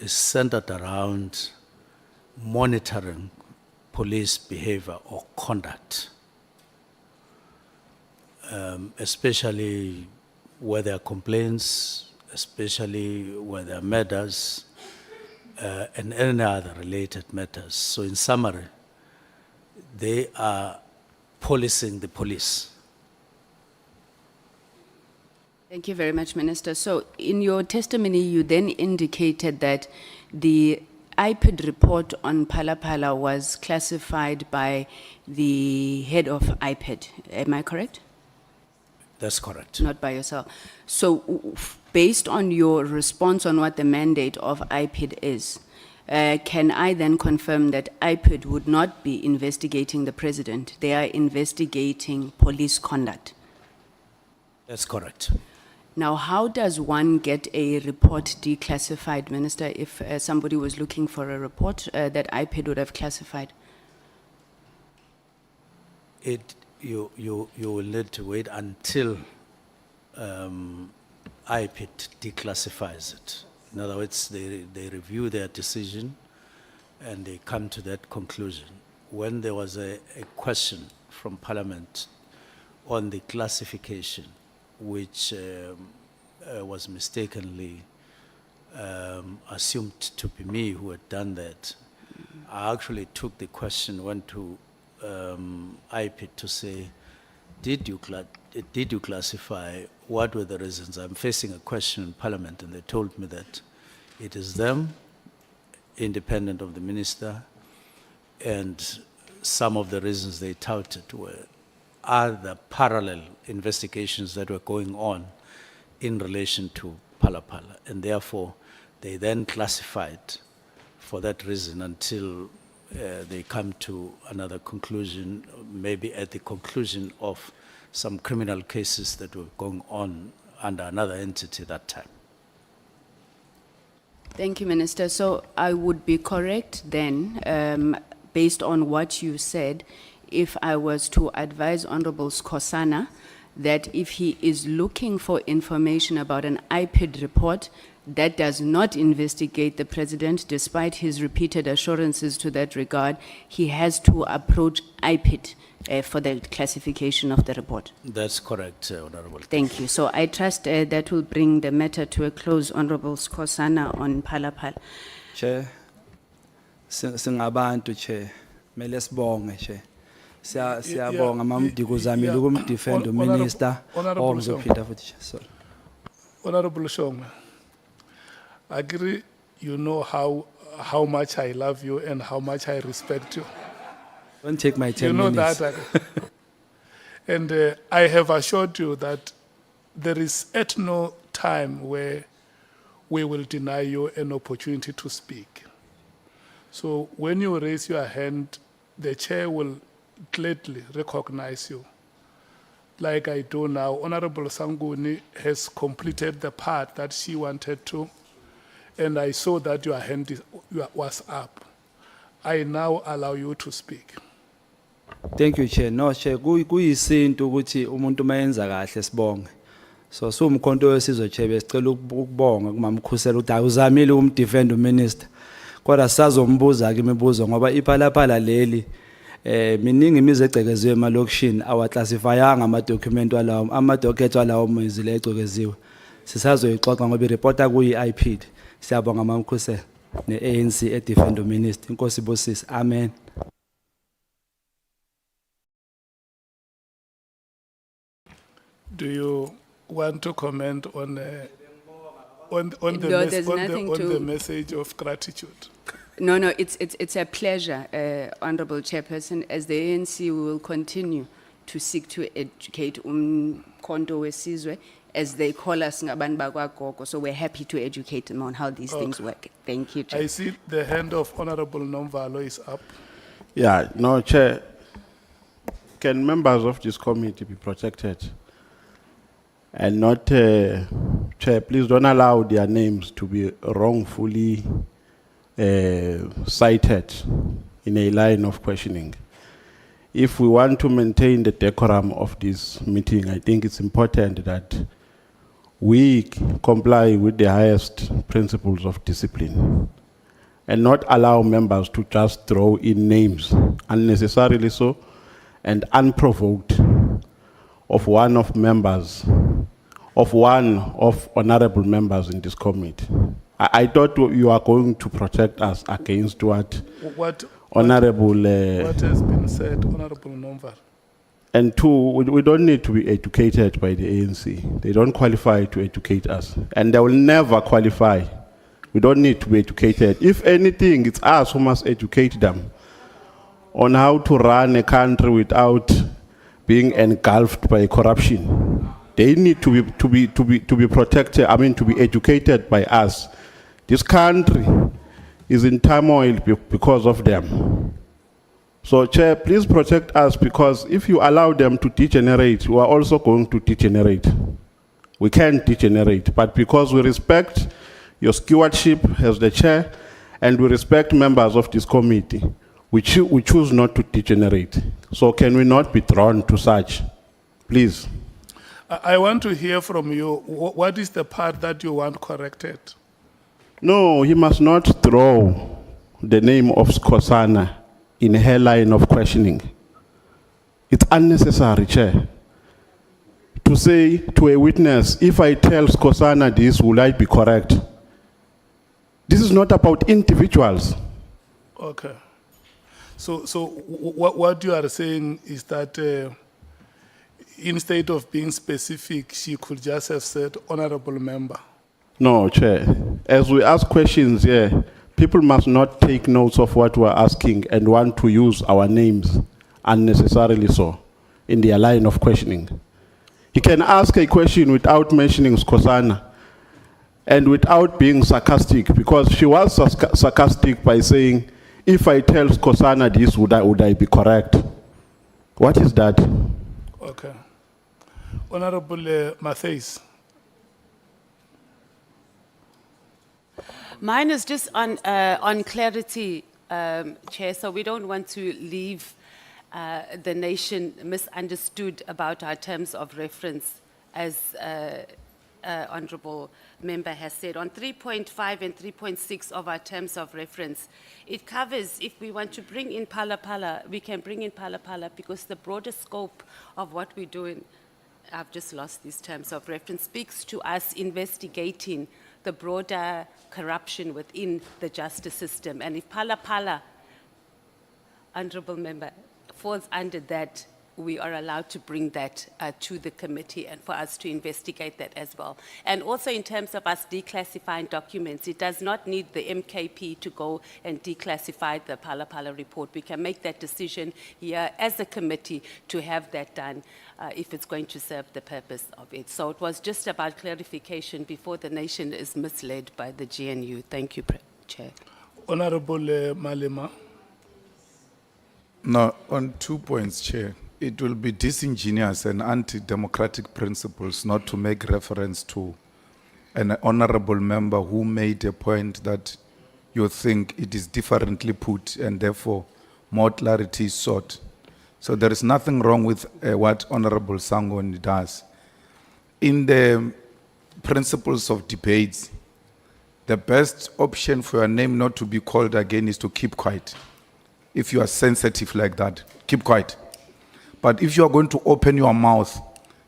is centered around monitoring police behavior or conduct, especially where there are complaints, especially where there are murders, and any other related matters. So in summary, they are policing the police. Thank you very much, Minister. So in your testimony, you then indicated that the IPID report on Phala was classified by the head of IPID. Am I correct? That's correct. Not by yourself. So based on your response on what the mandate of IPID is, can I then confirm that IPID would not be investigating the president? They are investigating police conduct. That's correct. Now, how does one get a report declassified, Minister, if somebody was looking for a report that IPID would have classified? You will need to wait until IPID declassifies it. In other words, they review their decision and they come to that conclusion. When there was a question from Parliament on the classification, which was mistakenly assumed to be me who had done that, I actually took the question, went to IPID to say, did you classify? What were the reasons? I'm facing a question in Parliament, and they told me that it is them, independent of the minister, and some of the reasons they touted were other parallel investigations that were going on in relation to Phala, and therefore they then classified for that reason until they come to another conclusion, maybe at the conclusion of some criminal cases that were going on under another entity that time. Thank you, Minister. So I would be correct then, based on what you said, if I was to advise Honorable Skosana that if he is looking for information about an IPID report that does not investigate the president, despite his repeated assurances to that regard, he has to approach IPID for the classification of the report. That's correct, Honorable. Thank you. So I trust that will bring the matter to a close, Honorable Skosana on Phala. Chair, singabantu Chair, mele sibonge Chair. Siyabonga mamdiko zamile ukumdefend uminister ongizophinda futhi. Sorry. Honorable Shongwe, I agree, you know how much I love you and how much I respect you. Don't take my 10 You know minutes. that. And I have assured you that there is at no time where we will deny you an opportunity to speak. So when you raise your hand, the chair will gladly recognize you. Like I do now, Honorable Sanguni has completed the part that she wanted to, and I saw that your hand was up. I now allow you to speak. Thank you, Chair. No, Chair, kuyisinto ukuthi umuntu mayenza kahle sibonge. So umkhonto wesizwe Chair besicela ukubonga kumamkhusela ukuthi awuzamile ukumdefend uminister. Kodwa sazombuza ke imibuzo ngoba iphalaphala leli miningi imizi egcekeziwe emalokishini awaclassifyanga ama-document walawo ama-docket walawo mizile egcekeziwe. Sisazoyixoxa ngoba ireporta kuyi-IPID. Siyabonga mamkhusela ne-ANC edefend uminister. Inkosi ibusise. Amen. Do you want to comment on the there's nothing to- message of gratitude? No, it's a pleasure, Honorable Chairperson. As the ANC, we will continue to seek to educate Kondo Wesizwe, as they call us ngabantu bakwagogo. So we're happy to educate them on how these things work. Thank you, Chair. I see the hand of Honorable Nomvalo is up. Yeah, no, Chair. Can members of this committee be protected? And not, Chair, please don't allow their names to be wrongfully cited in a line of questioning. If we want to maintain the decorum of this meeting, I think it's important that we comply with the highest principles of discipline and not allow members to just throw in names unnecessarily so and unprovoked of one of honorable members in this committee. I thought you are going to protect us against what honorable... What has been said, Honorable Nomvar? And two, we don't need to be educated by the ANC. They don't qualify to educate us. And they will never qualify. We don't need to be educated. If anything, it's us who must educate them on how to run a country without being engulfed by corruption. They need to be protected, to be educated by us. This country is in turmoil because of them. So, Chair, please protect us, because if you allow them to degenerate, we are also going to degenerate. We can degenerate, but because we respect your stewardship as the Chair, and we respect members of this committee, we choose not to degenerate. So can we not be drawn to such? Please. I want to hear from you. What is the part that you want corrected? No, he must not throw the name of Skosana in her line of questioning. It's unnecessary, Chair. To say to a witness, if I tell Skosana this, will I be correct? This is not about individuals. Okay. So what you are saying is that instead of being specific, she could just have said honorable member. No, Chair. As we ask questions here, people must not take notes of what we're asking and want to use our names unnecessarily so in their line of questioning. He can ask a question without mentioning Skosana and without being sarcastic, because she was sarcastic by saying, if I tell Skosana this, would I be correct? What is that? Okay. Honorable Mattheys. Mine is just on clarity, Chair, so we don't want to leave the nation misunderstood about our terms of reference, as Honourable Member has said. On 3.5 and 3.6 of our terms of reference, it covers, if we want to bring in Phala Phala, we can bring in Phala Phala, because the broader scope of what we're doing, I've just lost these terms of reference, speaks to us investigating the broader corruption within the justice system. And if Phala Phala, Honourable Member, falls under that, we are allowed to bring that to the committee and for us to investigate that as well. And also in terms of us declassifying documents, it does not need the MKP to go and declassify the Phala Phala report. We can make that decision here as a committee to have that done if it's going to serve the purpose of it. So it was just about clarification before the nation is misled by the GNU. Thank you, Chair. Honorable Malema. No, on 2 points, Chair. It will be disingenuous and anti-democratic principles not to make reference to an honorable member who made a point that you think it is differently put and therefore more clarity is sought. So there is nothing wrong with what Honorable Sangoni does. In the principles of debates, the best option for your name not to be called again is to keep quiet. If you are sensitive like that, keep quiet. But if you are going to open your mouth,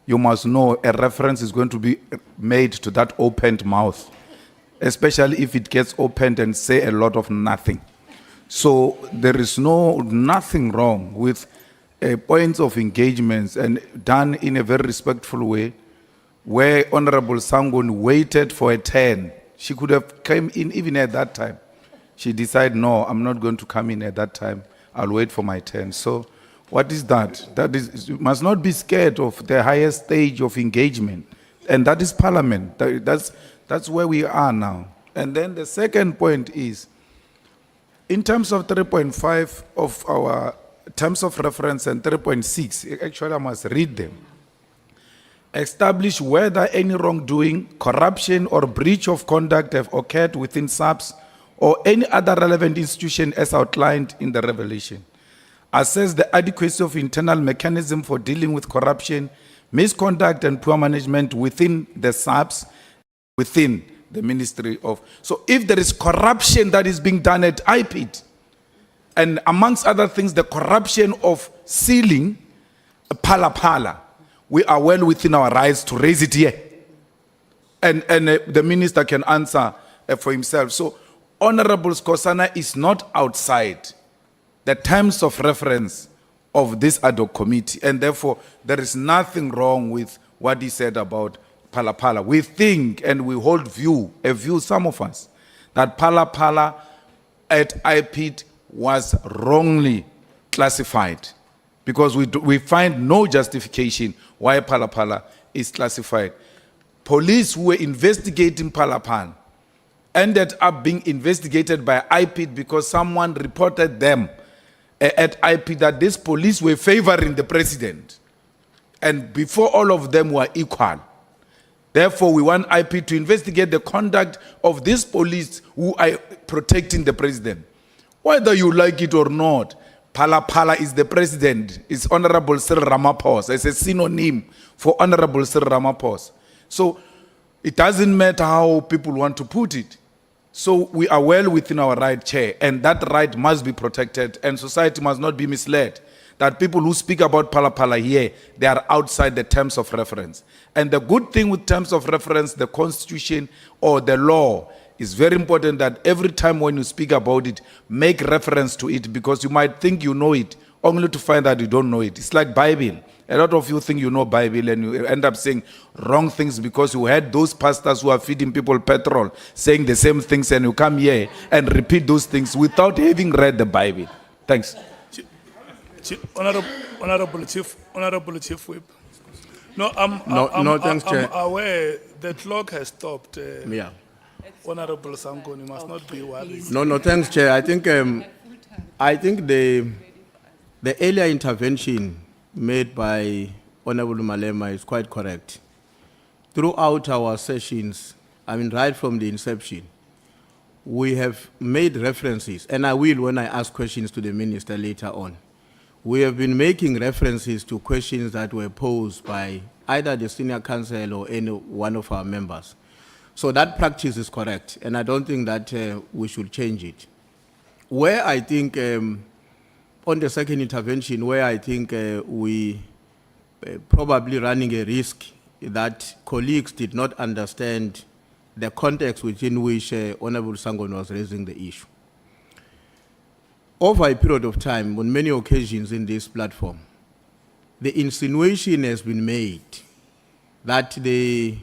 you must know a reference is going to be made to that opened mouth, especially if it gets opened and say a lot of nothing. So there is nothing wrong with points of engagements and done in a very respectful way, where Honorable Sangon waited for a turn. She could have come in even at that time. She decided, no, I'm not going to come in at that time. I'll wait for my turn. So what is that? That is, you must not be scared of the highest stage of engagement. And that is Parliament. That's where we are now. And then the second point is, in terms of 3.5 of our terms of reference and 3.6, actually I must read them. Establish whether any wrongdoing, corruption, or breach of conduct have occurred within SAPS or any other relevant institution as outlined in the revelation. Assess the adequacy of internal mechanism for dealing with corruption misconduct and poor management within the SAPS, within the Ministry of. So if there is corruption that is being done at IPID, and amongst other things, the corruption of sealing Phala, we are well within our rights to raise it here. And the minister can answer for himself. So Honorable Skosana is not outside the terms of reference of this ad hoc committee, and therefore there is nothing wrong with what he said about Phala. We think and we hold a view, some of us, that Phala at IPID was wrongly classified, because we find no justification why Phala is classified. Police who were investigating Phala ended up being investigated by IPID because someone reported them at IPID that these police were favoring the president, and before all of them were equal. Therefore, we want IPID to investigate the conduct of these police who are protecting the president. Whether you like it or not, Phala is the president. It's Honorable Cyril Ramaphosa. It's a synonym for Honorable Cyril Ramaphosa. So it doesn't matter how people want to put it. So we are well within our right, Chair, and that right must be protected, and society must not be misled that people who speak about Phala here, they are outside the terms of reference. And the good thing with terms of reference, the constitution or the law, is very important that every time when you speak about it, make reference to it, because you might think you know it, only to find that you don't know it. It's like Bible. A lot of you think you know Bible and you end up saying wrong things because you had those pastors who are feeding people petrol saying the same things, and you come here and repeat those things without having read the Bible. Thanks. Honorable Chief Whip. No, thanks, Chair. I'm aware the clock has stopped. Yeah. Honorable Sangoni must not be worried. No, thanks, Chair. I think the earlier intervention made by Honorable Malema is quite correct. Throughout our sessions, right from the inception, we have made references, and I will when I ask questions to the minister later on. We have been making references to questions that were posed by either the senior counsel or any one of our members. So that practice is correct, and I don't think that we should change it. Where I think, on the second intervention, where I think we probably running a risk that colleagues did not understand the context within which Honorable Sangoni was raising the issue. Over a period of time, on many occasions in this platform, the insinuation has been made that the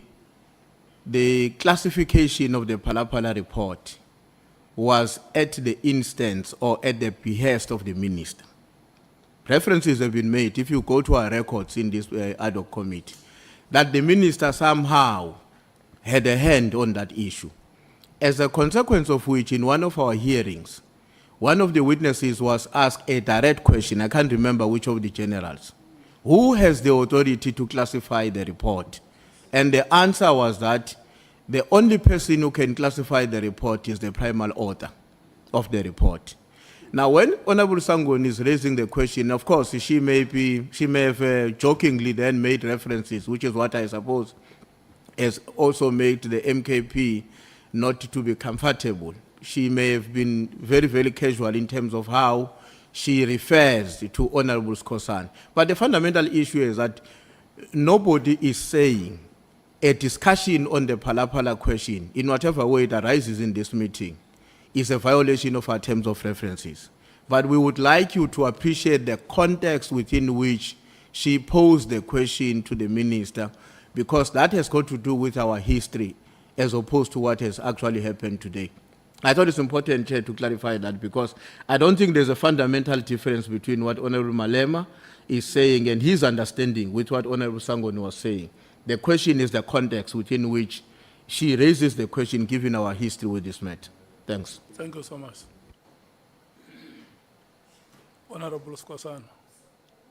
classification of the Phala report was at the instance or at the behest of the minister. References have been made, if you go to our records in this ad hoc committee, that the minister somehow had a hand on that issue. As a consequence of which, in one of our hearings, one of the witnesses was asked a direct question, I can't remember which of the generals, who has the authority to classify the report? And the answer was that the only person who can classify the report is the primary author of the report. Now, when Honorable Sangoni is raising the question, of course, she may have jokingly then made references, which is what I suppose has also made the MKP not to be comfortable. She may have been very, very casual in terms of how she refers to Honorable Skosana. But the fundamental issue is that nobody is saying a discussion on the Phala question, in whatever way it arises in this meeting, is a violation of our terms of references. But we would like you to appreciate the context within which she posed the question to the minister, because that has got to do with our history as opposed to what has actually happened today. I thought it's important to clarify that, because I don't think there's a fundamental difference between what Honorable Malema is saying and his understanding with what Honorable Sangoni was saying. The question is the context within which she raises the question, given our history with this matter. Thanks. Thank you so much. Honorable Skosana.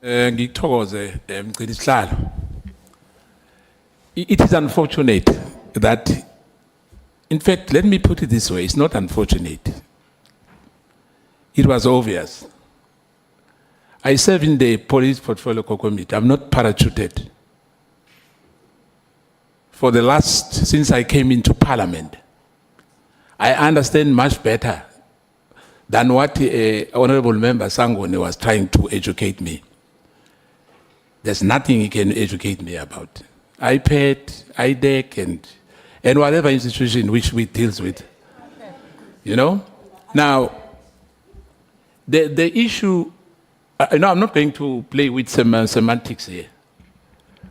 Ngithokoze Mgcinisihlalo. It is unfortunate that, in fact, let me put it this way, it's not unfortunate. It was obvious. I serve in the Police Portfolio Committee. I'm not parachuted. for the last, since I came into Parliament. I understand much better than what Honorable Member Sangone was trying to educate me. There's nothing he can educate me about. iPad, IDEC, and whatever institution which we deals with. You know? Now, the issue, no, I'm not going to play with some semantics here.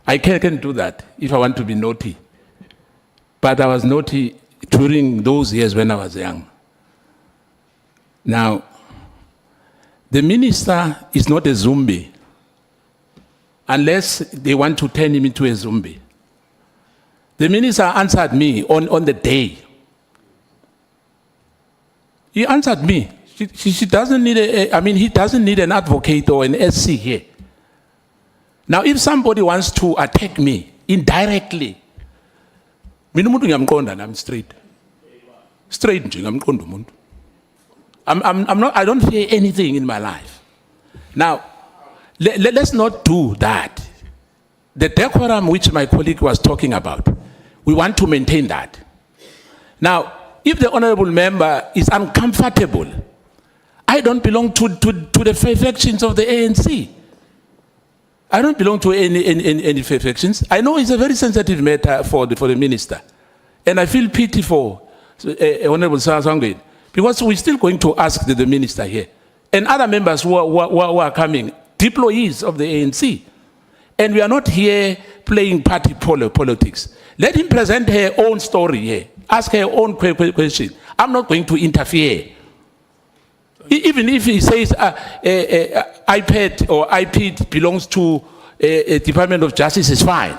I can do that if I want to be naughty. But I was naughty during those years when I was young. Now, the minister is not a zombie unless they want to turn him into a zombie. The minister answered me on the day. He answered me. She doesn't need he doesn't need an advocate or an SC here. Now, if somebody wants to attack me indirectly, I'm straight. Straight, I'm not, I don't fear anything in my life. Now, let's not do that. The decorum which my colleague was talking about, we want to maintain that. Now, if the honorable member is uncomfortable, I don't belong to the factions of the ANC. I don't belong to any factions. I know it's a very sensitive matter for the minister. And I feel pity for Honorable Sangwe, because we're still going to ask the minister here. And other members who are coming, deployees of the ANC. And we are not here playing party politics. Let him present her own story here. Ask her own question. I'm not going to interfere. Even if he says iPad or iPad belongs to a Department of Justice, is fine.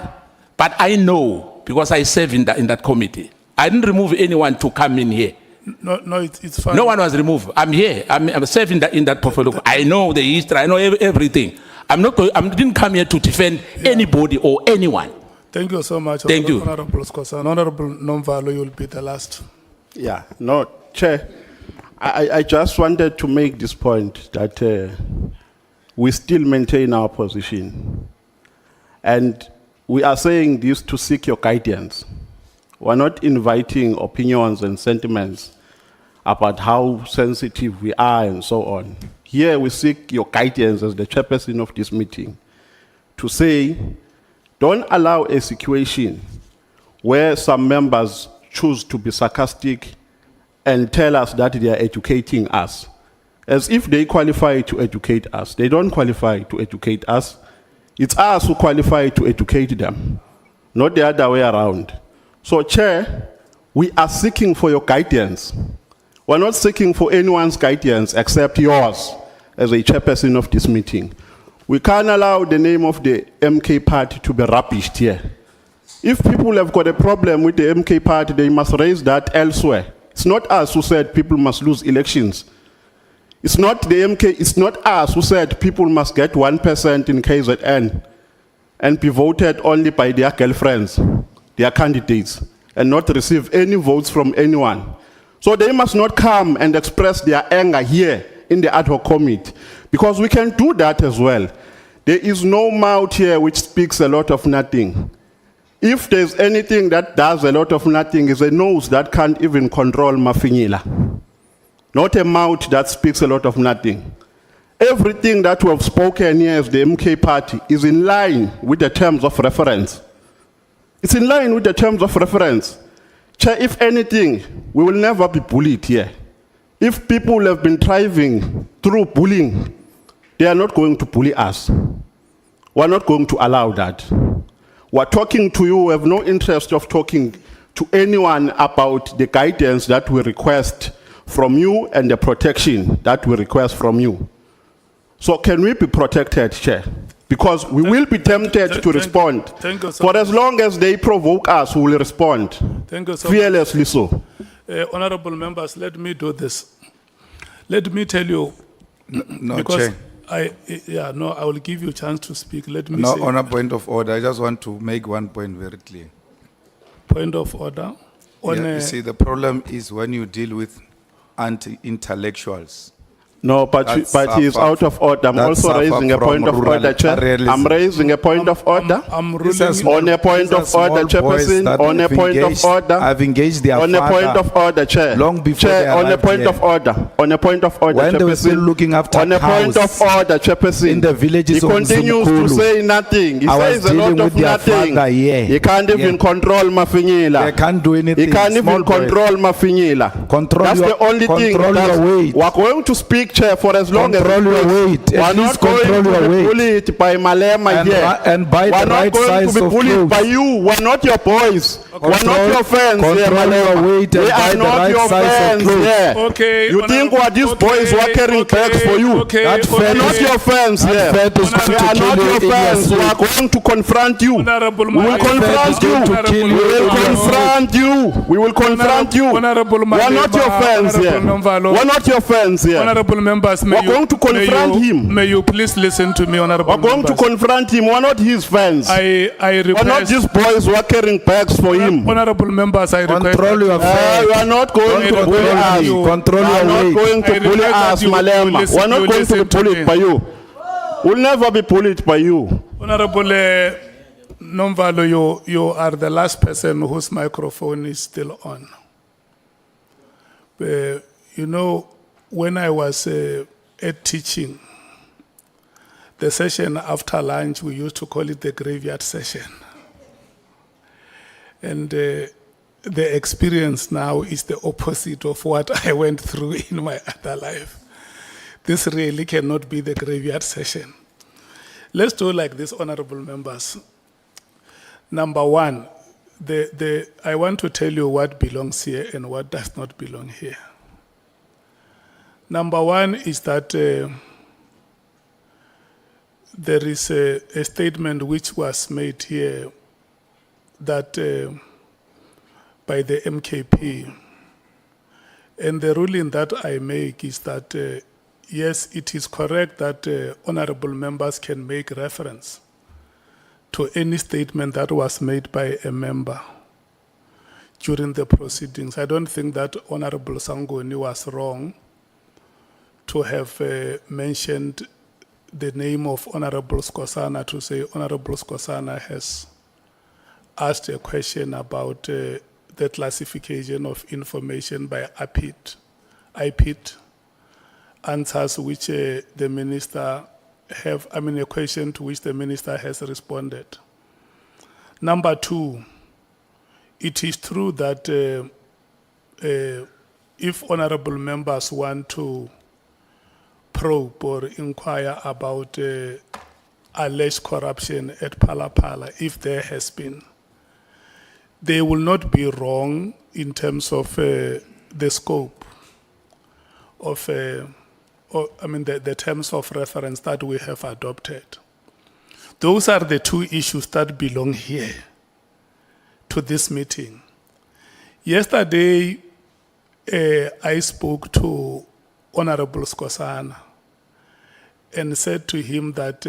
But I know, because I serve in that committee, I didn't remove anyone to come in here. No, it's fine. No one was removed. I'm here. I'm serving in that portfolio. I know the history. I know everything. I didn't come here to defend anybody or anyone. Thank you so much. Thank you. Honorable Skosan. Honorable Nomvalo, you'll be the last. Yeah, no, Chair. I just wanted to make this point that we still maintain our position. And we are saying this to seek your guidance. We're not inviting opinions and sentiments about how sensitive we are and so on. Here we seek your guidance as the chairperson of this meeting to say, don't allow a situation where some members choose to be sarcastic and tell us that they are educating us, as if they qualify to educate us. They don't qualify to educate us. It's us who qualify to educate them, not the other way around. So, Chair, we are seeking for your guidance. We're not seeking for anyone's guidance except yours as a chairperson of this meeting. We can't allow the name of the MK party to be rubbished here. If people have got a problem with the MK party, they must raise that elsewhere. It's not us who said people must lose elections. It's not the MK, it's not us who said people must get 1% in KZN and be voted only by their girlfriends, their candidates, and not receive any votes from anyone. So they must not come and express their anger here in the ad hoc committee, because we can do that as well. There is no mouth here which speaks a lot of nothing. If there's anything that does a lot of nothing, is a nose that can't even control mafinyila. Not a mouth that speaks a lot of nothing. Everything that we have spoken here as the MK party is in line with the terms of reference. It's in line with the terms of reference. Chair, if anything, we will never be bullied here. If people have been thriving through bullying, they are not going to bully us. We're not going to allow that. We're talking to you, we have no interest of talking to anyone about the guidance that we request from you and the protection that we request from you. So can we be protected, Chair? Because we will be tempted to respond. Thank you so For as long as they provoke us, we will respond. Thank you so Fearlessly so. Honorable members, let me do this. Let me tell you, No, because Chair. I will give you a chance to speak. Let me No, say. on a point of order, I just want to make one point very clear. Point of order. On You see, the problem is when you deal with anti-intellectuals, No, but he is out of order. I'm That's also raising a from point of rural order, Chair. arealism. I'm raising a point of order. I'm These are ruling. On a point these are of order, small boys Chairperson, that on a have point of engaged- order. I've engaged their On a point father of order, Chair. long before Chair, they on a arrived point here. of order. On a point of order, When they were still Chairperson. looking after On a point of cows order, Chairperson. in the villages he of continues to Mzimkhulu. say nothing. He I was says a lot dealing of with their nothing. father here. He can't even Yeah. control Mafinyila. They can't do anything. He can't Small even boys. control Mafinyila. Control That's your- the only thing. control your weight. We're going to speak, Chair, for as long Control as your it takes. weight. At We're least not going control to your be weight. bullied by Malema And here. ri- and buy We're the not right going size to be of bullied clothes. by you. We're not your boys. We're not Control- your fans here, control your Malema. weight and We buy are the not right your size of fans clothes. here. Okay, You think what these okay, boys were carrying okay, bags for you? okay, That okay. We're not your fans That here. fat is going We to are kill not you your in your fans. We sleep. are going to confront you. Honorable We will Malema. confront you. to kill We you will in your confront you. We will confront you. Honorable We are not your Malema, fans here. Honorable Nomvalo. We're not your fans here. Honorable members, may We're going to confront him. May you please listen to me, honorable We're going to members. confront him. We're not his fans. I We're not request, just boys who are carrying bags for him. honorable members, I request. Control your fat. You are not going to Don't bully control us. you. Control You are your not weight. going to I bully request that us, you Malema. listen- We're not you going to be listen to bullied me. by you. We'll never be bullied by you. Honorable Nomvalo, you are the last person whose microphone is still on. You know, when I was at teaching, the session after lunch, we used to call it the graveyard session. And the experience now is the opposite of what I went through in my other life. This really cannot be the graveyard session. Let's do like this, honorable members. Number one, I want to tell you what belongs here and what does not belong here. Number one is that there is a statement which was made here that by the MKP. And the ruling that I make is that, yes, it is correct that honorable members can make reference to any statement that was made by a member during the proceedings. I don't think that Honorable Sangoni was wrong to have mentioned the name of Honorable Skosana, to say Honorable Skosana has asked a question about the classification of information by IPIT, answers which the minister a question to which the minister has responded. Number two, it is true that if honorable members want to probe or inquire about alleged corruption at Palapala, if there has been, they will not be wrong in terms of the scope of the terms of reference that we have adopted. Those are the two issues that belong here to this meeting. Yesterday, I spoke to Honorable Skosana and said to him that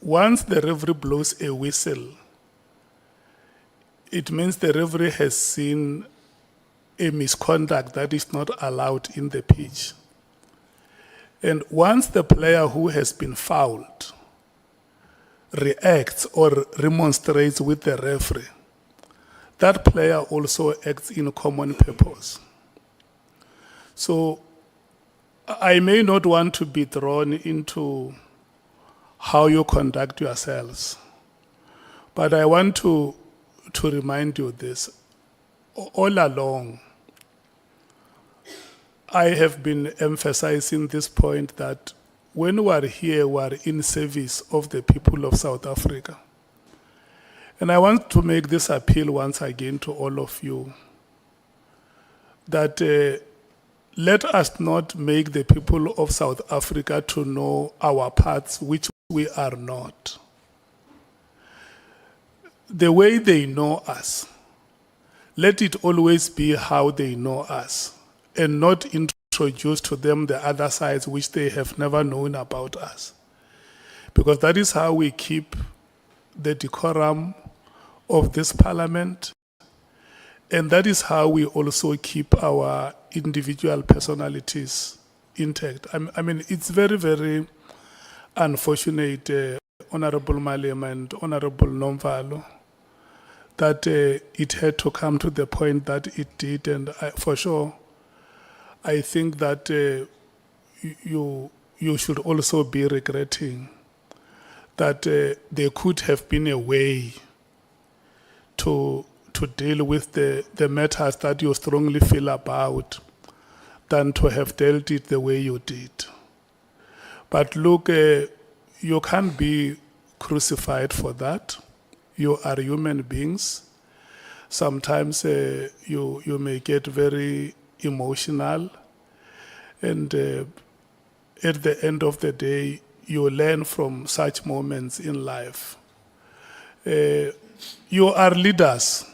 once the referee blows a whistle, it means the referee has seen a misconduct that is not allowed in the pitch. And once the player who has been fouled reacts or remonstrates with the referee, that player also acts in common purpose. So I may not want to be drawn into how you conduct yourselves, but I want to remind you this. All along, I have been emphasizing this point that when we are here, we are in service of the people of South Africa. And I want to make this appeal once again to all of you, that let us not make the people of South Africa to know our parts, which we are not. The way they know us, let it always be how they know us, and not introduce to them the other sides which they have never known about us. Because that is how we keep the decorum of this parliament, and that is how we also keep our individual personalities intact. I mean, it's very, very unfortunate, Honorable Malema and Honorable Nomvalo, that it had to come to the point that it did, and for sure, I think that you should also be regretting that there could have been a way to deal with the matters that you strongly feel about than to have dealt it the way you did. But look, you can't be crucified for that. You are human beings. Sometimes you may get very emotional, and at the end of the day, you learn from such moments in life. You are leaders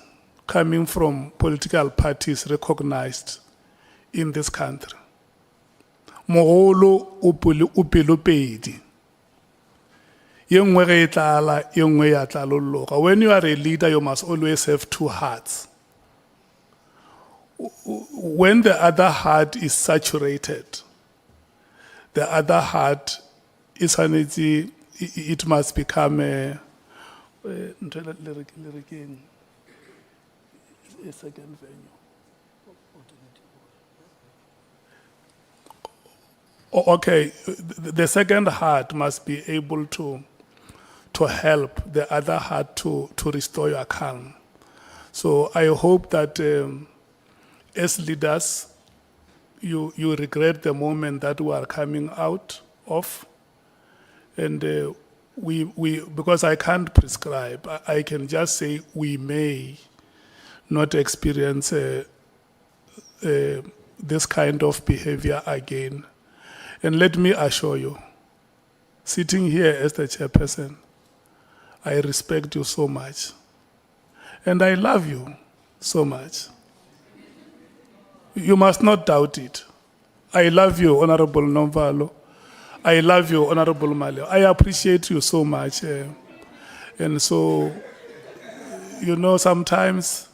coming from political parties recognized in this country. Mogolo o pelopedi. Ye nngwe ge e tlala, ye nngwe ya tlalologa. When you are a leader, you must always have two hearts. When the other heart is saturated, the other heart is it must become a second venue. Okay, the second heart must be able to help the other heart to restore your calm. So I hope that as leaders, you regret the moment that we are coming out of, and because I can't prescribe, I can just say we may not experience this kind of behavior again. And let me assure you, sitting here as the chairperson, I respect you so much. And I love you so much. You must not doubt it. I love you, Honorable Nomvalo. I love you, Honorable Maleo. I appreciate you so much. And so, you know, sometimes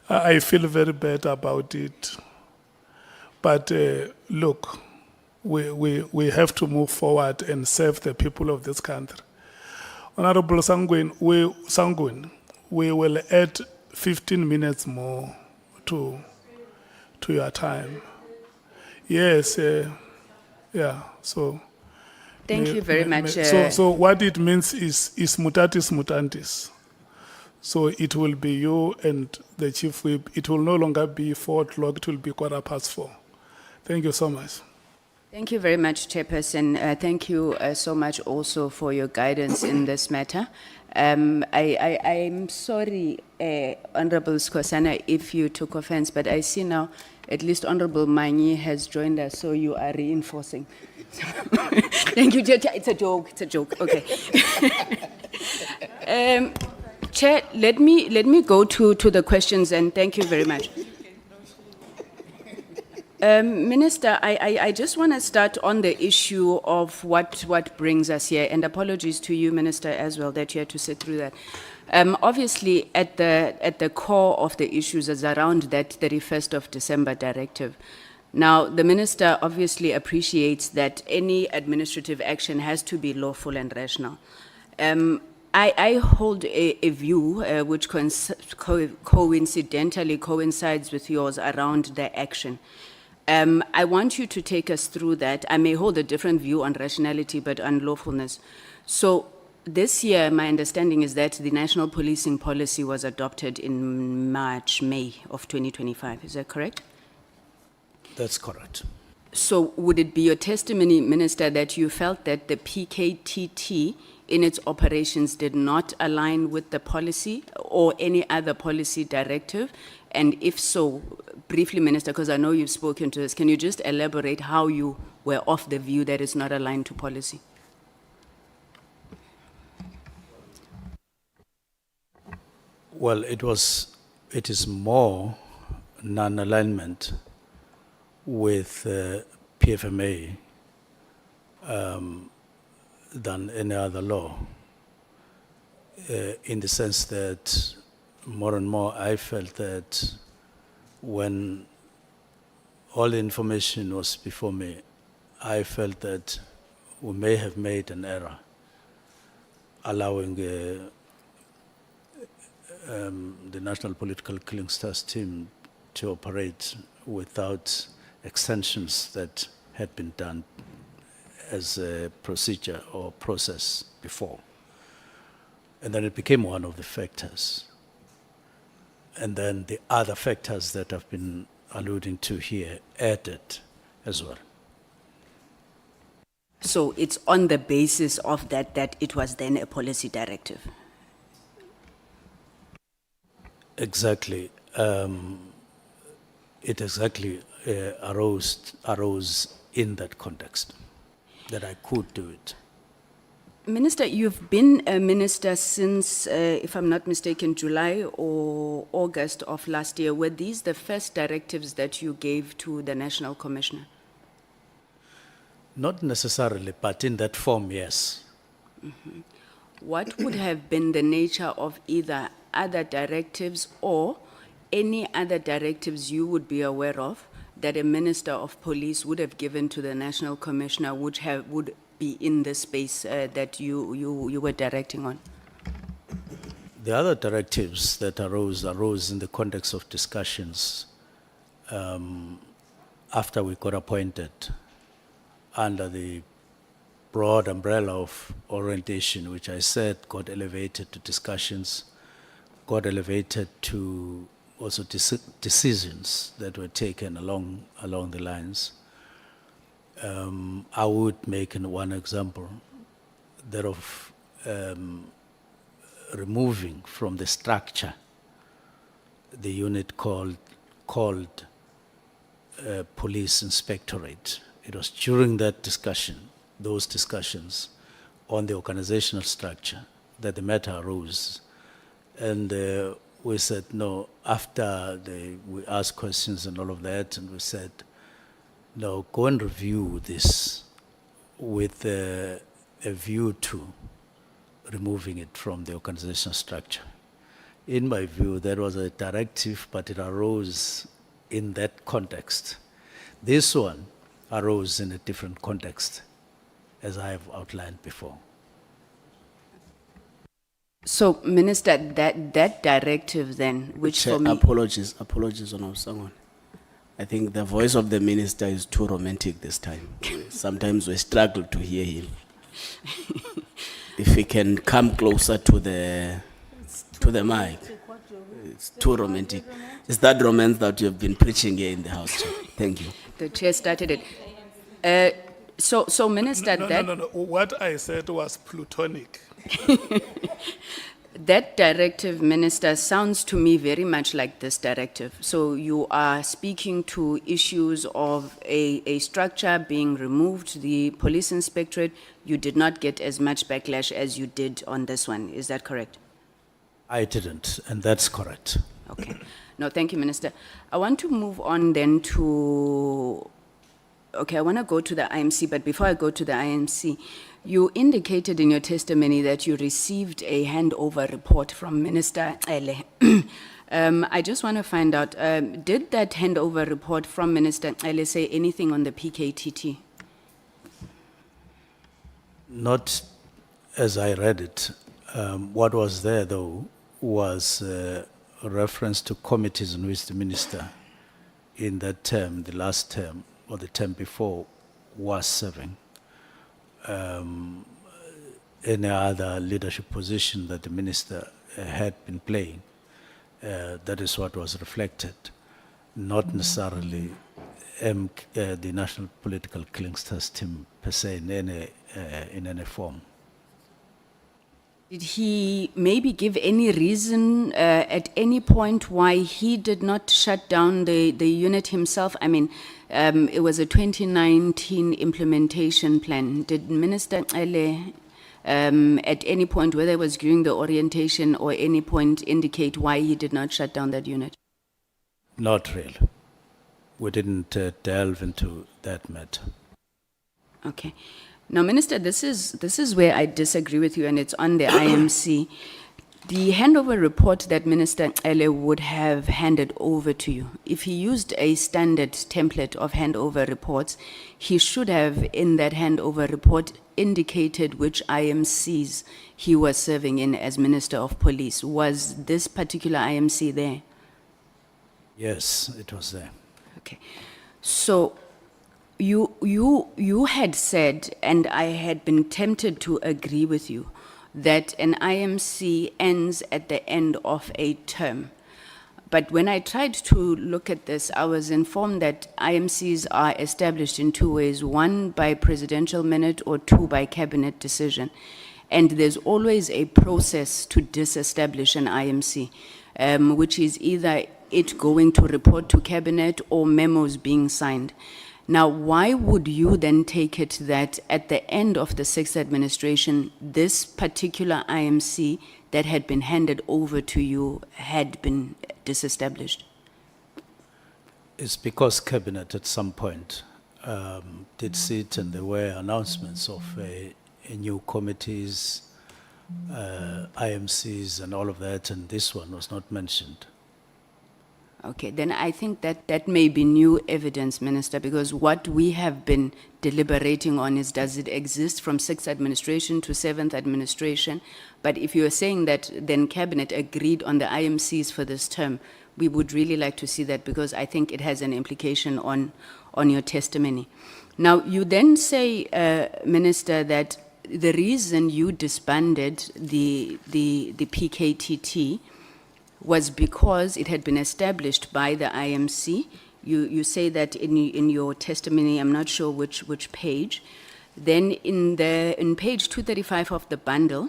I feel very bad about it. But look, we have to move forward and serve the people of this country. Honorable Sangwen, we will add 15 minutes more to your time. Yes, yeah, so. Thank you very much. So what it means is mutatis mutandis. So it will be you and the chief whip. It will no longer be 4 o'clock, it will be 4:15. Thank you so much. Thank you very much, Chairperson. Thank you so much also for your guidance in this matter. I'm sorry, Honorable Skosana, if you took offense, but I see now at least Honorable Manyi has joined us, so you are reinforcing. Thank you, Chair. It's a joke, okay. Chair, let me go to the questions, and thank you very much. Minister, I just want to start on the issue of what brings us here, and apologies to you, Minister, as well, that you had to sit through that. Obviously, at the core of the issues is around that 31st of December directive. Now, the Minister obviously appreciates that any administrative action has to be lawful and rational. I hold a view which coincidentally coincides with yours around the action. I want you to take us through that. I may hold a different view on rationality, but on lawfulness. So this year, my understanding is that the national policing policy was adopted in May of 2025. Is that correct? That's correct. So would it be your testimony, Minister, that you felt that the PKTT in its operations did not align with the policy or any other policy directive? And if so, briefly, Minister, because I know you've spoken to this, can you just elaborate how you were of the view that it's not aligned to policy? Well, it is more non-alignment with PFMA than any other law, in the sense that more and more I felt that when all the information was before me, I felt that we may have made an error allowing the National Political Killing Stars team to operate without extensions that had been done as a procedure or process before. And then it became one of the factors. And then the other factors that I've been alluding to here added as well. So it's on the basis of that it was then a policy directive. Exactly. It exactly arose in that context that I could do it. Minister, you've been a minister since, if I'm not mistaken, July or August of last year. Were these the first directives that you gave to the National Commissioner? Not necessarily, but in that form, yes. Mm-hmm. What would have been the nature of either other directives or any other directives you would be aware of that a Minister of Police would have given to the National Commissioner would be in the space that you were directing on? The other directives that arose in the context of discussions after we got appointed under the broad umbrella of orientation, which I said got elevated to discussions, got elevated to also decisions that were taken along the lines. I would make one example, that of removing from the structure the unit called Police Inspectorate. It was during that discussion, those discussions on the organizational structure, that the matter arose. And we said, no, after we asked questions and all of that, and we said, no, go and review this with a view to removing it from the organizational structure. In my view, that was a directive, but it arose in that context. This one arose in a different context, as I have outlined before. So, Minister, that directive then, which Chair, for me... apologies on someone. I think the voice of the minister is too romantic this time. Sometimes we struggle to hear him. If he can come closer to the mic. It's too romantic. It's that romance that you've been preaching here in the House, Chair. Thank you. The chair started it. So Minister, No. What I said was plutonic. That directive, Minister, sounds to me very much like this directive. So you are speaking to issues of a structure being removed, the police inspectorate. You did not get as much backlash as you did on this one. Is that correct? I didn't, and that's correct. Okay. No, thank you, Minister. I want to move on then to... Okay, I want to go to the IMC, but before I go to the IMC, you indicated in your testimony that you received a handover report from Minister Ele. I just want to find out, did that handover report from Minister Ele say anything on the PKTT? Not as I read it. What was there, though, was a reference to committees in which the minister, in that term, the last term, or the term before, was serving. Any other leadership position that the minister had been playing, that is what was reflected, not necessarily the National Political Killing Stars team per se in any form. Did he maybe give any reason at any point why he did not shut down the unit himself? I mean, it was a 2019 implementation plan. Did Minister Ele at any point, whether it was during the orientation or any point, indicate why he did not shut down that unit? Not really. We didn't delve into that matter. Okay. Now, Minister, this is where I disagree with you, and it's on the IMC. The handover report that Minister Ele would have handed over to you, if he used a standard template of handover reports, he should have in that handover report indicated which IMCs he was serving in as Minister of Police. Was this particular IMC there? Yes, it was there. Okay. So you had said, and I had been tempted to agree with you, that an IMC ends at the end of a term. But when I tried to look at this, I was informed that IMCs are established in two ways, one by presidential minute or two by cabinet decision. And there's always a process to disestablish an IMC, which is either it going to report to cabinet or memos being signed. Now, why would you then take it that at the end of the sixth administration, this particular IMC that had been handed over to you had been disestablished? It's because cabinet at some point did sit and there were announcements of a new committees, IMCs and all of that, and this one was not mentioned. Okay, then I think that that may be new evidence, Minister, because what we have been deliberating on is, does it exist from sixth administration to seventh administration? But if you're saying that then cabinet agreed on the IMCs for this term, we would really like to see that, because I think it has an implication on your testimony. Now, you then say, Minister, that the reason you disbanded the PKTT was because it had been established by the IMC. You say that in your testimony, I'm not sure which page. Then in page 235 of the bundle,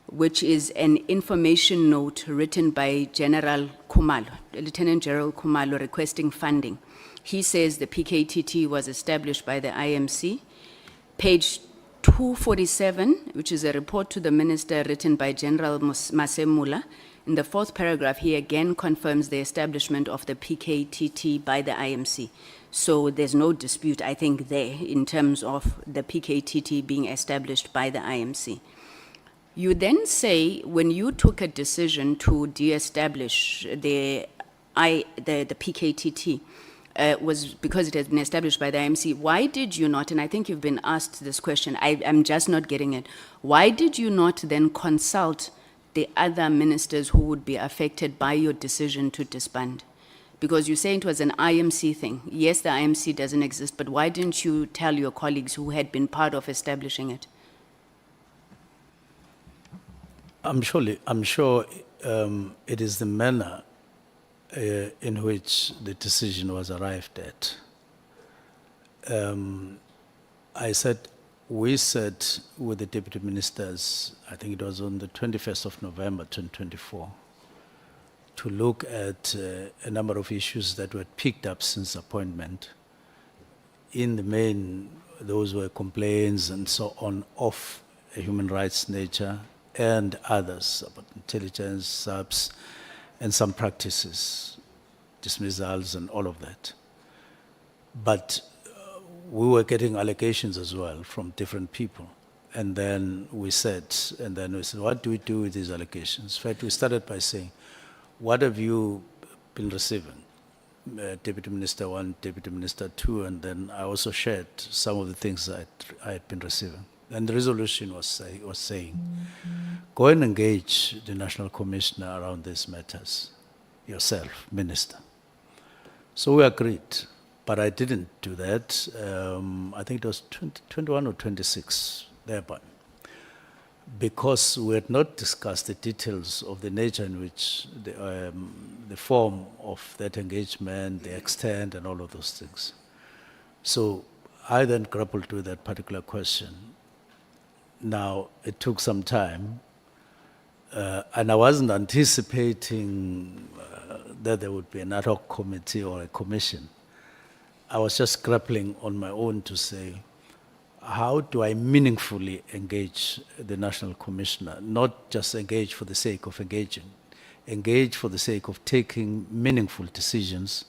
which is an information note written by General Khumalo, Lieutenant General Khumalo, requesting funding. He says the PKTT was established by the IMC. Page 247, which is a report to the minister written by General Masemula. In the fourth paragraph, he again confirms the establishment of the PKTT by the IMC. So there's no dispute, I think, there in terms of the PKTT being established by the IMC. You then say, when you took a decision to de-establish the PKTT, was because it has been established by the IMC. Why did you not, and I think you've been asked this question, I'm just not getting it, why did you not then consult the other ministers who would be affected by your decision to disband? Because you're saying it was an IMC thing. Yes, the IMC doesn't exist, but why didn't you tell your colleagues who had been part of establishing it? I'm sure it is the manner in which the decision was arrived at. We said with the deputy ministers, I think it was on the 21st of November 2024, to look at a number of issues that were picked up since appointment. In the main, those were complaints and so on of a human rights nature, and others about intelligence, subs, and some practices, dismissals and all of that. But we were getting allegations as well from different people. And then we said, what do we do with these allegations? In fact, we started by saying, what have you been receiving? Deputy Minister 1, Deputy Minister 2, and then I also shared some of the things that I had been receiving. And the resolution was saying, go and engage the National Commissioner around these matters, yourself, Minister. So we agreed, but I didn't do that. I think it was 21 or 26, thereby, because we had not discussed the details of the nature in which the form of that engagement, the extent, and all of those things. So I then grappled with that particular question. Now, it took some time, and I wasn't anticipating that there would be an ad hoc committee or a commission. I was just grappling on my own to say, how do I meaningfully engage the National Commissioner? Not just engage for the sake of engaging, engage for the sake of taking meaningful decisions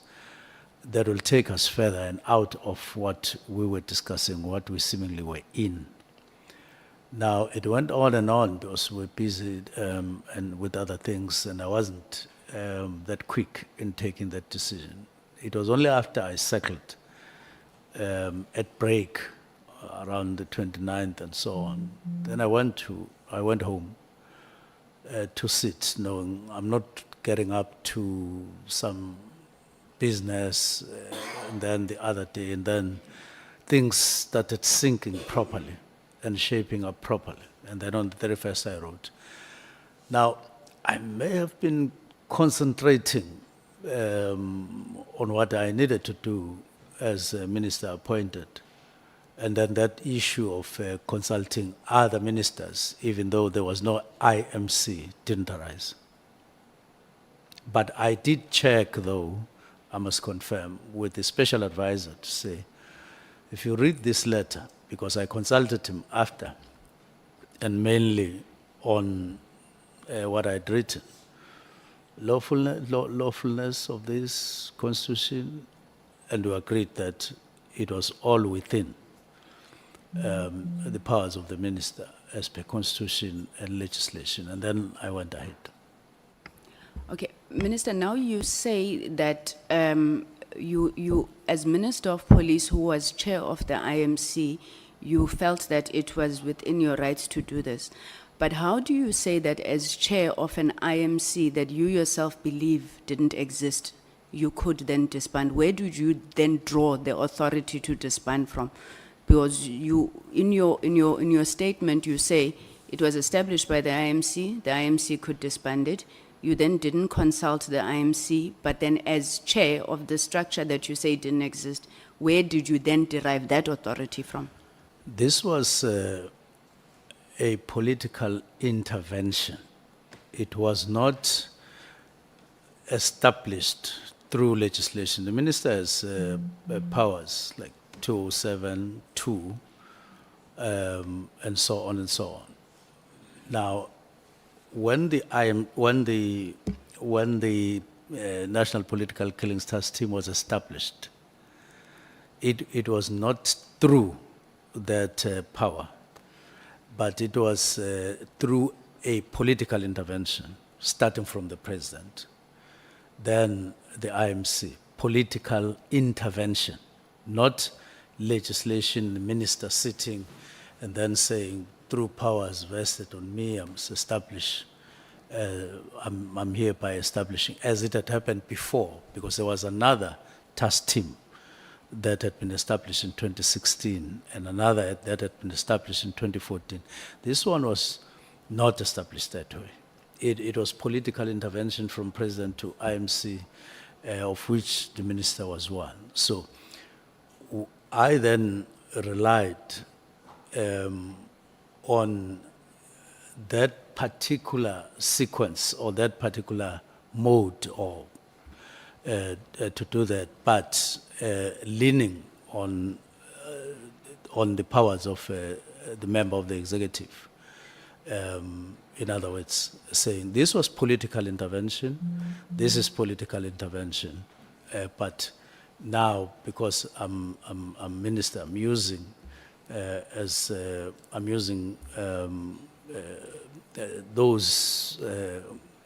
that will take us further and out of what we were discussing, what we seemingly were in. Now, it went on and on because we're busy and with other things, and I wasn't that quick in taking that decision. It was only after I settled at break around the 29th and so on. Then I went home to sit, knowing I'm not getting up to some business, and then the other day, and then things started sinking properly and shaping up properly. And then on the 31st, I wrote. Now, I may have been concentrating on what I needed to do as a minister appointed. And then that issue of consulting other ministers, even though there was no IMC, didn't arise. But I did check, though, I must confirm, with the special advisor to say, if you read this letter, because I consulted him after, and mainly on what I'd written, lawfulness of this constitution, and we agreed that it was all within the powers of the minister as per constitution and legislation, and then I went ahead. Okay, Minister, now you say that you, as Minister of Police, who was chair of the IMC, you felt that it was within your rights to do this. But how do you say that as chair of an IMC that you yourself believe didn't exist, you could then disband? Where did you then draw the authority to disband from? Because you, in your statement, you say it was established by the IMC could disband it. You then didn't consult the IMC, but then as chair of the structure that you say didn't exist, where did you then derive that authority from? This was a political intervention. It was not established through legislation. The minister has powers like 207, 2, and so on and so on. Now, when the National Political Killings Task Team was established, it was not through that power, but it was through a political intervention, starting from the president, then the IMC, political intervention, not legislation, the minister sitting and then saying, through powers vested on me, I must establish, I'm hereby establishing, as it had happened before, because there was another task team that had been established in 2016 and another that had been established in 2014. This one was not established that way. It was political intervention from president to IMC, of which the minister was one. So I then relied on that particular sequence or that particular mode or to do that, but leaning on the powers of the member of the executive. In other words, saying this was political intervention, this is political intervention, but now because I'm minister, I'm using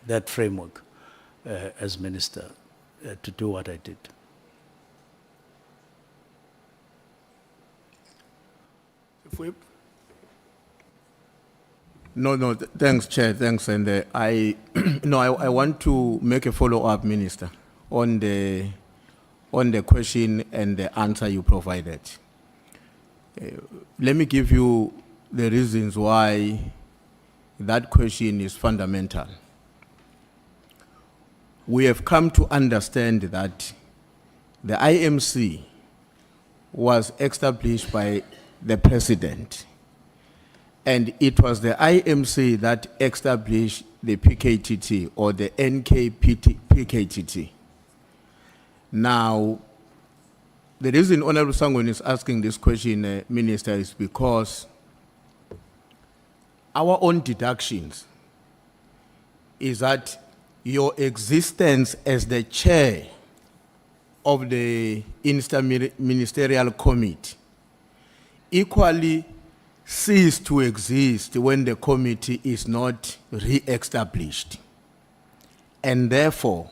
that framework as minister to do what I did. No, thanks, Chair, thanks. And I want to make a follow-up, Minister, on the question and the answer you provided. Let me give you the reasons why that question is fundamental. We have come to understand that the IMC was established by the President, and it was the IMC that established the PKTT or the NKPKTT. Now, the reason Honorable Sangweni is asking this question, Minister, is because our own deductions is that your existence as the chair of the Interministerial Committee equally cease to exist when the committee is not re-established? And therefore,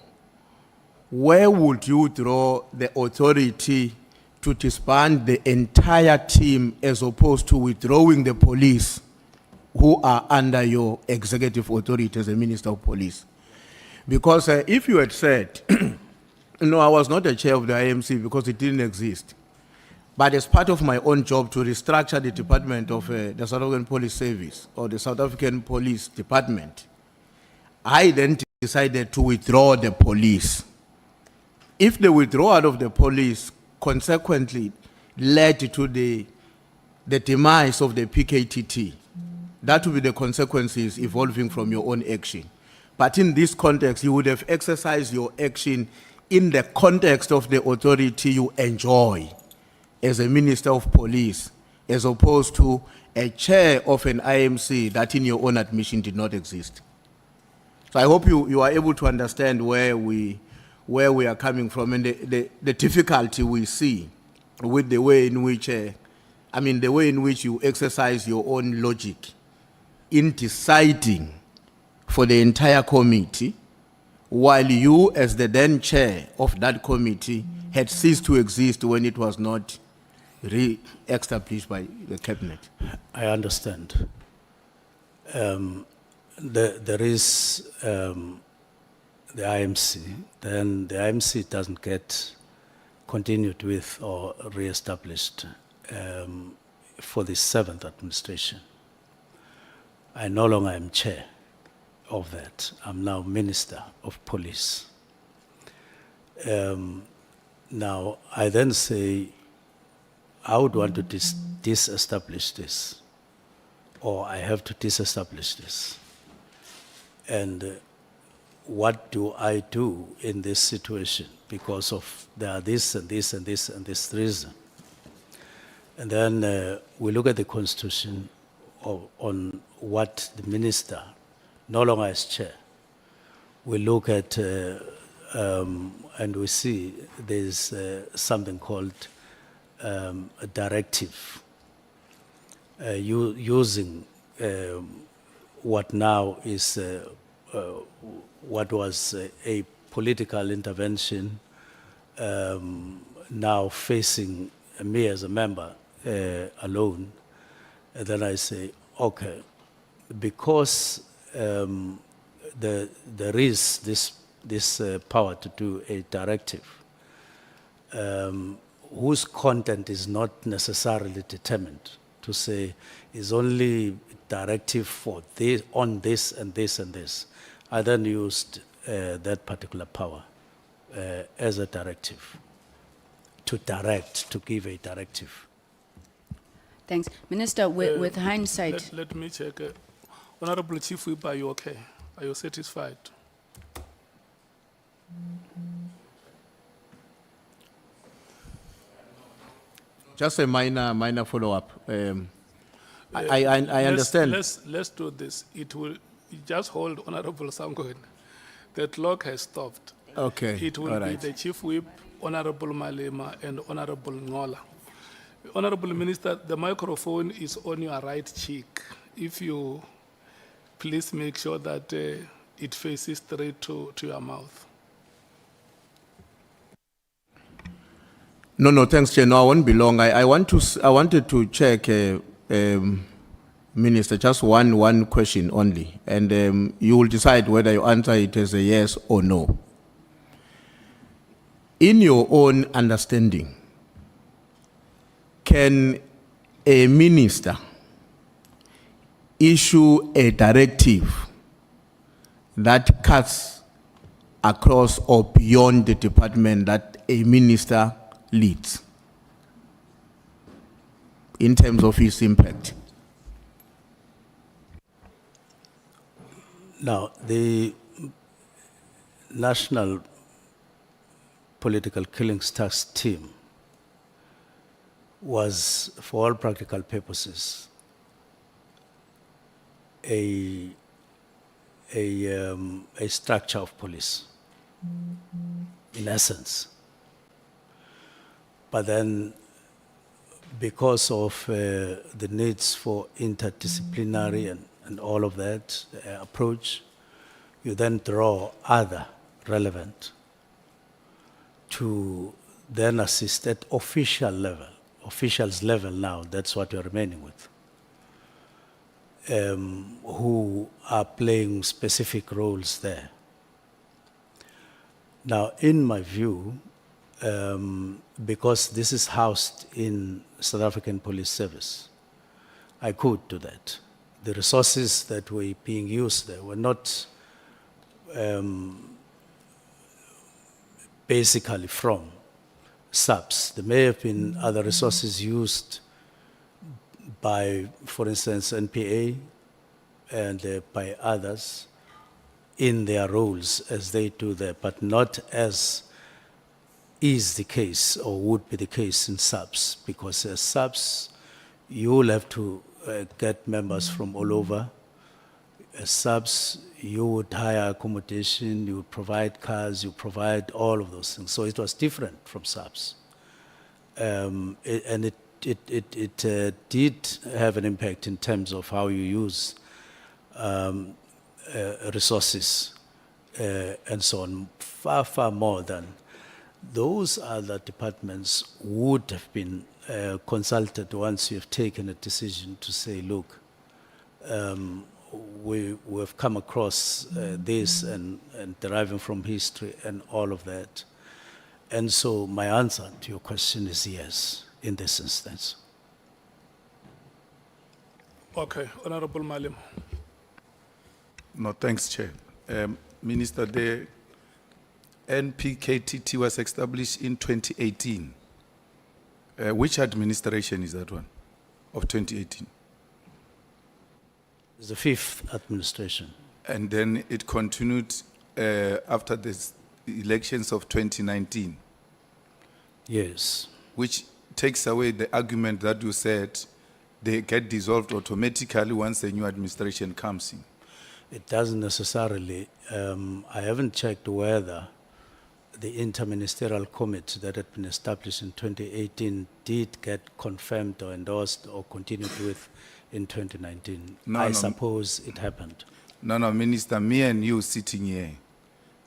where would you draw the authority to disband the entire team as opposed to withdrawing the police who are under your executive authority as a Minister of Police? Because if you had said, no, I was not the chair of the IMC because it didn't exist, but as part of my own job to restructure the department of the South African Police Service or the South African Police Department, I then decided to withdraw the police. If the withdrawal of the police consequently led to the demise of the PKTT, that would be the consequences evolving from your own action. But in this context, you would have exercised your action in the context of the authority you enjoy as a Minister of Police, as opposed to a chair of an IMC that in your own admission did not exist. So I hope you are able to understand where we are coming from and the difficulty we see with the way in which, the way in which you exercise your own logic in deciding for the entire committee, while you, as the then chair of that committee, had ceased to exist when it was not re-established by the cabinet. I understand. There is the IMC, then the IMC doesn't get continued with or re-established for the 7th administration. I no longer am chair of that. I'm now Minister of Police. Now, I then say, I would want to disestablish this, or I have to disestablish this. And what do I do in this situation? Because of there are this and this and this and this reason. And then we look at the Constitution on what the minister, no longer as chair, we look at and we see there's something called a directive using what now is what was a political intervention now facing me as a member alone. And then I say, okay, because there is this power to do a directive whose content is not necessarily determined, to say is only directive for this, on this and this and this. I then used that particular power as a directive, to direct, to give a directive. Thanks. Minister, with hindsight. Let me check. Honorable Chief Whip, are you okay? Are you satisfied? Just a minor follow-up. I understand. Let's do this. It will just hold Honorable Sangwen. The clock has stopped. Okay. It will be the Chief Whip, Honorable Malema, and Honorable Ngola. Honorable Minister, the microphone is on your right cheek. If you please make sure that it faces straight to your mouth. No, thanks, Chair. No, I won't be long. I wanted to check, Minister, just one question only, and you will decide whether you answer it as a yes or no. In your own understanding, can a minister issue a directive that cuts across or beyond the department that a minister leads in terms of its impact? Now, the National Political Killings Task Team was, for all practical purposes, a structure of police, in essence. But then, because of the needs for interdisciplinary and all of that approach, you then draw other relevant to then assist at officials level now, that's what you're remaining with, who are playing specific roles there. Now, in my view, because this is housed in South African Police Service, I could do that. The resources that were being used there were not basically from subs. There may have been other resources used by, for instance, NPA and by others in their roles as they do there, but not as is the case or would be the case in subs, because as subs, you will have to get members from all over. As subs, you would hire accommodation, you would provide cars, you provide all of those things. So it was different from subs. And it did have an impact in terms of how you use resources and so on, far, far more than those other departments would have been consulted once you have taken a decision to say, look, we have come across this and deriving from history and all of that. And so my answer to your question is yes, in this instance. Okay, Honorable Malim. No, thanks, Chair. Minister, the NPKTT was established in 2018. Which administration is that one, of 2018? It's the fifth administration. And then it continued after the elections of 2019. Yes. Which takes away the argument that you said they get dissolved automatically once a new administration comes in. It doesn't necessarily. I haven't checked whether the interministerial committee that had been established in 2018 did get confirmed or endorsed or continued with in 2019. I suppose it happened. No, Minister, me and you sitting here,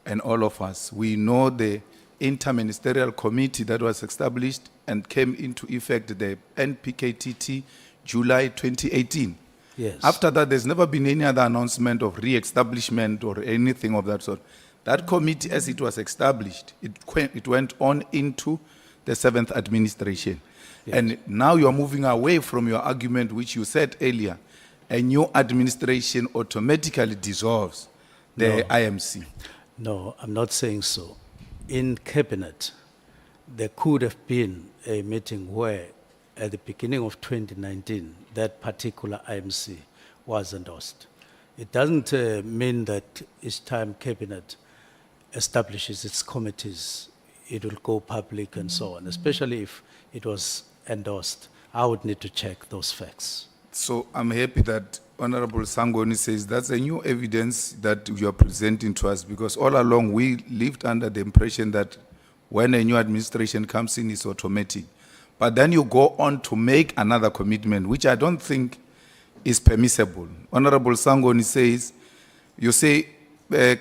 and all of us, we know the interministerial committee that was established and came into effect, the NPKTT, July 2018. Yes. After that, there's never been any other announcement of re-establishment or anything of that sort. That committee, as it was established, it went on into the 7th administration. Yes. And now you are moving away from your argument, which you said earlier, a new administration automatically dissolves the IMC. No, I'm not saying so. In cabinet, there could have been a meeting where, at the beginning of 2019, that particular IMC was endorsed. It doesn't mean that each time cabinet establishes its committees, it will go public and so on, especially if it was endorsed. I would need to check those facts. So I'm happy that Honorable Sangoni says that's a new evidence that you are presenting to us, because all along we lived under the impression that when a new administration comes in, it's automatic. But then you go on to make another commitment, which I don't think is permissible. Honorable Sangoni says, you say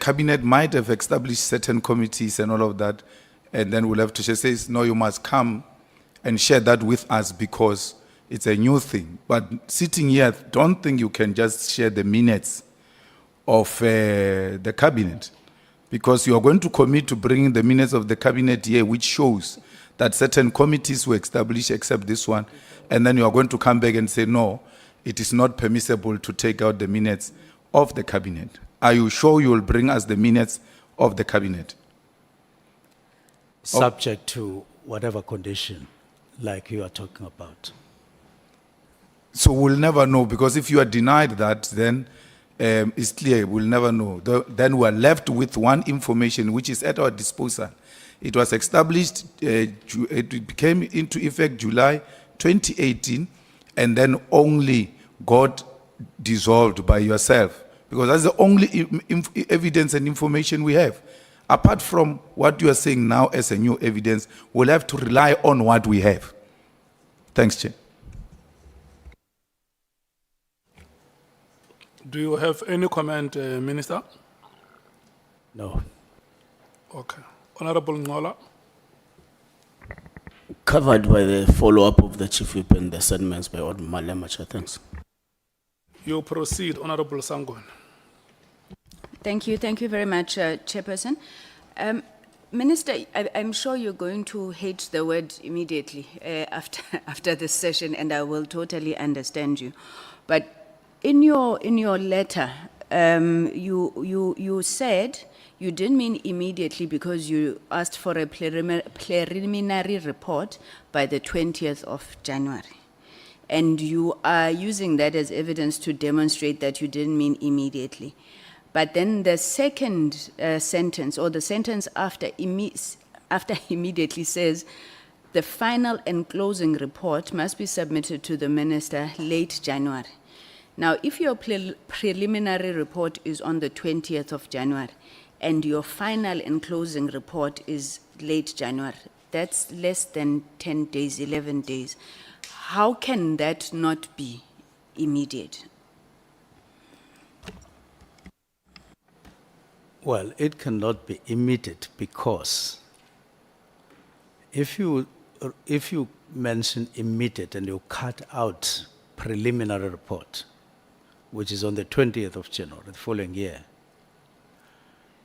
cabinet might have established certain committees and all of that, and then we'll have to, she says, no, you must come and share that with us because it's a new thing. But sitting here, don't think you can just share the minutes of the cabinet, because you are going to commit to bringing the minutes of the cabinet here, which shows that certain committees were established except this one, and then you are going to come back and say, no, it is not permissible to take out the minutes of the cabinet. Are you sure you will bring us the minutes of the cabinet? Subject to whatever condition, like you are talking about. So we'll never know, because if you are denied that, then it's clear, we'll never know. Then we're left with one information which is at our disposal. It was established, it came into effect July 2018, and then only got dissolved by yourself, because that's the only evidence and information we have. Apart from what you are saying now as a new evidence, we'll have to rely on what we have. Thanks, Chair. Do you have any comment, Minister? No. Okay. Honorable Ngola? Covered by the follow-up of the Chief Whip and the sentiments by Honorable Malema, Chair. Thanks. You proceed, Honorable Sangon. Thank you very much, Chairperson. Minister, I'm sure you're going to hate the word immediately after this session, and I will totally understand you. But in your letter, you said you didn't mean immediately because you asked for a preliminary report by the 20th of January. And you are using that as evidence to demonstrate that you didn't mean immediately. But then the second sentence, or the sentence after immediately says, the final and closing report must be submitted to the minister late January. Now, if your preliminary report is on the 20th of January, and your final and closing report is late January, that's less than 10 days, 11 days. How can that not be immediate? Well, it cannot be immediate because if you mention immediate and you cut out preliminary report, which is on the 20th of January, the following year,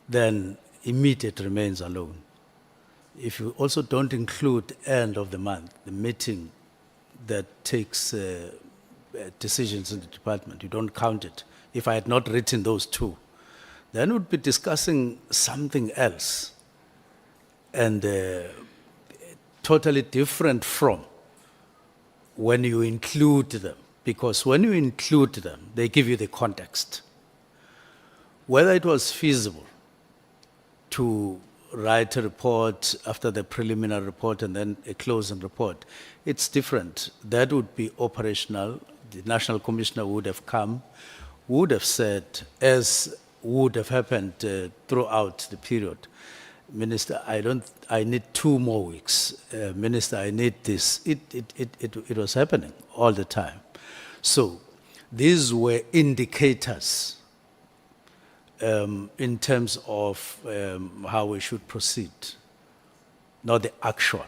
then immediate remains alone. If you also don't include end of the month, the meeting that takes decisions in the department, you don't count it. If I had not written those two, then we'd be discussing something else and totally different from when you include them. Because when you include them, they give you the context. Whether it was feasible to write a report after the preliminary report and then a closing report, it's different. That would be operational. The National Commissioner would have come, would have said, as would have happened throughout the period, Minister, I need 2 more weeks. Minister, I need this. It was happening all the time. So these were indicators in terms of how we should proceed, not the actual.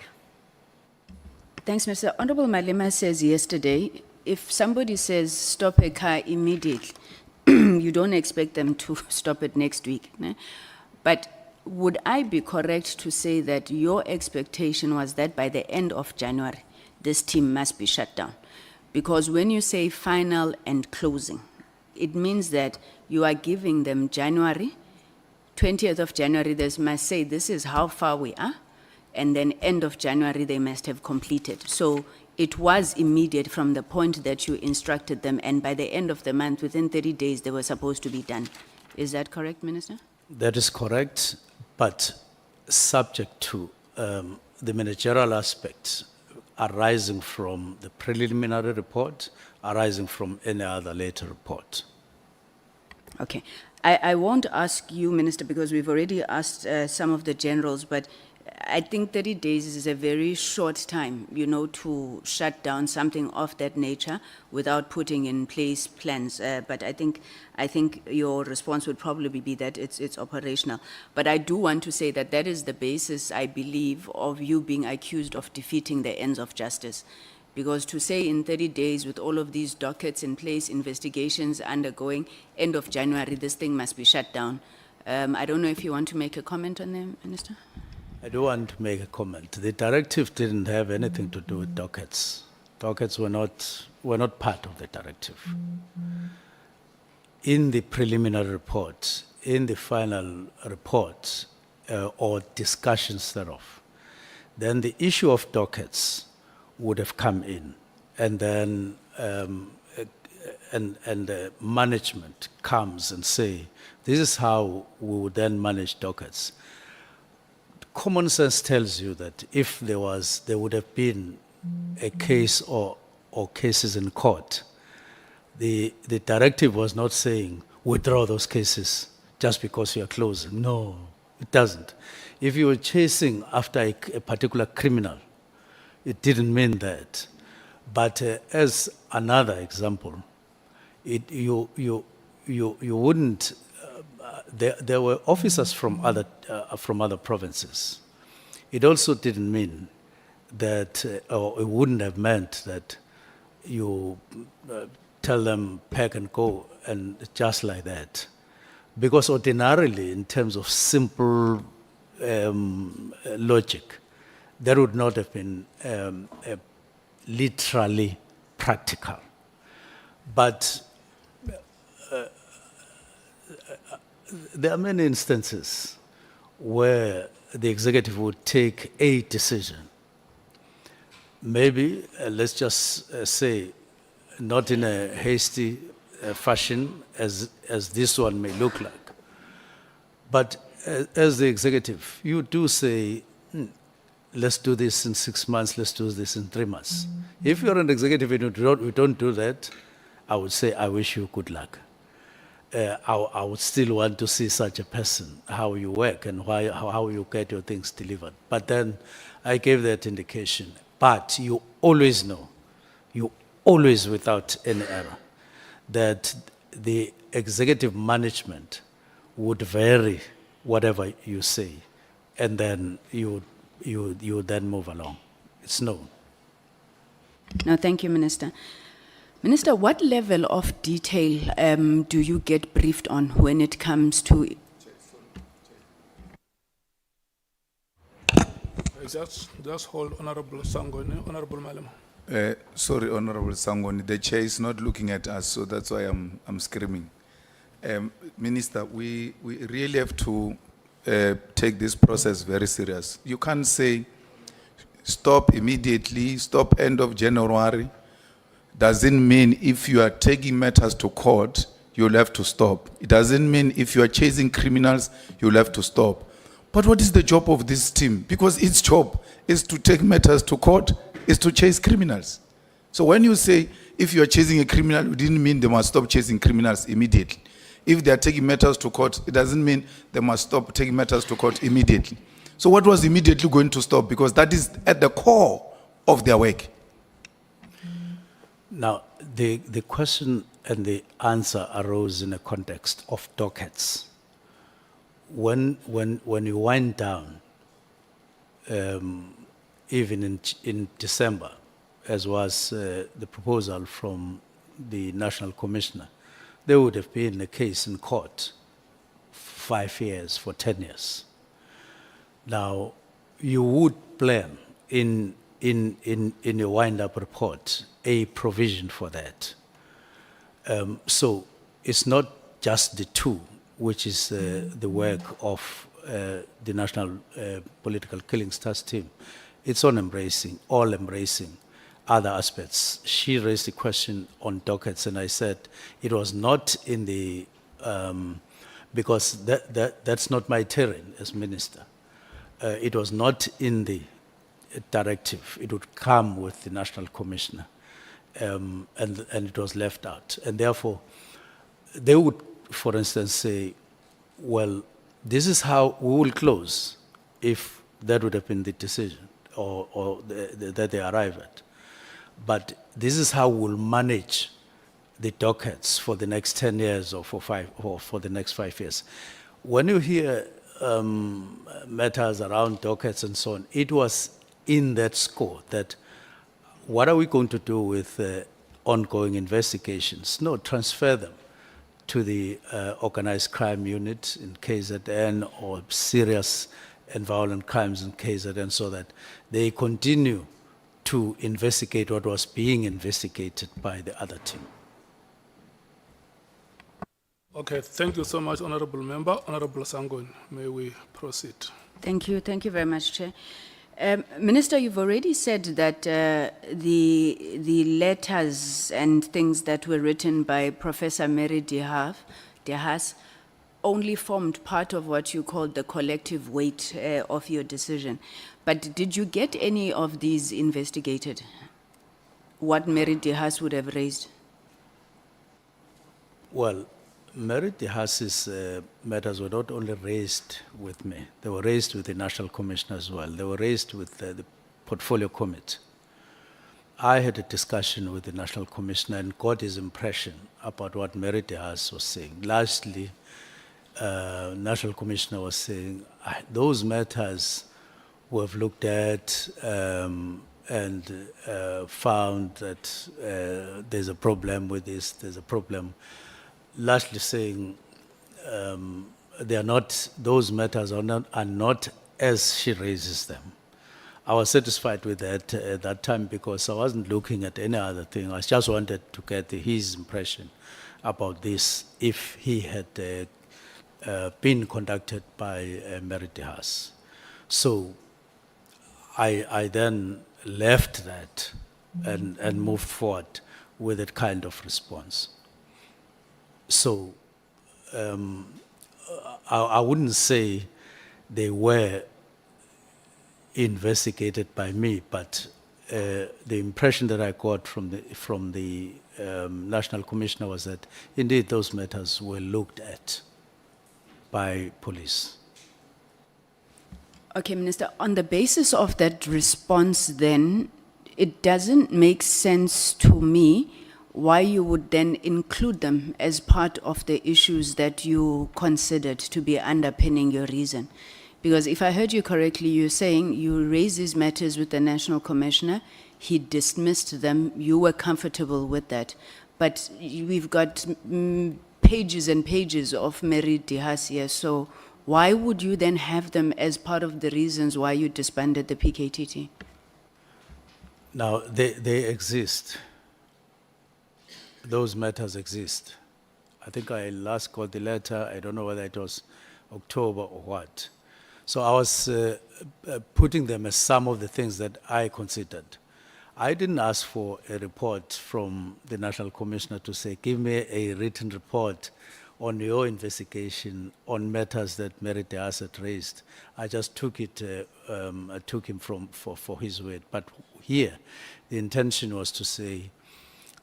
Thanks, Mr. Honorable Malema says yesterday, if somebody says stop a car immediately, you don't expect them to stop it next week. Ne? But would I be correct to say that your expectation was that by the end of January, this team must be shut down? Because when you say final and closing, it means that you are giving them January, 20th of January, they must say this is how far we are, and then end of January, they must have completed. So it was immediate from the point that you instructed them, and by the end of the month, within 30 days, they were supposed to be done. Is that correct, Minister? That is correct, but subject to the managerial aspects arising from the preliminary report, arising from any other later report. Okay. I won't ask you, Minister, because we've already asked some of the generals, but I think 30 days is a very short time, you know, to shut down something of that nature without putting in place plans. But I think your response would probably be that it's operational. But I do want to say that that is the basis, I believe, of you being accused of defeating the ends of justice. Because to say in 30 days with all of these dockets in place, investigations undergoing, end of January, this thing must be shut down. I don't know if you want to make a comment on that, Minister? I do want to make a comment. The directive didn't have anything to do with dockets. Dockets were not part of the directive. In the preliminary report, in the final report, or discussions thereof, then the issue of dockets would have come in, and then the management comes and say, this is how we would then manage dockets. Common sense tells you that if there would have been a case or cases in court, the directive was not saying withdraw those cases just because you are closing. No, it doesn't. If you were chasing after a particular criminal, it didn't mean that. But as another example, you wouldn't. There were officers from other provinces. It also didn't mean that, or it wouldn't have meant that you tell them pack and go and just like that. Because ordinarily, in terms of simple logic, that would not have been literally practical. But there are many instances where the executive would take a decision. Maybe, let's just say, not in a hasty fashion as this one may look like. But as the executive, you do say, let's do this in 6 months, let's do this in 3 months. If you're an executive and you don't do that, I would say, I wish you good luck. I would still want to see such a person, how you work and how you get your things delivered. But then I gave that indication. But you always know, you always without any error, that the executive management would vary whatever you say, and then you then move along. It's known. No, thank you, Minister. Minister, what level of detail do you get briefed on when it comes to... Just hold Honorable Sangoni, Honorable Malema. Sorry, Honorable Sangoni, the chair is not looking at us, so that's why I'm screaming. Minister, we really have to take this process very serious. You can't say stop immediately, stop end of January. Doesn't mean if you are taking matters to court, you'll have to stop. It doesn't mean if you are chasing criminals, you'll have to stop. But what is the job of this team? Because its job is to take matters to court, is to chase criminals. So when you say if you are chasing a criminal, it didn't mean they must stop chasing criminals immediately. If they are taking matters to court, it doesn't mean they must stop taking matters to court immediately. So what was immediately going to stop? Because that is at the core of their work. Now, the question and the answer arose in a context of dockets. When you wind down, even in December, as was the proposal from the National Commissioner, there would have been a case in court 5 years, for 10 years. Now, you would plan in your wind-up report a provision for that. So it's not just the two, which is the work of the National Political Killings Task Team. It's all embracing other aspects. She raised the question on dockets, and I said it was not in the, because that's not my terrain as minister. It was not in the directive. It would come with the National Commissioner, and it was left out. And therefore, they would, for instance, say, well, this is how we will close, if that would have been the decision or that they arrive at. But this is how we'll manage the dockets for the next 10 years or for the next 5 years. When you hear matters around dockets and so on, it was in that score that what are we going to do with ongoing investigations? No, transfer them to the organized crime unit in KZN or serious and violent crimes in KZN, so that they continue to investigate what was being investigated by the other team. Okay, thank you so much, Honorable Member. Honorable Sangon, may we proceed? Thank you very much, Chair. Minister, you've already said that the letters and things that were written by Professor Mary de Haas only formed part of what you called the collective weight of your decision. But did you get any of these investigated? What Mary de Haas would have raised? Well, Mary de Haas's matters were not only raised with me, they were raised with the National Commission as well. They were raised with the Portfolio Committee. I had a discussion with the National Commissioner and got his impression about what Mary Dehas was saying. Lastly, National Commissioner was saying, those matters we have looked at and found that there's a problem with this, there's a problem. Lastly saying, they are not, those matters are not as she raises them. I was satisfied with that at that time because I wasn't looking at any other thing. I just wanted to get his impression about this if he had been conducted by Mary Dehas. So I then left that and moved forward with that kind of response. So I wouldn't say they were investigated by me, but the impression that I got from the National Commissioner was that indeed those matters were looked at by police. Okay, Minister, on the basis of that response then, it doesn't make sense to me why you would then include them as part of the issues that you considered to be underpinning your reason. Because if I heard you correctly, you're saying you raised these matters with the National Commissioner, he dismissed them, you were comfortable with that. But we've got pages and pages of Mary Dehas here, so why would you then have them as part of the reasons why you disbanded the PKTT? Now, they exist. Those matters exist. I think I last got the letter, I don't know whether it was October or what. So I was putting them as some of the things that I considered. I didn't ask for a report from the National Commissioner to say, give me a written report on your investigation on matters that Mary Dehas had raised. I just took it, I took him for his word. But here, the intention was to say,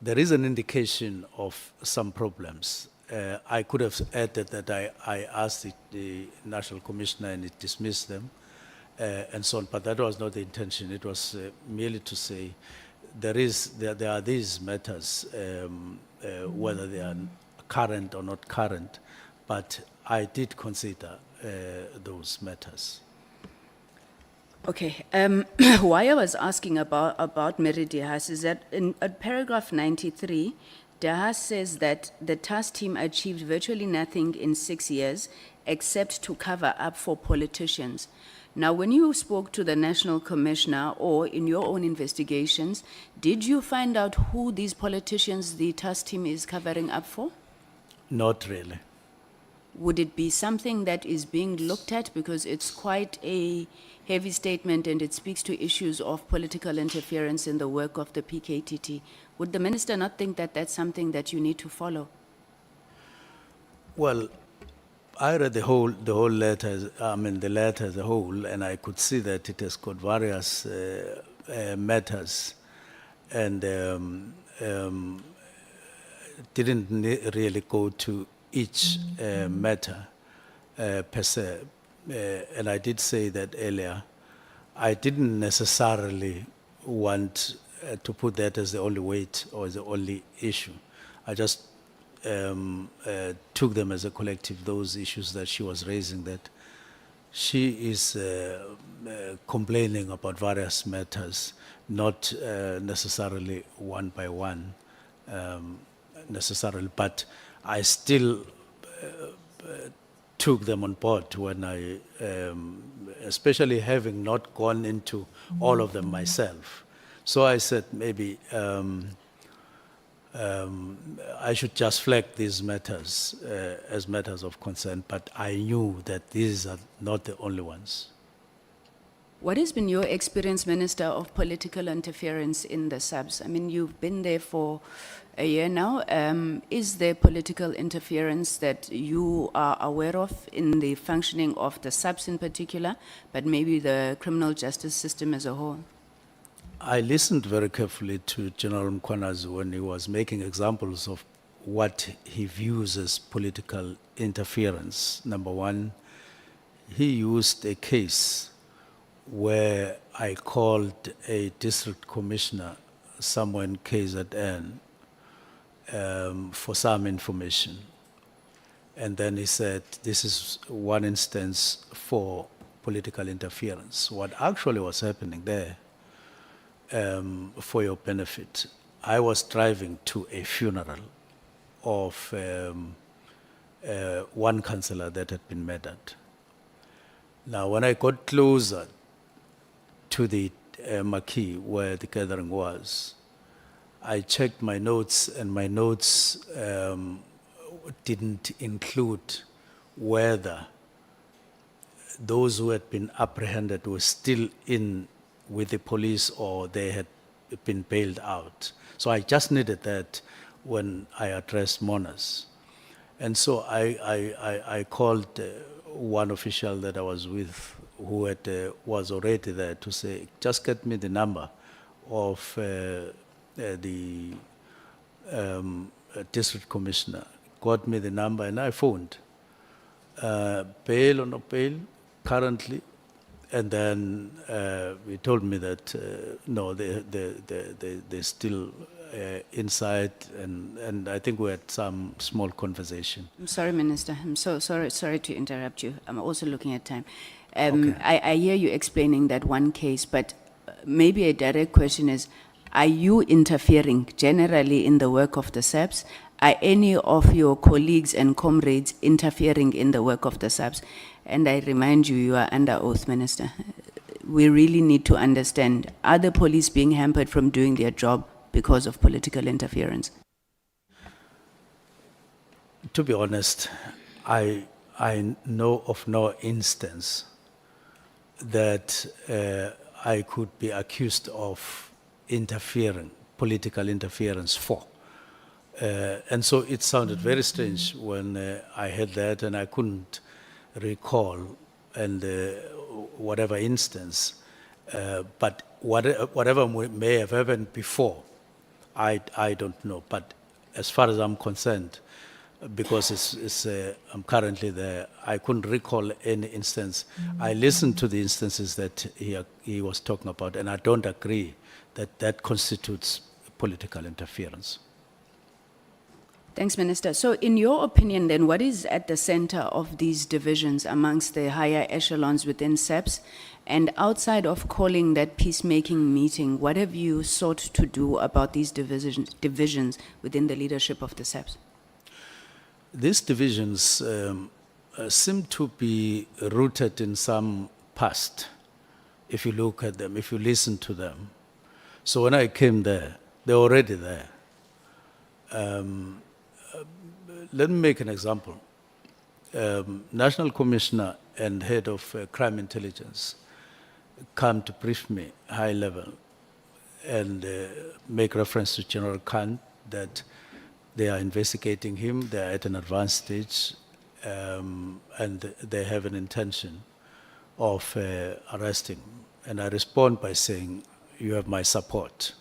there is an indication of some problems. I could have added that I asked the National Commissioner and it dismissed them and so on, but that was not the intention. It was merely to say there are these matters, whether they are current or not current, but I did consider those matters. Okay, why I was asking about Mary Dehas is that in paragraph 93, Dehas says that the task team achieved virtually nothing in 6 years except to cover up for politicians. Now, when you spoke to the National Commissioner or in your own investigations, did you find out who these politicians the task team is covering up for? Not really. Would it be something that is being looked at because it's quite a heavy statement and it speaks to issues of political interference in the work of the PKTT? Would the minister not think that that's something that you need to follow? Well, I read the whole letter, the letter as a whole, and I could see that it has got various matters and didn't really go to each matter per se. And I did say that earlier. I didn't necessarily want to put that as the only weight or as the only issue. I just took them as a collective, those issues that she was raising, that she is complaining about various matters, not necessarily one by one, necessarily, but I still took them on board when I, especially having not gone into all of them myself. So I said maybe I should just flag these matters as matters of concern, but I knew that these are not the only ones. What has been your experience, Minister, of political interference in the subs? I mean, you've been there for a year now. Is there political interference that you are aware of in the functioning of the subs in particular, but maybe the criminal justice system as a whole? I listened very carefully to General Mchunu when he was making examples of what he views as political interference. Number one, he used a case where I called a district commissioner somewhere in KZN for some information. And then he said, this is one instance for political interference. What actually was happening there, for your benefit, I was driving to a funeral of one councillor that had been murdered. Now, when I got closer to the marquee where the gathering was, I checked my notes, and my notes didn't include whether those who had been apprehended were still in with the police or they had been bailed out. So I just needed that when I addressed mourners. And so I called one official that I was with who had, was already there to say, just get me the number of the district commissioner. Got me the number and I phoned. Bail or no bail, currently. And then he told me that no, they're still inside, and I think we had some small conversation. I'm sorry, Minister. I'm so sorry to interrupt you. I'm also looking at time. Okay. I hear you explaining that one case, but maybe a direct question is, are you interfering generally in the work of the SAPS? Are any of your colleagues and comrades interfering in the work of the SAPS? And I remind you, you are under oath, Minister. We really need to understand, are the police being hampered from doing their job because of political interference? To be honest, I know of no instance that I could be accused of interfering, political interference for. And so it sounded very strange when I heard that, and I couldn't recall and whatever instance, but whatever may have happened before, I don't know. But as far as I'm concerned, because I'm currently there, I couldn't recall any instance. I listened to the instances that he was talking about, and I don't agree that that constitutes political interference. Thanks, Minister. So in your opinion then, what is at the center of these divisions amongst the higher echelons within SAPS? And outside of calling that peacemaking meeting, what have you sought to do about these divisions within the leadership of the SAPS? These divisions seem to be rooted in some past, if you look at them, if you listen to them. So when I came there, they're already there. Let me make an example. National Commissioner and Head of Crime Intelligence come to brief me, high level, and make reference to General Khan that they are investigating him, they are at an advanced stage, and they have an intention of arresting him. And I respond by saying, you have my support.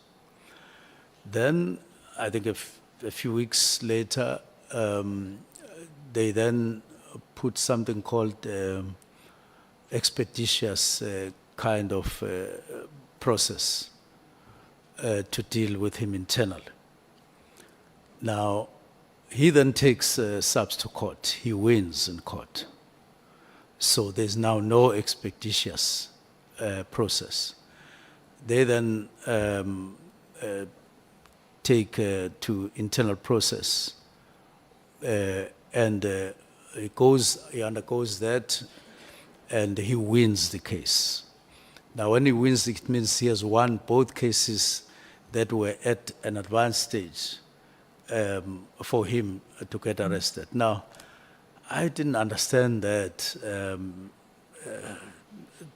Then, I think a few weeks later, they then put something called expeditious kind of process to deal with him internally. Now, he then takes SAPS to court. He wins in court. So there's now no expeditious process. They then take to internal process, and he undergoes that, and he wins the case. Now, when he wins, it means he has won both cases that were at an advanced stage for him to get arrested. Now, I didn't understand that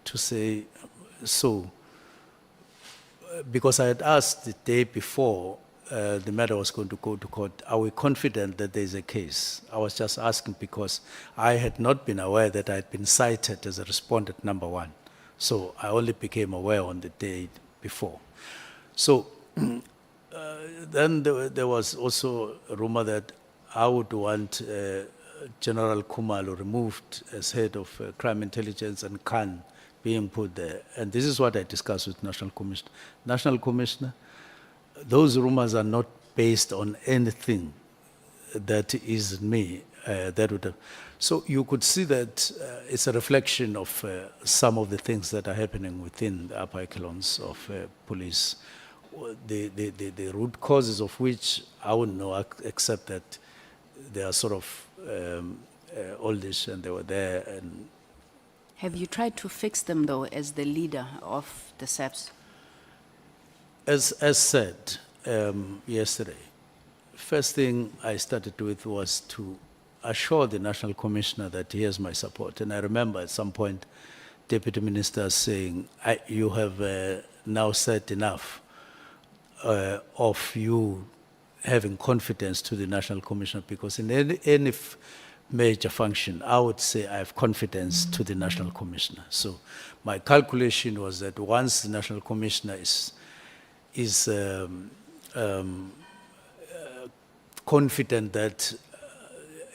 to say so, because I had asked the day before the matter was going to go to court, are we confident that there's a case? I was just asking because I had not been aware that I had been cited as a respondent number one. So I only became aware on the day before. So then there was also a rumor that I would want General Khumalo removed as head of crime intelligence and Khan being put there. And this is what I discussed with National Commissioner. National Commissioner, those rumors are not based on anything that is me. That would have, so you could see that it's a reflection of some of the things that are happening within the upper echelons of police. The root causes of which I wouldn't know, except that they are sort of oldish and they were there. And Have you tried to fix them, though, as the leader of the SAPS? as said yesterday, first thing I started with was to assure the National Commissioner that he has my support. And I remember at some point, Deputy Minister saying, you have now said enough of you having confidence to the National Commissioner, because in any major function, I would say I have confidence to the National Commissioner. So my calculation was that once the National Commissioner is confident that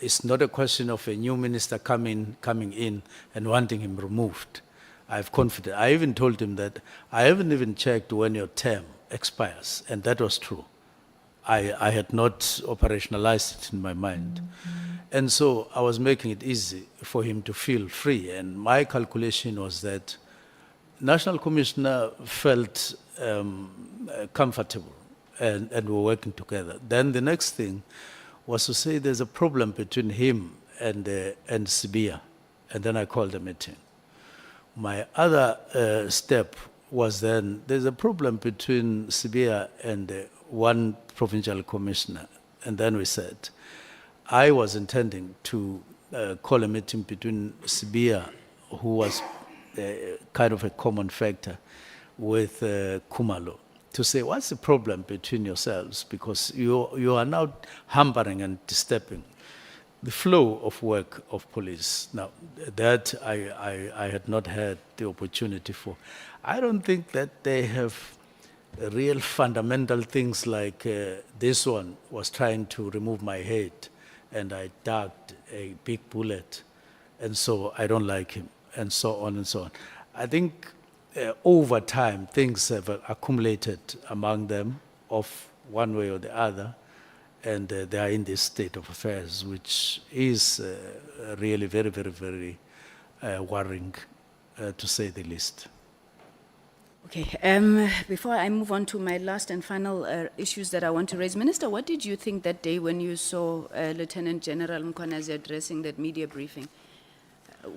it's not a question of a new minister coming in and wanting him removed. I have confidence. I even told him that I haven't even checked when your term expires, and that was true. I had not operationalized it in my mind. And so I was making it easy for him to feel free. And my calculation was that National Commissioner felt comfortable and were working together. Then the next thing was to say there's a problem between him and Sibia. And then I called a meeting. My other step was then there's a problem between Sibia and one provincial commissioner. And then we said, I was intending to call a meeting between Sibia, who was kind of a common factor, with Kumalo, to say, what's the problem between yourselves? Because you are now hampering and disturbing the flow of work of police. Now, that I had not had the opportunity for. I don't think that they have real fundamental things like this one was trying to remove my head, and I dug a big bullet, and so I don't like him, and so on and so on. I think over time, things have accumulated among them of one way or the other, and they are in this state of affairs, which is really very, very, very worrying, to say the least. Okay, before I move on to my last and final issues that I want to raise, Minister, what did you think that day when you saw Lieutenant General Mkhwanazi addressing that media briefing?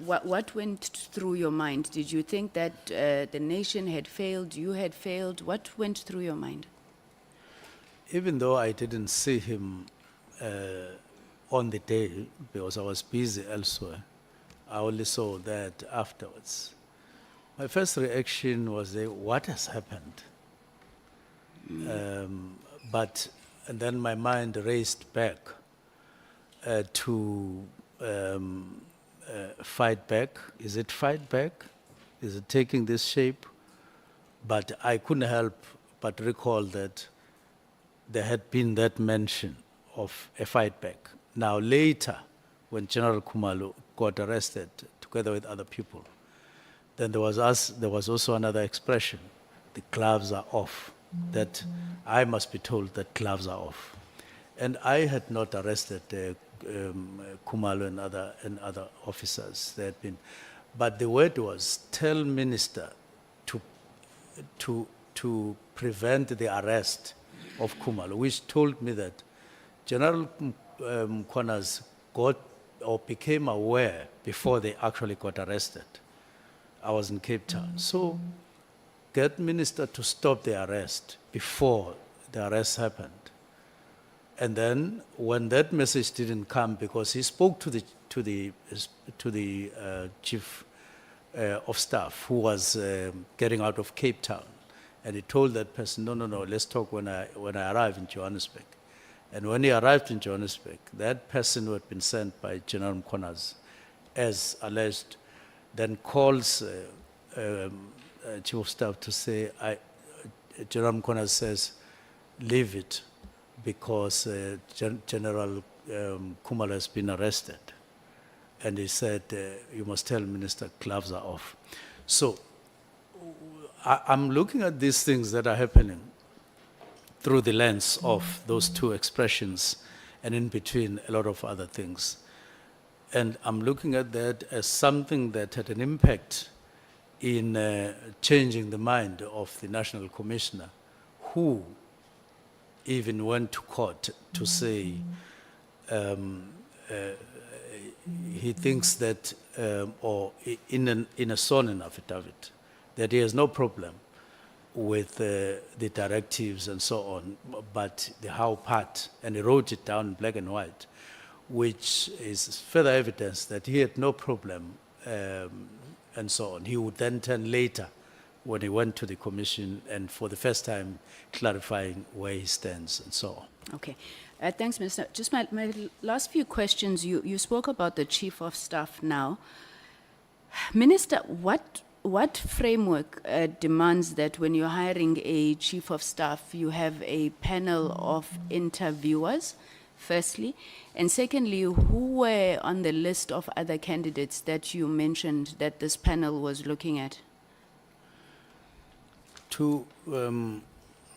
What went through your mind? Did you think that the nation had failed, you had failed? What went through your mind? Even though I didn't see him on the day, because I was busy elsewhere, I only saw that afterwards. My first reaction was, what has happened? And then my mind raced back to fight back. Is it fight back? Is it taking this shape? But I couldn't help but recall that there had been that mention of a fight back. Now later, when General Kumalo got arrested together with other people, then there was also another expression, the gloves are off, that I must be told that gloves are off. And I had not arrested Kumalo and other officers. They had been, but the word was, tell minister to prevent the arrest of Kumalo, which told me that General Mkhwanazi got or became aware before they actually got arrested. I was in Cape Town. So get minister to stop the arrest before the arrest happened. And then when that message didn't come, because he spoke to the chief of staff who was getting out of Cape Town, and he told that person, no, let's talk when I arrive in Johannesburg. And when he arrived in Johannesburg, that person who had been sent by General Mkhwanazi, as alleged, then calls chief of staff to say, General Mkhwanazi says, leave it, because General Kumalo has been arrested. And he said, you must tell minister gloves are off. So I'm looking at these things that are happening, through the lens of those two expressions, and in between a lot of other things. And I'm looking at that as something that had an impact in changing the mind of the National Commissioner, who even went to court to say he thinks that, or in a sworn affidavit, that he has no problem with the directives and so on, but the how part, and he wrote it down in black and white, which is further evidence that he had no problem and so on. He would then turn later when he went to the commission and for the first time clarifying where he stands and so on. Okay. Thanks, Minister. Just my last few questions. You spoke about the Chief of Staff now. Minister, what framework demands that when you're hiring a Chief of Staff, you have a panel of interviewers, firstly? And secondly, who were on the list of other candidates that you mentioned that this panel was looking at?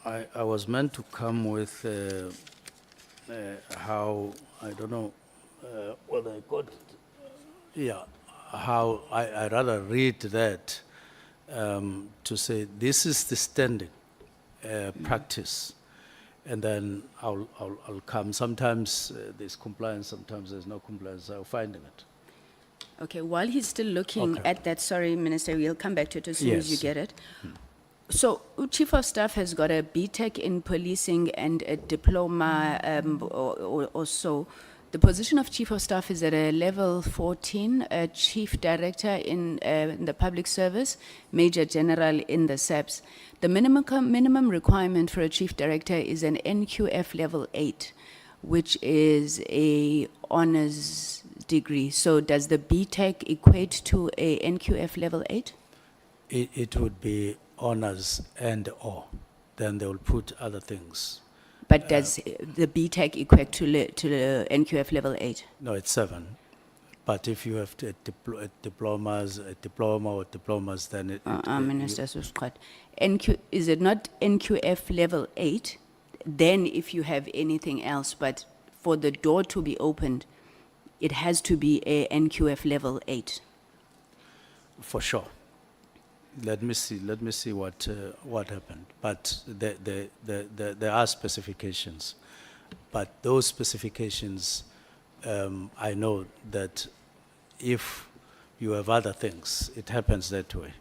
I was meant to come with how, I don't know whether I got it. Yeah, how I rather read that to say this is the standing practice, and then I'll come. Sometimes there's compliance, sometimes there's no compliance. I'm finding it. Okay, while he's still looking at that, sorry, Minister, we'll come back to it as soon as you get it. So, Chief of Staff has got a BTEC in policing and a diploma or so. The position of Chief of Staff is at a level 14, a Chief Director in the Public Service, Major General in the SAPS. The minimum requirement for a Chief Director is an NQF level 8, which is a honors degree. So does the BTEC equate to a NQF level 8? It would be honors and or. Then they will put other things. But does the BTEC equate to the NQF level 8? No, it's 7. But if you have a diploma or diplomas, then it... Minister Susquat, is it not NQF level 8? Then if you have anything else, but for the door to be opened, it has to be a NQF level 8. For sure. Let me see what happened. But there are specifications. But those specifications, I know that if you have other things, it happens that way.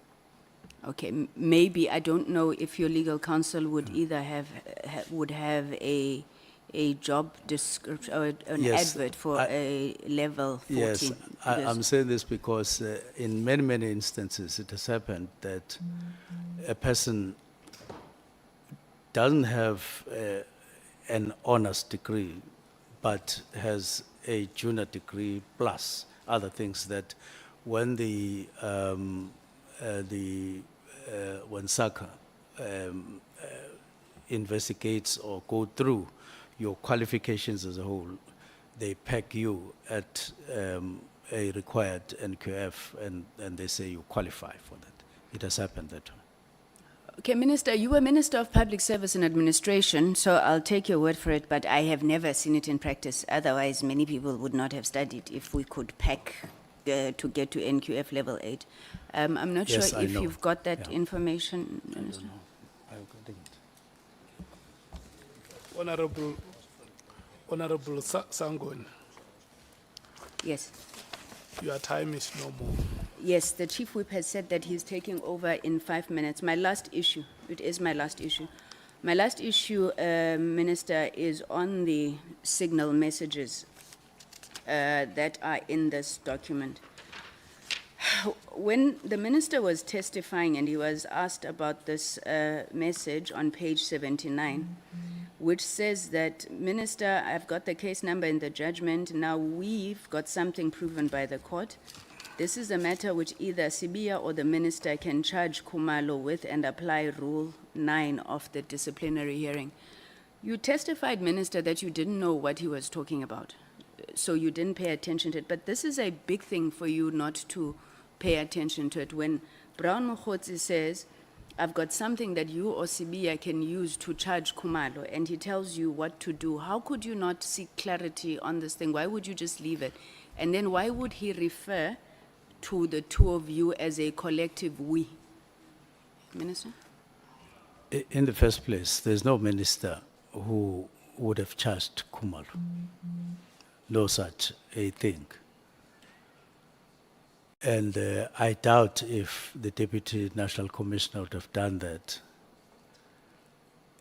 Okay, maybe, I don't know if your legal counsel would either have a job description or an advert for a level 14. Yes, I'm saying this because in many instances it has happened that a person doesn't have an honors degree but has a junior degree plus other things that when when SACA investigates or go through your qualifications as a whole, they peg you at a required NQF and they say you qualify for that. It has happened that way. Okay, Minister, you were Minister of Public Service and Administration, so I'll take your word for it, but I have never seen it in practice. Otherwise, many people would not have studied if we could pack to get to NQF level 8. I'm not Yes, sure I if know. you've got that information, I Minister. don't know. Honorable Sangon, Yes. your time is no more. Yes, the Chief Whip has said that he's taking over in 5 minutes. My last issue, it is my last issue. My last issue, Minister, is on the signal messages that are in this document. When the Minister was testifying and he was asked about this message on page 79, which says that, Minister, I've got the case number in the judgment, now we've got something proven by the court. This is a matter which either Sibia or the Minister can charge Khumalo with and apply Rule 9 of the disciplinary hearing. You testified, Minister, that you didn't know what he was talking about, so you didn't pay attention to it. But this is a big thing for you not to pay attention to it. When Brown Mokhotsi says, I've got something that you or Sibia can use to charge Kumalo, and he tells you what to do. How could you not seek clarity on this thing? Why would you just leave it? And then why would he refer to the two of you as a collective we? Minister? In the first place, there's no minister who would have charged Kumalo. No such a thing. And I doubt if the Deputy National Commissioner would have done that.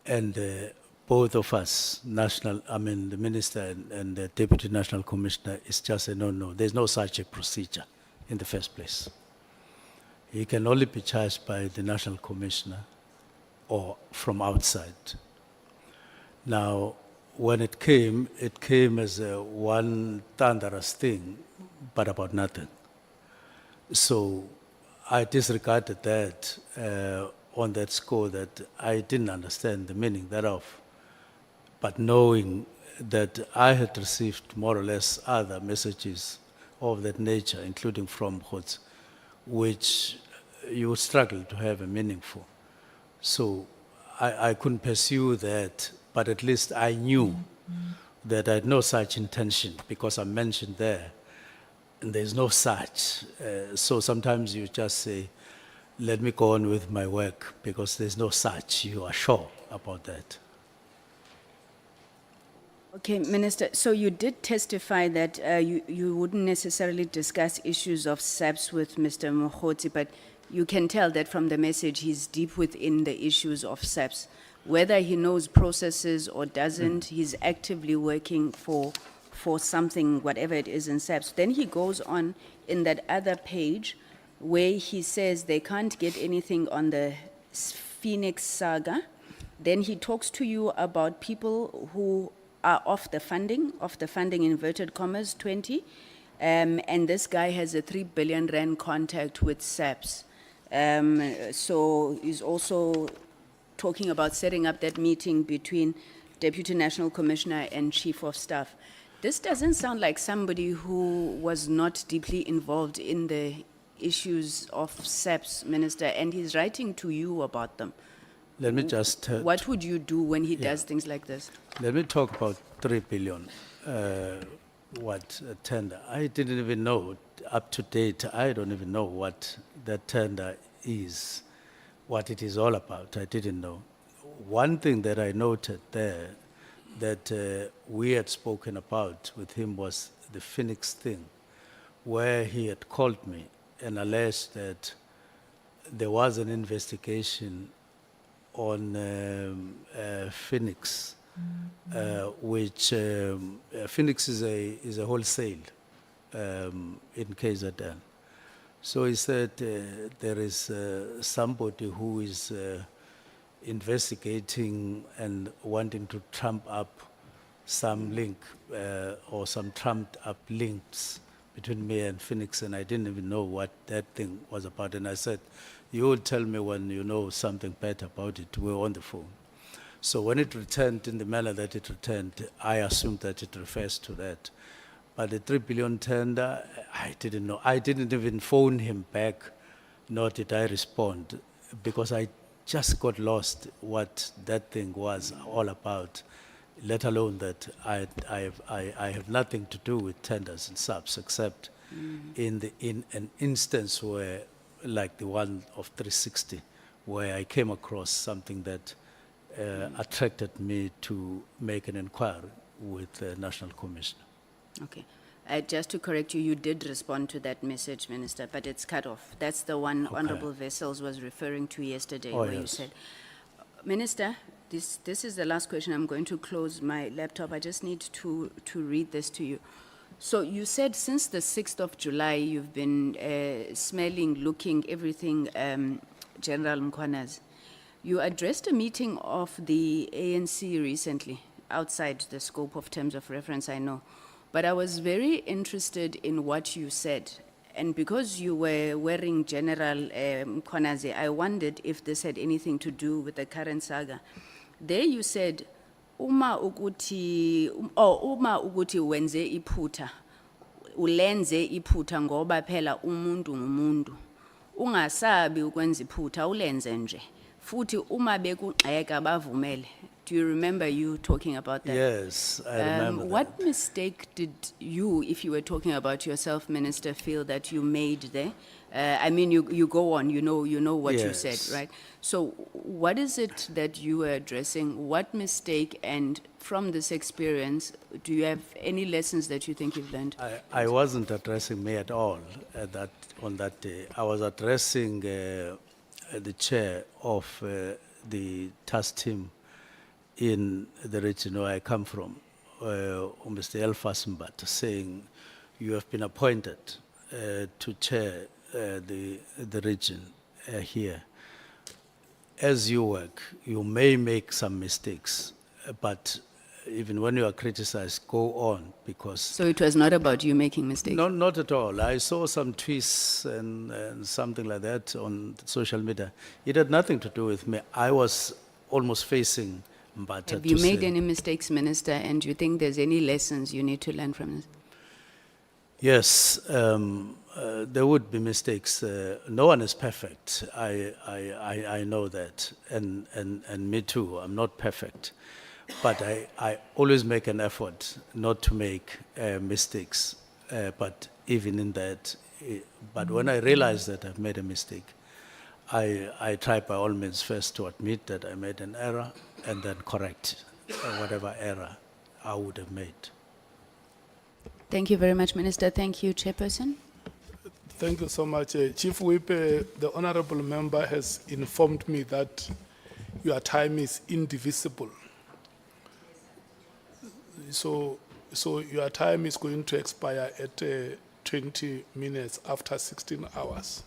And both of us, the Minister and the Deputy National Commissioner, is just a no-no. There's no such a procedure in the first place. He can only be charged by the National Commissioner or from outside. Now, when it came as a one thunderous thing, but about nothing. So I disregarded that on that score, that I didn't understand the meaning thereof. But knowing that I had received more or less other messages of that nature, including from Mkhotsi, which you would struggle to have a meaning for. So I couldn't pursue that, but at least I knew that I had no such intention, because I mentioned there, and there's no such. So sometimes you just say, let me go on with my work, because there's no such. You are sure about that. Okay, Minister, so you did testify that you wouldn't necessarily discuss issues of SAPS with Mr. Mkhotsi, but you can tell that from the message he's deep within the issues of SAPS. Whether he knows processes or doesn't, he's actively working for something, whatever it is in SAPS. Then he goes on in that other page where he says they can't get anything on the Phoenix saga. Then he talks to you about people who are off the funding inverted commas, 20. And this guy has a 3 billion rand contact with SAPS. So he's also talking about setting up that meeting between Deputy National Commissioner and Chief of Staff. This doesn't sound like somebody who was not deeply involved in the issues of SAPS, Minister, and he's writing to you about them. Let me just... what would you do when he does things like this? Let me talk about 3 billion, tender. I didn't even know, up to date, I don't even know what that tender is, what it is all about. I didn't know. One thing that I noted there that we had spoken about with him was the Phoenix thing, where he had called me and alleged that there was an investigation on Phoenix, which Phoenix is a wholesale in KZN. So he said there is somebody who is investigating and wanting to trump up some link or some trumped up links between me and Phoenix, and I didn't even know what that thing was about. And I said, you will tell me when you know something better about it. We were on the phone. So when it returned in the manner that it returned, I assumed that it refers to that. But the 3 billion tender, I didn't know. I didn't even phone him back, nor did I respond, because I just got lost what that thing was all about, let alone that I have nothing to do with tenders and subs, except in an instance where, like the one of 360, where I came across something that attracted me to make an inquiry with the National Commissioner. Okay. Just to correct you, you did respond to that message, Minister, but it's cut off. That's the one Honorable Wessels was referring to yesterday, where you said, Minister, this is the last question. I'm going to close my laptop. I just need to read this to you. So you said since the 6th of July, you've been smelling, looking, everything, General Mkhwanazi. You addressed a meeting of the ANC recently, outside the scope of terms of reference, I know. But I was very interested in what you said. And because you were wearing General Mkhwanazi, I wondered if this had anything to do with the current saga. There you said, uma uguti wenze iphutha, ulenze iphutha ngoba phela umuntu ngumuntu. Ungasabi ukwenza iphutha, ulenze nje. Futhi uma bekugxeka bavumele. Do you remember you talking about that? Yes, I remember that. What mistake did you, if you were talking about yourself, Minister, feel that you made there? I mean, you go on, you know what you said, Yes. right? So what is it that you were addressing? What mistake, and from this experience, do you have any lessons that you think you've learned? I wasn't addressing me at all on that day. I was addressing the chair of the task team in the region where I come from, Mr. Elfas Mbat, saying, you have been appointed to chair the region here. As you work, you may make some mistakes, but even when you are criticized, go on, because... So it was not about you making mistakes? No, not at all. I saw some tweets and something like that on social media. It had nothing to do with me. I was almost facing Mbata. Have you made any mistakes, Minister, and do you think there's any lessons you need to learn from this? Yes, there would be mistakes. No one is perfect. I know that, and me too. I'm not perfect, but I always make an effort not to make mistakes. But even in that, but when I realize that I've made a mistake, I try by all means first to admit that I made an error and then correct whatever error I would have made. Thank you very much, Minister. Thank you, Chairperson. Thank you so much. Chief Whip, the honorable member has informed me that your time is indivisible. So your time is going to expire at 20 minutes after 16 hours.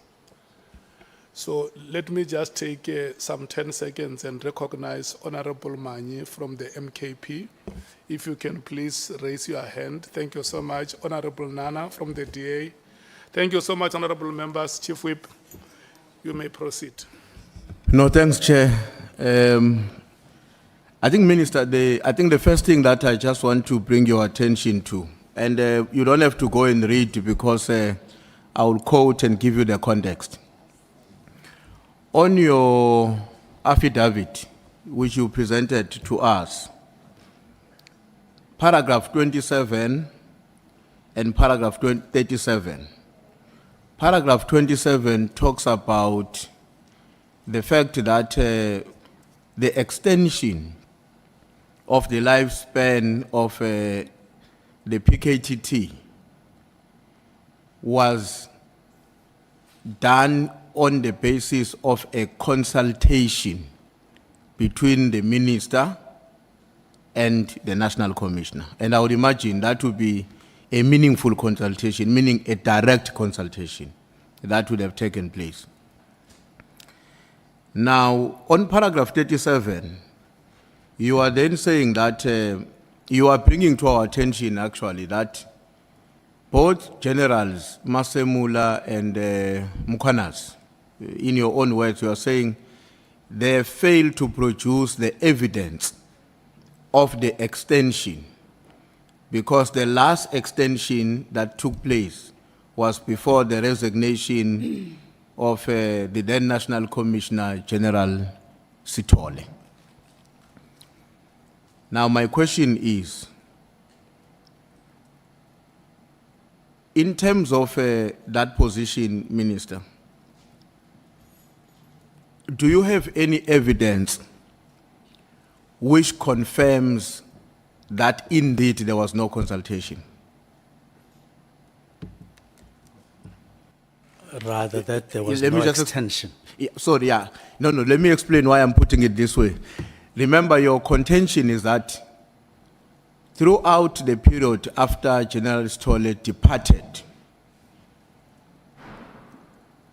So let me just take some 10 seconds and recognize Honorable Manyi from the MKP. If you can please raise your hand. Thank you so much. Honorable Nana from the DA. Thank you so much, honorable members. Chief Whip, you may proceed. No, thanks, Chair. I think, Minister, I think the first thing that I just want to bring your attention to, and you don't have to go and read because I will quote and give you the context. On your affidavit, which you presented to us, paragraph 27 and paragraph 37. Paragraph 27 talks about the fact that the extension of the lifespan of the PKTT was done on the basis of a consultation between the minister and the national commissioner. And I would imagine that would be a meaningful consultation, meaning a direct consultation that would have taken place. Now, on paragraph 37, you are then saying that you are bringing to our attention actually that both generals, Masemula and Mukwanas, in your own words, you are saying they failed to produce the evidence of the extension because the last extension that took place was before the resignation of the then National Commissioner General Sithole. Now my question is, in terms of that position, Minister, do you have any evidence which confirms that indeed there was no consultation? Rather that there was no extension. Sorry, yeah. No, let me explain why I'm putting it this way. Remember, your contention is that throughout the period after General Sithole departed,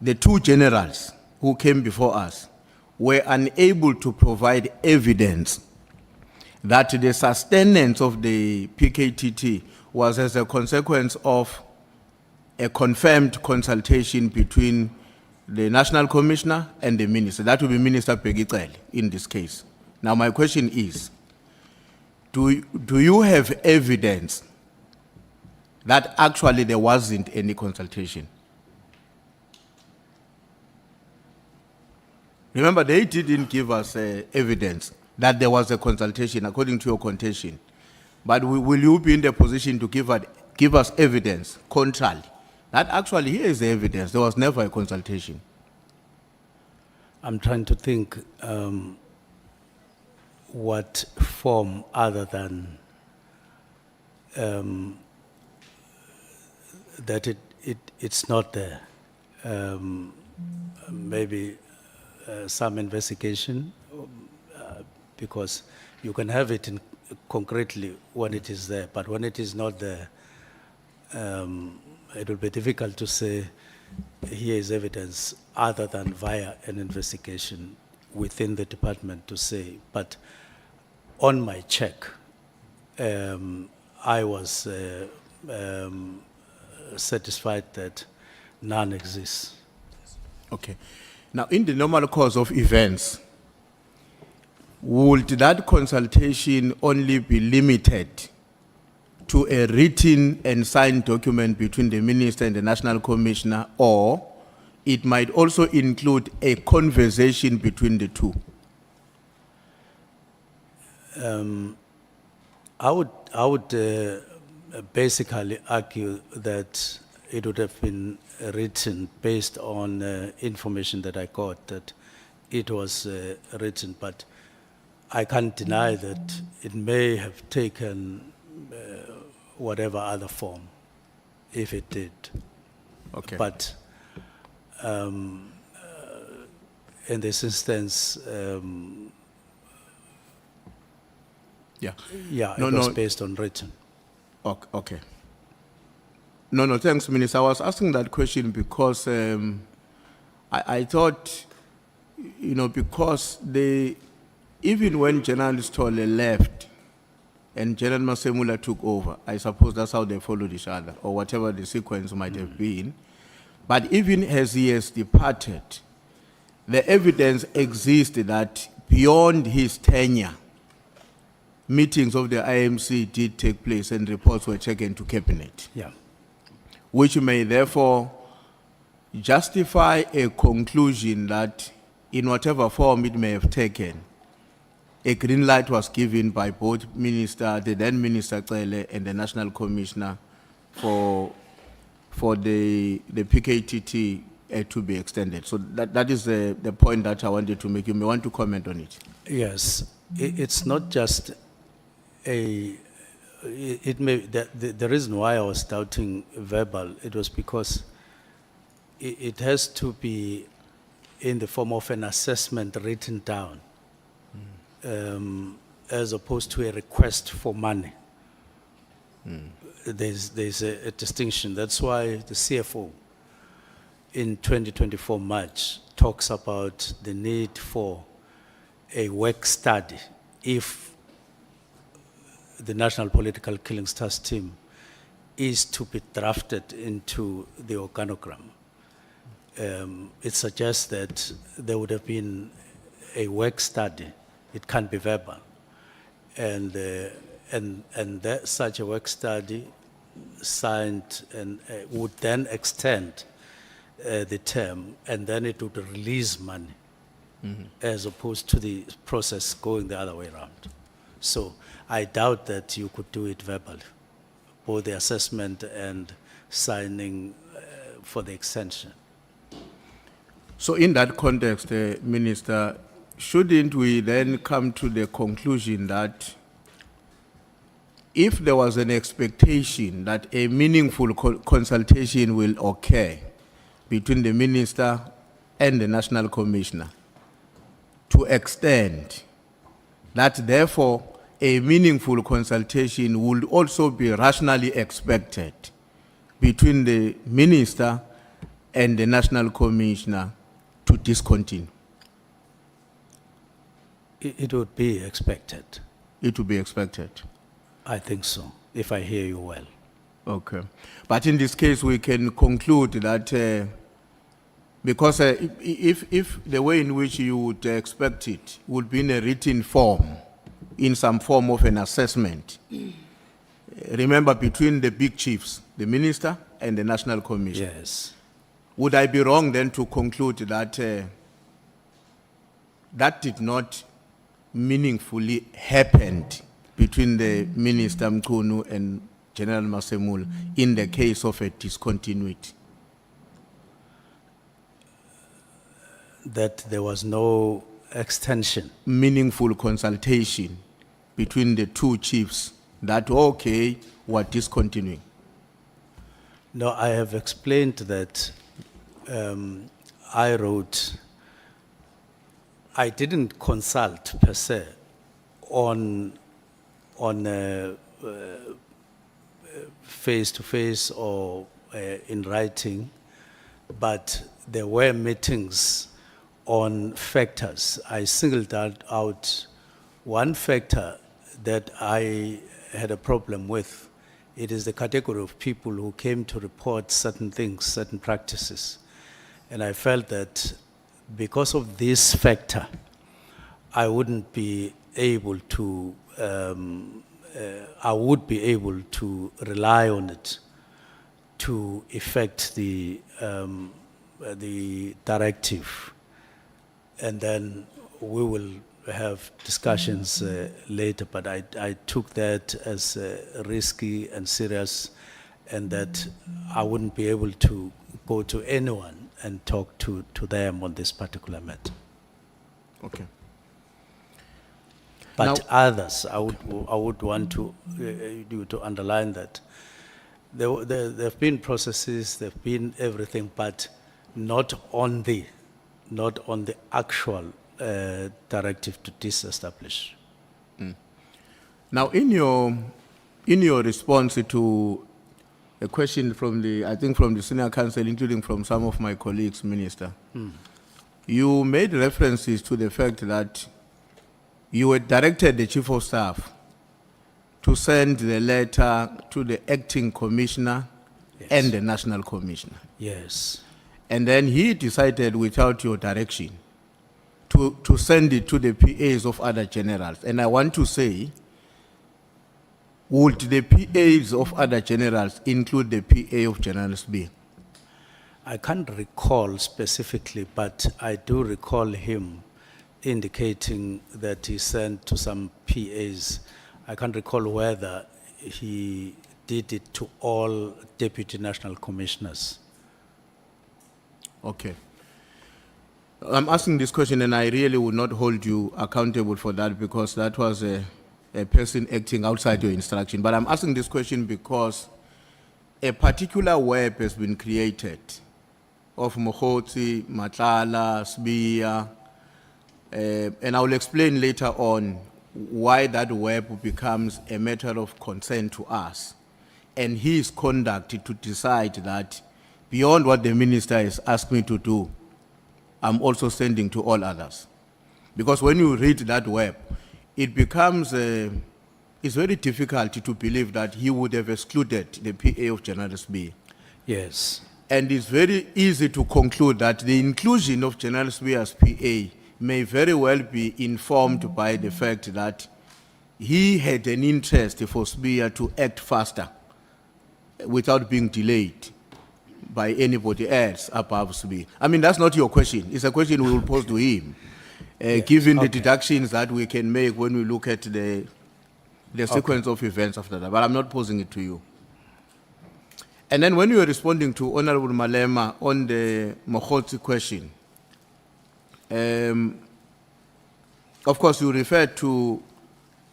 the two generals who came before us were unable to provide evidence that the sustenance of the PKTT was as a consequence of a confirmed consultation between the National Commissioner and the Minister. That would be Minister Pegicel in this case. Now my question is, do you have evidence that actually there wasn't any consultation? Remember, they didn't give us evidence that there was a consultation according to your contention. But will you be in the position to give us evidence contrary? That actually, here is the evidence. There was never a consultation. I'm trying to think what form other than that it's not there. Maybe some investigation, because you can have it in concretely when it is there, but when it is not there, it will be difficult to say here is evidence other than via an investigation within the department to say. But on my check, I was satisfied that none exists. Okay. Now, in the normal course of events, would that consultation only be limited to a written and signed document between the minister and the national commissioner, or it might also include a conversation between the two? I would basically argue that it would have been written based on information that I got, that it was written, but I can't deny that it may have taken whatever other form, if it did. Okay. But in this instance, Yeah. yeah, No, it was no. based on written. Okay. No, thanks, Minister. I was asking that question because I thought, because even when General Stolle left and General Masemula took over, I suppose that's how they followed each other, or whatever the sequence might have been. But even as he has departed, the evidence exists that beyond his tenure, meetings of the IMC did take place and reports were taken to cabinet, Yeah. which may therefore justify a conclusion that in whatever form it may have taken, a green light was given by both the then Minister Cele and the National Commissioner for the PKTT to be extended. So that is the point that I wanted to make. You may want to comment on it. Yes, it's not just the reason why I was doubting verbal, it was because it has to be in the form of an assessment written down, as opposed to a request for money. There's a distinction. That's why the CFO in 2024 March talks about the need for a work study if the National Political Killings Task Team is to be drafted into the organogram. It suggests that there would have been a work study. It can't be verbal. And such a work study signed and would then extend the term, and then it would release money, as opposed to the process going the other way around. So I doubt that you could do it verbally, both the assessment and signing for the extension. So in that context, Minister, shouldn't we then come to the conclusion that if there was an expectation that a meaningful consultation will occur between the Minister and the National Commissioner to extend, that therefore a meaningful consultation would also be rationally expected between the Minister and the National Commissioner to discontinue? It would be expected. It would be expected. I think so, if I hear you well. Okay. But in this case, we can conclude that because if the way in which you would expect it would be in a written form, in some form of an assessment, remember, between the big chiefs, the Minister and the National Commission. Yes. Would I be wrong then to conclude that that did not meaningfully happen between the Minister Mchunu and General Masemula in the case of a discontinuity. That there was no extension. Meaningful consultation between the two chiefs that, okay, we're discontinuing. No, I have explained that I didn't consult per se on face-to-face or in writing, but there were meetings on factors. I singled out one factor that I had a problem with. It is the category of people who came to report certain things, certain practices. And I felt that because of this factor, I wouldn't be able to, I would be able to rely on it to effect the directive. And then we will have discussions later, but I took that as risky and serious, and that I wouldn't be able to go to anyone and talk to them on this particular matter. Okay. But Now- others, I would want to you to underline that there have been processes, there have been everything, but not on the actual directive to disestablish. Now, in your response to a question from I think from the senior council, including from some of my colleagues, Minister, you made references to the fact that you had directed the Chief of Staff to send the letter to the acting commissioner and the national commissioner. Yes. And then he decided, without your direction, to send it to the PAs of other generals. And I want to say, would the PAs of other generals include the PA of General SB? I can't recall specifically, but I do recall him indicating that he sent to some PAs. I can't recall whether he did it to all deputy national commissioners. Okay. I'm asking this question, and I really would not hold you accountable for that, because that was a person acting outside your instruction. But I'm asking this question because a particular web has been created of Mohoti, Matlala, Sbiya, and I will explain later on why that web becomes a matter of concern to us, and his conduct to decide that beyond what the minister has asked me to do, I'm also sending to all others. Because when you read that web, it becomes, it's very difficult to believe that he would have excluded the PA of General SB. Yes. And it's very easy to conclude that the inclusion of General SB as PA may very well be informed by the fact that he had an interest for SBIA to act faster without being delayed by anybody else above SBIA. I mean, that's not your question. It's a question we will pose to him, given the deductions that we can make when we look at the sequence of events after that. But I'm not posing it to you. And then when you were responding to Honorable Malema on the Mohoti question, of course, you referred to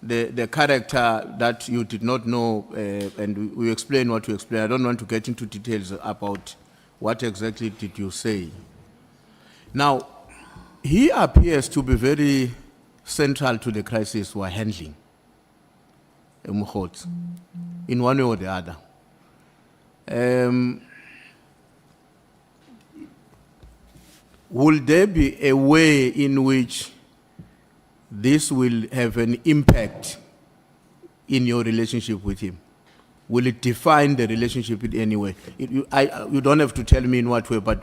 the character that you did not know, and we explained what you explained. I don't want to get into details about what exactly did you say. Now, he appears to be very central to the crisis we're handling, Mohoti, in one way or the other. Will there be a way in which this will have an impact in your relationship with him? Will it define the relationship in any way? You don't have to tell me in what way, but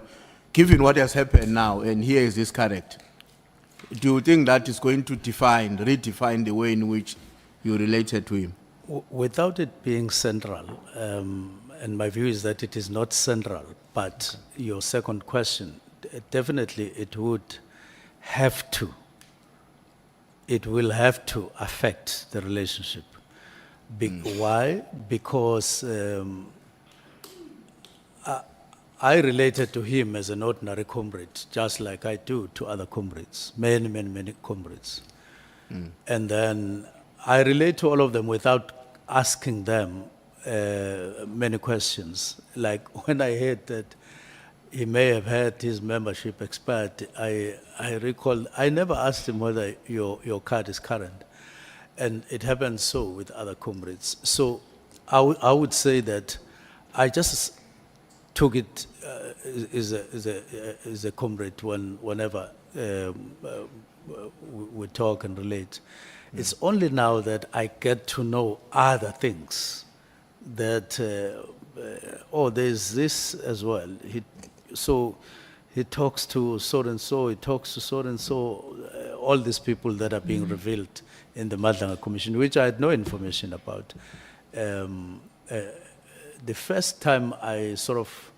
given what has happened now, and here is this character, do you think that is going to redefine the way in which you related to him? Without it being central, and my view is that it is not central, but your second question, definitely it would have to it will have to affect the relationship. Why? Because I related to him as an ordinary comrade, just like I do to other comrades, many comrades. And then I relate to all of them without asking them many questions. Like when I heard that he may have had his membership expired, I recall, I never asked him whether your card is current. And it happened so with other comrades. So I would say that I just took it as a comrade whenever we talk and relate. It's only now that I get to know other things that, there's this as well. He talks to so-and-so, he talks to so-and-so, all these people that are being revealed in the Madlanga Commission, which I had no information about. The first time I sort of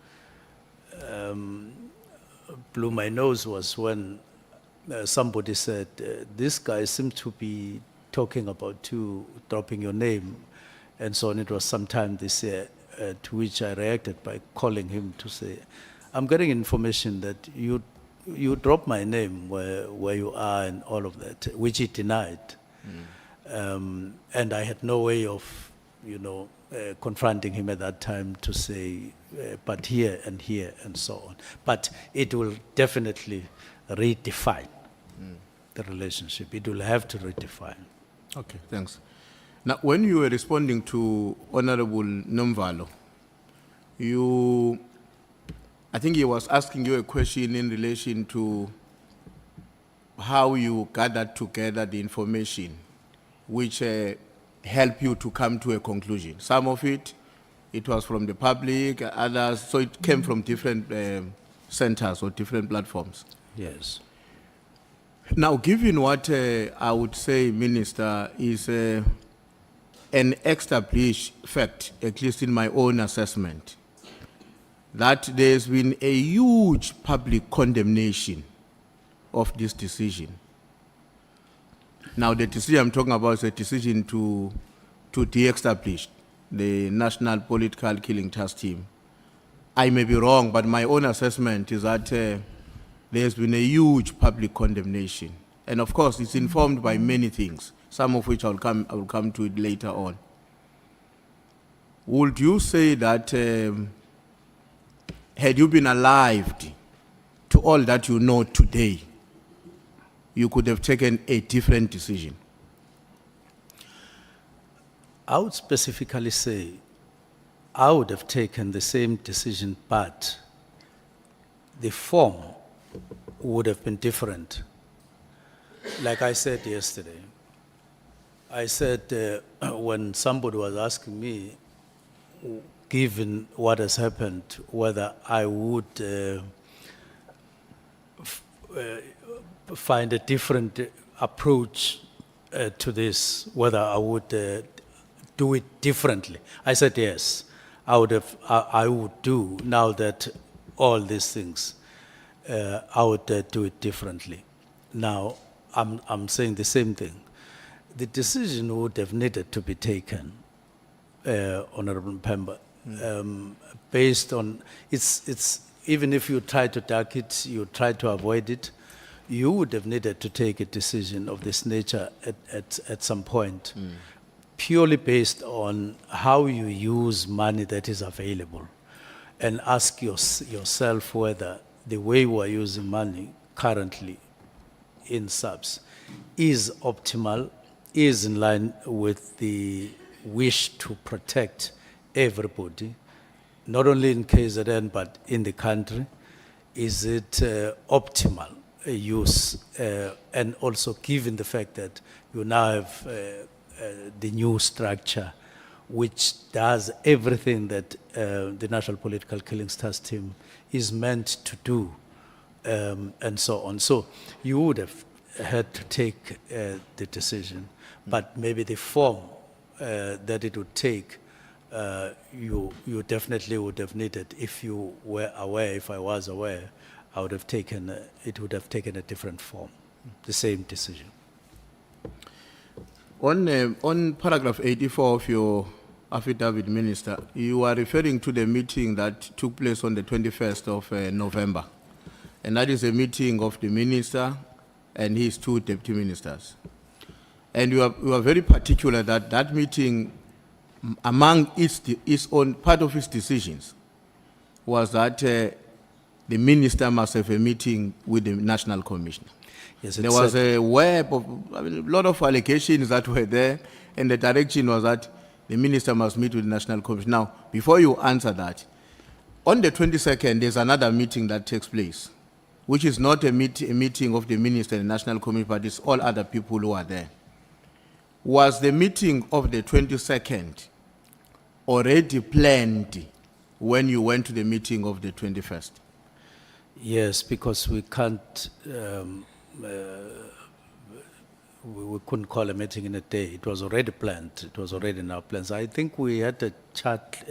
blew my nose was when somebody said, this guy seemed to be talking about you, dropping your name, and so on. It was sometime this year, to which I reacted by calling him to say, I'm getting information that you dropped my name where you are and all of that, which he denied. And I had no way of, confronting him at that time to say, but here and so on. But it will definitely redefine the relationship. It will have to redefine. Okay, thanks. Now, when you were responding to Honorable Nomvalo, I think he was asking you a question in relation to how you gathered together the information which help you to come to a conclusion. Some of it was from the public, others, so it came from different centers or different platforms. Yes. Now, given what I would say, Minister, is an established fact, at least in my own assessment, that there's been a huge public condemnation of this decision. Now, the decision I'm talking about is a decision to de-establish the National Political Killing Task Team. I may be wrong, but my own assessment is that there's been a huge public condemnation. And of course, it's informed by many things, some of which I will come to it later on. Would you say that had you been alive to all that you know today, you could have taken a different decision? I would specifically say I would have taken the same decision, but the form would have been different. Like I said yesterday, I said when somebody was asking me, given what has happened, whether I would find a different approach to this, whether I would do it differently. I said yes, I would do, now that all these things, I would do it differently. Now, I'm saying the same thing. The decision would have needed to be taken, Honorable Mpemba, based on, it's even if you try to duck it, you try to avoid it, you would have needed to take a decision of this nature at some point, purely based on how you use money that is available, and ask yourself whether the way we are using money currently in subs is optimal, is in line with the wish to protect everybody, not only in KZN, but in the country. Is it optimal use? And also given the fact that you now have the new structure, which does everything that the National Political Killings Task Team is meant to do, and so on. So you would have had to take the decision, but maybe the form that it would take, you definitely would have needed, if you were aware, if I was aware, I would have taken, it would have taken a different form, the same decision. On paragraph 84 of your affidavit, Minister, you are referring to the meeting that took place on the 21st of November. And that is a meeting of the minister and his two deputy ministers. And you are very particular that that meeting, among its own part of its decisions, was that the minister must have a meeting with the national commissioner. Yes, There was a web of, a lot of allegations that were there, and the direction was that the minister must meet with the national commission. Now, before you answer that, on the 22nd, there's another meeting that takes place, which is not a meeting of the minister and the national commission, but it's all other people who are there. Was the meeting of the 22nd already planned when you went to the meeting of the 21st? Yes, because we can't, we couldn't call a meeting in a day. It was already planned. It was already in our plans. I think we had a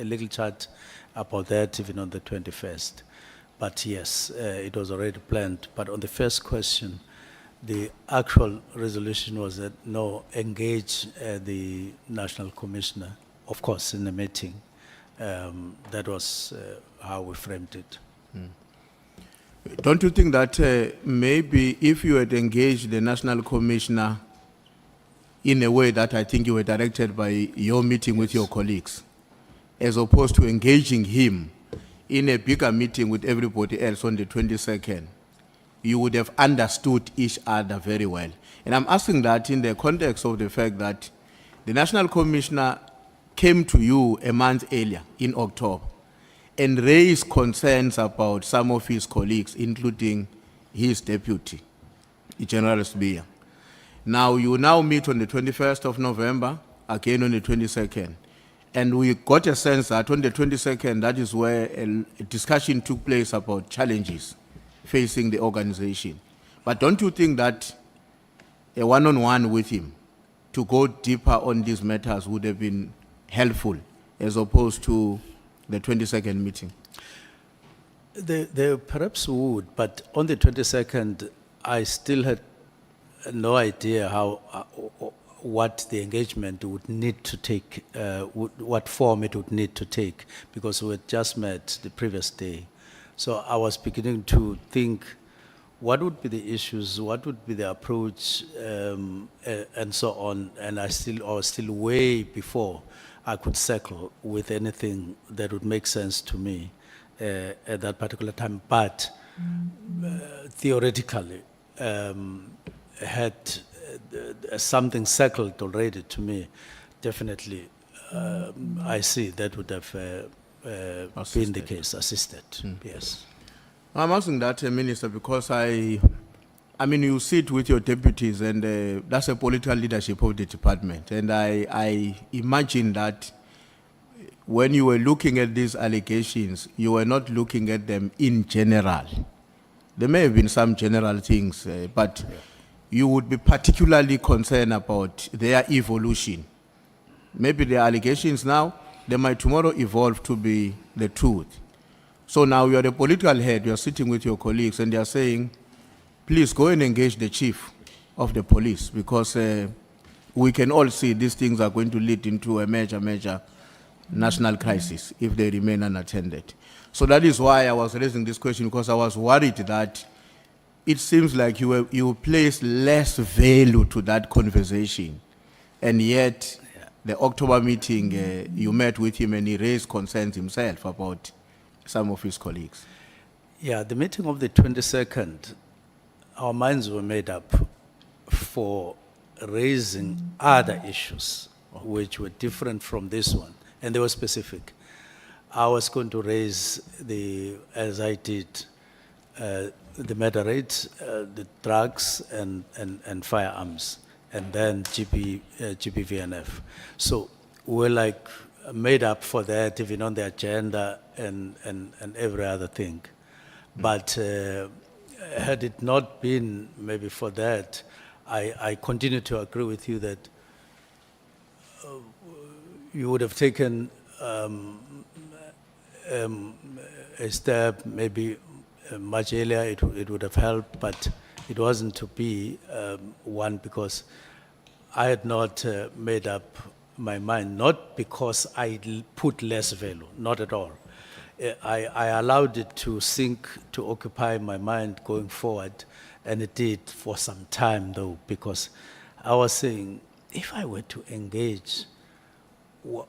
little chat about that even on the 21st. But yes, it was already planned. But on the first question, the actual resolution was that no, engage the national commissioner, of course, in the meeting. That was how we framed it. Don't you think that maybe if you had engaged the national commissioner in a way that I think you were directed by your meeting with your colleagues, as opposed to engaging him in a bigger meeting with everybody else on the 22nd, you would have understood each other very well? And I'm asking that in the context of the fact that the national commissioner came to you a month earlier in October and raised concerns about some of his colleagues, including his deputy, General Sbia. Now, you now meet on the 21st of November, again on the 22nd. And we got a sense that on the 22nd, that is where a discussion took place about challenges facing the organization. But don't you think that a one-on-one with him to go deeper on these matters would have been helpful as opposed to the 22nd meeting? They perhaps would, but on the 22nd, I still had no idea how, what the engagement would need to take, what form it would need to take, because we had just met the previous day. So I was beginning to think, what would be the issues, what would be the approach, and so on, and I was still way before I could circle with anything that would make sense to me at that particular time. But theoretically, had something circled already to me, definitely, I see that would have been the case, assisted, yes. I'm asking that, Minister, because I mean, you sit with your deputies, and that's a political leadership of the department. And I imagine that when you were looking at these allegations, you were not looking at them in general. There may have been some general things, but you would be particularly concerned about their evolution. Maybe the allegations now, they might tomorrow evolve to be the truth. So now you're the political head, you're sitting with your colleagues, and they're saying, please go and engage the chief of the police, because we can all see these things are going to lead into a major national crisis if they remain unattended. So that is why I was raising this question, because I was worried that it seems like you place less value to that conversation, and yet the October meeting, you met with him and he raised concerns himself about some of his colleagues. Yeah, the meeting of the 22nd, our minds were made up for raising other issues which were different from this one, and they were specific. I was going to raise as I did, the murder rates, the drugs and firearms, and then GBVNF. So we're like made up for that, even on the agenda and every other thing. But had it not been maybe for that, I continue to agree with you that you would have taken a step maybe much earlier. It would have helped, but it wasn't to be one, because I had not made up my mind, not because I put less value, not at all. I allowed it to sink, to occupy my mind going forward, and it did for some time though, because I was saying, if I were to engage, what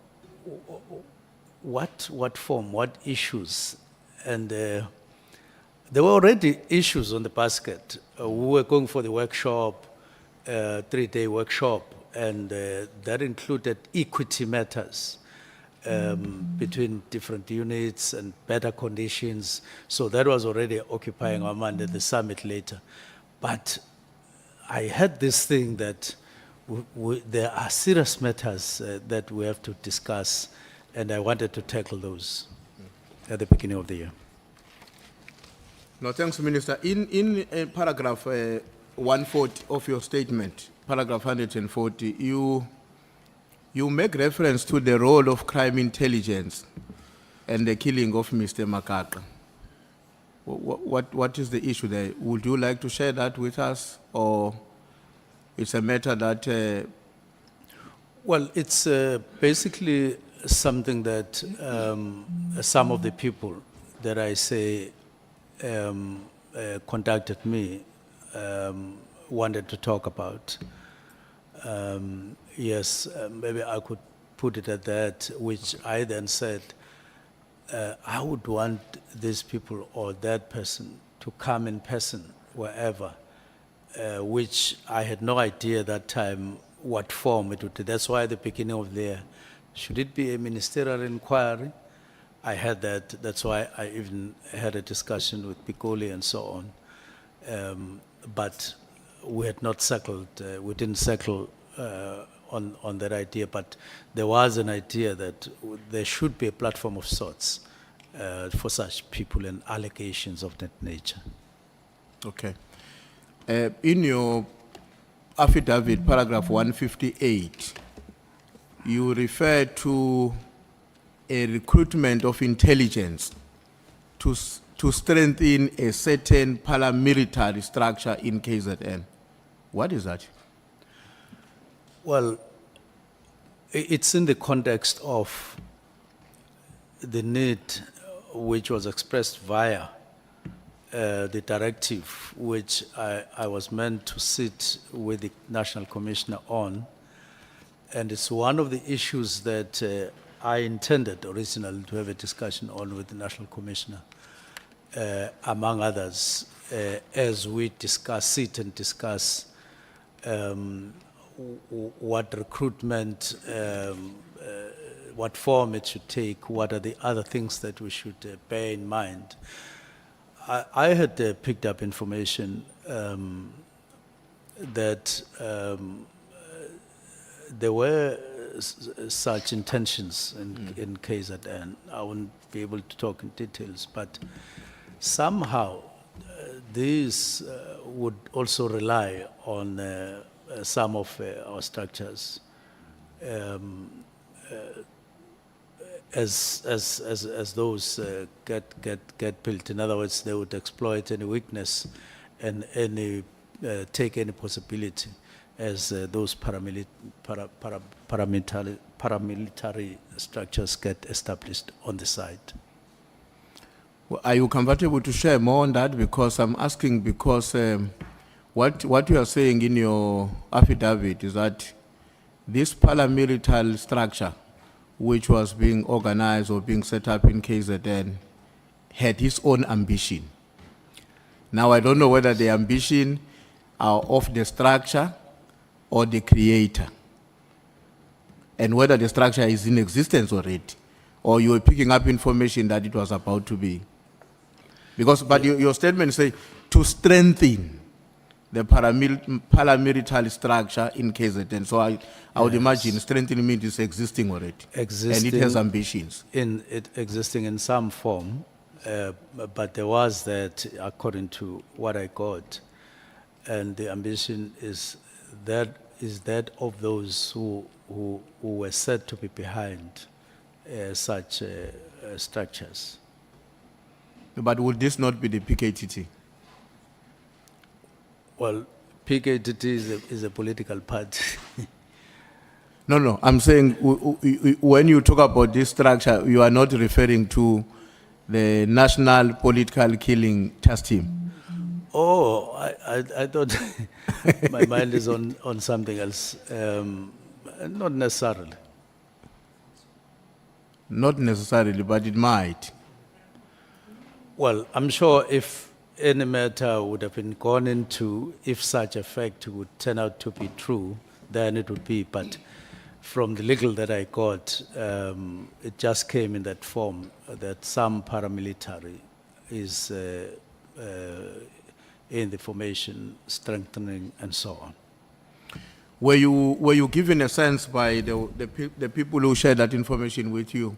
form, what issues? And there were already issues on the basket. We were going for the workshop, 3-day workshop, and that included equity matters between different units and better conditions. So that was already occupying our mind at the summit later. But I had this thing that there are serious matters that we have to discuss, and I wanted to tackle those at the beginning of the year. No, thanks, Minister. In paragraph 140 of your statement, paragraph 140, you make reference to the role of crime intelligence and the killing of Mr. Makaka. What is the issue there? Would you like to share that with us, or it's a matter that... Well, it's basically something that some of the people that I say contacted me wanted to talk about. Yes, maybe I could put it at that, which I then said, I would want these people or that person to come in person wherever, which I had no idea at that time what form it would take. That's why at the beginning of the year, should it be a ministerial inquiry? I had that. That's why I even had a discussion with Pikoli and so on. But we had not settled, we didn't settle on that idea, but there was an idea that there should be a platform of sorts for such people and allegations of that nature. Okay. In your affidavit, paragraph 158, you refer to a recruitment of intelligence to strengthen a certain paramilitary structure in KZN. What is that? Well, it's in the context of the need which was expressed via the directive, which I was meant to sit with the National Commissioner on. And it's one of the issues that I intended originally to have a discussion on with the National Commissioner, among others, as we sit and discuss what recruitment, what form it should take, what are the other things that we should bear in mind. I had picked up information that there were such intentions in KZN. I wouldn't be able to talk in details, but somehow these would also rely on some of our structures as those get built. In other words, they would exploit any weakness and take any possibility as those paramilitary structures get established on the site. Well, are you comfortable to share more on that? Because I'm asking because what you are saying in your affidavit is that this paramilitary structure, which was being organized or being set up in KZN, had its own ambition. Now, I don't know whether the ambition are of the structure or the creator, and whether the structure is in existence already, or you were picking up information that it was about to be. Because, but your statement says to strengthen the paramilitary structure in KZN. So I would imagine strengthening means it's existing already. Existing, and it has ambitions. Existing in some form, but there was that, according to what I got, and the ambition is that of those who were said to be behind such structures. But would this not be the PKTT? Well, PKTT is a political party. No, I'm saying when you talk about this structure, you are not referring to the National Political Killing Task Team. Oh, I thought my mind is on something else. Not necessarily. Not necessarily, but it might. Well, I'm sure if any matter would have been gone into, if such a fact would turn out to be true, then it would be. But from the legal that I got, it just came in that form that some paramilitary is in the formation, strengthening, and so on. Were you given a sense by the people who shared that information with you?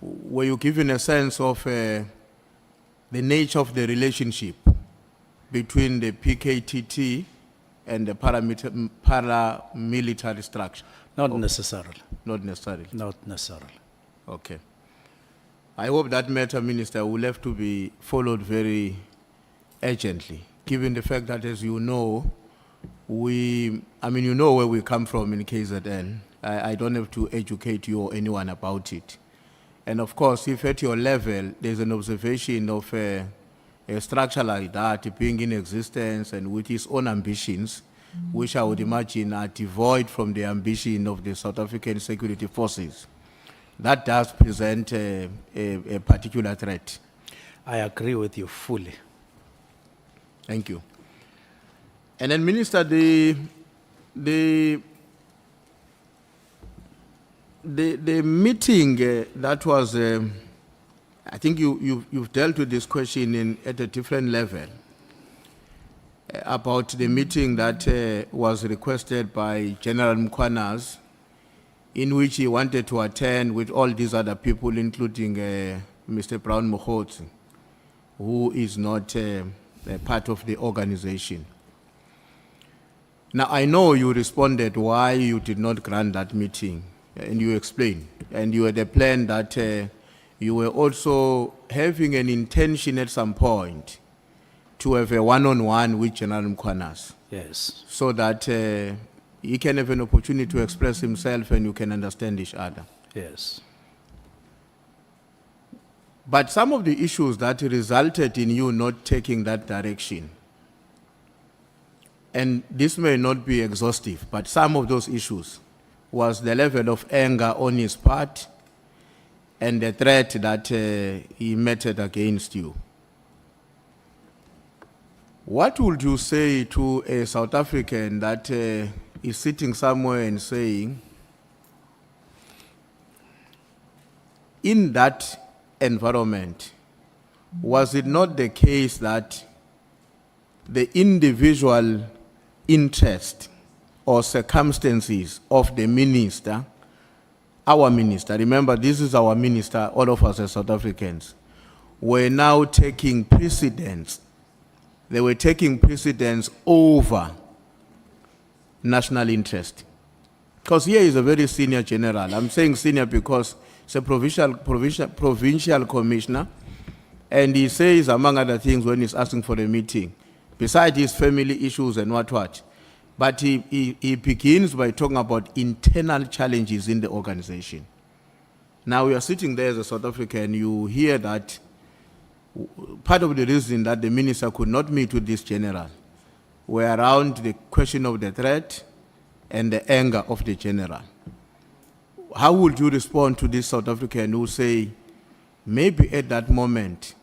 Were you given a sense of the nature of the relationship between the PKTT and the paramilitary structure? Not necessarily. Not necessarily. Not necessarily. Okay. I hope that matter, Minister, will have to be followed very urgently, given the fact that, as you know, you know where we come from in KZN. I don't have to educate you or anyone about it. And of course, if at your level, there's an observation of a structure like that being in existence and with its own ambitions, which I would imagine are devoid from the ambition of the South African security forces, that does present a particular threat. I agree with you fully. Thank you. And then, Minister, the meeting that was, I think you've dealt with this question at a different level, about the meeting that was requested by General Mchunu, in which he wanted to attend with all these other people, including Mr. Brown Mohotsi, who is not a part of the organization. Now, I know you responded why you did not grant that meeting, and you explained, and you had a plan that you were also having an intention at some point to have a one-on-one with General Mchunu. Yes. So that he can have an opportunity to express himself and you can understand each other. Yes. But some of the issues that resulted in you not taking that direction, and this may not be exhaustive, but some of those issues was the level of anger on his part and the threat that he meted against you. What would you say to a South African that is sitting somewhere and saying, in that environment, was it not the case that the individual interest or circumstances of the minister, our minister, remember this is our minister, all of us as South Africans, were now taking precedence? They were taking precedence over national interest. Because here is a very senior general. I'm saying senior because he's a provincial commissioner, and he says, among other things, when he's asking for a meeting, besides his family issues and what, but he begins by talking about internal challenges in the organization. Now, we are sitting there as a South African, you hear that part of the reason that the minister could not meet with this general were around the question of the threat and the anger of the general. How would you respond to this South African who say, maybe at that moment,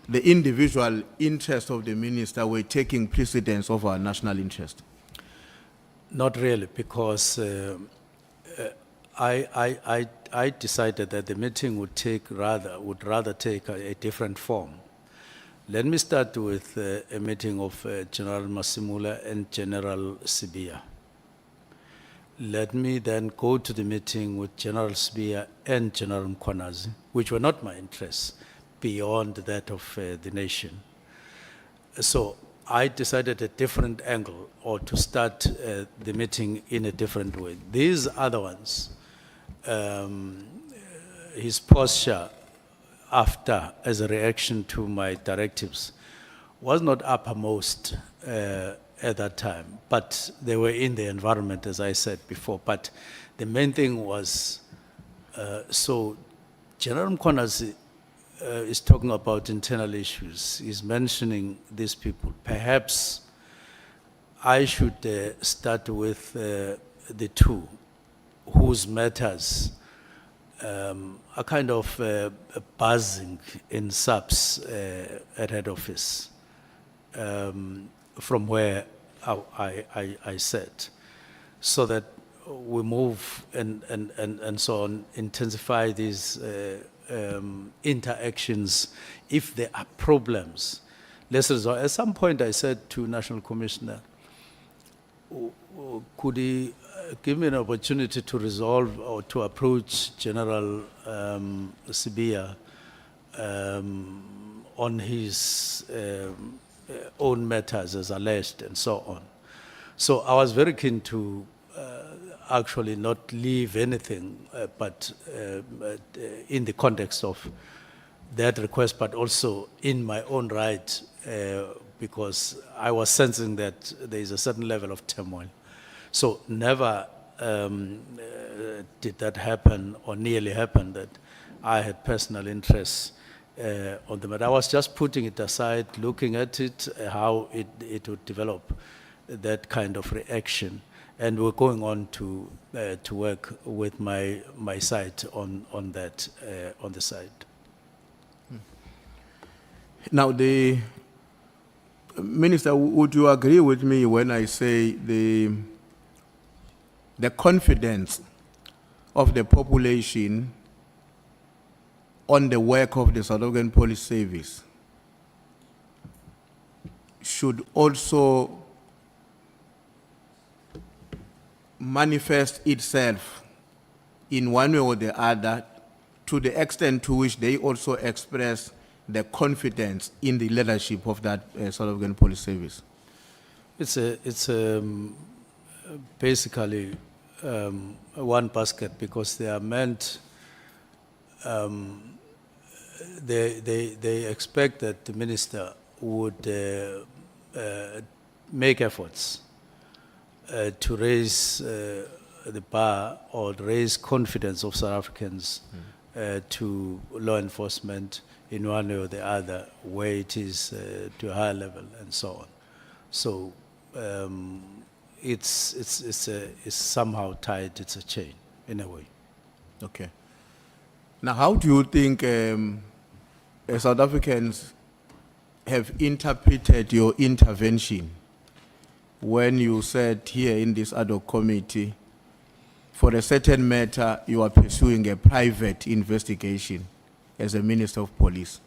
the individual interests of the minister were taking precedence over our national interest? Not really, because I decided that the meeting would rather take a different form. Let me start with a meeting of General Masimula and General Sibia. Let me then go to the meeting with General Sibia and General Mkhwanazi, which were not my interests, beyond that of the nation. So I decided a different angle, or to start the meeting in a different way. These other ones, his posture after, as a reaction to my directives, was not uppermost at that time. But they were in the environment, as I said before. But the main thing was, so General Mkhwana is talking about internal issues. He's mentioning these people. Perhaps I should start with the two whose matters are kind of buzzing in subs at head office from where I sat, so that we move and so on, intensify these interactions. If there are problems, let's resolve. At some point I said to National Commissioner, could he give me an opportunity to resolve or to approach General Sibia on his own matters as alleged and so on. So I was very keen to actually not leave anything but in the context of that request, but also in my own right, because I was sensing that there is a certain level of turmoil. So never did that happen or nearly happen that I had personal interests on the matter. I was just putting it aside, looking at it, how it would develop, that kind of reaction. And we're going on to work with my side on that, on the side. Now, the Minister, would you agree with me when I say the confidence of the population on the work of the South African Police Service should also manifest itself in one way or the other, to the extent to which they also express the confidence in the leadership of that South African Police Service? It's basically one basket, because they are meant, they expect that the minister would make efforts to raise the bar or raise confidence of South Africans to law enforcement in one way or the other, where it is to a higher level and so on. So it's somehow tied, it's a chain in a way. Okay. Now, how do you think South Africans have interpreted your intervention when you said here in this ad hoc committee, for a certain matter, you are pursuing a private investigation as a Minister of Police?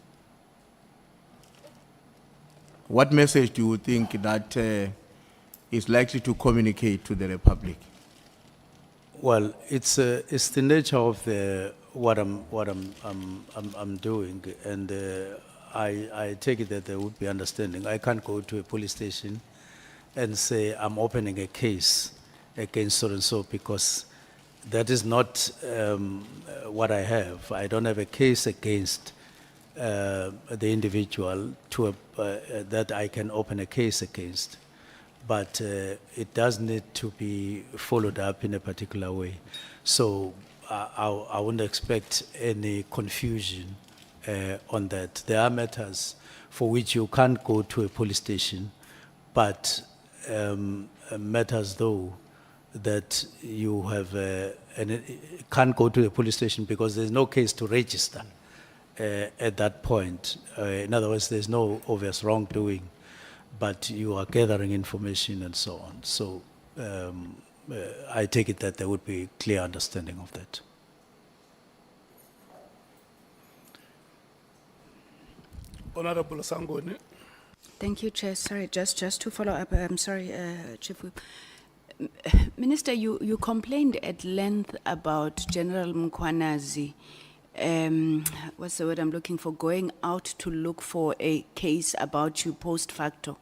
What message do you think that is likely to communicate to the Republic? Well, it's the nature of what I'm doing, and I take it that there would be understanding. I can't go to a police station and say I'm opening a case against so and so, because that is not what I have. I don't have a case against the individual that I can open a case against. But it does need to be followed up in a particular way. So I wouldn't expect any confusion on that. There are matters for which you can't go to a police station, but matters though that you have can't go to the police station because there's no case to register at that point. In other words, there's no obvious wrongdoing, but you are gathering information and so on. So I take it that there would be clear understanding of that. Honorable Sangoni. Thank you, Chair. Sorry, just to follow up. I'm sorry, Chief Whip. Minister, you complained at length about General Mkhwanazi, what's the word I'm looking for, going out to look for a case about you post facto.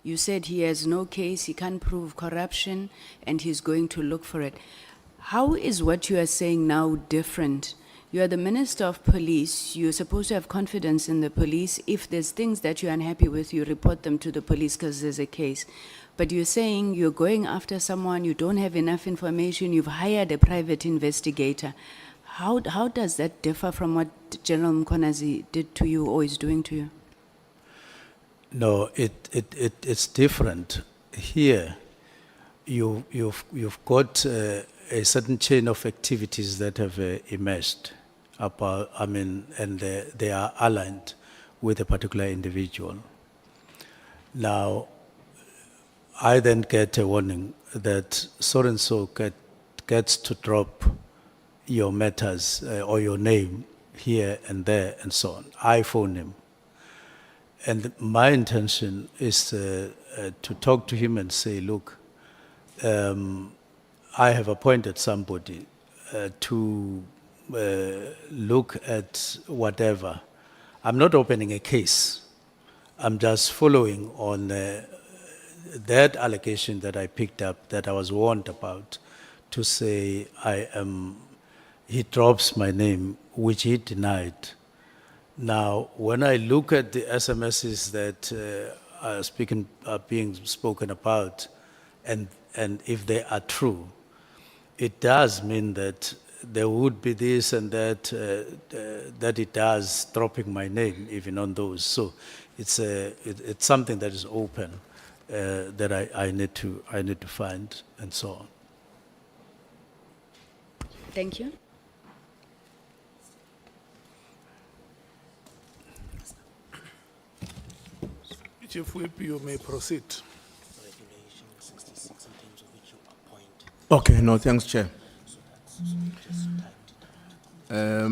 You said he has no case, he can't prove corruption, and he's going to look for it. How is what you are saying now different You are the Minister of Police. You're supposed to have confidence in the police. If there's things that you're unhappy with, you report them to the police because there's a case. But you're saying you're going after someone, you don't have enough information, you've hired a private investigator. How does that differ from what General Mkhwanazi did to you or is doing to you? No, it's different. Here, you've got a certain chain of activities that have emerged about, and they are aligned with a particular individual. Now, I then get a warning that so-and-so gets to drop your matters or your name here and there and so on. I phone him. And my intention is to talk to him and say, look, I have appointed somebody to look at whatever. I'm not opening a case. I'm just following on that allegation that I picked up, that I was warned about, to say he drops my name, which he denied. Now, when I look at the SMSs that are being spoken about, and if they are true, it does mean that there would be this and that, that it does dropping my name even on those. So it's something that is open that I need to find and so on. Thank you. Chief Whip, you may proceed. Okay, no, thanks, Chair. Let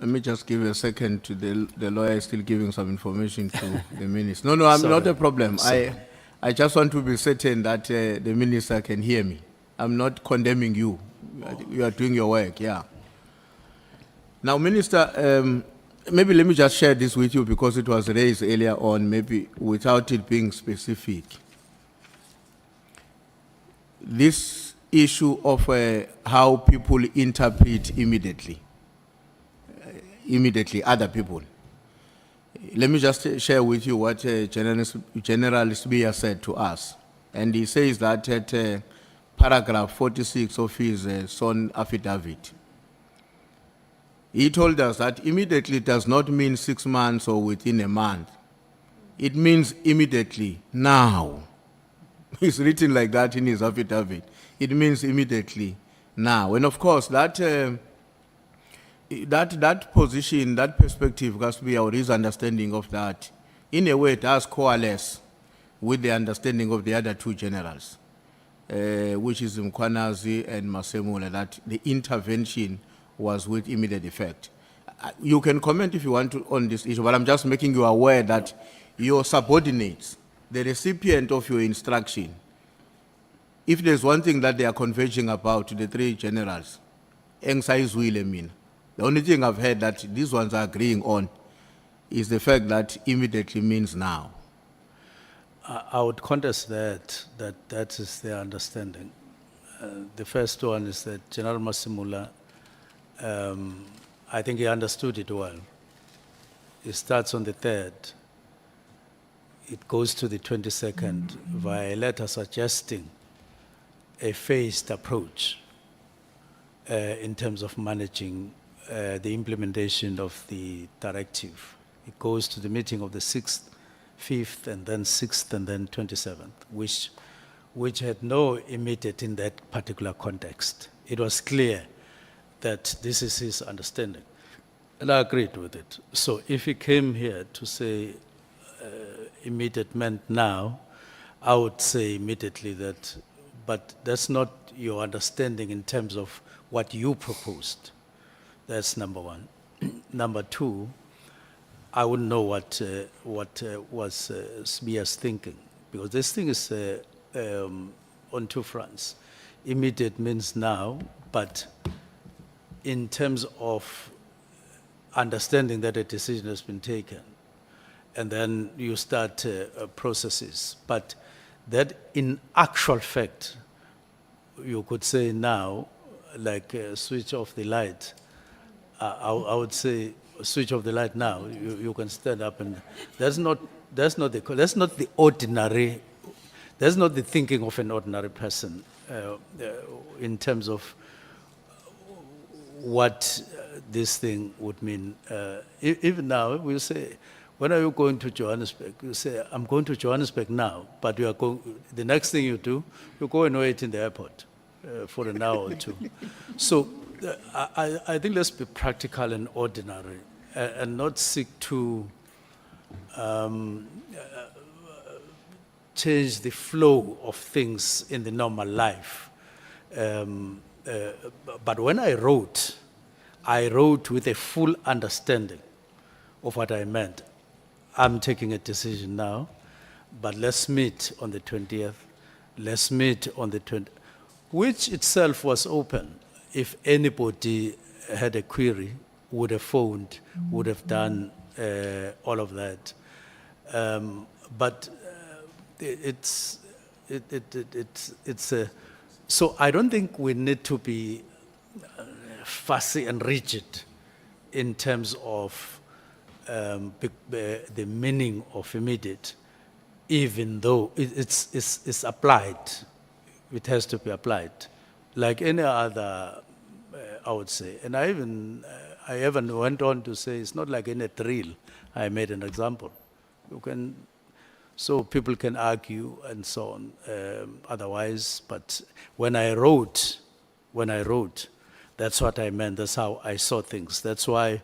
me just give a second to the lawyer is still giving some information to the minister. No, I'm Sorry. not a problem. Sorry. I just want to be certain that the minister can hear me. I'm not condemning you. You are doing your work, yeah. Now, Minister, maybe let me just share this with you because it was raised earlier on, maybe without it being specific. This issue of how people interpret immediately other people. Let me just share with you what General Sbiya said to us. And he says that at paragraph 46 of his sworn affidavit, he told us that immediately does not mean 6 months or within a month. It means immediately, now. It's written like that in his affidavit. It means immediately, now. And of course, that position, that perspective has to be our his understanding of that. In a way, it does coalesce with the understanding of the other two generals, which is Mkhwanazi and Masemula, that the intervention was with immediate effect. You can comment if you want to on this issue, but I'm just making you aware that your subordinates, the recipient of your instruction, if there's one thing that they are converging about, the three generals, the only thing I've heard that these ones are agreeing on is the fact that immediately means now. I would contest that is their understanding. The first one is that General Masemula, I think he understood it well. It starts on the 3rd. It goes to the 22nd via a letter suggesting a phased approach in terms of managing the implementation of the directive. It goes to the meeting of the 6th, 5th, and then 6th, and then 27th, which had no immediate in that particular context. It was clear that this is his understanding, and I agreed with it. So if he came here to say immediate meant now, I would say immediately that, but that's not your understanding in terms of what you proposed. That's number one. Number two, I wouldn't know what was Sbiya's thinking, because this thing is on two fronts. Immediate means now, but in terms of understanding that a decision has been taken, and then you start processes. But that in actual fact, you could say now, like switch off the light, I would say switch off the light now. You can stand up, and that's not the ordinary. That's not the thinking of an ordinary person in terms of what this thing would mean. Even now, we'll say, when are you going to Johannesburg? You say, I'm going to Johannesburg now, but you are going, the next thing you do, you go and wait in the airport for an hour or two. So I think let's be practical and ordinary and not seek to change the flow of things in the normal life. But when I wrote with a full understanding of what I meant. I'm taking a decision now, but let's meet on the 20th. Let's meet on the 20th, which itself was open. If anybody had a query, would have phoned, would have done all of that. But it's a, so I don't think we need to be fussy and rigid in terms of the meaning of immediate, even though it's applied. It has to be applied, like any other, I would say. And I even went on to say it's not like in a drill. I made an example. You can, so people can argue and so on. Otherwise, but when I wrote, that's what I meant. That's how I saw things. That's why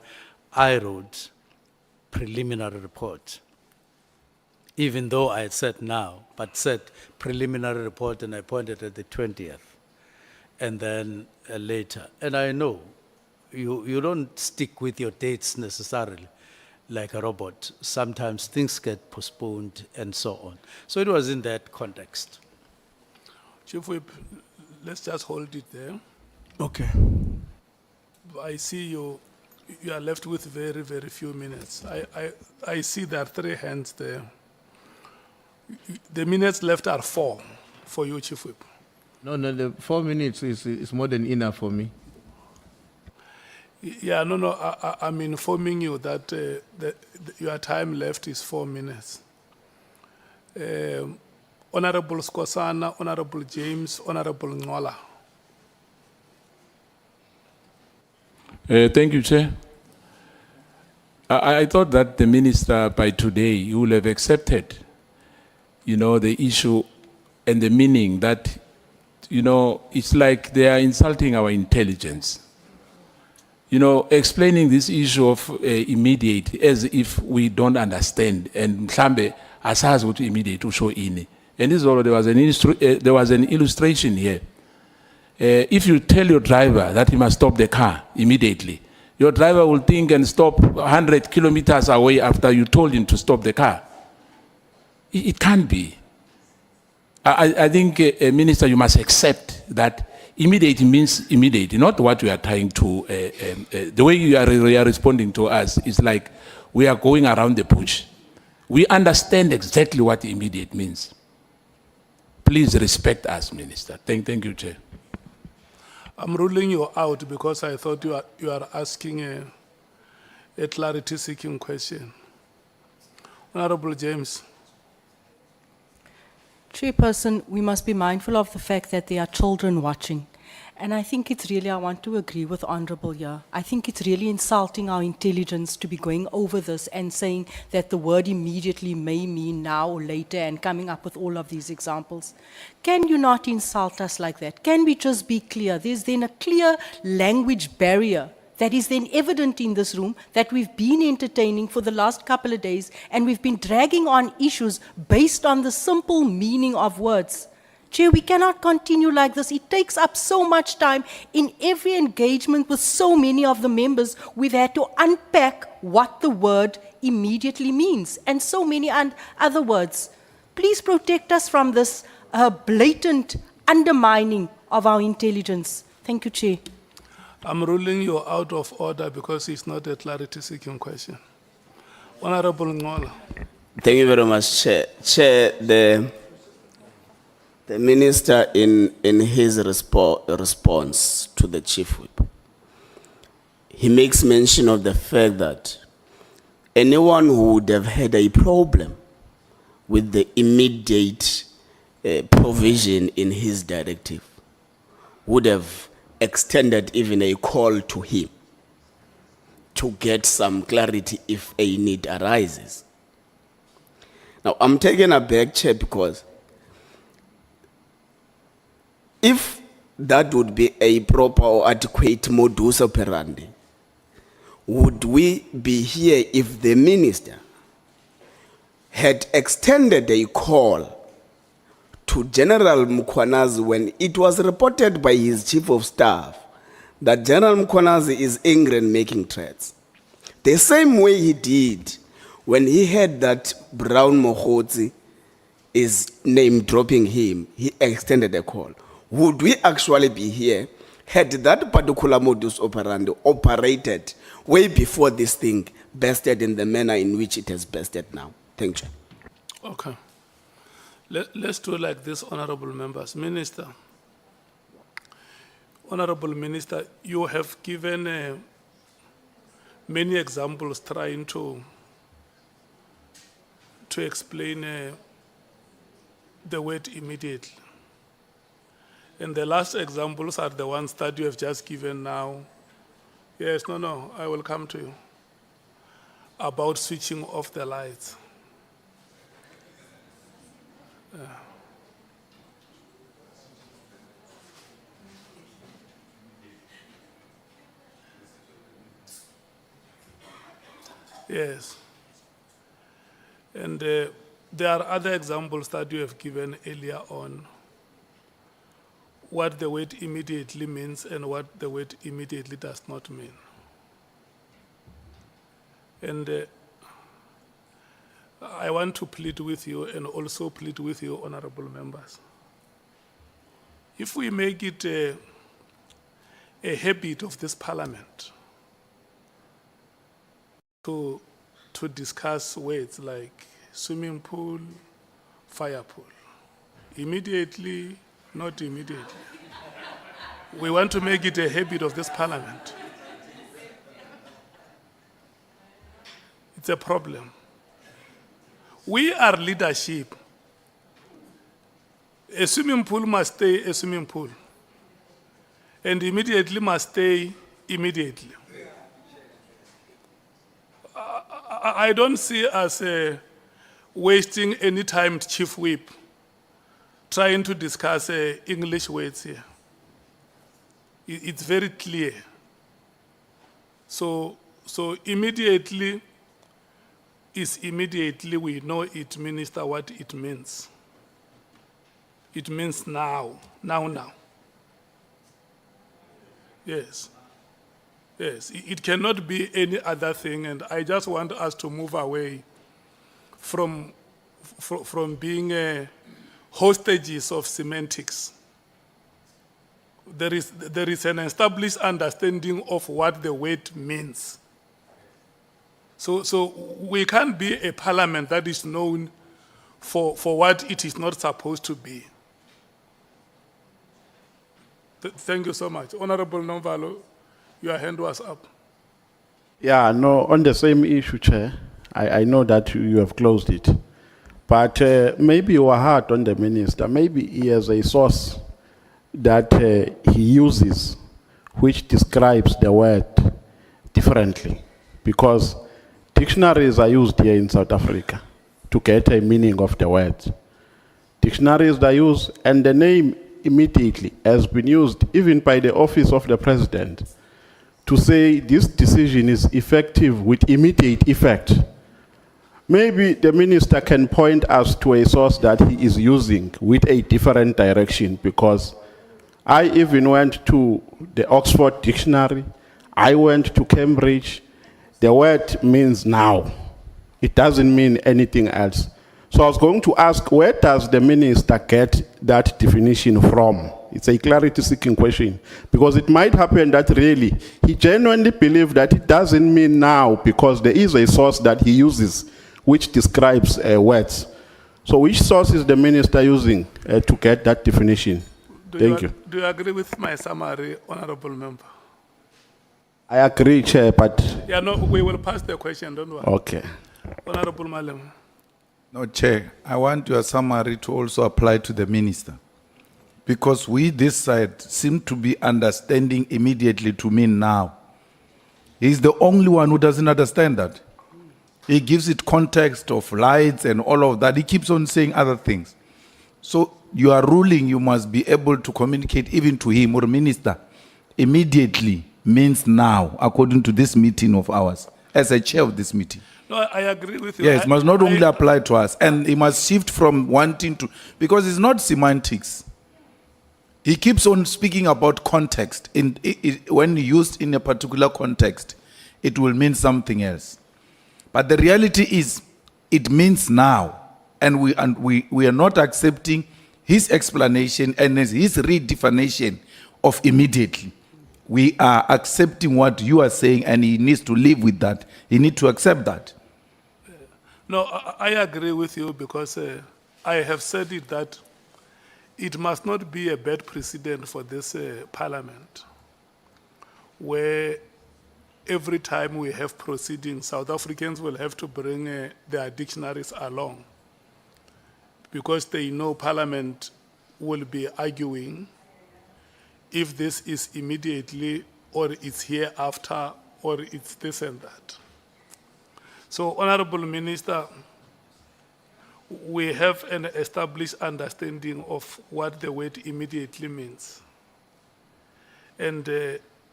I wrote preliminary report. Even though I had said now, but said preliminary report, and I pointed at the 20th, and then later. And I know you don't stick with your dates necessarily like a robot. Sometimes things get postponed and so on. So it was in that context. Chief Whip, let's just hold it there. Okay. I see you are left with very, very few minutes. I see there are 3 hands there. The minutes left are 4 for you, Chief Whip. No, the 4 minutes is more than enough for me. Yeah, no, I'm informing you that, your time left is 4 minutes. Honorable Skosana, Honorable James, Honorable Ngola. Thank you, Chair. I thought that the minister by today, he will have accepted, the issue and the meaning that, it's like they are insulting our intelligence. Explaining this issue of immediate as if we don't understand. And mhlambe asazi ukuthi immediate usho ini. And this is all, there was an illustration here. If you tell your driver that he must stop the car immediately, your driver will think and stop 100 kilometers away after you told him to stop the car. It can't be. I think, Minister, you must accept that immediate means immediate, not what we are trying to, the way you are responding to us is like we are going around the bush. We understand exactly what immediate means. Please respect us, Minister. Thank you, Chair. I'm ruling you out because I thought you are asking a clarity-seeking question. Honorable James. Chairperson, we must be mindful of the fact that there are children watching. And I think it's really, I want to agree with Honorable here. I think it's really insulting our intelligence to be going over this and saying that the word immediately may mean now or later and coming up with all of these examples. Can you not insult us like that? Can we just be clear? There's then a clear language barrier that is then evident in this room that we've been entertaining for the last couple of days, and we've been dragging on issues based on the simple meaning of words. Chair, we cannot continue like this. It takes up so much time. In every engagement with so many of the members, we've had to unpack what the word immediately means, and so many other words. Please protect us from this blatant undermining of our intelligence. Thank you, Chair. I'm ruling you out of order because it's not a clarity-seeking question. Honorable Ngola. Thank you very much, Chair. Chair, The minister, in his response to the chief whip, he makes mention of the fact that anyone who would have had a problem with the immediate provision in his directive would have extended even a call to him to get some clarity if a need arises. Now, I'm taken aback, Chair, because if that would be a proper or adequate modus operandi, would we be here if the minister had extended a call to General Mkhwanazi when it was reported by his chief of staff that General Mkhwanazi is angry and making threats? The same way he did when he heard that Brown Mohotsi is name dropping him, he extended a call. Would we actually be here had that particular modus operandi operated way before this thing bested in the manner in which it has bested now? Thank you. Okay. Let's do like this, honorable members. Minister, honorable minister, you have given many examples trying to explain the word immediately. And the last examples are the ones that you have just given now. Yes, no, I will come to you. About switching off the lights. Yes. And there are other examples that you have given earlier on, what the word immediately means and what the word immediately does not mean. And I want to plead with you and also plead with you, honorable members. If we make it a habit of this parliament to discuss words like swimming pool, fire pool, immediately, not immediately. We want to make it a habit of this parliament. It's a problem. We are leadership. A swimming pool must stay a swimming pool. And immediately must stay immediately. I don't see us wasting any time, Chief Whip, trying to discuss English words here. It's very clear. So immediately is immediately, we know it, Minister, what it means. It means now. Yes. Yes, it cannot be any other thing, and I just want us to move away from being hostages of semantics. There is an established understanding of what the word means. So we can't be a parliament that is known for what it is not supposed to be. Thank you so much. Honorable Nomvalo, your hand was up. Yeah, no, on the same issue, Chair, I know that you have closed it. But maybe you are hard on the minister. Maybe he has a source that he uses which describes the word differently. Because dictionaries are used here in South Africa to get a meaning of the word. Dictionaries are used, and the name immediately has been used even by the office of the president to say this decision is effective with immediate effect. Maybe the minister can point us to a source that he is using with a different direction, because I even went to the Oxford Dictionary, I went to Cambridge. The word means now. It doesn't mean anything else. So I was going to ask, where does the minister get that definition from? It's a clarity-seeking question, because it might happen that really he genuinely believes that it doesn't mean now because there is a source that he uses which describes words. So which source is the minister using to get that definition? Thank you. Do you agree with my summary, Honorable Member? I agree, Chair, but Yeah, no, we will pass the question, don't worry. okay. Honorable Malem. No, Chair, I want your summary to also apply to the minister. Because we, this side, seem to be understanding immediately to mean now. He's the only one who doesn't understand that. He gives it context of lights and all of that. He keeps on saying other things. So you are ruling, you must be able to communicate even to him or minister. Immediately means now, according to this meeting of ours, as a chair of this meeting. No, I agree with you. Yes, it must not only apply to us, and he must shift from wanting to, because it's not semantics. He keeps on speaking about context. When used in a particular context, it will mean something else. But the reality is, it means now, and we are not accepting his explanation and his redefinition of immediately. We are accepting what you are saying, and he needs to live with that. He needs to accept that. No, I agree with you because I have said it that it must not be a bad precedent for this parliament where every time we have proceedings, South Africans will have to bring their dictionaries along because they know Parliament will be arguing if this is immediately or it's here after or it's this and that. So, Honorable Minister, we have an established understanding of what the word immediately means. And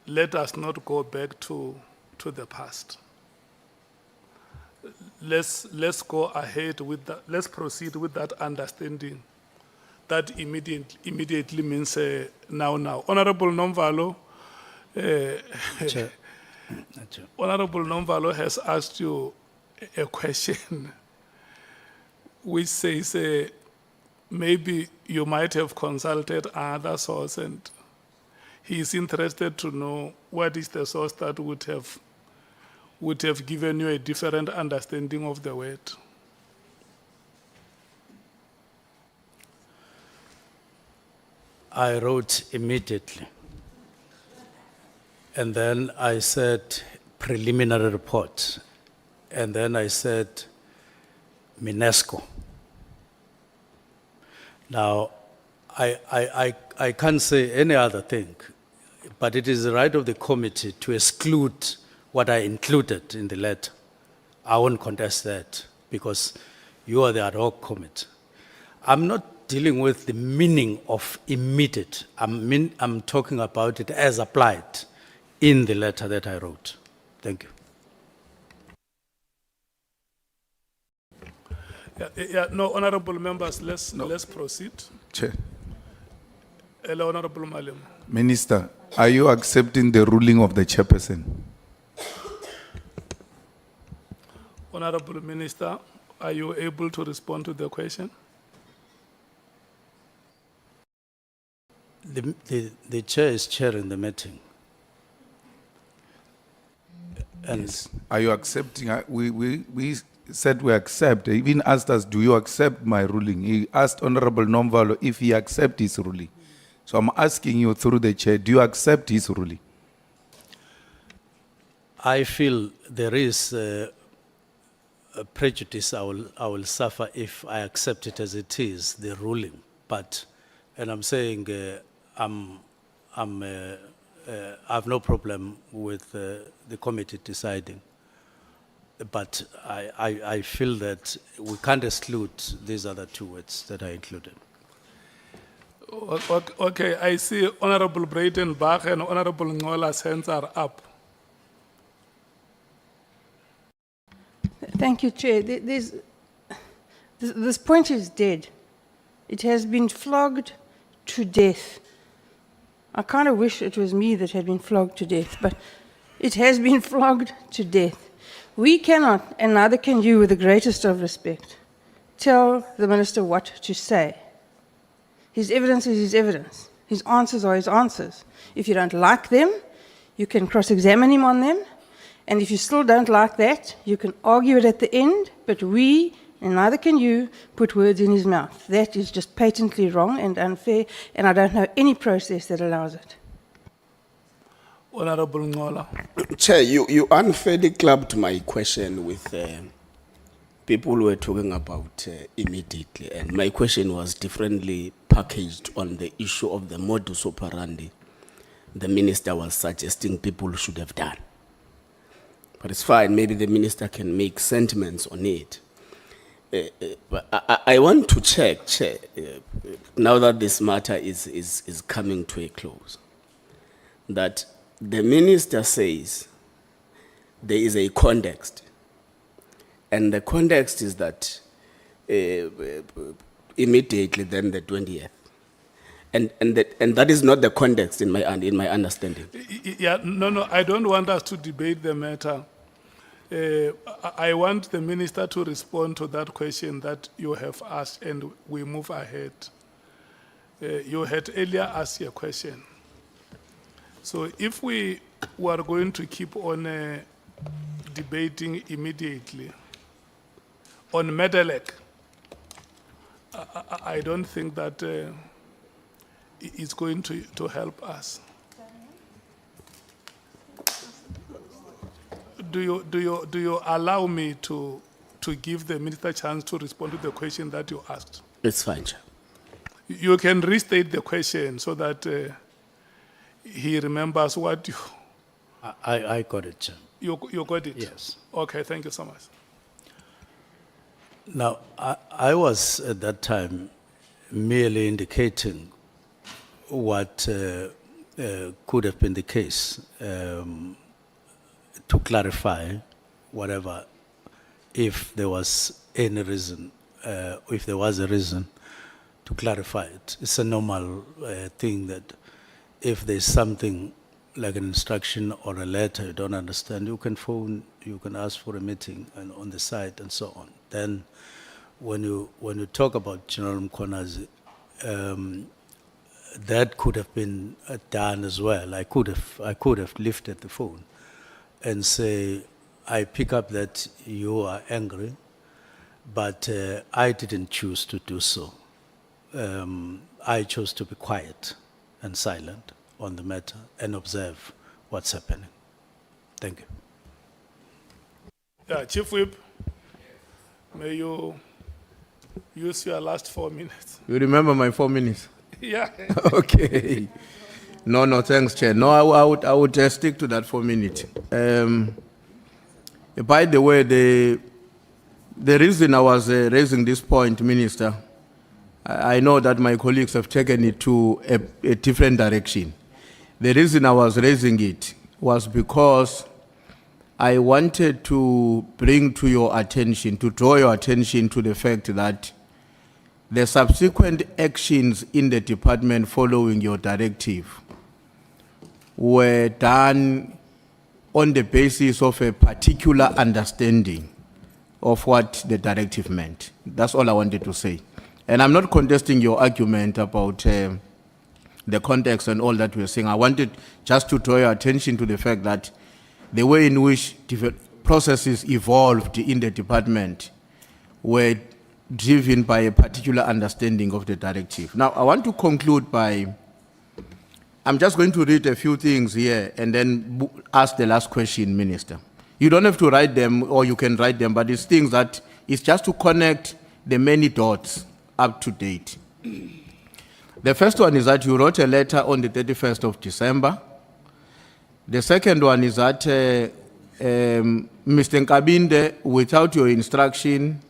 let us not go back to the past. Let's go ahead with that. Let's proceed with that understanding that immediately means now. Honorable Nomvalo, Chair. Honorable Nomvalo has asked you a question which says maybe you might have consulted another source, and he is interested to know what is the source that would have given you a different understanding of the word. I wrote immediately. And then I said preliminary report. And then I said UNESCO. Now, I can't say any other thing, but it is the right of the committee to exclude what I included in the letter. I won't contest that because you are the ad hoc committee. I'm not dealing with the meaning of immediate. I'm talking about it as applied in the letter that I wrote. Thank you. No, honorable members, let's proceed. Chair. Hello, Honorable Malem. Minister, are you accepting the ruling of the chairperson? Honorable Minister, are you able to respond to the question? The chair is chairing the meeting. And Yes. Are you accepting? We said we accept. He even asked us, do you accept my ruling? He asked Honorable Nomvalo if he accepts his ruling. So I'm asking you through the chair, do you accept his ruling? I feel there is a prejudice I will suffer if I accept it as it is, the ruling. But, and I'm saying I have no problem with the committee deciding. But I feel that we can't exclude these other two words that I included. Okay, I see Honorable Breitenbach and Honorable Ngola's hands are up. Thank you, Chair. This point is dead. It has been flogged to death. I kind of wish it was me that had been flogged to death, but it has been flogged to death. We cannot, and neither can you, with the greatest of respect, tell the minister what to say. His evidence is his evidence. His answers are his answers. If you don't like them, you can cross-examine him on them. And if you still don't like that, you can argue it at the end. But we, and neither can you put words in his mouth. That is just patently wrong and unfair, and I don't know any process that allows it. Honorable Ngola. Chair, you unfairly clubbed my question with people who were talking about immediately, and my question was differently packaged on the issue of the modus operandi the minister was suggesting people should have done. But it's fine, maybe the minister can make sentiments on it. But I want to check, Chair, now that this matter is coming to a close, that the minister says there is a context, and the context is that immediately then the 20th. And that is not the context in my understanding. Yeah, no, I don't want us to debate the matter. I want the minister to respond to that question that you have asked, and we move ahead. You had earlier asked a question. So if we were going to keep on debating immediately on Medelec, I don't think that it's going to help us. Do you allow me to give the minister a chance to respond to the question that you asked? It's fine, Chair. You can restate the question so that he remembers what you... I got it, Chair. You got it? Yes. Okay, thank you so much. Now, I was at that time merely indicating what could have been the case to clarify whatever, if there was any reason, if there was a reason to clarify it. It's a normal thing that if there's something like an instruction or a letter you don't understand, you can phone, you can ask for a meeting and on the site and so on. Then when you talk about General Mkhonazi, that could have been done as well. I could have lifted the phone and say, I pick up that you are angry, but I didn't choose to do so. I chose to be quiet and silent on the matter and observe what's happening. Thank you. Yeah, Chief Whip, may you use your last 4 minutes. You remember my 4 minutes? Yeah. Okay. No, thanks, Chair. No, I would just stick to that 4 minutes. By the way, the reason I was raising this point, Minister, I know that my colleagues have taken it to a different direction. The reason I was raising it was because I wanted to bring to your attention, to draw your attention to the fact that the subsequent actions in the department following your directive were done on the basis of a particular understanding of what the directive meant. That's all I wanted to say. And I'm not contesting your argument about the context and all that we're saying. I wanted just to draw your attention to the fact that the way in which processes evolved in the department were driven by a particular understanding of the directive. Now, I want to conclude by, I'm just going to read a few things here and then ask the last question, Minister. You don't have to write them, or you can write them, but it's things that, it's just to connect the many dots up to date. The first one is that you wrote a letter on the 31st of December. The second one is that Mr. Nkabinde, without your instruction,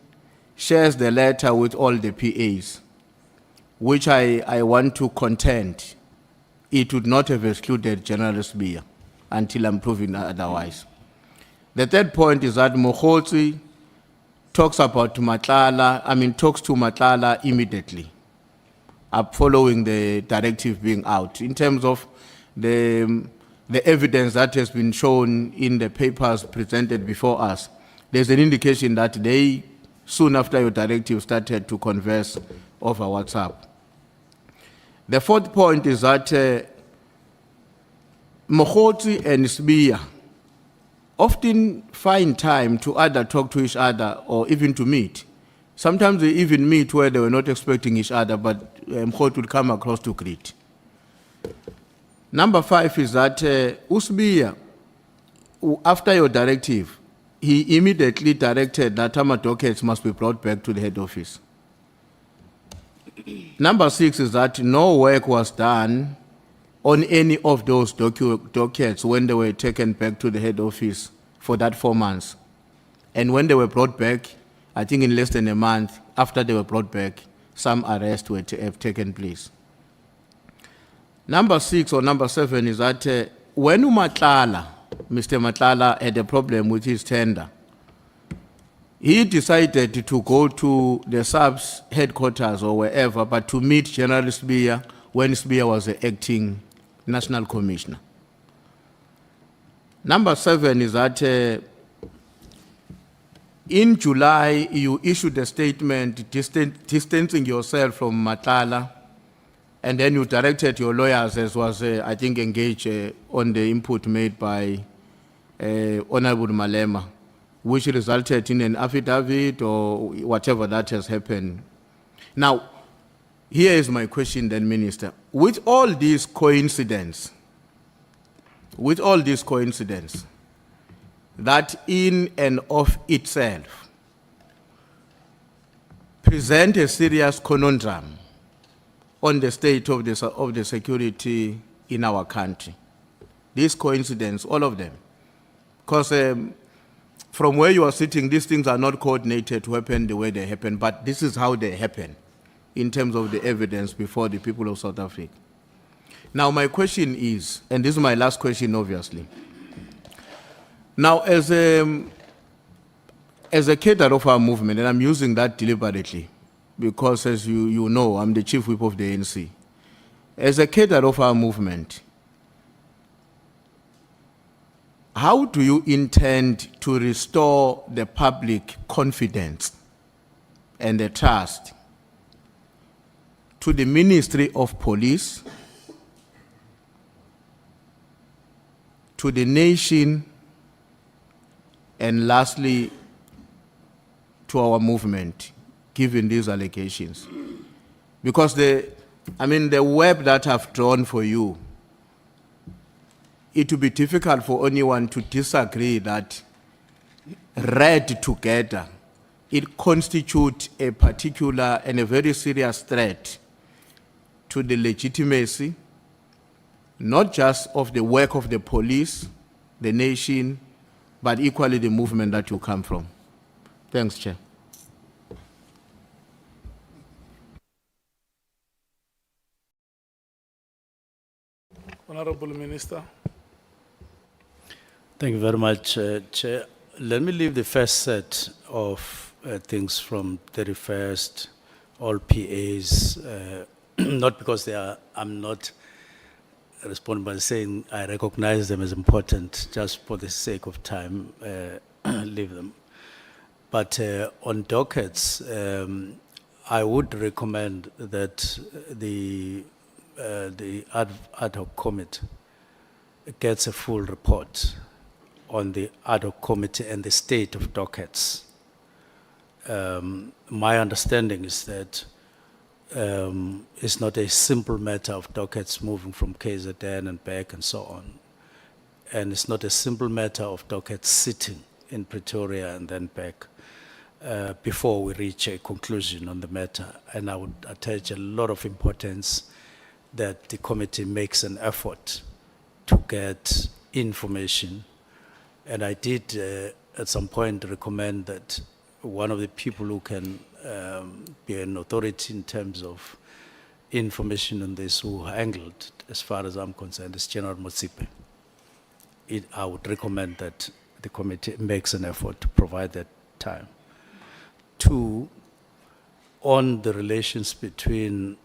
shares the letter with all the PAs, which I want to contend it would not have excluded General Sbiya until I'm proven otherwise. The third point is that Mokhotsi talks about talks to Matlala immediately, following the directive being out. In terms of the evidence that has been shown in the papers presented before us, there's an indication that they, soon after your directive, started to converse over WhatsApp. The fourth point is that Mokhotsi and Sbiya often find time to either talk to each other or even to meet Sometimes they even meet where they were not expecting each other, but Mkhot would come across to greet. Number 5 is that Usbiya, after your directive, he immediately directed that Tama dockets must be brought back to the head office. Number 6 is that no work was done on any of those dockets when they were taken back to the head office for that 4 months. And when they were brought back, I think in less than a month after they were brought back, some arrests have taken place. Number 6 or number 7 is that when Mr. Matlala had a problem with his tender, he decided to go to the sub's headquarters or wherever, but to meet General Sbiya when Sbiya was the acting national commissioner. Number 7 is that in July, you issued a statement distancing yourself from Matlala, and then you directed your lawyers, as was, I think, engaged on the input made by Honorable Malema, which resulted in an affidavit or whatever that has happened. Now, here is my question then, Minister. With all these coincidences, that in and of itself present a serious conundrum on the state of the security in our country. These coincidences, all of them. Because from where you are sitting, these things are not coordinated to happen the way they happen, but this is how they happen in terms of the evidence before the people of South Africa. Now, my question is, and this is my last question, obviously. Now, as a cadre of our movement, and I'm using that deliberately, because as you know, I'm the chief whip of the ANC. As a cadre of our movement, how do you intend to restore the public confidence and the trust to the Ministry of Police, to the nation, and lastly, to our movement, given these allegations? Because the web that I've drawn for you, it would be difficult for anyone to disagree that read together, it constitutes a particular and a very serious threat to the legitimacy, not just of the work of the police, the nation, but equally the movement that you come from. Thanks, Chair. Honorable Minister. Thank you very much, Chair. Let me leave the first set of things from 31st, all PAs, not because I'm not responding, but saying I recognize them as important, just for the sake of time, leave them. But on dockets, I would recommend that the ad hoc committee gets a full report on the ad hoc committee and the state of dockets. My understanding is that it's not a simple matter of dockets moving from KZN and back and so on. And it's not a simple matter of dockets sitting in Pretoria and then back before we reach a conclusion on the matter. And I would attach a lot of importance that the committee makes an effort to get information. And I did at some point recommend that one of the people who can be an authority in terms of information on this, who handled, as far as I'm concerned, is General Motsipe. I would recommend that the committee makes an effort to provide that time. 2, on the relations between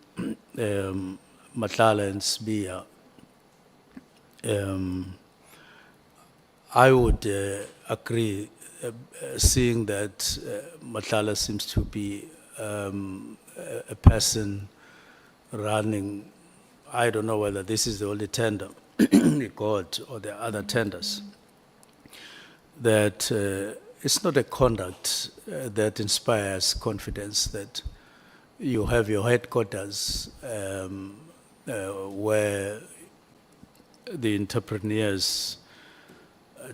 Matlala and Sbiya, I would agree, seeing that Matlala seems to be a person running, I don't know whether this is the only tender he got or the other tenders, that it's not a conduct that inspires confidence that you have your headquarters where the entrepreneurs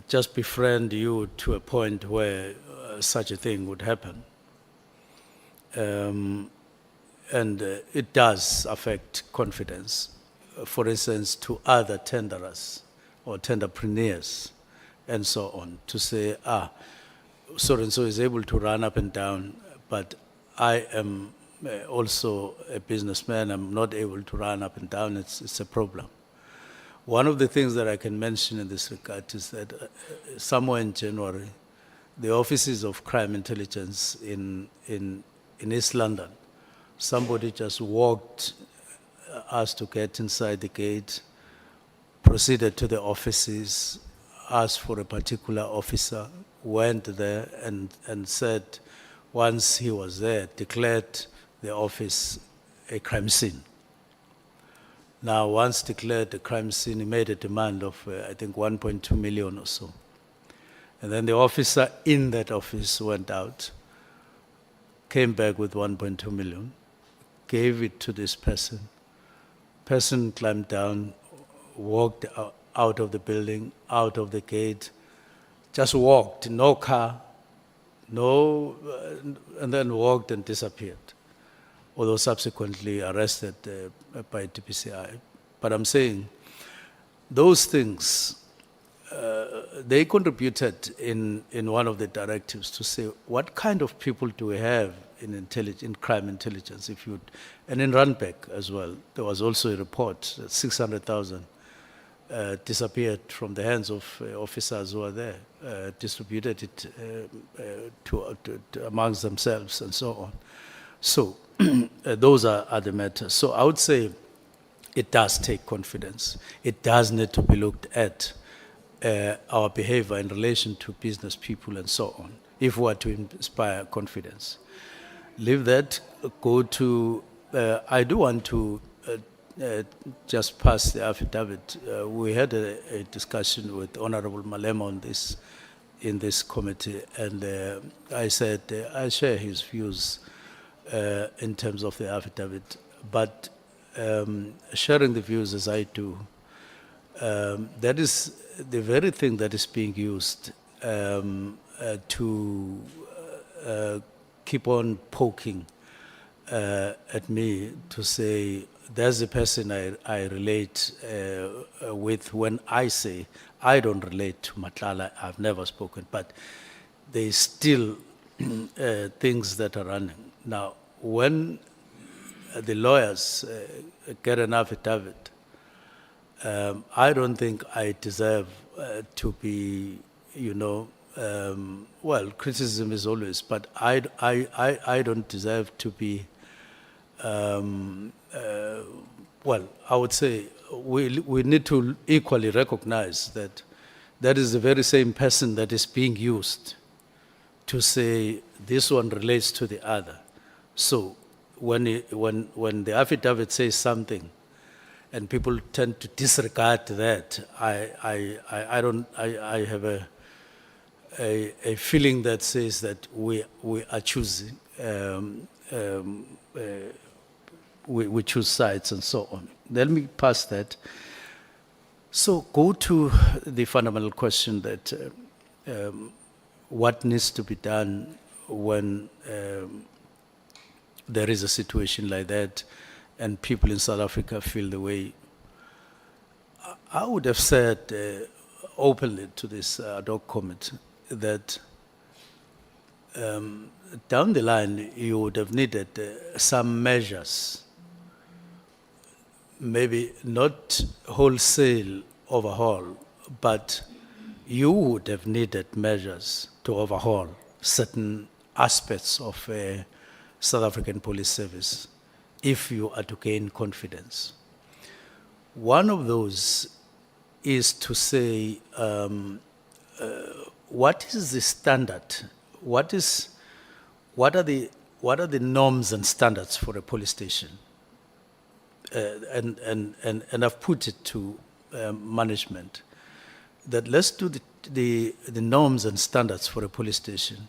just befriend you to a point where such a thing would happen. And it does affect confidence, for instance, to other tenderers or tenderpreneurs and so on, to say, so-and-so is able to run up and down, but I am also a businessman, I'm not able to run up and down, it's a problem. One of the things that I can mention in this regard is that somewhere in January, the offices of crime intelligence in East London, somebody just walked us to get inside the gate, proceeded to the offices, asked for a particular officer, went there and said, once he was there, declared the office a crime scene. Now, once declared a crime scene, he made a demand of, I think, 1.2 million or so. And then the officer in that office went out, came back with 1.2 million, gave it to this person. Person climbed down, walked out of the building, out of the gate, just walked, no car, and then walked and disappeared, although subsequently arrested by DPCI. But I'm saying those things, they contributed in one of the directives to say, what kind of people do we have in crime intelligence? And in Randbeck as well, there was also a report that 600,000 disappeared from the hands of officers who were there, distributed it to amongst themselves and so on. So those are the matters. So I would say it does take confidence. It does need to be looked at, our behavior in relation to business people and so on, if we are to inspire confidence. Leave that, go to, I do want to just pass the affidavit. We had a discussion with Honorable Malema on this, in this committee, and I said I share his views in terms of the affidavit, but sharing the views as I do, that is the very thing that is being used to keep on poking at me to say, there's a person I relate with when I say, I don't relate to Matlala, I've never spoken, but there's still things that are running. Now, when the lawyers get an affidavit, I don't think I deserve to be, well, criticism is always, but I don't deserve to be, well, I would say we need to equally recognize that that is the very same person that is being used to say this one relates to the other. So when the affidavit says something and people tend to disregard that, I have a feeling that says that we are choosing, we choose sides and so on. Let me pass that. So go to the fundamental question that what needs to be done when there is a situation like that and people in South Africa feel the way. I would have said openly to this ad hoc committee that down the line you would have needed some measures, maybe not wholesale overhaul, but you would have needed measures to overhaul certain aspects of South African police service if you are to gain confidence. One of those is to say, what is the standard? What are the norms and standards for a police station? And I've put it to management that let's do the norms and standards for a police station.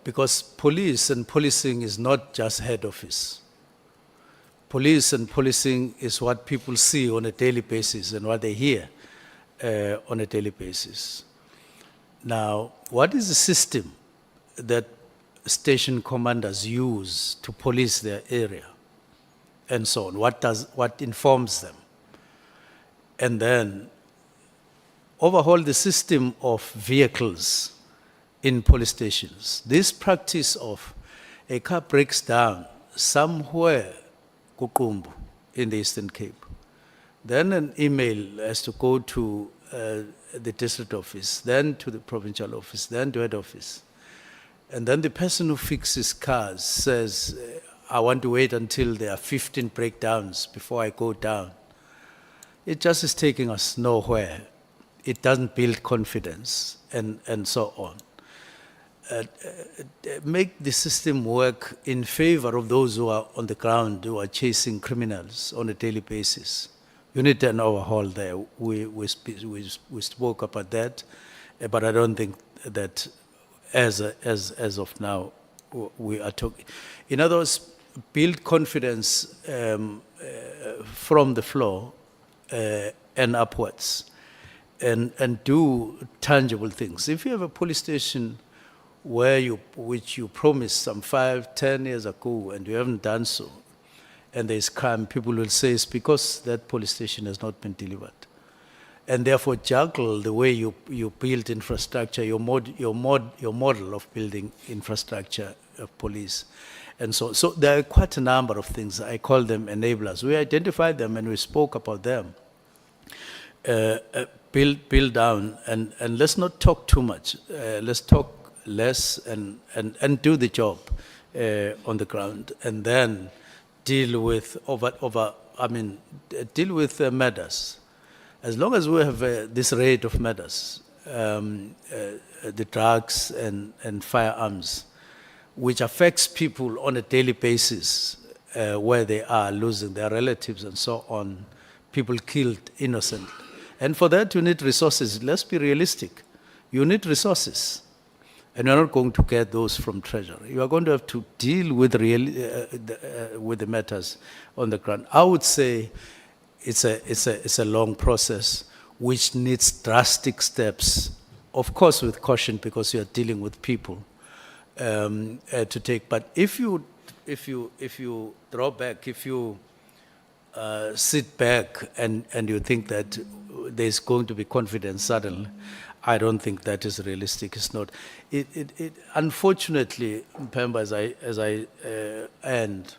Because police and policing is not just head office. Police and policing is what people see on a daily basis and what they hear on a daily basis. Now, what is the system that station commanders use to police their area and so on? What informs them? And then overhaul the system of vehicles in police stations. This practice of a car breaks down somewhere Kukumbu in the Eastern Cape. Then an email has to go to the district office, then to the provincial office, then to head office. And then the person who fixes cars says, I want to wait until there are 15 breakdowns before I go down. It just is taking us nowhere. It doesn't build confidence and so on. Make the system work in favor of those who are on the ground, who are chasing criminals on a daily basis. You need an overhaul there. We spoke about that, but I don't think that as of now we are talking. In other words, build confidence from the floor and upwards, and do tangible things. If you have a police station which you promised some 5, 10 years ago, and you haven't done so, and there's crime, people will say it's because that police station has not been delivered. And therefore juggle the way you build infrastructure, your model of building infrastructure of police. And so there are quite a number of things. I call them enablers. We identified them and we spoke about them. Build down, and let's not talk too much. Let's talk less and do the job on the ground, and then deal with deal with matters. As long as we have this rate of matters, the drugs and firearms, which affects people on a daily basis, where they are losing their relatives and so on, people killed innocent. And for that you need resources. Let's be realistic. You need resources. And you're not going to get those from Treasury. You are going to have to deal with the matters on the ground. I would say it's a long process which needs drastic steps, of course with caution because you are dealing with people to take. But if you draw back, if you sit back and you think that there's going to be confidence suddenly, I don't think that is realistic. It's not. Unfortunately, Mpemba, as I end,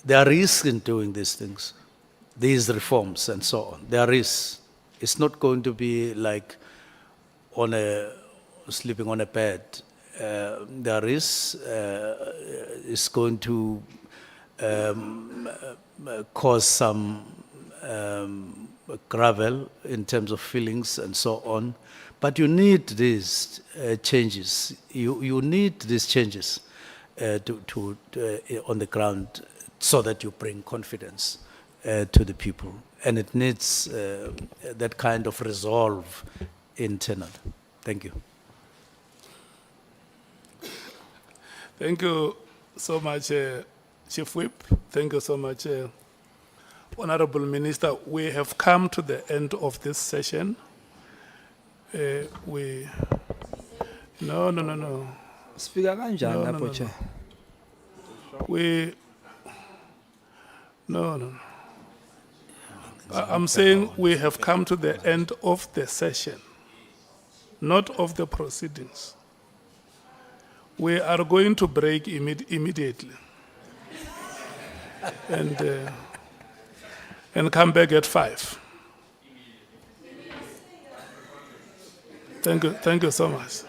there are risks in doing these things, these reforms and so on. There are risks. It's not going to be like sleeping on a bed. There are risks. It's going to cause some gravel in terms of feelings and so on. But you need these changes. You need these changes on the ground so that you bring confidence to the people. And it needs that kind of resolve internal. Thank you. Thank you so much, Chief Whip. Thank you so much, Honorable Minister. We have come to the end of this session. No. Speaker kanjani lapho Chair? No. I'm saying we have come to the end of the session, not of the proceedings. We are going to break immediately and come back at 5. Thank you so much.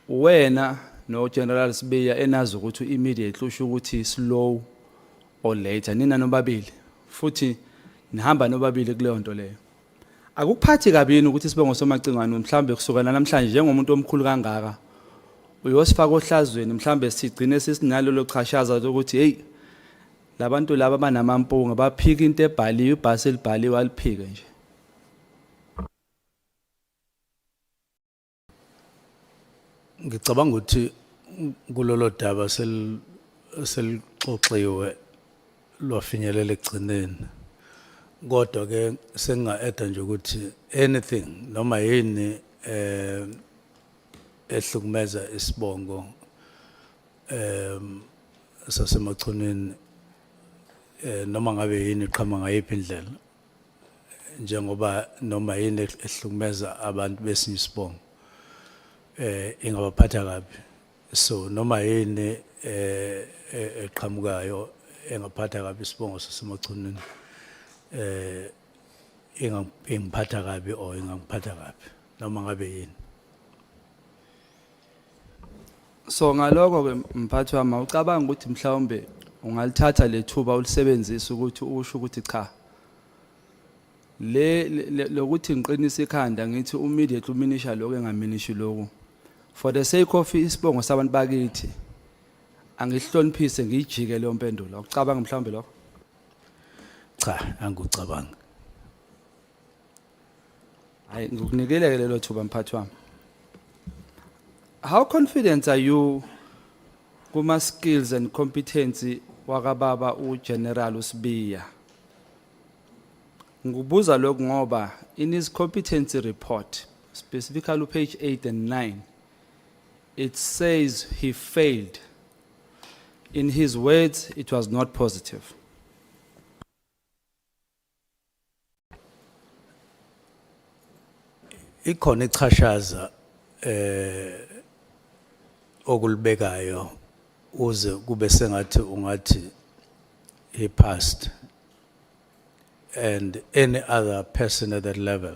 wena no General Sibiya enazi ukuthi immediately usho ukuthi slow or later nina nobabili futhi nihamba nobabili kuleyo nto leyo. Akuphathi kabini ukuthi Sibongo Somacingwane mhlambe kusukela namhlanje njengomuntu omkhulu kangaka uyosifaka ohlazweni mhlambe sigcine sisinalo lochashaza ukuthi hey labantu laba banamampunga baphika into ebhaliwe ibhasi elibhaliwe aliphike nje. Ngicabanga ukuthi kulolo daba selixoxiwe lwafinyelela ekugcineni. Kodwa ke senginga-add nje ukuthi anything noma yini ehlukumeza isibongo sasemachuneni noma ngabe yini iqhama ngayiphi indlela njengoba noma yini ehlukumeza abantu besinye isibongo ingabaphatha kabi. So noma yini eqhamukayo engaphatha kabi isibongo sasemachuneni ingiphatha kabi or ingangiphatha kabi noma ngabe yini. So ngaloko ke mphathi wami ucabanga ukuthi mhlawumbe ungalithatha lethuba ulisebenzisa ukuthi usho ukuthi cha lokuthi ngiqinisa ikhanda ngithi immediately uminisha lokho engaminishi lokho for the sake of isibongo sabantu bakithi angihloniphise ngijike leyo mpendulo. Ucabanga mhlawumbe lokho? Cha, angikucabanga. Hayi ngikunikele lelo thuba mphathi wami. How confident are you kuma skills and competency wakababa uGeneral Sibiya? Ngubuza lokho ngoba in his competency report, specifically page 8 and 9, it says he failed. In his words, it was not positive. Ikhona ichashaza okulibekayo uze kube sengathi ungathi he passed, and any other person at that level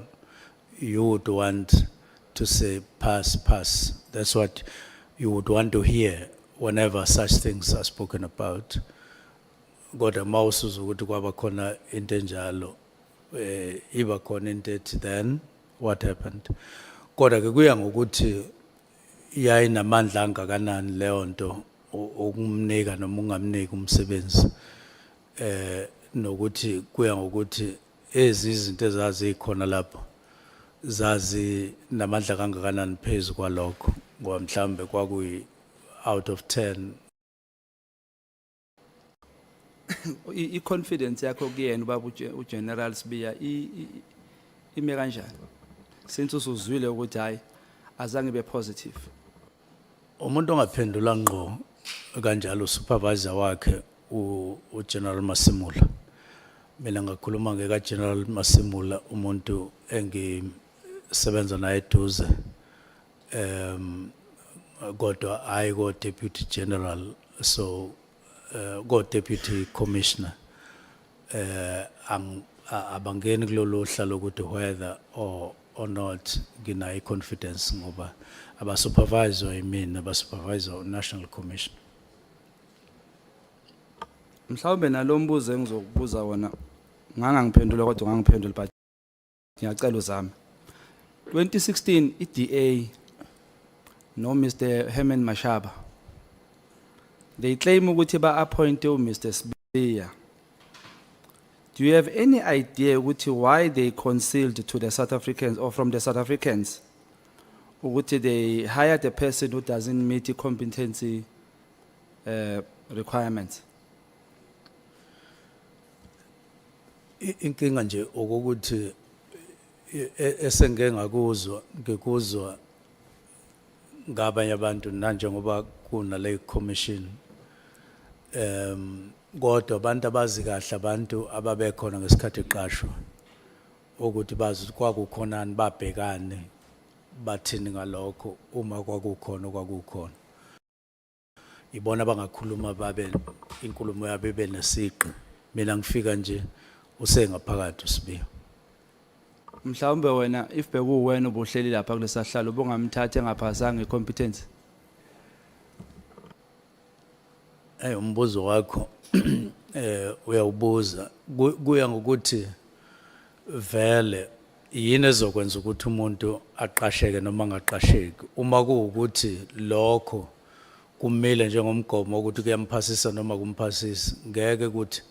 you would want to say pass. That's what you would want to hear whenever such things are spoken about. Kodwa mawusuza ukuthi kwaba khona into enjalo iba khona into ethi then what happened. Kodwa ke kuya ngokuthi yayinamandla angakanani leyo nto ukumnika noma ungamnika umsebenzi nokuthi kuya ngokuthi izinto ezazi ikhona lapho zazi namandla kangakanani phezulu kwalokho ngoba mhlambe kwakuyi out of 10. I-confidence yakho kuyena ubaba uGeneral Sibiya ime kanjani since usuzwile ukuthi hayi azange be positive? Umuntu ongaphendula ngqo kanjalo supervisor wakhe uGeneral Masimula. Mina ngakhuluma ngeka General Masimula umuntu engisebenza naye eduze kodwa I go deputy general, so go deputy commissioner abangeni kulolu hlalo ukuthi whether or not nginayo confidence ngoba aba supervisor imina aba supervisor national commission. Mhlawumbe nalombuzo engizokubuza wona ngangangiphendula kodwa ngangiphendula but ngiyacela uzame. 2016 iDA no Mr Herman Mashaba they claim ukuthi ba appoint Mr Sibiya. Do you have any idea ukuthi why they concealed to the South Africans or from the South Africans ukuthi they hired a person who doesn't meet the competency requirements? Inkinga nje ukuthi esengeke ngikuzwa ngabanye abantu nanjengoba kuna le commission kodwa abantu abazi kahle abantu ababekhona ngesikhathi eqashwa ukuthi bazi kwakukhonani babhekane bathini ngalokho uma kwakukhona ibona bangakhuluma babe inkulumo yabo ibe nesiqi. Mina ngifika nje usengaphakathi uSibiya. Mhlawumbe wena if bekuwena ubuhleli lapha kulesahlalo ubungamthatha engaphasanga icompetence. umbuzo wakho uyawubuza kuya ngokuthi vele yini ezokwenza ukuthi umuntu aqasheke noma angaqasheki. Uma kuwukuthi lokho kumile njengomgomo ukuthi kuyamphasisa noma kumphasisi, ngeke ukuthi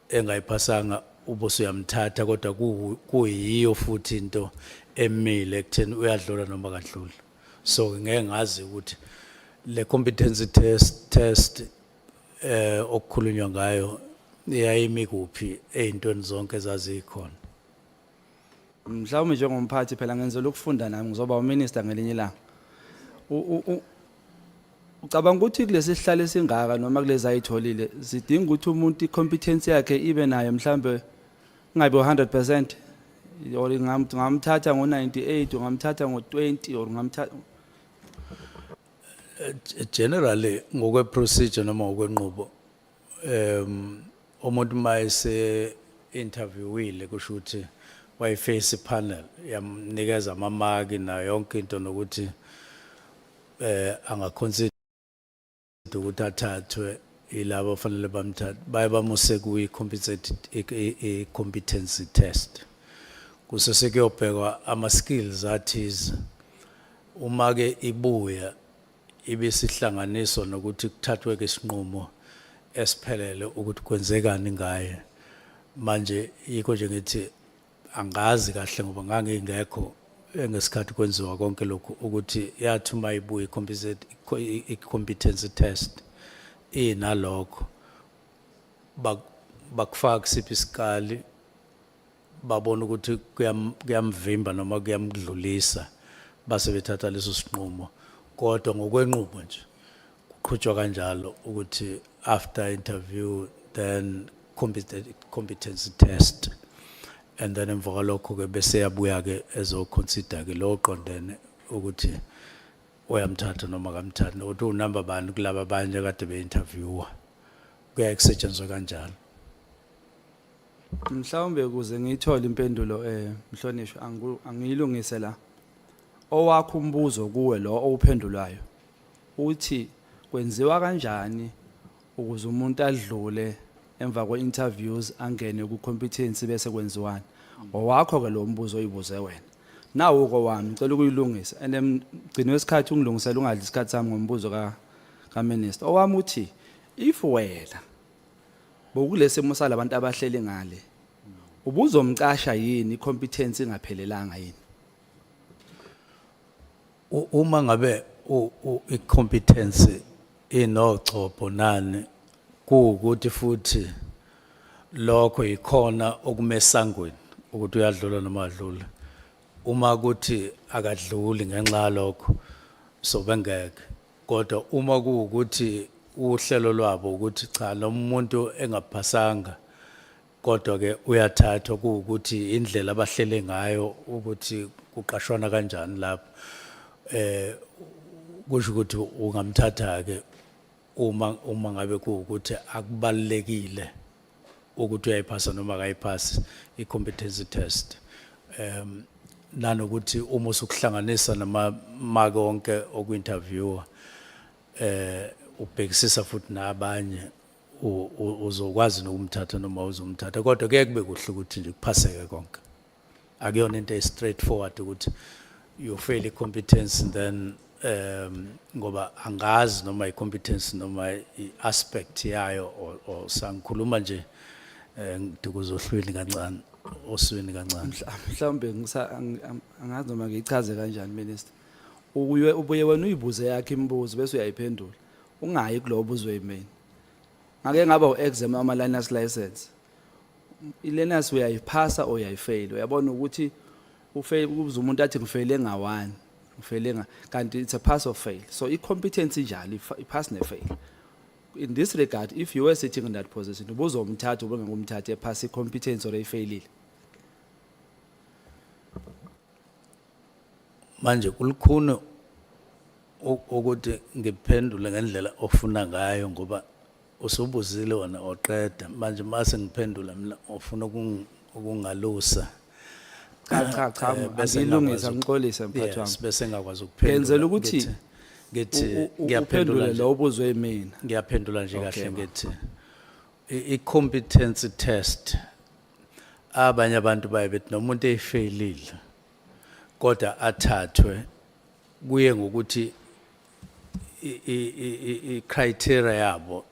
engayiphasanga ubuso uyamthatha kodwa kuyiyo futhi into emile ekutheni uyadlula noma kadluli. So ngeke ngazi ukuthi le competency test okukhulunywa ngayo iyayimi kuphi ezintweni zonke ezazikhona. Mhlawumbe njengomphathi phela ngenzela ukufunda nami ngizoba uminister ngelinye ilanga. Ucabanga ukuthi kulesi sihlalo esingaka noma kulezi ayitholile sidinga ukuthi umuntu icompetence yakhe ibe nayo mhlambe ngabe 100% or ngamthatha ngo98 ngamthatha ngo20 or ngamthatha Generally ngokwe procedure noma ngokwenqubo umuntu mayese interviewile kusho ukuthi wayiface panel yamnikeza amamaki na yonke into nokuthi angaconsider ukuthi athathwe ilabo ofanele bamthathe baye bamuse kuyi competency test kusese kuyobhekwa ama skills athize uma ke ibuya ibisihlanganiswa nokuthi kuthathwe ke isinqumo esiphelele ukuthi kwenzekani ngaye. Manje yikho nje ngithi angazi kahle ngoba ngangingekho ngesikhathi kwenziwa konke lokhu ukuthi yathi uma ibuya i-competency test inalokho bakufaka kusiphi isikali babona ukuthi kuyamvimba noma kuyamdlulisa base bethatha leso sinqumo. Kodwa ngokwenqubo nje kuqhutshwa kanjalo ukuthi after interview then competency test and then emva kwalokho ke bese yabuya ke ezoconsider ke lo qondene ukuthi uyamthatha noma kamthatha ukuthi unumber bani kulabo abanye kade beinterviewa kuyakusetshenzwa kanjalo. Mhlawumbe ukuze ngiyithole impendulo Mhlonishwa angiyilungise la owakho umbuzo kuwe lo owuphendulayo uthi kwenziwa kanjani ukuze umuntu adlule emva kwe-interviews angene ku-competence bese kwenziwani. Owakho ke lo mbuzo oyibuze wena nawo uko wami ngicela ukuyilungisa and mgcini wesikhathi ungilungisela ungadli isikhathi sami ngombuzo ka-minister. Owami uthi if wena bokulesi simo salabantu abahleli ngale ubuzomcasha yini i-competence ingaphelelanga yini? Uma ngabe i-competence inochopho nani kuukuthi futhi lokho ikhona okumesangweni ukuthi uyadlula noma adlula. Uma kuthi akadluli ngenxa lokho so bengeke. Kodwa uma kuukuthi uhlelo lwabo ukuthi cha lo muntu engaphasanga kodwa ke uyathathwa kuukuthi indlela abahlele ngayo ukuthi kuqashwana kanjani lapho kusho ukuthi ungamthatha ke uma ngabe kuukuthi akubalekile ukuthi uyayiphasa noma akayiphasi i-competency test. Nanokuthi uma usukuhlanganisa namamaki onke oku-interviewa ubhekisisa futhi nabanye uzokwazi nokumthatha noma uzomthatha kodwa kuye kube kuhle ukuthi nje kuphaseke konke. Akuyona into straightforward ukuthi you fail i-competence then ngoba angazi noma i-competence noma i-aspect yayo or sangikhuluma nje ngikuzohlwini kancane oswini kancane. Mhlawumbe angazi noma ngichaze kanjani minister. Ubuye wena uyibuze yakhe imibuzo bese uyayiphendula ungayi kulobo buzo email. Ngake ngaba u-exam ama learners license. I-learners uyayiphasa or uyayifail. Uyabona ukuthi ubuze umuntu athi ngifeyile nga1 ngifeyile kanti it's a pass or fail. So i-competence njalo i-pass ne-fail. In this regard, if you were sitting in that position, ubuzomthatha ubengumthatha epass i-competence or efailile. Manje kulukhuni ukuthi ngiphendule ngendlela ofuna ngayo ngoba usubuzile wona oqeda manje mase ngiphendula mina ofuna ukungalusa. Cha angilungisa ngixolise mphathi wami. Bese ngakwazi ukuphendula. Ngenzela ukuthi ngithi Uphendule lo ubuzwe yimina. ngiyaphendula nje Okay, kahle ma. ngithi i-competency test abanye abantu baye bethi nomuntu efailile kodwa athathwe kuye ngokuthi i-criteria yabo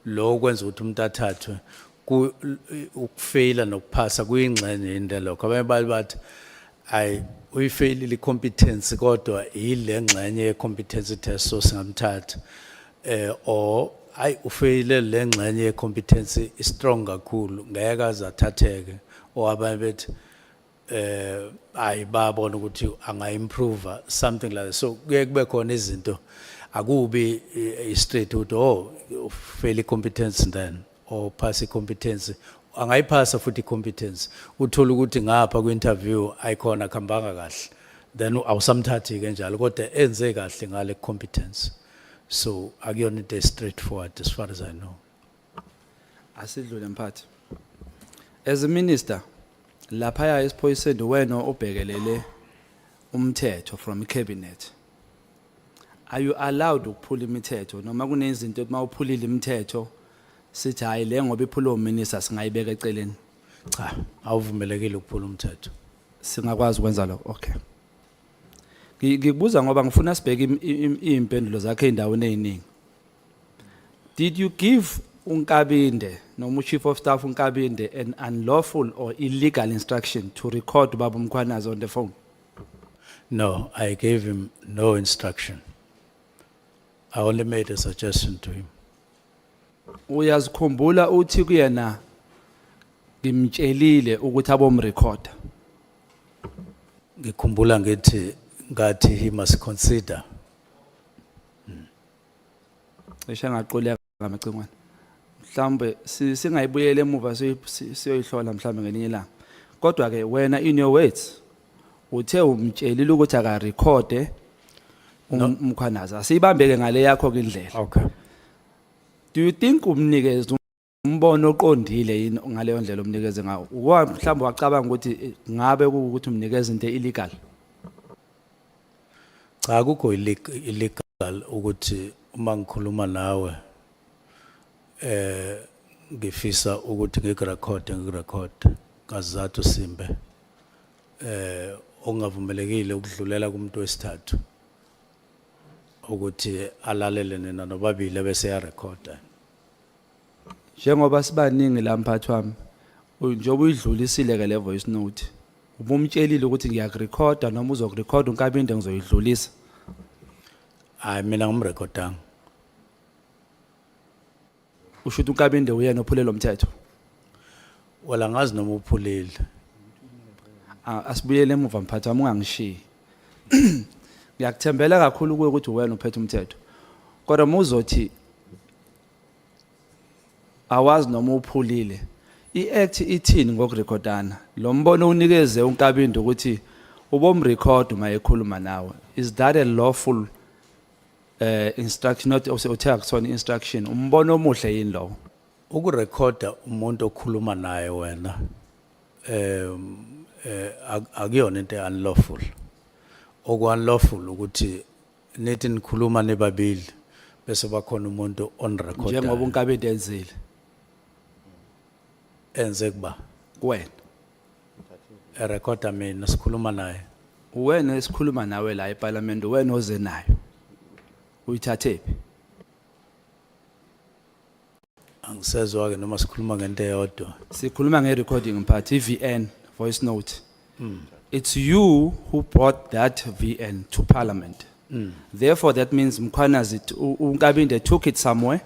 lo kwenza ukuthi umuntu athathwe ukufeyila nokuphasa kuyingxenye into lokho abanye bathi ayi uyifeyilile i-competence kodwa yile ngxenye ye-competency test so singamthatha or ayi ufeyile le ngxenye ye-competence strong kakhulu ngeke aze athatheke or abanye bethi ayi babona ukuthi anga-improve something like that so kuye kube khona izinto akubi straight ukuthi oh ufeyile i-competence then or pass i-competence angayiphasa futhi i-competence uthola ukuthi ngapha kwi-interview ayikhona khambanga kahle then awusamthathi ke njalo kodwa enze kahle ngale competence so akuyona into straightforward as far as I know. Asidlule mphathi. As a minister, lapha esiphoyiseni wena obhekelele umthetho from cabinet. Are you allowed ukuphula imithetho noma kunezinto uma uphulile imithetho sithi hayi le ngoba iphula uminister singayibeka eceleni? Cha, awuvumelekile ukuphula umthetho. Singakwazi ukwenza lokho. Okay. Ngikubuza ngoba ngifuna sibheke impendulo zakhe endaweni eziningi. Did you give uNkabinde noma chief of staff uNkabinde an unlawful or illegal instruction to record Baba Mkhwanazi on the phone? No, I gave him no instruction. I only made a suggestion to him. Uyazikhumbula uthi kuyena ngimtshelile ukuthi abomrecorder. Ngikhumbula ngithi ngathi he must consider. Cishe ngaquleka ngamacingwane. Mhlambe singayibuyele emuva siyoyihlola mhlambe ngelinye ilanga. Kodwa ke wena in your words uthe umtshelile ukuthi aka record Mkhwanazi asibambeke ngale yakho kindlela. Okay. Do you think umnikeze umbono oqondile yini ngale ndlela umnikeze ngawo? Mhlambe wacabanga ukuthi ngabe ukuthi umnikeze into illegal? Cha akukho illegal ukuthi uma ngikhuluma nawe ngifisa ukuthi ngikurecord ngazathu simbe ongavumelekile ukudlulela kumuntu wesithathu ukuthi alalele nina nobabili bese ya recorda. Njengoba sibaningi la mphathi wami njengoba uyidlulisile ke le voice note ubumtshelile ukuthi ngiyakurecorda noma uzokurecorda uNkabinde ngizoyidlulisa? Hayi mina ngimrecordanga. Usho ukuthi uNkabinde uyena ophule lo mthetho? Wala ngazi noma uphulile. Asibuyele emuva mphathi wami ungangishiyi. Ngiyakuthembela kakhulu kuwe ukuthi wena uphethe umthetho. Kodwa muzothi awazi noma uphulile. I-act ithini ngokurecordana? Lo mbono unikeze uNkabinde ukuthi ubomrecord uma ekhuluma nawe. Is that a lawful instruction, not also a instruction? Umbono omuhle yini lo? Ukurecorda umuntu okhuluma naye wena akuyona into unlawful. Oku-unlawful ukuthi nithi nikhuluma nebabili bese bakhona umuntu on record. Njengoba uNkabinde enzile. Enze kuba Wena. Recorda mina sikhuluma naye. Wena esikhuluma nawe la eParliament wena oze nayo. Uyithathephi? Angisezwa ke noma sikhuluma ngento eyodwa. Sikhuluma nge-recording mphathi, i-VN, voice note. It's you who brought that VN to Parliament. Therefore, that means Mkhwanazi, uNkabinde took it somewhere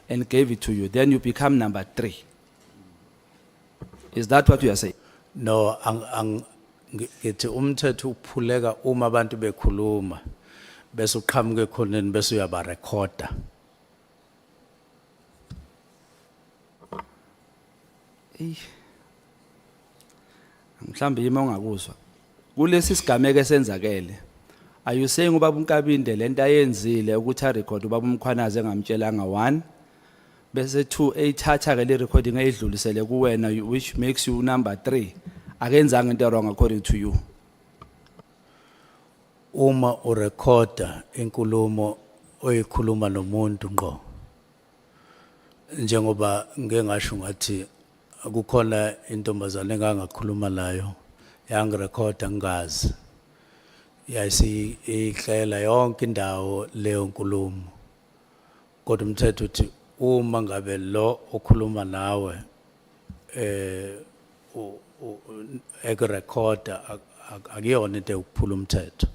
and gave it to you. Then you become number 3. Is that what you are saying? No, ngithi umthetho uphuleka uma abantu bekhuluma bese uqhamuke khoneni bese uyaba recorder. Mhlambe yima ungakuzwa. Kulesi sigameko esenzakele. Are you saying ubaba uNkabinde lento ayenzile ukuthi a record ubaba uMkhwanazi engamtshelanga 1 bese 2 eyithatha ke le recording ayidlulisele kuwena which makes you number 3? Akenzanga into wrong according to you. Uma urecorda inkulumo oyikhuluma nomuntu ngqo. Njengoba ngeke ngasho ngathi kukhona intombazane engangakhuluma nayo yangirekhoda ngingazi. Yayisihlela yonke indawo leyo nkulumo. Kodwa umthetho uthi uma ngabe lo okhuluma nawe ekurekhoda akuyona into yokuphula umthetho.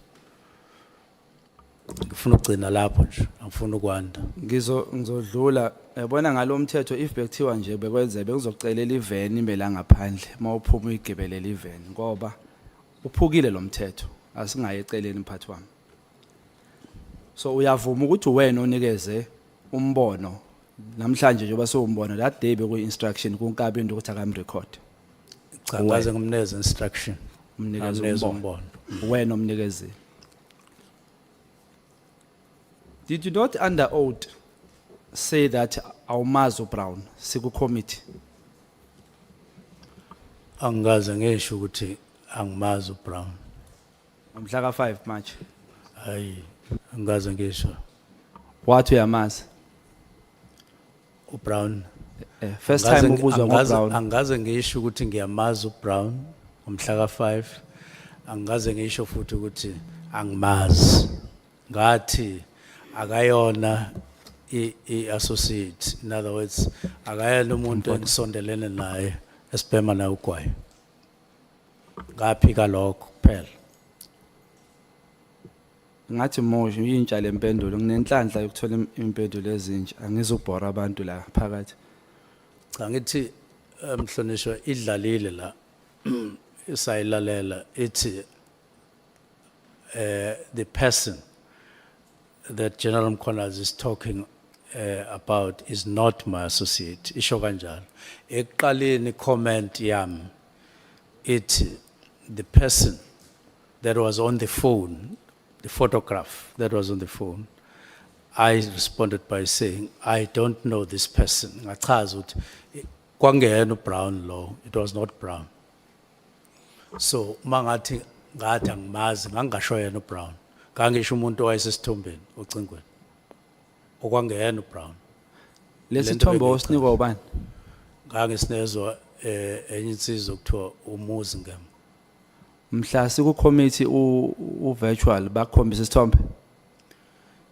Ngifuna ukugcina lapho nje, angifuni ukwanda. Ngizodlula yabona ngalomthetho if bekuthiwa nje bekwenze bekuzocelela iveni imbe la ngaphandle mawuphuma uyigebelela iveni ngoba uphukile lo mthetho asingaye eceleni mphathi wami. So uyavuma ukuthi wena onikeze umbono namhlanje njengoba sowumbona that day beku instruction kunkabi into ukuthi akamrecord. Cha ngaze ngimnikeze instruction. Umnikeze umbono. Wena omnikezile. Did you not under oath say that awumazi Brown siku committee? Angaze ngisho ukuthi angimazi uBrown. Mhla ka 5 March. Hayi, angaze ngisho. Wathi uyamazi? uBrown. First time ubuzwa ngoBrown. Angaze ngisho ukuthi ngiyamazi uBrown ngomhla ka 5. Angaze ngisho futhi ukuthi angimazi. Ngathi akayona i-associate, in other words akayena umuntu engisondelene naye esibhema naye ugwayi. Ngaphika lokho kuphela. Ngathi moshe uyintsha lempendulo nginenhlanhla yokuthola impendulo ezintsha angizubhora abantu la phakathi. Cha ngithi mhlonishwa idlalile la isayilalela ithi the person that General Mkhwana is talking about is not my associate. Isho kanjalo. Ekuqaleni comment yami ithi the person that was on the phone, the photograph that was on the phone, I responded by saying, I don't know this person. Ngachaza ukuthi kwangena uBrown lo, it was not Brown. So mangathi angimazi ngangasho yena uBrown. Kangisho umuntu owayesesithombeni ocingweni. Okwangena uBrown. Lesithombe osinikwa ubani? Ngangisinezwa enye insizwa okuthiwa umuzi ngem. Mhla siku committee u virtual bakhombisa isithombe.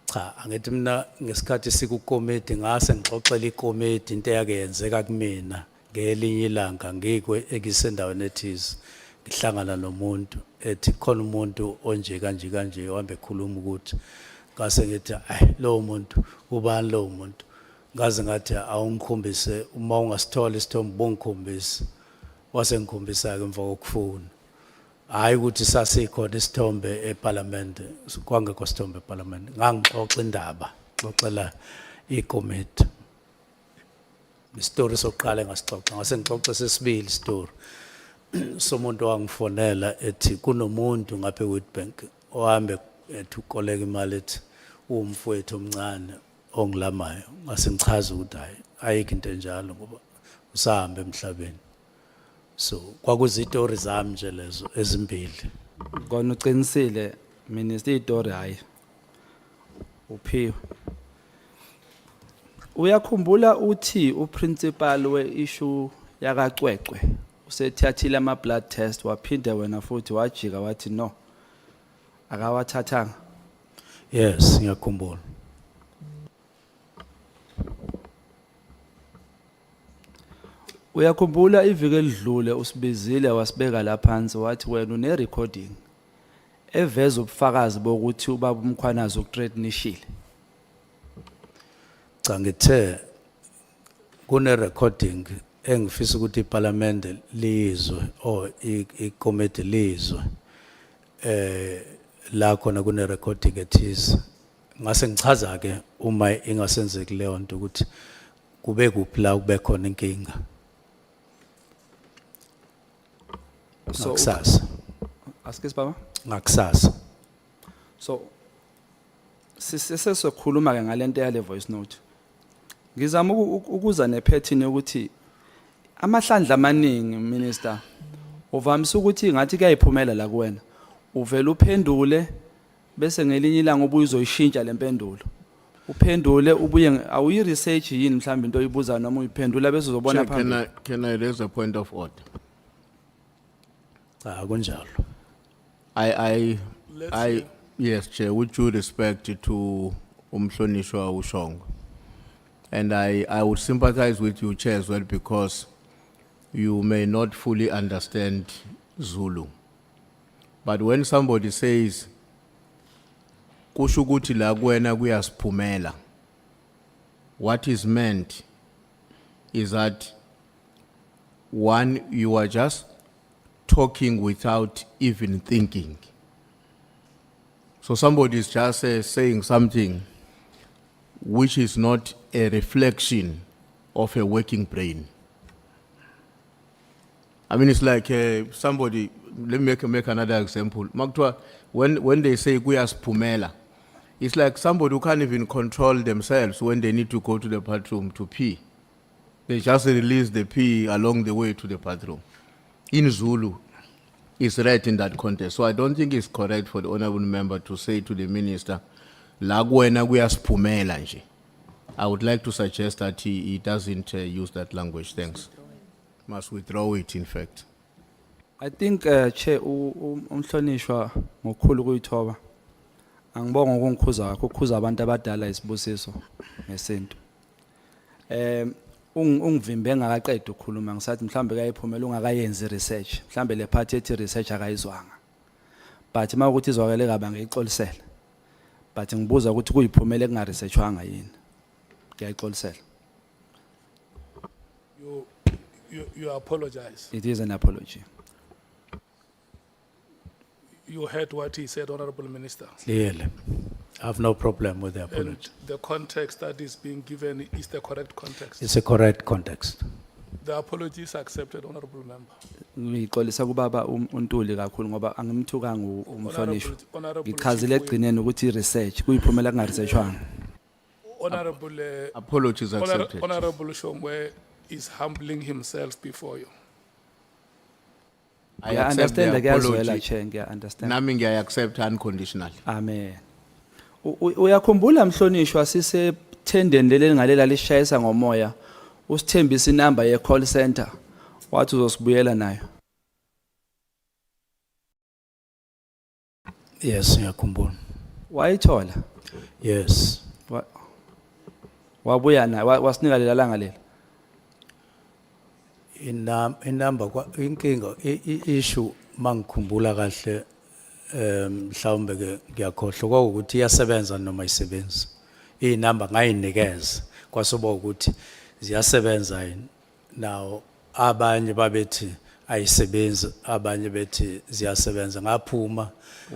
Cha, angithi mina ngesikhathi siku committee ngase ngixoxela iCommittee into eyakenzeka kumina ngelinye ilanga ngikwe ekisendaweni ethize. Ngihlangana nomuntu ethi khona umuntu onje kanje ohambe ekhuluma ukuthi ngase ngithi lo muntu ubani lo muntu ngaze ngathi awungikhombise uma ungasithola isithombe bongikhombisa wase ngikhombisa ke emva kokufuna hayi ukuthi sasikhona isithombe eParliament kwangekho sithombe eParliament ngangixoxa indaba xoxela iCommittee istory soqala ngasixoxa ngase ngixoxe sesibili story somuntu wangifonela ethi kunomuntu ngaphe Witbank ohambe ethi ukoleka imali ethi umfowethu omncane ongilamayo ngase ngichaza ukuthi hayi ayikho into enjalo ngoba usahamba emhlabeni. So kwakuzitori zami nje lezo ezimbili. Kona uqinisile minister istory hayi uphiwe. Uyakhumbula uthi uprincipal weissue yakacwecwe usethathile ama blood test waphinde wena futhi wajika wathi no akawathathanga? Yes, ngiyakhumbula. Uyakhumbula iviki elidlule usibizile wasibeka la phansi wathi wena une recording eveza ubufakazi bokuthi ubaba uMkhwanazi ukuthreatenishile? Cha ngithe kune recording engifisa ukuthi iParliament lizwe or iCommittee lizwe la khona kune recording ethize ngase ngichaza ke uma ingasenzeki leyo nto ukuthi kube kuphi la kube khona inkinga. So ngakusasa askes baba ngakusasa. So sisesokhuluma ke ngalento yale voice note ngizama ukuza nepattern yokuthi amahlandla amaningi minister uvamise ukuthi ngathi kuyayiphumela la kuwena uvela uphendule bese ngelinye ilanga ubuye uzoyishintsha lempendulo Uphendule ubuye awuyi research yini mhlawumbe into oyibuza noma uyiphendula bese uzobona Chair, phambili. can I raise a point of order? Kunjalo. Yes, Chair, with due respect to Umhlonishwa Ushong. And I would sympathize with you, Chair, as well, because you may not fully understand Zulu. But when somebody says, kushukuti la kuwena kuyasiphumela, what is meant is that, one, you are just talking without even thinking. So somebody is just saying something which is not a reflection of a working brain. I mean, it's like somebody, let me make another example. Makutwa, when they say kuyasiphumela, it's like somebody who can't even control themselves when they need to go to the bathroom to pee. They just release the pee along the way to the bathroom. In Zulu, it's right in that context. So I don't think it's correct for the honorable member to say to the minister, "La kuwena kuyasiphumela nje." I would like to suggest that he doesn't use that language. Thanks. Must withdraw it, in fact. I think Chair umhlonishwa ngokukhulu kuyithoba. Angibonga ukungikhuza kakho ukukhuza abantu abadala isibusiso ngesintu. Ungivimbe engakaqeda ukukhuluma ngisathi mhlambe kayiphumela ungakayenzi research. Mhlambe le part ethi research akayizwanga. But mawukuthi izwakele kabi ngiyixolisela. But ngibuza ukuthi kuyiphumela kunga researchwanga yini. Ngiyayixolisela. You apologize. It is an apology. You heard what he said, Honorable Minister. Clearly. I have no problem with the And apology. the context that is being given is the correct context. It's a correct context. The apology is accepted, Honorable Member. Ngixolisa kubaba uNtuli kakhulu ngoba angimthukanga umhlonishwa. Honorable Ngichazile egcineni ukuthi research kuyiphumela kunga researchwanga. Honorable, Apologies accepted. Honorable Shongwe is humbling himself before you. I Yeah, accept the understand the apology. guys Chair, I understand. Nami I accept unconditionally. Amen. Uyakhumbula mhlonishwa sise tendeni leli ngalela lishayisa ngomoya usithembisa inamba ye call center wathi uzosibuyela nayo. Yes, ngiyakhumbula. Wayithola? Yes. Wabuya nayo wasinika lela langa lela. Inamba inkinga issue mangikhumbula kahle mhlawumbe ke ngiyakhohlwa ukuthi iyasebenza noma ayisebenzi. Inamba ngayinikeza kwasoba ukuthi ziyasebenza yini. Now abanye babethi ayisebenzi abanye bethi ziyasebenza ngaphuma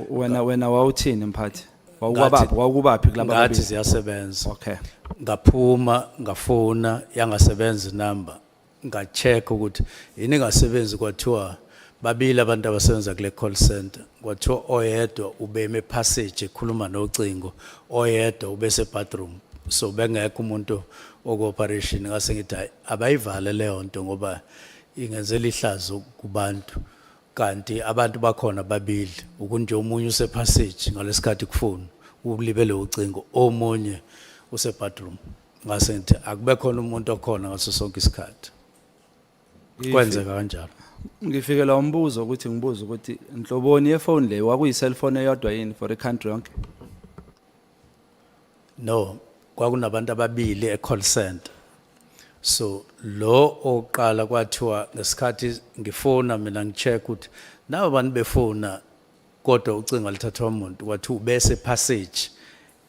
Wena wawuthini mphathi? Wawukubaphi kulaba ngathi babili? ziyasebenza. Okay. Ngaphuma ngafona yangasebenza inamba ngacheck ukuthi yini ngasebenzi kwathiwa babili abantu abasebenza kule call center kwathiwa oyedwa ubeme passage ekhuluma nocingo oyedwa ubese bathroom so bengekho umuntu okoperation ngase ngithi abayivale leyo nto ngoba ingenzela ihlazo kubantu kanti abantu bakhona babili ukunje omunye use passage ngalesikhathi kufuna ulibele ucingo omunye use bathroom ngase ngithi akube khona umuntu okhona ngaso sonke isikhathi kwenzeka kanjalo. Ngifikela umbuzo ukuthi ngibuza ukuthi inhloboni yefone le wakuyi cellphone eyodwa yini for the country yonke? No, kwakunabantu ababili e-call center. So lo oqala kwathiwa ngesikhathi ngifona mina ngicheck ukuthi nawo abantu befona kodwa ucingo lithathwa umuntu kwathi ubese passage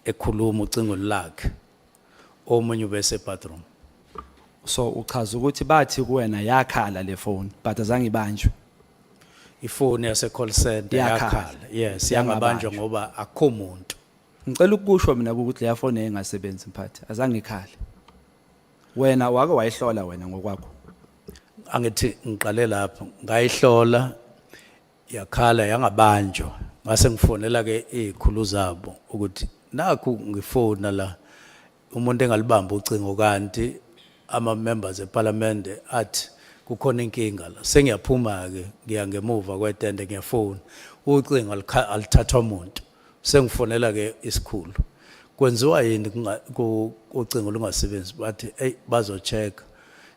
ekhuluma ucingo lakhe omunye ubese bathroom. So uchaza ukuthi bathi kuwena yakhala le phone but azange ibanjwe. Ifoni yase call center yakhala. Yes, yangabanjwa ngoba akho umuntu. Ngicela ukusho mina ukuthi le phone engasebenzi mphathi azange ikhale. Wena wake wayihlola wena ngokwakho? Angithi ngiqale lapho ngayihlola yakhala yangabanjwa ngase ngifonela ke izikhulu zabo ukuthi nakho ngifona la umuntu engalibamba ucingo kanti ama members eParliament athi kukhona inkinga la sengiyaphuma ke ngiya ngemuva kwetende ngiyafona ucingo alithathwa umuntu sengifonela ke isikhulu kwenziwa yini ucingo lungasebenzi bathi hey bazocheck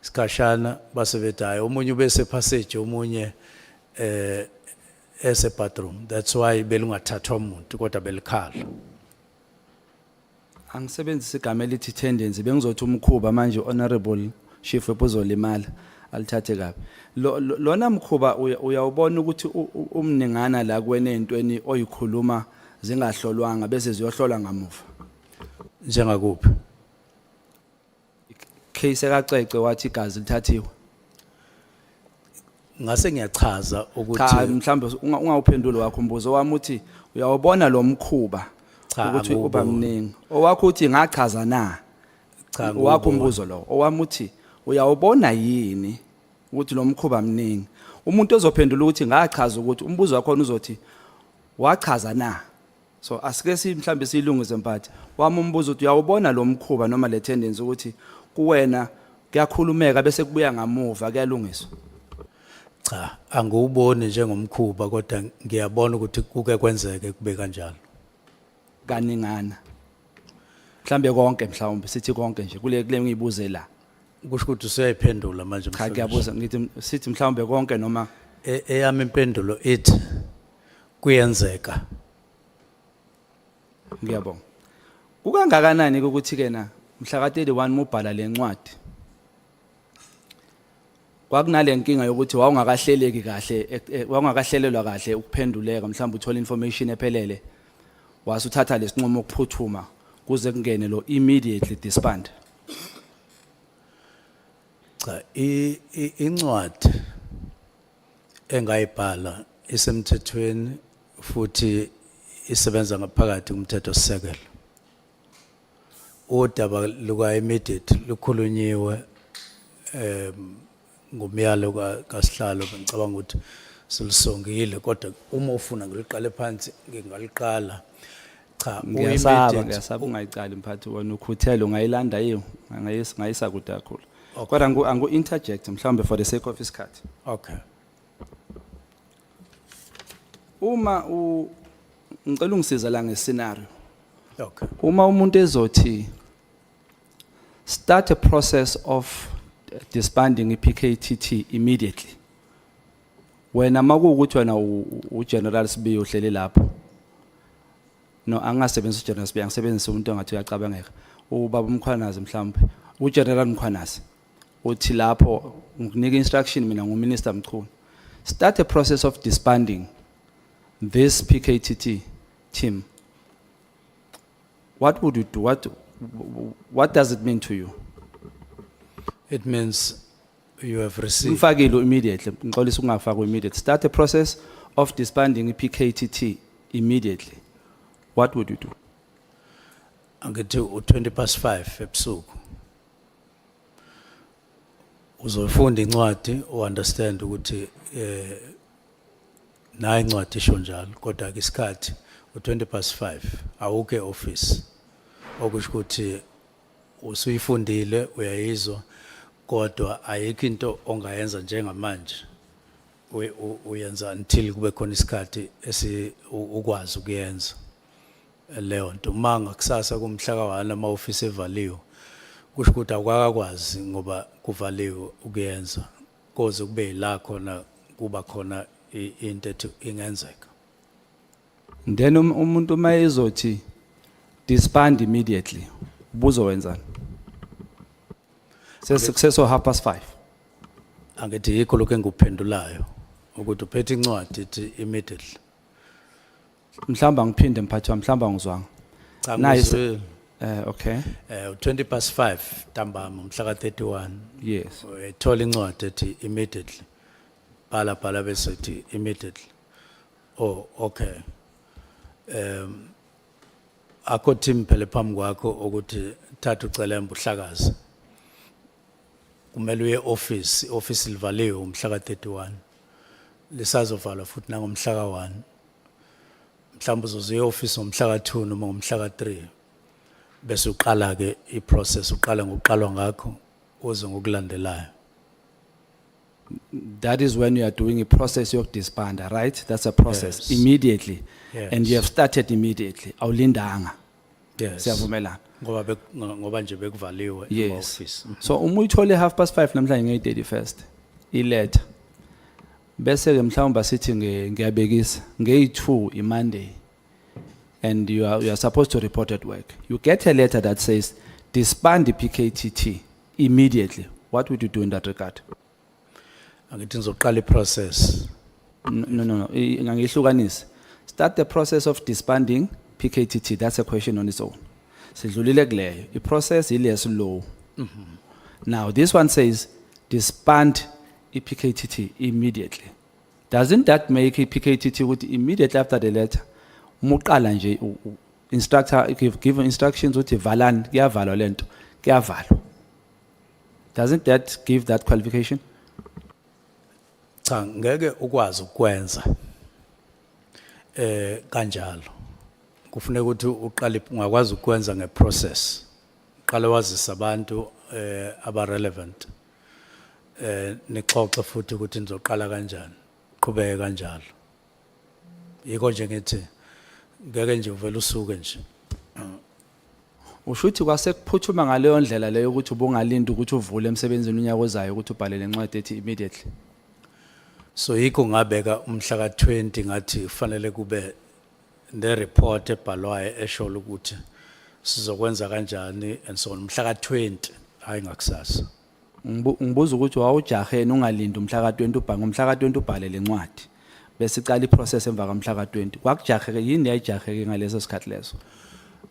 isikashana basebethi hayi omunye ubese passage omunye ese bathroom, that's why belungathathwa umuntu kodwa belikhala. Angisebenzisi igama elithi tendency bengizothi umkhuba manje honorable chief wepozolimala alithathe kabi. Lona mkhuba uyawubona ukuthi umningana la kuwena entweni oyikhuluma zingahlolwanga bese ziyohlolwa ngamuva. Njengakuphi? Case ekacece wathi igazi lithathiwe. Ngase ngiyachaza ukuthi Cha mhlambe ungawuphendula wakho umbuzo wami uthi uyawubona lo mkhuba ukuthi uba mningi. Owakho uthi ngachaza na. Cha wakho umbuzo lo. Owami uthi uyawubona yini ukuthi lo mkhuba mningi. Umuntu ozophendula ukuthi ngachaza ukuthi umbuzo wakho uzothi wachaza na. So asike mhlambe silungise mphathi. Wami umbuzo uthi uyawubona lo mkhuba noma le tendency ukuthi kuwena kuyakhulumeka bese kubuya ngamuva kuyalungiswa. Cha angiwuboni njengomkhuba kodwa ngiyabona ukuthi kuke kwenzeke kube kanjalo. Kaningana. Mhlambe konke mhlawumbe sithi konke nje kule ngiyibuze la. Kusho ukuthi useyiphendula manje Cha ngiyabuza ngithi sithi mhlawumbe konke noma eyami impendulo ithi kuyenzeka. Ngiyabonga. Kukangakanani ukuthi kena mhla ka 31 mubhala lencwadi. Kwakunale nkinga yokuthi wawungakahleleki kahle wawungakahlelelwa kahle ukuphenduleka mhlawumbe uthola information ephelele. Wasuthatha lesinqumo ukuphuthuma kuze kungene lo immediately disband. Cha incwadi engayibhala isemthethweni futhi isebenza ngaphakathi kumthetho sisekelo. Udaba luka immediate lukhulunyiwe ngomyalo kaSihlalo ngicabanga ukuthi silisongile kodwa uma ufuna ngiliqale phansi ngingaliqala. Cha ngiyasaba ungayicali mphathi wena ukhuthele ungayilanda yiyo ngayisa kude kakhulu. Kodwa angu interject mhlawumbe for the sake of isikhathi. Okay. Uma ngicela ungisiza la ngescenario. Okay. Uma umuntu ezothi start a process of disbanding iPKTT immediately. Wena makuwukuthi wena uGeneral Sibiya uhlele lapho. No angasebenzisa uGeneral Sibiya ngisebenzisa umuntu ongathi uyacabangeka. Ubaba Mkhwanazi mhlawumbe uGeneral Mkhwanazi uthi lapho ngikunika instruction mina nguMinister Mchunu. Start a process of disbanding this PKTT team. What would you do? What does it mean to you? It means you have received. Ngifakile immediately. Ngixolisa ungafaka immediate. Start a process of disbanding iPKTT immediately. What would you do? Angithi 5:20 ebusuku. Uzofunda incwadi understand ukuthi nayi incwadi isho njalo kodwa ke isikhathi 5:20 awuke office. Okusho ukuthi usuyifundile uyayizwa kodwa ayikho into ongayenza njengamanje. Uyenza until kube khona isikhathi ukwazi ukuyenza. Leyo nto manga kusasa kumhla ka1 ama office evaliwe kusho ukuthi awukakwazi ngoba kuvaliwe ukuyenza koze kube yila khona kuba khona into ethi ingenzeka. Then umuntu mayezothi disband immediately ubuzo wenzani? Success or 5:30. Angithi yikho lokho engikuphendulayo ukuthi uphethe incwadi ethi immediately. Mhlamba ngiphinde mphathi wami mhlamba ngizwanga. Nice. Okay. 5:20 ntambama umhla ka 31. Yes. Uyithola incwadi ethi immediately. Bhala bese ethi immediately. Oh okay. Akho team phela phambi kwakho ukuthi thatha ucelemba uhlakaza. Kumele uye office livaliwe umhla ka 31. Lisazovalwa futhi nangomhla ka1. Mhlawumbe uzozuya office ngomhla ka2 noma ngomhla ka3. Bese uqala ke iprocess uqala ngokuqalwa ngakho uze ngokulandelayo. That is when you are doing a process of disband, right? That's a process. Yes. Immediately. Yes. And you have started immediately. Awulindanga. Yes. Siyavumelana. Ngoba nje bekuvaliwe Yes. ema-office. So uma uyithole 5:30 namhlanje nge-31st iletha. Bese ke mhlawumbe sithi ngiyabekisa nge-2 iMonday. And you are supposed to report at work. You get a letter that says disband the PKTT immediately. What would you do in that regard? Angithi ngizoqala i-process. No. Ngangihlukanise. Start the process of disbanding PKTT. That's a question on its own. Sidlulile kuleyo. I-process ile slow. Now this one says disband PKTT immediately. Doesn't that make PKTT with immediately after the letter? Muqala nje instructor give instructions uthi valani kuyavalwa lento kuyavalwa. Doesn't that give that qualification? Cha ngeke ukwazi ukwenza kanjalo. Kufuneka ukuthi uqale ungakwazi ukwenza ngeprocess. Uqale wazisa abantu aba relevant. Nixoxe futhi ukuthi nizoqala kanjani. Qhubeke kanjalo. Yiko nje ngithi ngeke nje uvela usuke nje. Ushuthi kwasekuphuthuma ngaleyo ndlela leyo ukuthi ubungalinda ukuthi uvule emsebenzini unyaka ozayo ukuthi ubhalele incwadi ethi immediately. So yiko ngabeka umhla ka-20 ngathi kufanele kube ne report ebhalwayo esho ukuthi sizokwenza kanjani and so on umhla ka-20 hayi ngakusasa. Ngibuza ukuthi wawujaheni ungalinda umhla ka-20 ubhange umhla ka-20 ubhalele incwadi bese icala iprocess emva kamhla ka-20 kwakujaheke yini yayijaheke ngaleso sikhathi leso?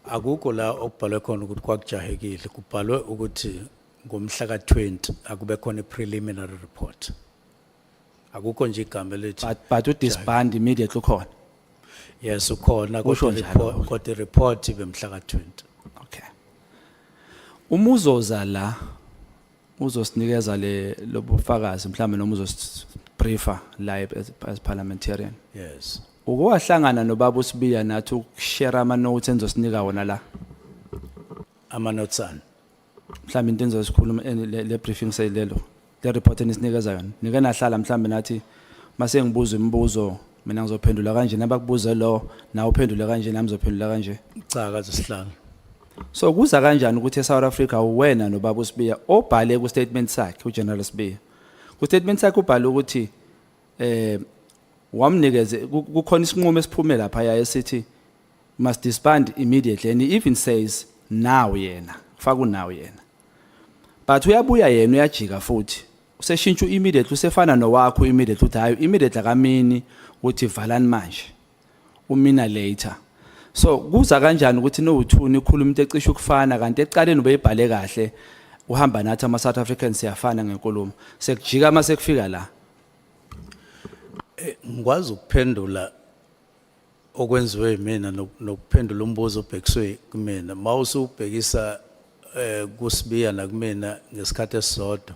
Akukho la okubhalwe khona ukuthi kwakujahekile kubhalwe ukuthi ngomhla ka-20 akube khona i-preliminary report. Akukho nje igama lethi But udisband immediately ukhona. yes ukhona Kusho kodwa i-report ibe mhla ka-20. Okay. Umuzoza la uzosinikeza lobufakazi mhlawumbe noma uzosibriefa la as parliamentarian. Yes. Ukuwahlangana nobaba uSibiya nathi ukushare ama notes enzosinika wona la. Ama notes ani? Mhlawumbe into enzosikhuluma le briefing sayilelo. Le report enisinikeza yona. Nike nahlala mhlawumbe nathi mase ngibuza imibuzo mina ngizophendula kanje nabakubuze lo na uphendule kanje nami ngizophendula kanje. Cha akaze sihlala. So kuza kanjani ukuthi eSouth Africa uwena nobaba uSibiya obhale ku statement sakhe uGeneral Sibiya. Ku statement sakhe ubhale ukuthi wamnikeze kukhona isinqumo esiphume lapha ya esithi must disband immediately and he even says now yena kufaka now yena. But uyabuya yena uyajika futhi useshintsha immediately usefana nowakho immediately uthi hayi immediately akamini uthi valani manje umina later. So kuza kanjani ukuthi no2 ikhuluma into ecishe ukufana kanti eqaleni ubeyibhale kahle uhamba nathi ama South Africans siyafana ngenkulumo sekujika mase kufika la? Ngikwazi ukuphendula okwenziwe mina nokuphendula umbuzo obhekiswe kumina mawusubhekisa kuSibiya nakumina ngesikhathi esisodwa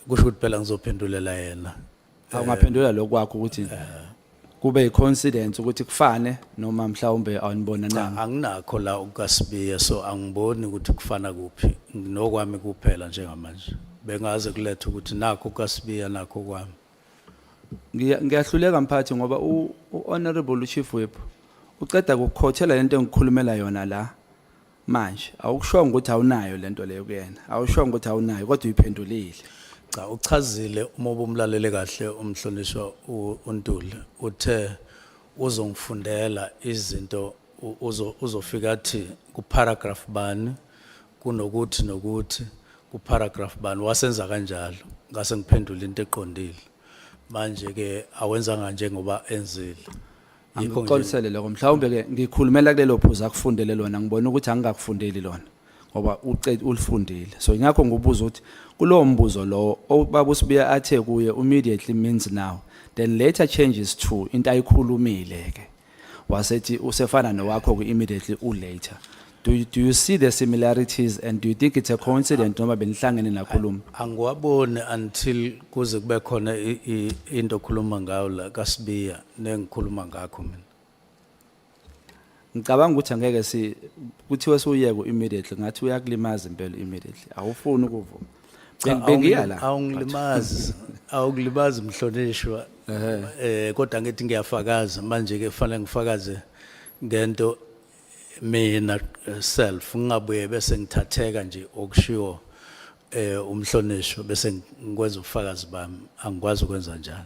kusho ukuthi phela ngizophendulela yena. Awungaphendula lokwakho ukuthi kube icoincidence ukuthi kufane noma mhlawumbe awunibona nami? Anginakho la ukaSibiya so angiboni ukuthi kufana kuphi nokwami kuphela njengamanje. Bengaze kulethe ukuthi nakho ukaSibiya nakho kwami. Ngiyahluleka mphathi ngoba uhonorable chief whip uceda ukukhothela lento engikhulumela yona la manje awukusho ukuthi awunayo lento leyo kuyena awusho ukuthi awunayo kodwa uyiphendulile. Cha uchazile uma ubumlalele kahle umhlonishwa uNtuli uthe uzongifundela izinto uzofika athi ku paragraph bani kunokuthi nokuthi ku paragraph bani wasenza kanjalo ngase ngiphendula into eqondile. Manje ke awenza kanje ngoba enzile. Yikho ngixolisele lokho mhlawumbe ke ngikhulumela kulelo phuzu akufundele lona ngibona ukuthi angingakufundeli lona ngoba ucede ulifundile. So ingakho ngibuza ukuthi kulowo mbuzo lo obaba uSibiya athe kuye immediately means now then later changes to into ayikhulumile ke wasethi usefana nowakho ku immediately later. Do you see the similarities and do you think it's a coincidence noma benihlangene nakhuluma? Angiwaboni until kuze kube khona into okhuluma ngayo la kaSibiya nengikhuluma ngakho mina. Ngicabanga ukuthi angeke kuthiwe suyeke immediately ngathi uyakulimaza impela immediately awufuni ukuvuma. Bengiya la. Awukulimazi mhlonishwa. Kodwa ngithi ngiyafakaza manje ke kufanele ngifakaze ngento mina self ngingabuye bese ngithatheka nje okushiwo umhlonishwa bese ngikwenza ubufakazi bami angikwazi ukwenza njalo.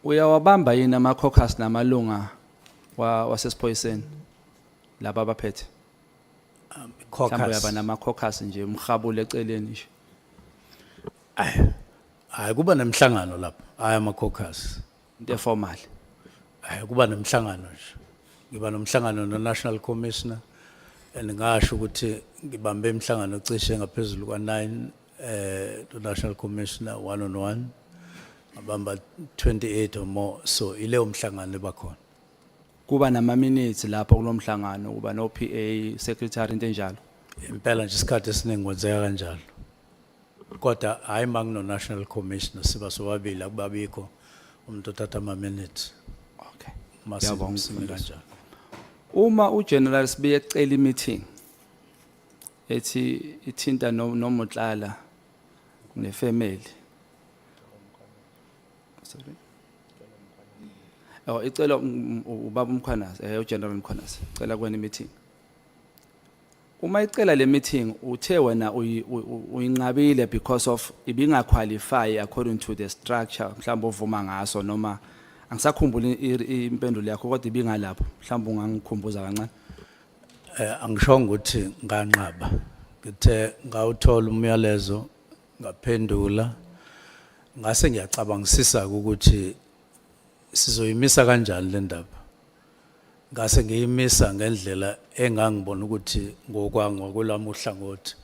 Uyawabamba yini ama-caucus namalunga wasesiphoyiseni laba abaphethe? Mhlawumbe uyaba nama-caucus nje umrhabule eceleni nje. Hayi kuba nemhlangano lapho, hayi ama-caucus. Into eformal. Hayi kuba nemhlangano nje. Ngiba nomhlangano no-National Commissioner and ngasho ukuthi ngibambe imhlangano cishe ngaphezulu kwa-9 no-National Commissioner one-on-one. Ngabamba 28 or more, so ile umhlangano ebakhona. Kuba nama-minutes lapho kulomhlangano, kuba no-PA, secretary into enjalo. Impela nje isikhathi esiningi kwenzeka kanjalo. Kodwa hayi mangino-National Commissioner siba sobabili akubabikho umuntu othatha ama-minutes. Okay. Ngiyabonga kanjalo. Uma uGeneral Sibiya ecela i-meeting ethi ithinta noMotlala nefamily. Sorry. Oh, icela ubaba uMkhwanazi, uGeneral Mkhwanazi, icela kwena i-meeting. Uma icela le meeting uthe wena uyinqabile because of ibingaqualify according to the structure mhlawumbe ovuma ngaso noma angisakhumbula impendulo yakho kodwa ibingalapho mhlawumbe ungangikhumbuza kancane. Angishongo ukuthi nganqaba. Ngithe ngawuthola umyalezo ngaphendula ngase ngiyacabangisisa ukuthi sizoyimisa kanjani le ndaba. Ngase ngiyimisa ngendlela engangibona ukuthi ngokwelami uhlangothi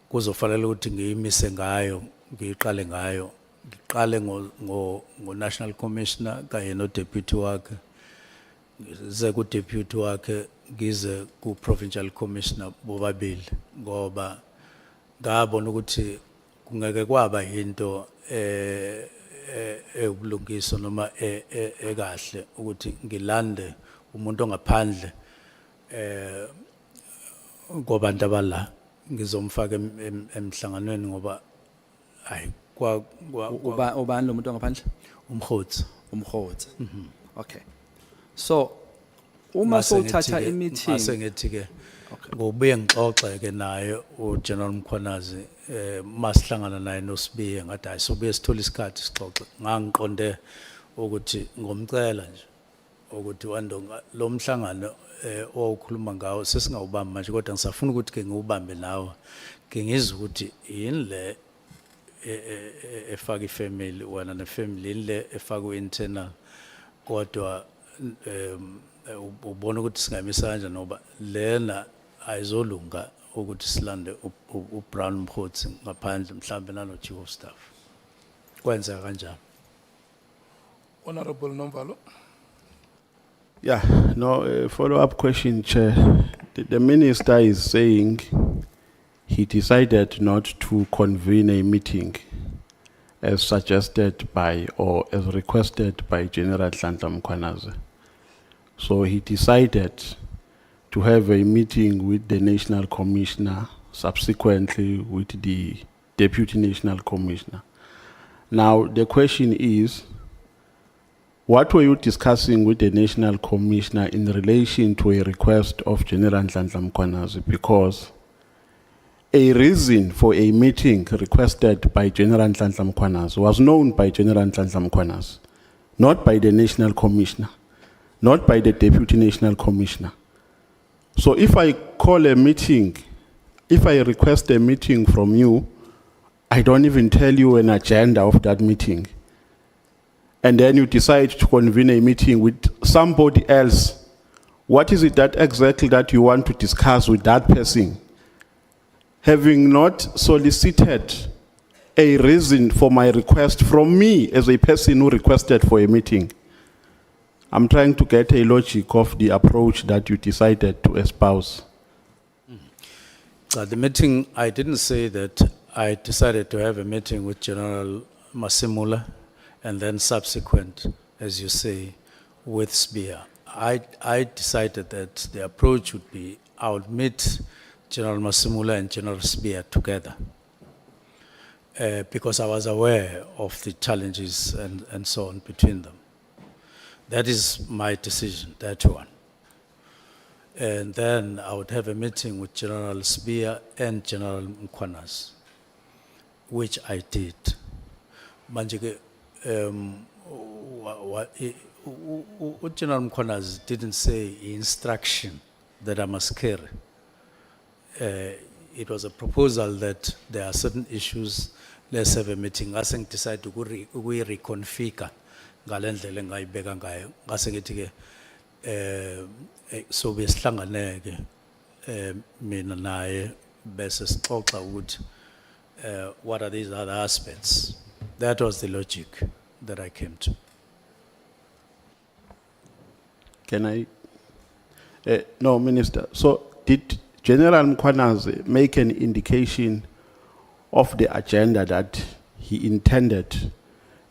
kuzofanele ukuthi ngiyimise ngayo, ngiqale ngayo. Ngiqale ngo-National Commissioner kanye no-deputy wakhe. Ngize ku-deputy wakhe ngize ku-provincial commissioner bobabili ngoba ngabona ukuthi kungeke kwaba into ebulungiso noma ekahle ukuthi ngilande umuntu ongaphandle ngobantu abala ngizomfaka emhlanganweni ngoba hayi ubani lo muntu ongaphandle? Umkhotsi. Okay. So uma sowuthatha i-meeting mase ngithi ke ngobuye ngixoxe ke naye uGeneral Mkhwanazi masihlangana naye noSibiya ngathi hayi sobuye sithola isikhathi sixoxe. Ngangiqonde ukuthi ngomcela nje ukuthi wandonga lo mhlangano owukhuluma ngawo sesingawubamba manje kodwa ngisafuna ukuthi ke ngiwubambe nawe ke ngizwe ukuthi yini le efaka ifamily wena nefamily le efaka internal kodwa ubona ukuthi singamisa kanjani ngoba lena ayizolunga ukuthi silande uBrown Mkhotsi ngaphandle mhlambe nano chief of staff. Kwenzeka kanjani? Honorable Nomvalo. Yeah, no, follow-up question, Chair. The minister is saying he decided not to convene a meeting as suggested by or as requested by General Nhlanhla Mkhwanazi. So he decided to have a meeting with the National Commissioner, subsequently with the Deputy National Commissioner. Now, the question is, what were you discussing with the National Commissioner in relation to a request of General Nhlanhla Mkhwanazi? Because a reason for a meeting requested by General Nhlanhla Mkhwanazi was known by General Nhlanhla Mkhwanazi, not by the National Commissioner, not by the Deputy National Commissioner. So if I call a meeting, if I request a meeting from you, I don't even tell you an agenda of that meeting. And then you decide to convene a meeting with somebody else. What is it that exactly that you want to discuss with that person? Having not solicited a reason for my request from me as a person who requested for a meeting. I'm trying to get a logic of the approach that you decided to espouse. The meeting, I didn't say that I decided to have a meeting with General Masimula and then subsequent, as you say, with Sibiya. I decided that the approach would be I would meet General Masimula and General Sibiya together because I was aware of the challenges and so on between them. That is my decision, that one. And then I would have a meeting with General Spear and General Mkwanas, which I did. Manje ke, General Mkwanas didn't say instruction that I must carry. It was a proposal that there are certain issues, let's have a meeting. I think decide to reconfigure ngalendlela engayibeka ngayo. Ngase ngithi ke so besihlangane ke mina naye bese sixoxa ukuthi what are these other aspects. That was the logic that I came to. Can I? No, Minister. So did General Mkwanas make an indication of the agenda that he intended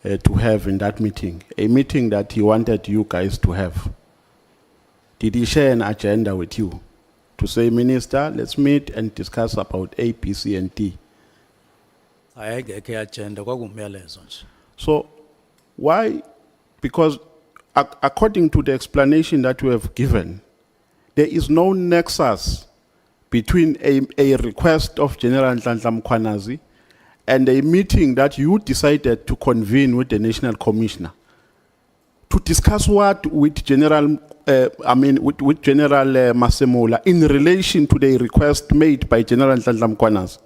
to have in that meeting? A meeting that he wanted you guys to have? Did he share an agenda with you? To say, Minister, let's meet and discuss about A, B, C, and D. Agenda kwakumyalezo nje. So why? Because according to the explanation that you have given, there is no nexus between a request of General Nhlanhla Mkhwanazi and a meeting that you decided to convene with the National Commissioner. To discuss what with General, with General Masemola in relation to the request made by General Nhlanhla Mkhwanazi.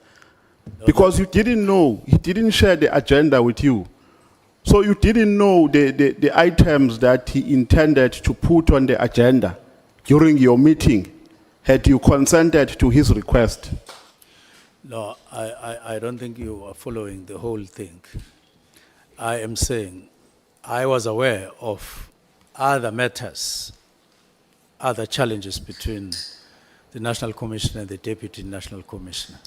Because you didn't know, he didn't share the agenda with you. So you didn't know the items that he intended to put on the agenda during your meeting, had you consented to his request? No, I don't think you are following the whole thing. I am saying I was aware of other matters, other challenges between the National Commissioner and the Deputy National Commissioner.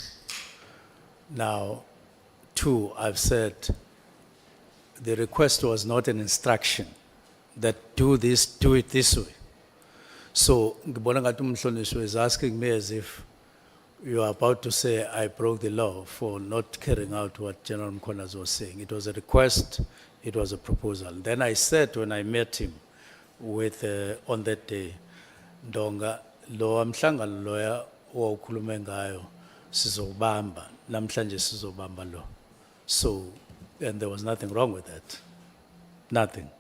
Now, two, I've said the request was not an instruction that do this, do it this way. So, ngibona ngathi umhlonishwa is asking me as if you are about to say I broke the law for not carrying out what General Mkhwanazi was saying. It was a request, it was a proposal. Then I said when I met him with, on that day, Ndonga, lo amhlangano loya owukhulume ngayo sizobamba, namhlanje sizobamba lo. So, and there was nothing wrong with that. Nothing.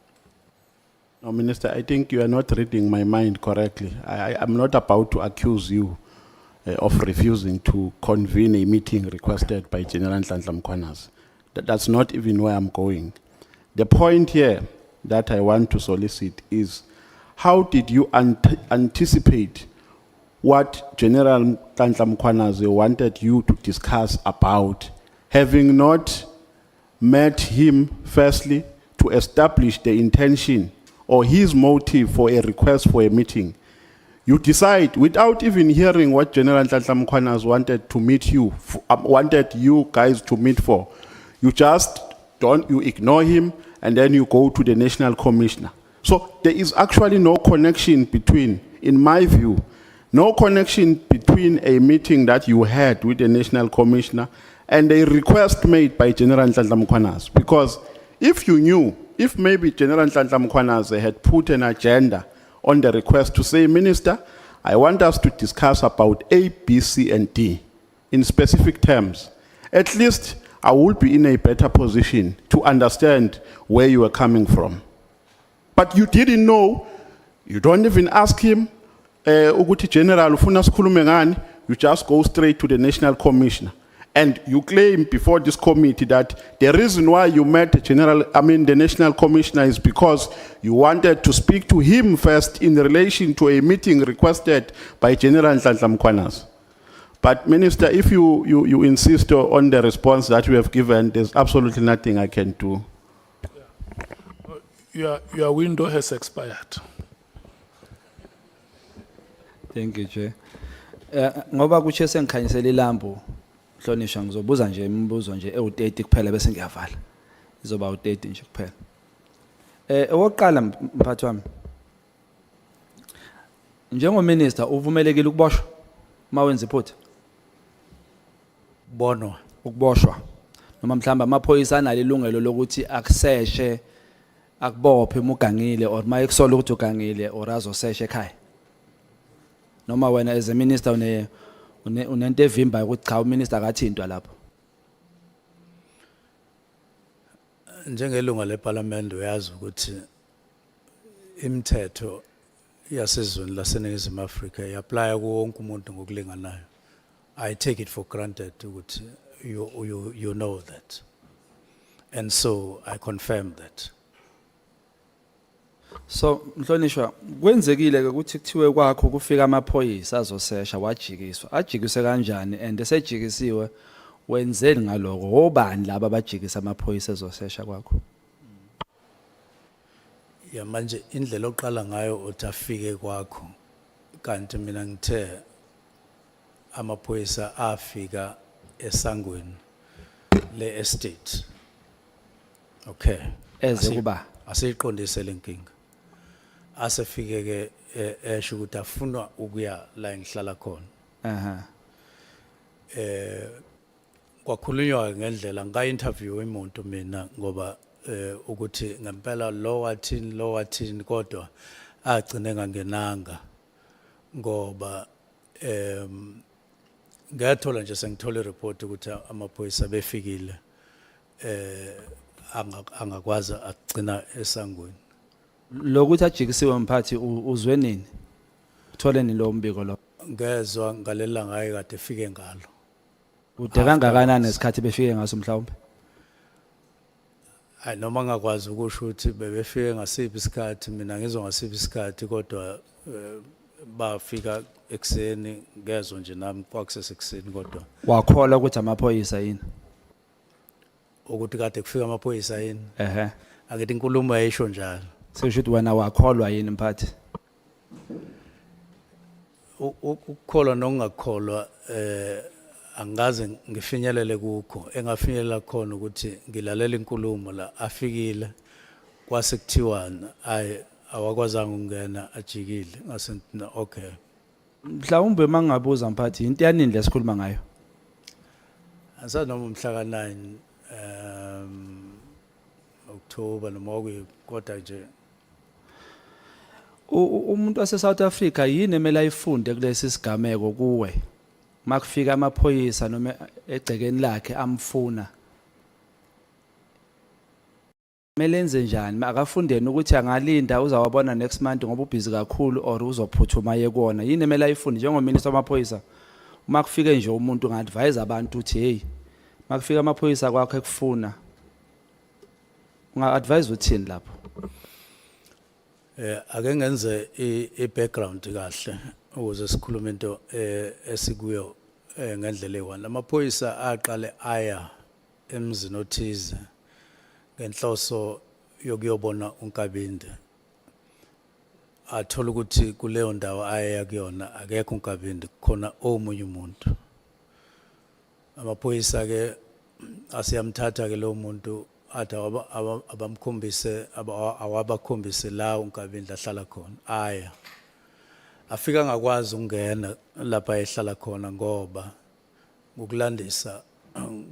No, Minister, I think you are not reading my mind correctly. I'm not about to accuse you of refusing to convene a meeting requested by General Nhlanhla Mkhwanazi. That's not even where I'm going. The point here that I want to solicit is, how did you anticipate what General Nhlanhla Mkhwanazi wanted you to discuss about, having not met him firstly to establish the intention or his motive for a request for a meeting? You decide without even hearing what General Nhlanhla Mkhwanazi wanted to meet you, wanted you guys to meet for. You just you ignore him and then you go to the National Commissioner. So there is actually no connection between, in my view, no connection between a meeting that you had with the National Commissioner and a request made by General Nhlanhla Mkhwanazi. Because if you knew, if maybe General Nhlanhla Mkhwanazi had put an agenda on the request to say, Minister, I want us to discuss about A, B, C, and D in specific terms, at least I will be in a better position to understand where you are coming from. But you didn't know, you don't even ask him, Uguti General, ufuna sikhulume ngani, you just go straight to the National Commissioner. And you claim before this committee that the reason why you met the National Commissioner is because you wanted to speak to him first in relation to a meeting requested by General Nhlanhla Mkhwanazi. But Minister, if you insist on the response that you have given, there's absolutely nothing I can do. Your window has expired. Thank you, Chair. Ngoba kuche sengikhanyisela ilambu, hlonishwa ngizobuza nje imibuzo nje ewu30 kuphela bese ngiyavala. Izoba u30 nje kuphela. Owokuqala mphathi wami. Njengominister uvumelekile ukuboshwa mawenza iphutha? Bonwa. Ukuboshwa. Noma mhlamba amaphoyisa analo ilungelo lokuthi akuseshe akubophe umugangile or mayekusola ukuthi ugangile or azoseshe ekhaya. noma wena as a minister unento evimba ukuthi cha uminister akathintwa lapho. Njengelunga leParliament uyazi ukuthi imithetho yasezweni laseNingizimu Afrika iapply kuwo wonke umuntu ngokulinganayo. I take it for granted ukuthi you know that. And so I confirm that. So Mhlonishwa kwenzekile ke ukuthi kuthiwe kwakho kufika amaphoyisa azosesha wajikiswa. Ajikiswe kanjani and esejikisiwe wenzeni ngaloko? Obani laba abajikisa amaphoyisa azosesha kwakho? Ya manje indlela oqala ngayo uthafike kwakho kanti mina ngithe amaphoyisa afika esangweni le estate. Okay. Eze kuba asiqondise lenkinga. Asefike ke esho ukuthi afuna ukuya la engihlala khona. Kwakhulunywa ngendlela nga-interview imoto mina ngoba ukuthi ngempela lo wathini kodwa agcine ngangenanga ngoba ngiyathola nje sengithola ireport ukuthi amaphoyisa befikile angakwazi agcina esangweni. Lokuthi ajikisiwe mphathi uzwe nini? Uthole ni lo mbiko lo? Ngezwe ngalela ngaye kade efike ngalo. Ude kangakanani nesikhathi befike ngaso mhlawumbe? Hayi noma ngakwazi ukusho ukuthi bebefike ngasiphi isikhathi mina ngizwa ngasiphi isikhathi kodwa bafika ekseni ngezwe nje nami kwakusesekuseni kodwa. Wakhola ukuthi amaphoyisa yini? Ukuthi kade kufika amaphoyisa yini? Akithi inkulumo yayisho njalo. Sesho ukuthi wena wakholwa yini mphathi? Ukukholwa nokungakholwa angaze ngifinyelele kukho. Engafinyelela khona ukuthi ngilalela inkulumo la afikile kwase kuthiwana awakwazanga ungena ajikile ngase okay. Mhlawumbe mangabuza mphathi into yanini lesikhuluma ngayo? Asanoma umhla ka9 October noma kodwa nje umuntu wase South Africa yini emele ayifunde kulesi sigameko kuwe? Makufika amaphoyisa noma egcekeni lakhe amfuna. Mele enze njani? Akafundeni ukuthi angalinda uzawabona next month ngoba ubhizi kakhulu or uzophuthuma yekona. Yini emele ayifunde njengominister wamaphoyisa? Uma kufike nje umuntu unga-advise abantu uthi hey makufika amaphoyisa kwakho ekufuna. Unga-advise uthini lapho? Ake ngenze i-background kahle ukuze sikhulume into esikuyo ngendlela eyi-1. Amaphoyisa aqale aya emzini othize ngenhloso yokuyobona uNkabinde. Athola ukuthi kuleyo ndawo aya kuyona akekho uNkabinde khona omunye umuntu. Amaphoyisa ke asiyamthatha ke lo muntu athi abamkhombise awabakhombise la uNkabinde ahlala khona. Aya afika ngakwazi ukungena lapha ehlala khona ngoba ngokulandisa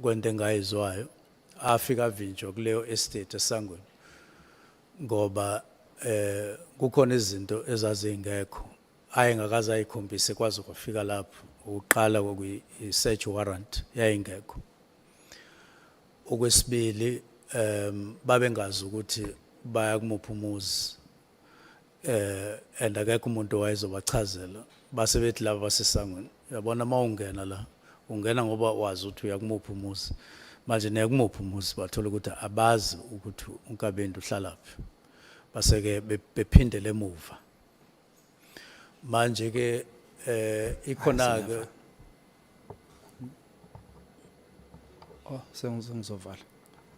kwento engayizwayo afika avinjwa kuleyo estate esangweni ngoba kukhona izinto ezazingekho ayengakaze ayikhombise kwaze kwafika lapho uqala kwi-search warrant yayingekho. Okwesibili babengazi ukuthi baya kumuphi umuzi and akekho umuntu owayezobachazela base bethi laba basesangweni yabona mawungena la ungena ngoba wazi ukuthi uya kumuphi umuzi manje neya kumuphi umuzi bathola ukuthi abazi ukuthi uNkabinde uhlalaphi base ke bephindele emuva manje ke ikhona ke sengizovala.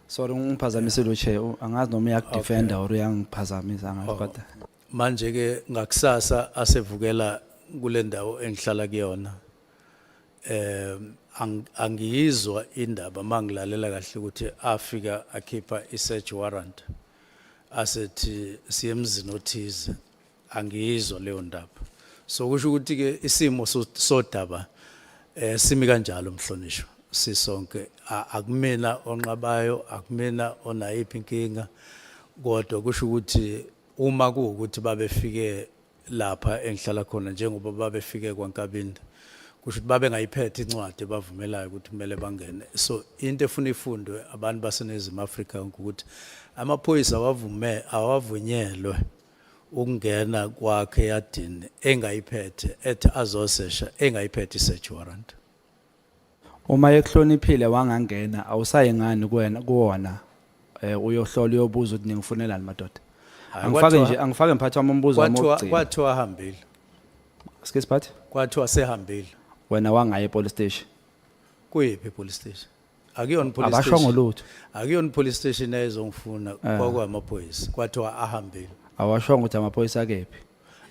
Sorry ungiphazamisile uChair angazi noma uyakudefenda or uyangiphazamisa ngathi kodwa. Manje ke ngakusasa asevukela kule ndawo engihlala kuyona angiyizwa indaba mangilalela kahle ukuthi afika akhipha i-search warrant asethi siyemzini othize angiyizwa leyo ndaba. So kusho ukuthi ke isimo sodaba simi kanjalo Mhlonishwa sisonke akumina onqabayo akumina onayiphi inkinga kodwa kusho ukuthi uma kuukuthi babefike lapha engihlala khona njengoba babefike kwaNkabinde kusho ukuthi babe ngayiphethe incwadi bavumelayo ukuthi kumele bangene. So into efuna ifundwe abantu baseNingizimu Afrika ukuthi amaphoyisa awavunyelwe ukungena kwakhe eyadini engayiphethe ethi azosesha engayiphethe i-search warrant. Uma ekuhloniphile wangangena awusayengani kuwona uyohlola uyobuza ukuthi ningifunelani madoda. Angifake mphathi wami umbuzo wami wokugcina. Kwathiwa ahambile. Excuse phathi? Kwathiwa sehambile. Wena wangaye epolice station. Kuyiphi ipolice station? Akuyona police station. Abashongo lutho. Akuyona police station ezongifuna kwakwamaphoyisa. Kwathiwa ahambile. Awashongo ukuthi amaphoyisa akephi.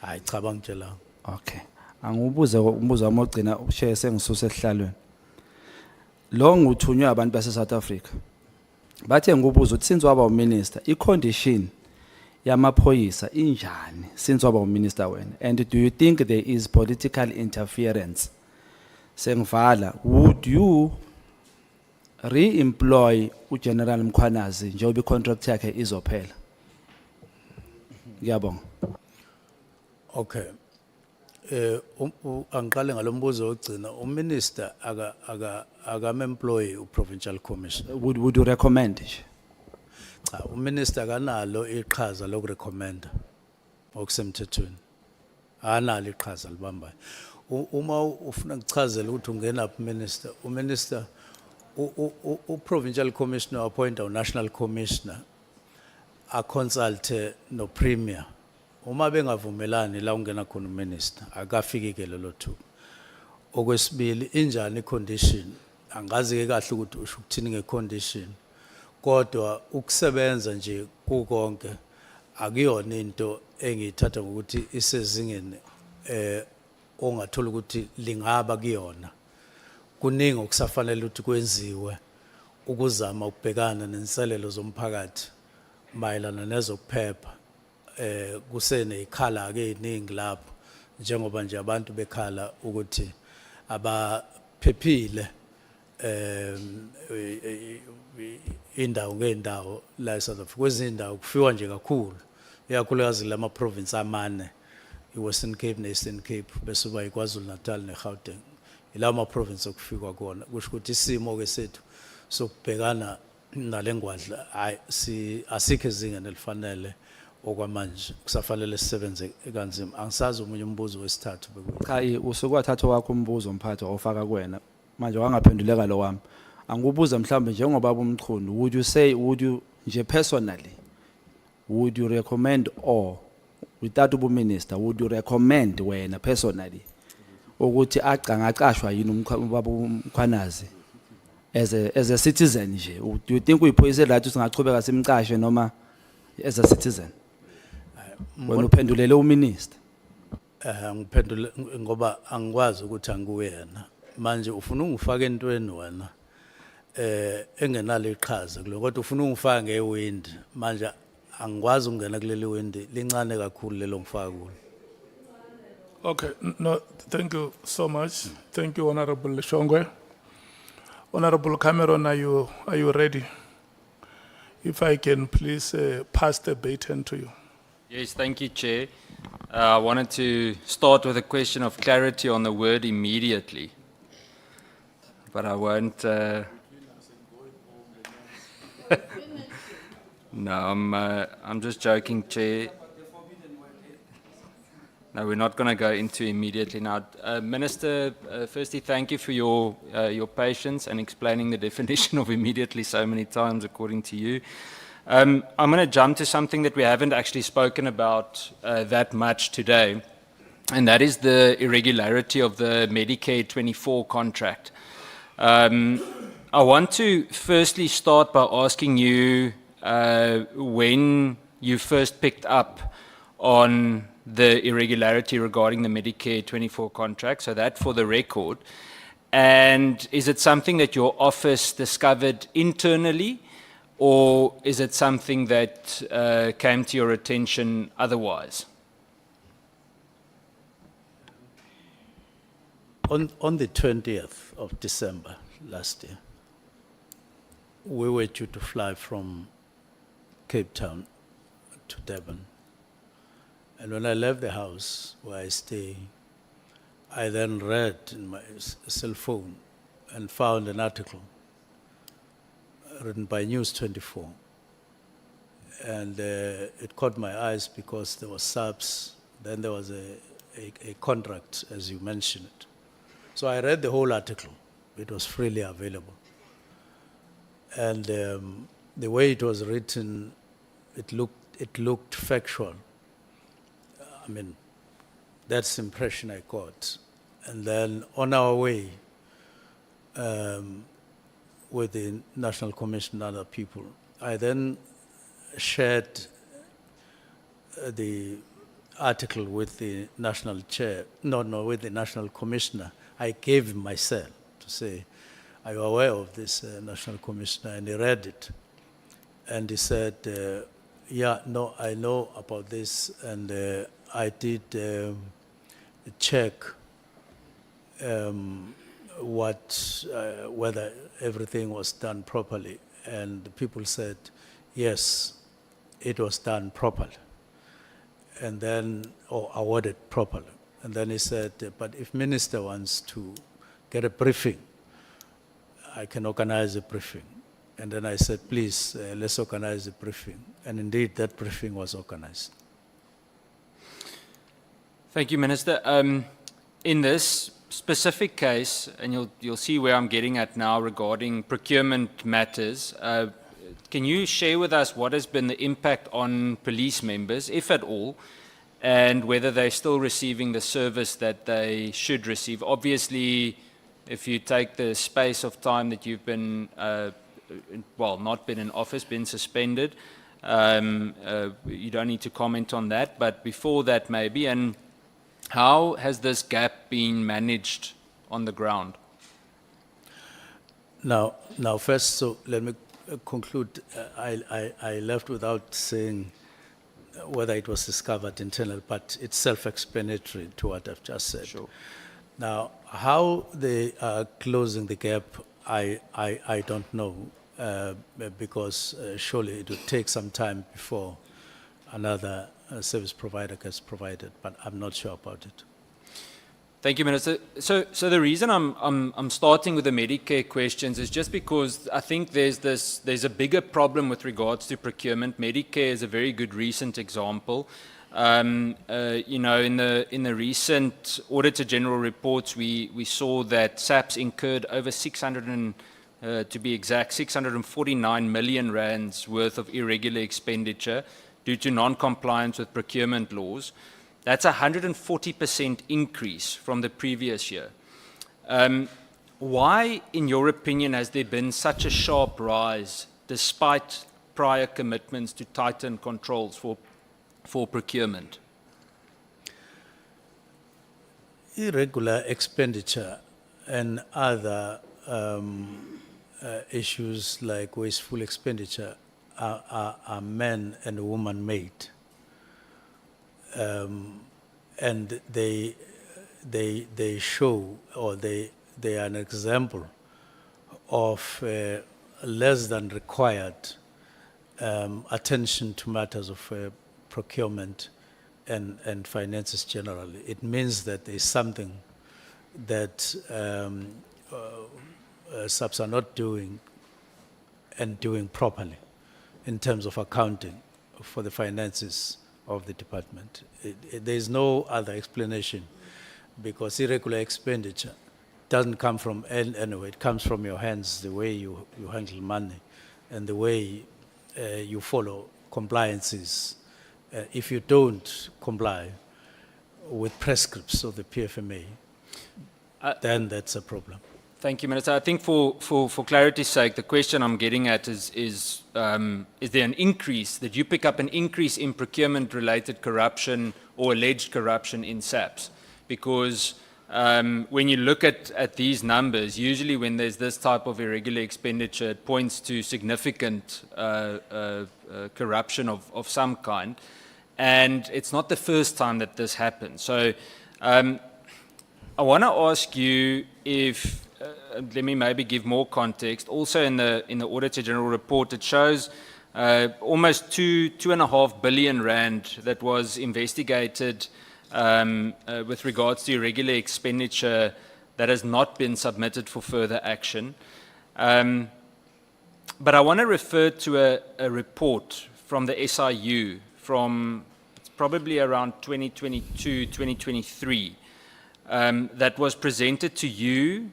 Hayi cha bangitshela. Okay. Angibuze umbuzo wami wokugcina ushiye sengisuse esihlalweni. Lo nguthunywe abantu base South Africa. Bathe ngubuza ukuthi since waba uminister icondition yamaphoyisa injani since waba uminister wena, and do you think there is political interference? Sengivala, would you re-employ uGeneral Mkhwanazi njengoba icontract yakhe izophela? Ngiyabonga. Okay. Angiqale ngalombuzo wokugcina uminister akam-employ provincial commissioner. Would you recommend? Cha, uminister kanalo iqhaza lokurecommenda okusemthethweni. Analo iqhaza libambayo. Uma ufuna ukuchazela ukuthi ungena minister, uminister provincial commissioner appoint national commissioner a consult no premier. Uma bengavumelani la ungena khona uminister akafiki ke lelo thuba. Okwesibili injani icondition? Angazi ke kahle ukuthi usho ukuthini ngecondition. Kodwa ukusebenza nje kukonke akuyona into engiyithatha ngokuthi isezingeni ongathola ukuthi lingaba kuyona. Kuningi okusafanele ukuthi kwenziwe ukuzama ukubhekana nenselelo zomphakathi mayelana nezokuphepha. Kuseneyikhala ke eziningi lapho njengoba nje abantu bekhala ukuthi abaphephile indawo ngeendawo la eSouth Africa. Kwezinye indawo kufiwa nje kakhulu ikakhulukazi lama province amane, iWestern Cape neEastern Cape bese kuba iKwaZulu Natal neGauteng. Ilawo ma province okufikwa kona kusho ukuthi isimo ke sethu sokubhekana nalengwadla hayi asikho ezingeni elifanele okwamanje kusafanele sisebenze kanzima. Angisazi umunye umbuzo wesithathu bekuyi. Cha usukwathatha wakho umbuzo umphathi ofaka kuwena manje wangaphenduleka lo wami. Angibuza mhlambe njengoba Mchunu, would you nje personally would you recommend, or without ubu minister would you recommend wena personally ukuthi angaqashwa yini ubaba uMkhwanazi as a citizen nje? Do you think uyiphoyise right singachubeka simqashe noma as a citizen? Wena uphendulele uminister. Ngiphendule ngoba angikwazi ukuthi angikuyena. Manje ufuna ungifaka entweni wena engenalo iqhaza kulo, kodwa ufuna ungifaka ngewindi. Manje angikwazi ukungena kuleli windi lincane kakhulu lelo ngifaka kulo. Okay, no, thank you so much. Thank you, Honorable Shongwe. Honorable Cameron, are you ready? If I can please pass the baton to you. Yes, thank you, Chair. I wanted to start with a question of clarity on the word immediately, but I won't. No, I'm just joking, Chair. No, we're not going to go into immediately now. Minister, firstly, thank you for your patience and explaining the definition of immediately so many times, according to you. I'm going to jump to something that we haven't actually spoken about that much today, and that is the irregularity of the Medicare 24 contract. I want to firstly start by asking you when you first picked up on the irregularity regarding the Medicare 24 contract, so that for the record. And is it something that your office discovered internally, or is it something that came to your attention otherwise? On the 20th of December last year, we were due to fly from Cape Town to Durban. And when I left the house where I stay, I then read in my cell phone and found an article written by News 24. And it caught my eyes because there was SAPS, then there was a contract, as you mentioned. So I read the whole article. It was freely available. And the way it was written, it looked factual. I mean, that's the impression I got. And then on our way, with the National Commission and other people, I then shared the article with the national chair, with the national commissioner. I gave him my cell to say, are you aware of this, national commissioner? And he read it. And he said, yeah, no, I know about this. And I did check whether everything was done properly. And the people said, yes, it was done properly. And then, or awarded properly. And then he said, but if minister wants to get a briefing, I can organize a briefing. And then I said, please, let's organize a briefing. And indeed, that briefing was organized. Thank you, Minister. In this specific case, and you'll see where I'm getting at now regarding procurement matters, can you share with us what has been the impact on police members, if at all, and whether they're still receiving the service that they should receive? Obviously, if you take the space of time that you've been, not been in office, been suspended, you don't need to comment on that, but before that maybe, and how has this gap been managed on the ground? Now first, so let me conclude. I left without saying whether it was discovered internal, but it's self-explanatory to what I've just said. Sure. Now, how they are closing the gap, I don't know, because surely it would take some time before another service provider gets provided, but I'm not sure about it. Thank you, Minister. So the reason I'm starting with the Medicare questions is just because I think there's a bigger problem with regards to procurement. Medicare is a very good recent example. In the recent Auditor General reports, we saw that SAPS incurred over 649 million rands worth of irregular expenditure due to non-compliance with procurement laws. That's a 140% increase from the previous year. Why, in your opinion, has there been such a sharp rise despite prior commitments to tighten controls for procurement? Irregular expenditure and other issues like wasteful expenditure are men and women made. And they show, or they are an example of less than required attention to matters of procurement and finances generally. It means that there's something that SAPS are not doing and doing properly in terms of accounting for the finances of the department. There is no other explanation, because irregular expenditure doesn't come from anywhere. It comes from your hands, the way you handle money and the way you follow compliances. If you don't comply with prescripts of the PFMA, then that's a problem. Thank you, Minister. I think for clarity's sake, the question I'm getting at is there an increase, did you pick up an increase in procurement-related corruption or alleged corruption in SAPS? Because when you look at these numbers, usually when there's this type of irregular expenditure, it points to significant corruption of some kind. And it's not the first time that this happens. So I want to ask you if, let me maybe give more context. Also in the Auditor General report, it shows almost 2.5 billion rand that was investigated with regards to irregular expenditure that has not been submitted for further action. But I want to refer to a report from the SIU from it's probably around 2022, 2023, that was presented to you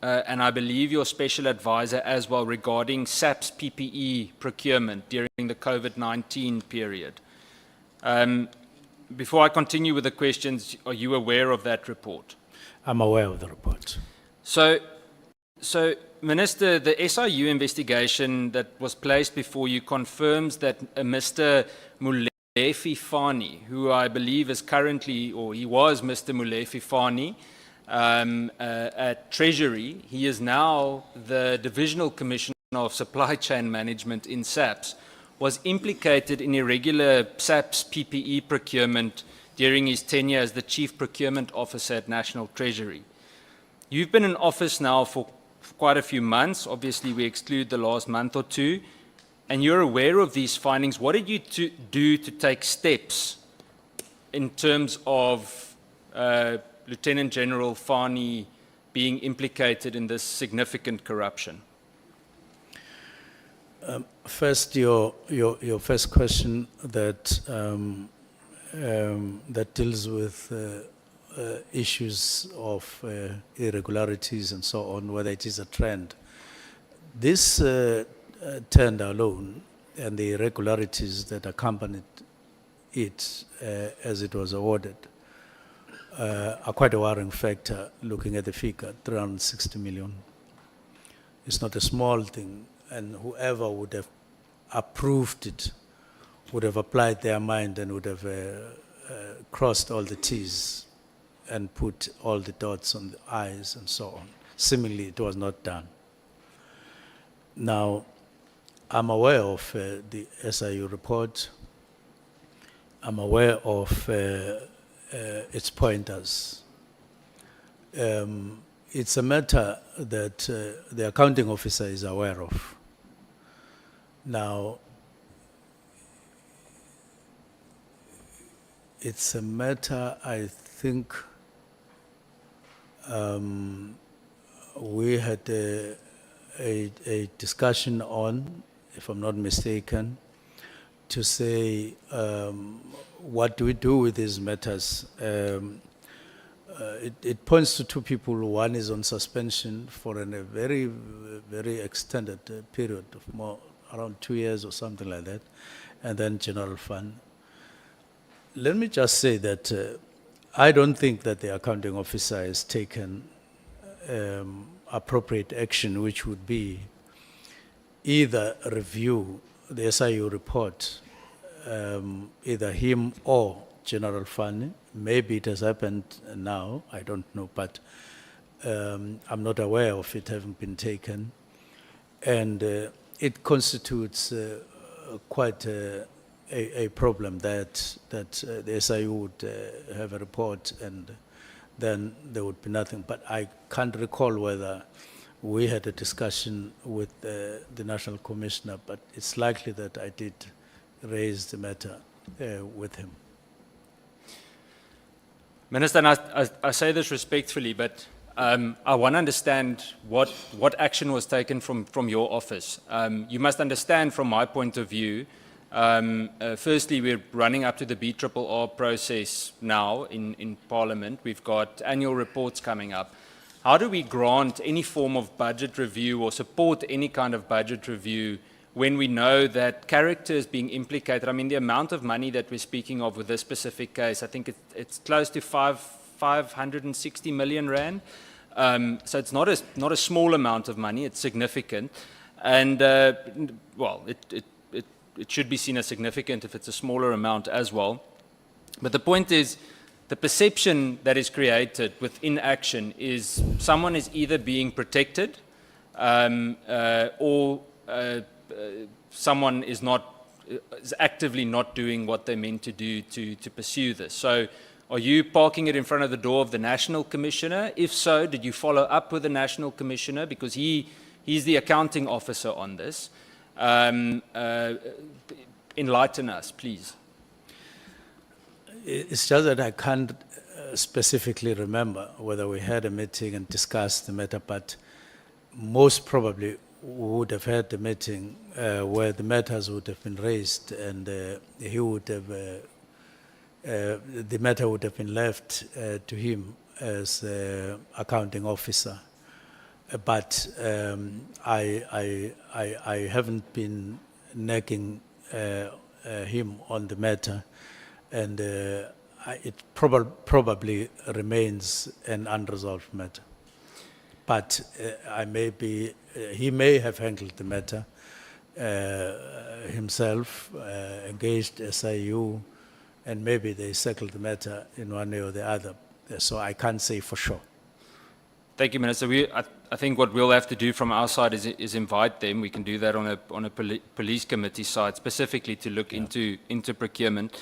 and I believe your special advisor as well regarding SAP's PPE procurement during the COVID-19 period. Before I continue with the questions, are you aware of that report? I'm aware of the report. So, Minister, the SIU investigation that was placed before you confirms that Mr. Molefi Fani, who I believe is currently, or he was Mr. Molefi Fani, at Treasury, he is now the Divisional Commissioner of Supply Chain Management in SAPS, was implicated in irregular SAPS PPE procurement during his tenure as the Chief Procurement Officer at National Treasury. You've been in office now for quite a few months. Obviously, we exclude the last month or two, and you're aware of these findings. What did you do to take steps in terms of Lieutenant General Fani being implicated in this significant corruption? First, your first question that that deals with issues of irregularities and so on, whether it is a trend. This tender alone and the irregularities that accompanied it as it was awarded are quite a worrying factor looking at the figure, 360 million. It's not a small thing, and whoever would have approved it would have applied their mind and would have crossed all the T's and put all the dots on the I's and so on. Seemingly, it was not done. Now, I'm aware of the SIU report. I'm aware of its pointers. It's a matter that the accounting officer is aware of. Now, it's a matter I think we had a discussion on, if I'm not mistaken, to say what do we do with these matters. It points to two people. One is on suspension for a very, very extended period of more around 2 years or something like that, and then general fund. Let me just say that I don't think that the accounting officer has taken appropriate action, which would be either review the SIU report, either him or General Fund. Maybe it has happened now, I don't know, but I'm not aware of it having been taken. And it constitutes quite a problem that the SIU would have a report and then there would be nothing. But I can't recall whether we had a discussion with the National Commissioner, but it's likely that I did raise the matter with him. Minister, and I say this respectfully, but I want to understand what action was taken from your office. You must understand from my point of view, firstly, we're running up to the BRRR process now in Parliament. We've got annual reports coming up. How do we grant any form of budget review or support any kind of budget review when we know that character is being implicated? I mean, the amount of money that we're speaking of with this specific case, I think it's close to 560 million rand. So it's not a small amount of money, it's significant. And, well, it should be seen as significant if it's a smaller amount as well. But the point is, the perception that is created with inaction is someone is either being protected or someone is actively not doing what they're meant to do to pursue this. So are you parking it in front of the door of the National Commissioner? If so, did you follow up with the National Commissioner? Because he's the accounting officer on this. Enlighten us, please. It's just that I can't specifically remember whether we had a meeting and discussed the matter, but most probably we would have had the meeting where the matters would have been raised, and he would have, the matter would have been left to him as accounting officer. But I haven't been nagging him on the matter, and it probably remains an unresolved matter. But he may have handled the matter himself, engaged SIU, and maybe they settled the matter in one way or the other. So I can't say for sure. Thank you, Minister. I think what we'll have to do from our side is invite them. We can do that on a police committee side, specifically to look into procurement.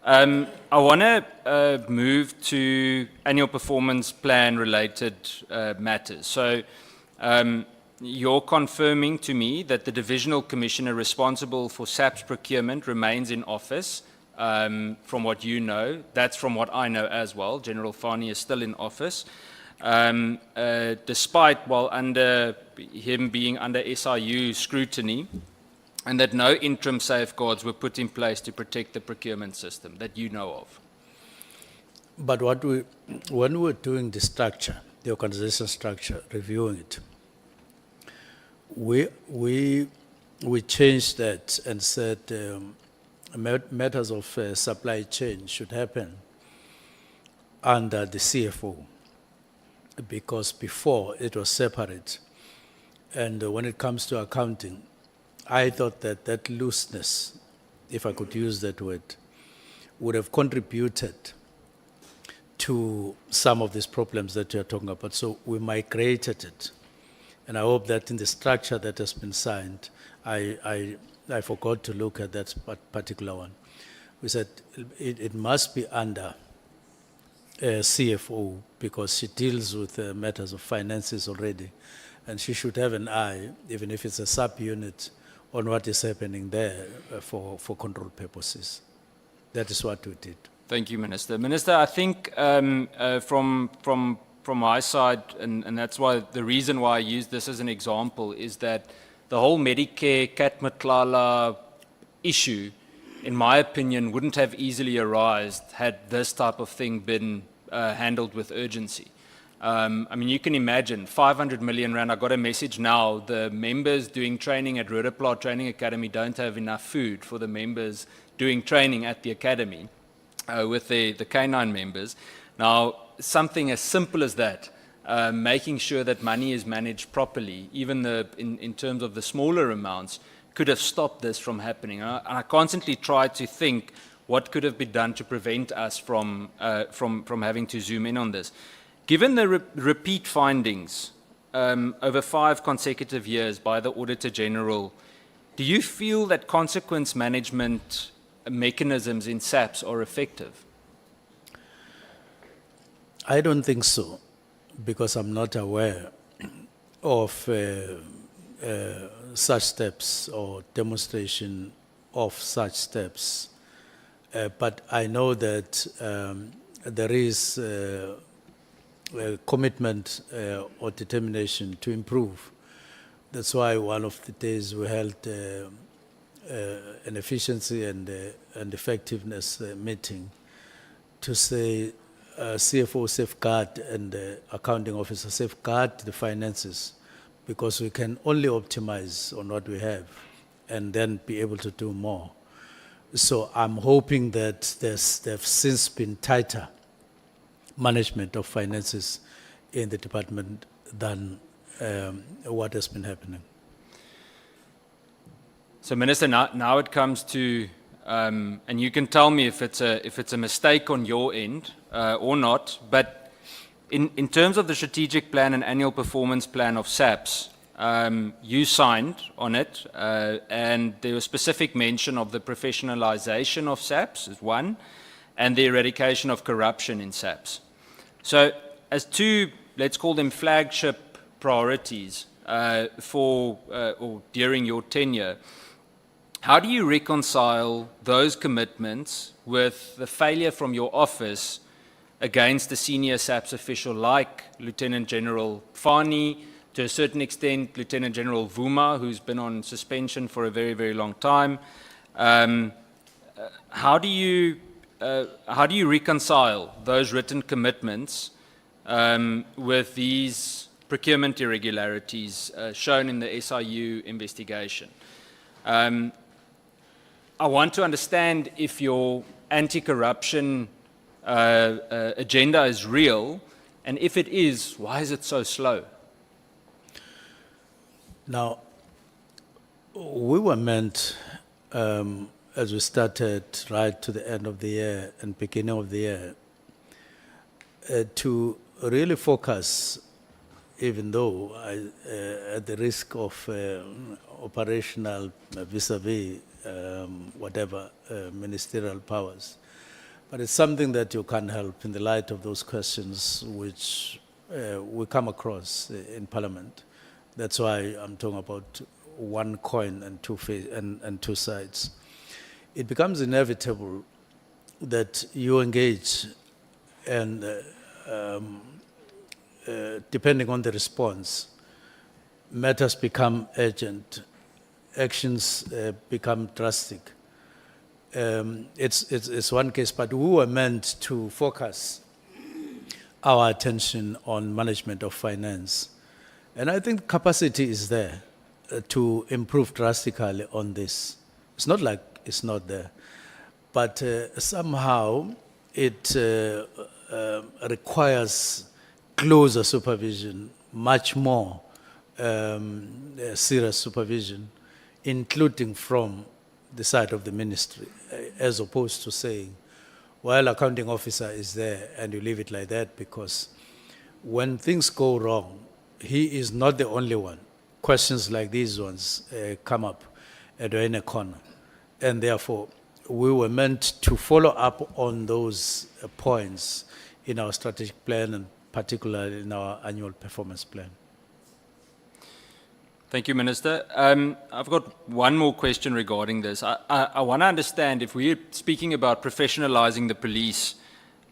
I want to move to annual performance plan related matters. So you're confirming to me that the divisional commissioner responsible for SAP's procurement remains in office. From what you know, that's from what I know as well. General Fani is still in office. Despite, under him being under SIU scrutiny, and that no interim safeguards were put in place to protect the procurement system that you know of. But when we were doing the structure, the organization structure, reviewing it, we changed that and said matters of supply chain should happen under the CFO, because before it was separate. And when it comes to accounting, I thought that looseness, if I could use that word, would have contributed to some of these problems that you're talking about. So we migrated it. And I hope that in the structure that has been signed, I forgot to look at that particular one. We said it must be under CFO, because she deals with matters of finances already, and she should have an eye, even if it's a subunit, on what is happening there for control purposes. That is what we did. Thank you, Minister. Minister, I think from my side, and that's why the reason why I use this as an example, is that the whole Medicare Kat Matlala issue, in my opinion, wouldn't have easily arisen had this type of thing been handled with urgency. I mean, you can imagine, 500 million rand. I got a message now, the members doing training at Rudapla Training Academy don't have enough food for the members doing training at the academy with the K9 members. Now, something as simple as that, making sure that money is managed properly, even in terms of the smaller amounts, could have stopped this from happening. And I constantly try to think what could have been done to prevent us from having to zoom in on this. Given the repeat findings over 5 consecutive years by the Auditor General, do you feel that consequence management mechanisms in SAPS are effective? I don't think so, because I'm not aware of such steps or demonstration of such steps. But I know that there is a commitment or determination to improve. That's why one of the days we held an efficiency and effectiveness meeting to say CFO safeguard and accounting officer safeguard the finances, because we can only optimize on what we have and then be able to do more. So I'm hoping that there's since been tighter management of finances in the department than what has been happening. So, Minister, now it comes to, and you can tell me if it's a mistake on your end or not, but in terms of the strategic plan and annual performance plan of SAPS, you signed on it, and there was specific mention of the professionalization of SAPS as one, and the eradication of corruption in SAPS. So, as 2, let's call them flagship priorities, or during your tenure. How do you reconcile those commitments with the failure from your office against a senior SAPS official like Lieutenant General Fani, to a certain extent Lieutenant General Vuma, who's been on suspension for a very, very long time? How do you reconcile those written commitments with these procurement irregularities shown in the SIU investigation? I want to understand if your anti-corruption agenda is real, and if it is, why is it so slow? Now, we were meant, as we started right to the end of the year and beginning of the year, to really focus, even though at the risk of operational vis-a-vis whatever ministerial powers. But it's something that you can't help in the light of those questions which we come across in Parliament. That's why I'm talking about one coin and two sides. It becomes inevitable that you engage, and depending on the response, matters become urgent, actions become drastic. It's one case, but we were meant to focus our attention on management of finance. And I think capacity is there to improve drastically on this. It's not like it's not there, but somehow it requires closer supervision, much more serious supervision, including from the side of the ministry, as opposed to saying, well, accounting officer is there and you leave it like that, because when things go wrong, he is not the only one. Questions like these ones come up and we're in a corner. And therefore, we were meant to follow up on those points in our strategic plan and particularly in our annual performance plan. Thank you, Minister. I've got one more question regarding this. I want to understand, if we're speaking about professionalizing the police,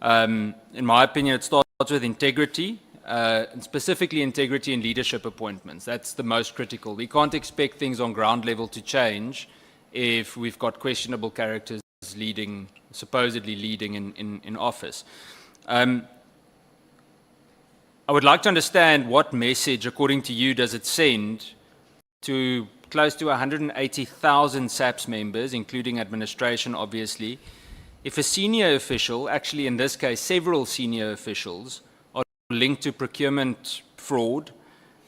in my opinion, it starts with integrity, and specifically integrity in leadership appointments. That's the most critical. We can't expect things on ground level to change if we've got questionable characters leading, supposedly leading in office. I would like to understand what message, according to you, does it send to close to 180,000 SAPS members, including administration, obviously, if a senior official, actually in this case several senior officials, are linked to procurement fraud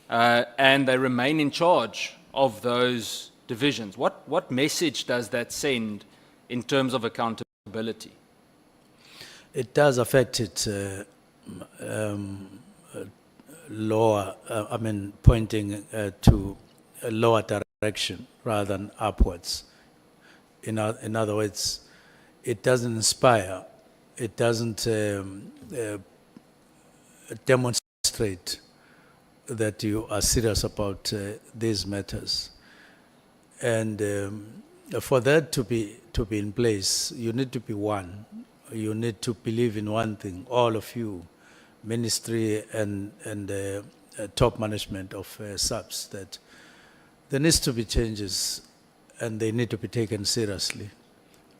and they remain in charge of those divisions? What message does that send in terms of accountability? It does affect it lower, pointing to a lower direction rather than upwards. In other words, it doesn't inspire, it doesn't demonstrate that you are serious about these matters. And for that to be in place, you need to be one. You need to believe in one thing, all of you, ministry and top management of SAPS, that there needs to be changes and they need to be taken seriously.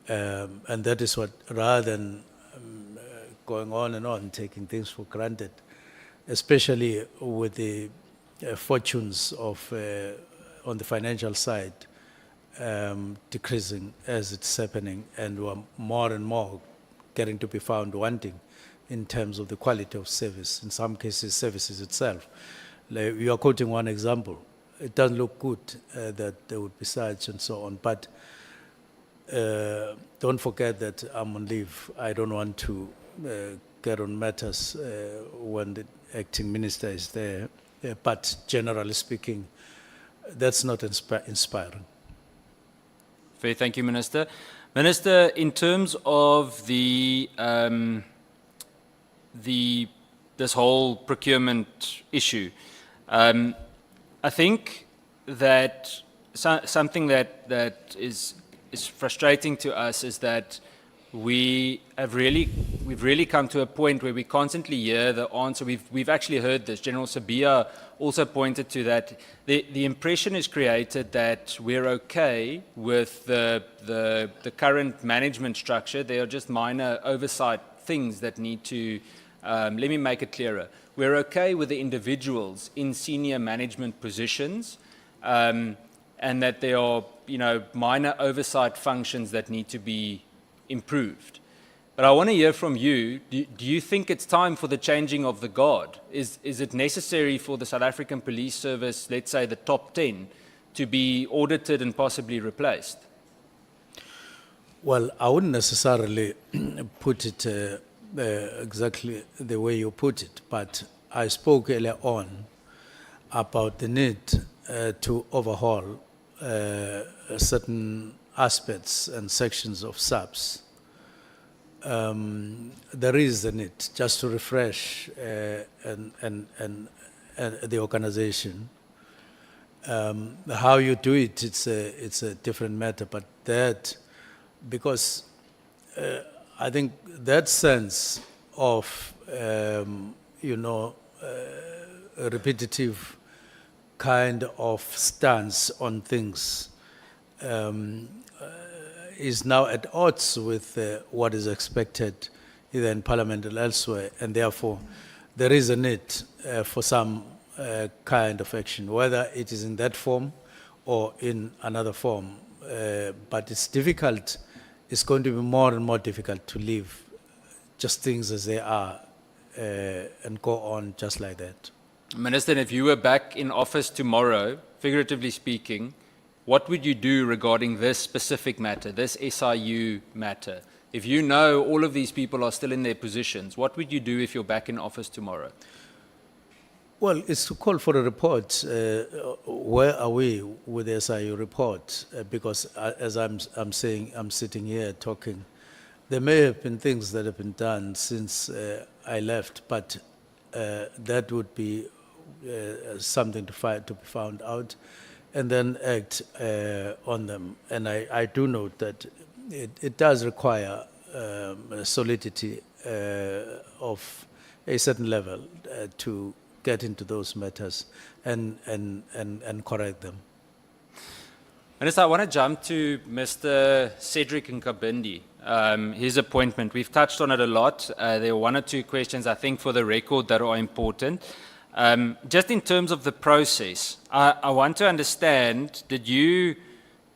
And that is what, rather than going on and on, taking things for granted, especially with the fortunes of, on the financial side, decreasing as it's happening, and we're more and more getting to be found wanting in terms of the quality of service, in some cases services itself. Like, you are quoting one example. It doesn't look good that there would be such and so on, but don't forget that I'm on leave. I don't want to get on matters when the acting minister is there, but generally speaking, that's not inspiring. Fair, thank you, Minister. Minister, in terms of this whole procurement issue, I think that something that is frustrating to us is that we've really come to a point where we constantly hear the answer. We've actually heard this. General Sabia also pointed to that. The impression is created that we're okay with the current management structure. There are just minor oversight things that need to, let me make it clearer. We're okay with the individuals in senior management positions, and that there are, minor oversight functions that need to be improved. But I want to hear from you. Do you think it's time for the changing of the guard? Is it necessary for the South African Police Service, let's say the top 10, to be audited and possibly replaced? Well, I wouldn't necessarily put it exactly the way you put it, but I spoke earlier on about the need to overhaul certain aspects and sections of SAPS. There is a need just to refresh and the organization. How you do it, it's a different matter, but that, because I think that sense of, a repetitive kind of stance on things is now at odds with what is expected either in Parliament or elsewhere, and therefore there is a need for some kind of action, whether it is in that form or in another form. But it's difficult, it's going to be more and more difficult to leave just things as they are and go on just like that. Minister, if you were back in office tomorrow, figuratively speaking, what would you do regarding this specific matter, this SIU matter? If you know all of these people are still in their positions, what would you do if you're back in office tomorrow? Well, it's to call for a report. Where are we with the SIU report? Because as I'm saying, I'm sitting here talking. There may have been things that have been done since I left, but that would be something to be found out, and then act on them. And I do note that it does require solidity of a certain level to get into those matters and correct them. Minister, I want to jump to Mr. Cedric Nkabindi, his appointment. We've touched on it a lot. There are one or two questions, I think, for the record that are important. Just in terms of the process, I want to understand, did you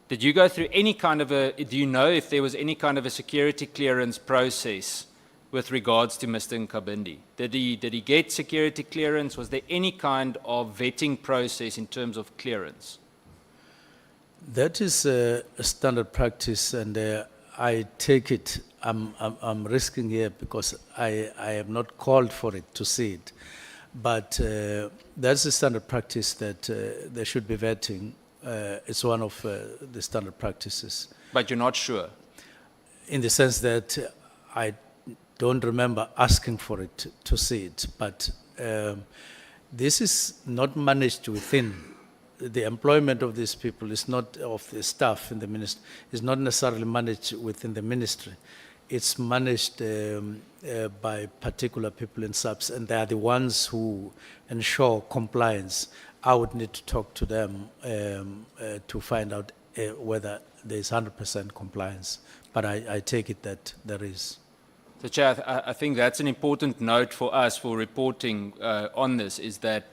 go through any kind of do you know if there was any kind of a security clearance process with regards to Mr. Nkabindi? Did he get security clearance? Was there any kind of vetting process in terms of clearance? That is a standard practice, and I take it, I'm risking here because I am not called for it to see it. But that's a standard practice that there should be vetting. It's one of the standard practices. But you're not sure? In the sense that I don't remember asking for it to see it. But this is not managed within. The employment of these people is not, of the staff in the ministry, is not necessarily managed within the ministry. It's managed by particular people in SAPS, and they are the ones who ensure compliance. I would need to talk to them to find out whether there is 100% compliance, but I take it that there is. So, Chair, I think that's an important note for us for reporting on this, is that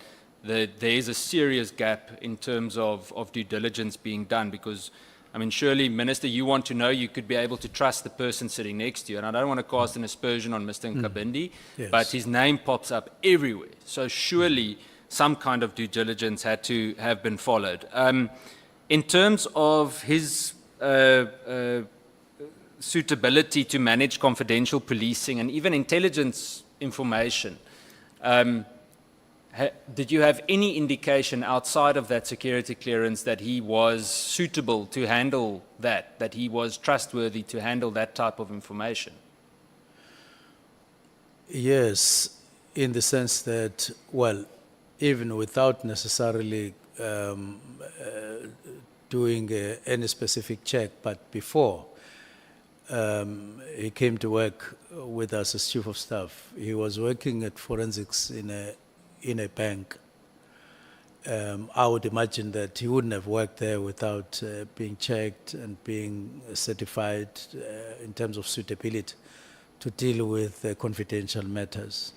there is a serious gap in terms of due diligence being done, because I mean, surely, Minister, you want to know you could be able to trust the person sitting next to you. And I don't want to cast an aspersion on Mr. Nkabindi, Yes. but his name pops up everywhere. So surely some kind of due diligence had to have been followed. In terms of his suitability to manage confidential policing and even intelligence information, did you have any indication outside of that security clearance that he was suitable to handle that he was trustworthy to handle that type of information? Yes, in the sense that, well, even without necessarily doing any specific check, but before he came to work with us as chief of staff, he was working at forensics in a bank. I would imagine that he wouldn't have worked there without being checked and being certified in terms of suitability to deal with confidential matters.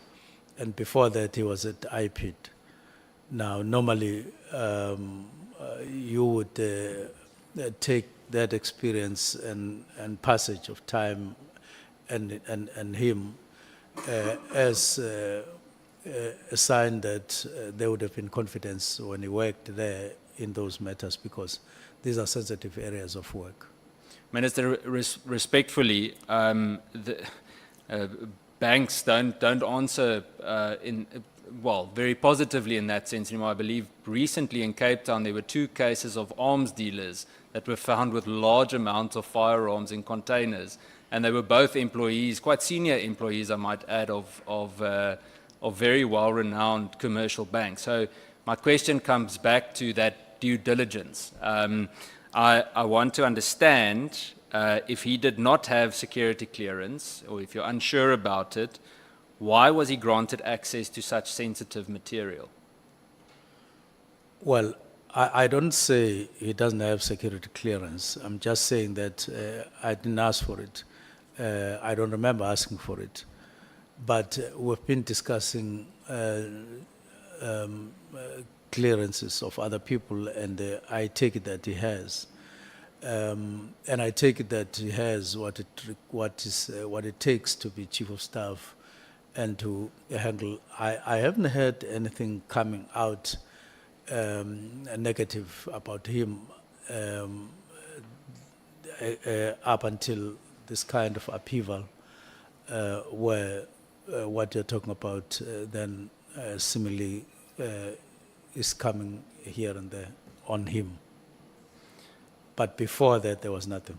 And before that, he was at IPID. Now, normally, you would take that experience and passage of time and him as a sign that there would have been confidence when he worked there in those matters, because these are sensitive areas of work. Minister, respectfully, banks don't answer very positively in that sense anymore. I believe recently in Cape Town there were 2 cases of arms dealers that were found with large amounts of firearms in containers, and they were both employees, quite senior employees, I might add, of very well-renowned commercial banks. So my question comes back to that due diligence. I want to understand if he did not have security clearance, or if you're unsure about it, why was he granted access to such sensitive material? Well, I don't say he doesn't have security clearance. I'm just saying that I didn't ask for it. I don't remember asking for it. But we've been discussing clearances of other people, and I take it that he has. And I take it that he has what it takes to be chief of staff and to handle. I haven't heard anything coming out negative about him up until this kind of upheaval, where what you're talking about then similarly is coming here and there on him. But before that, there was nothing.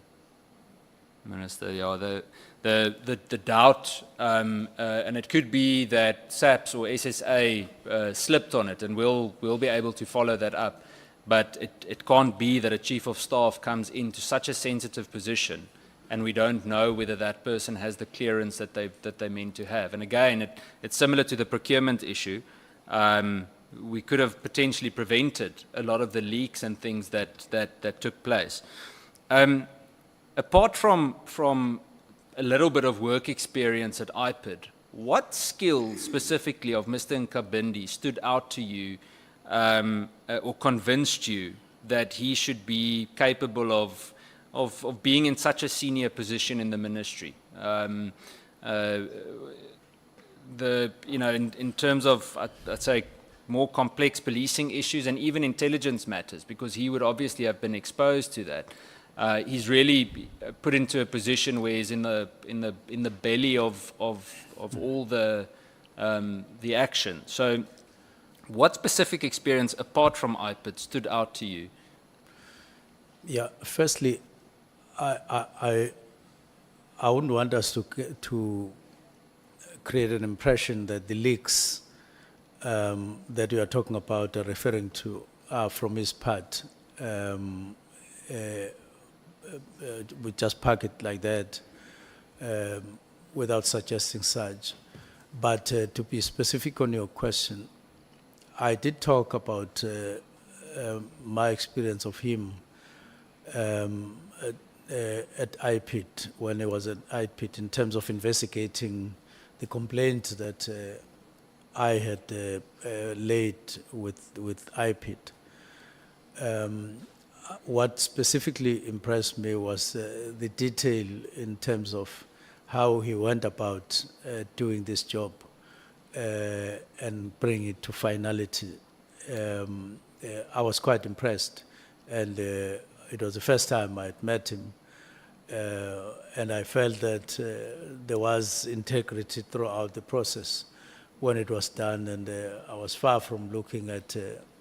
Minister, yeah, the doubt, and it could be that SAPS or SSA slipped on it, and we'll be able to follow that up. But it can't be that a chief of staff comes into such a sensitive position, and we don't know whether that person has the clearance that they meant to have. And again, it's similar to the procurement issue. We could have potentially prevented a lot of the leaks and things that took place. Apart from a little bit of work experience at IPID, what skills specifically of Mr. Nkabindi stood out to you or convinced you that he should be capable of being in such a senior position in the ministry? In terms of, I'd say, more complex policing issues and even intelligence matters, because he would obviously have been exposed to that. He's really put into a position where he's in the belly of all the action. So, what specific experience apart from IPID stood out to you? Yeah, firstly, I wouldn't want us to create an impression that the leaks that you are talking about are referring to are from his part. We just park it like that without suggesting such. But to be specific on your question, I did talk about my experience of him at IPID, when he was at IPID, in terms of investigating the complaint that I had laid with IPID. What specifically impressed me was the detail in terms of how he went about doing this job and bring it to finality. I was quite impressed, and it was the first time I'd met him, and I felt that there was integrity throughout the process when it was done, and I was far from looking at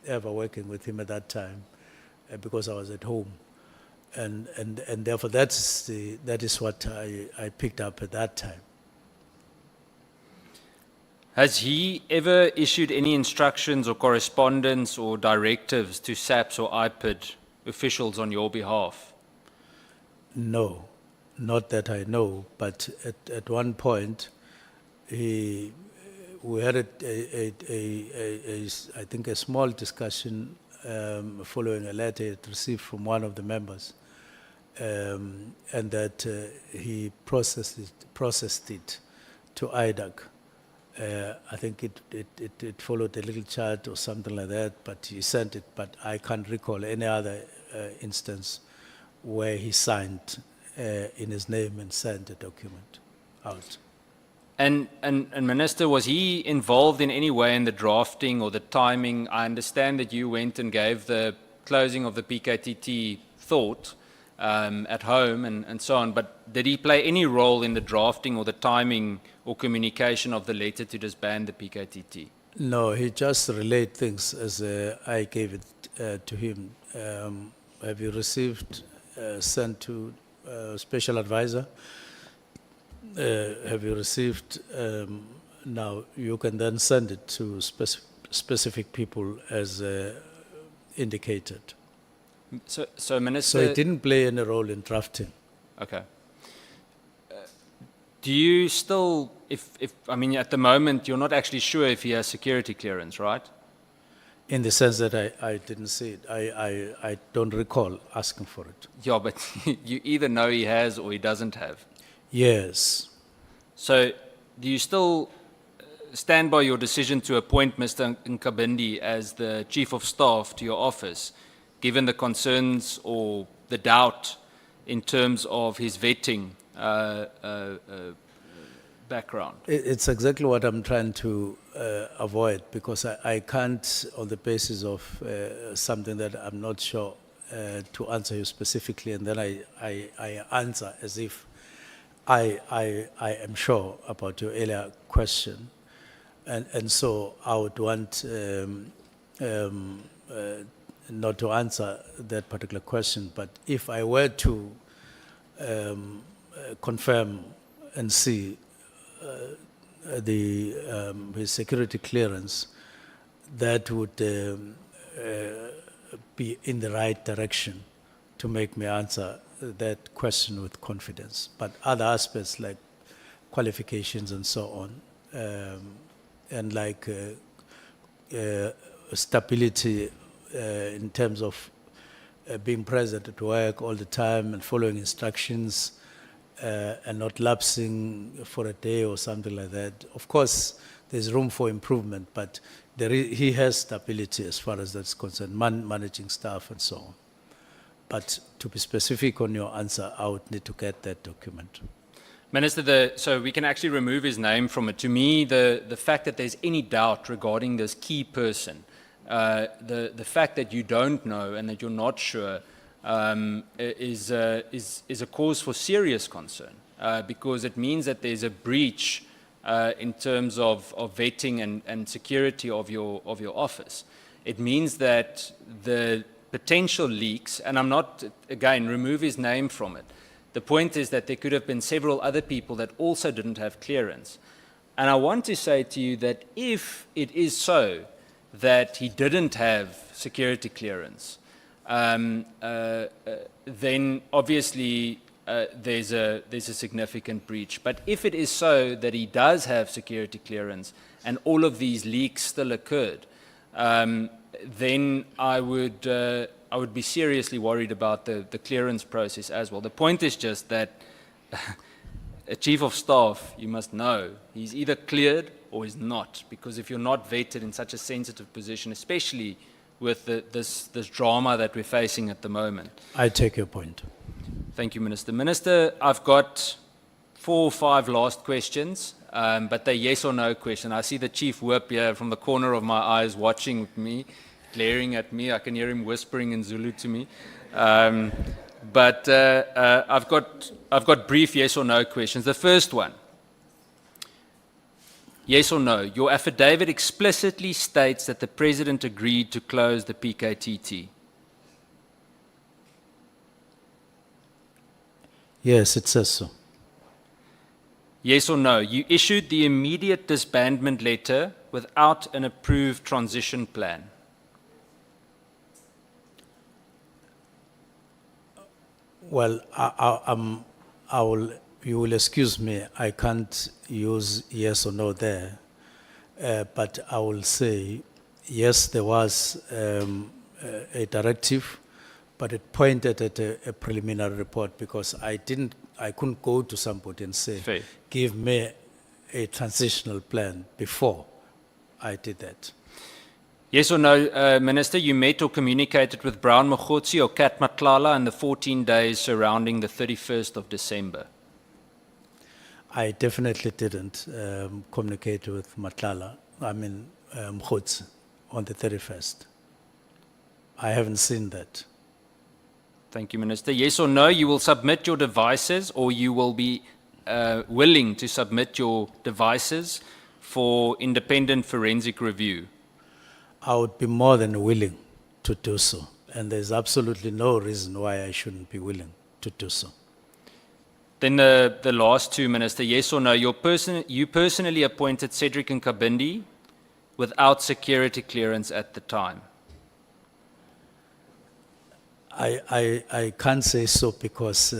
ever working with him at that time, because I was at home, and therefore that is what I picked up at that time. Has he ever issued any instructions or correspondence or directives to SAPS or IPID officials on your behalf? No, not that I know, but at one point, we had I think a small discussion following a letter it received from one of the members, and that he processed it to IDAC. I think it followed a little chart or something like that, but he sent it, but I can't recall any other instance where he signed in his name and sent a document out. And Minister, was he involved in any way in the drafting or the timing? I understand that you went and gave the closing of the PKTT thought at home and so on, but did he play any role in the drafting or the timing or communication of the letter to disband the PKTT? No, he just relayed things as I gave it to him. Have you received, sent to special advisor? Have you received, now you can then send it to specific people as indicated. So Minister... So it didn't play any role in drafting. Okay. Do you still, I mean, at the moment, you're not actually sure if he has security clearance, right? In the sense that I didn't see it. I don't recall asking for it. Yeah, but you either know he has or he doesn't have. Yes. So do you still stand by your decision to appoint Mr. Nkabindi as the Chief of Staff to your office, given the concerns or the doubt in terms of his vetting background? It's exactly what I'm trying to avoid, because I can't, on the basis of something that I'm not sure, to answer you specifically, and then I answer as if I am sure about your earlier question. And so I would want not to answer that particular question, but if I were to confirm and see his security clearance, that would be in the right direction to make me answer that question with confidence. But other aspects like qualifications and so on, and like stability in terms of being present at work all the time and following instructions, and not lapsing for a day or something like that. Of course, there's room for improvement, but he has stability as far as that's concerned, managing staff and so on. But to be specific on your answer, I would need to get that document. Minister, so we can actually remove his name from it. To me, the fact that there's any doubt regarding this key person, the fact that you don't know and that you're not sure, is a cause for serious concern, because it means that there's a breach in terms of vetting and security of your office. It means that the potential leaks, and I'm not, again, remove his name from it. The point is that there could have been several other people that also didn't have clearance. And I want to say to you that if it is so that he didn't have security clearance, then obviously there's a significant breach. But if it is so that he does have security clearance and all of these leaks still occurred, then I would be seriously worried about the clearance process as well. The point is just that a chief of staff, you must know, he's either cleared or he's not, because if you're not vetted in such a sensitive position, especially with this drama that we're facing at the moment. I take your point. Thank you, Minister. Minister, I've got 4 or 5 last questions, but they're yes or no questions. I see the Chief Whip here from the corner of my eyes watching me, glaring at me. I can hear him whispering in Zulu to me. But I've got brief yes or no questions. The first one, yes or no, your affidavit explicitly states that the President agreed to close the PKTT. Yes, it says so. Yes or no? You issued the immediate disbandment letter without an approved transition plan. Well, you will excuse me, I can't use yes or no there, but I will say, yes, there was a directive, but it pointed at a preliminary report because I couldn't go to somebody and say, Fair. give me a transitional plan before I did that. Yes or no, Minister, you met or communicated with Brown Mogotsi or Kat Matlala in the 14 days surrounding the 31st of December? I definitely didn't communicate with Mogotsi on the 31st. I haven't seen that. Thank you, Minister. Yes or no, you will submit your devices or you will be willing to submit your devices for independent forensic review? I would be more than willing to do so. And there's absolutely no reason why I shouldn't be willing to do so. Then the last two, Minister, yes or no, you personally appointed Cedric Nkabindi without security clearance at the time? I can't say so because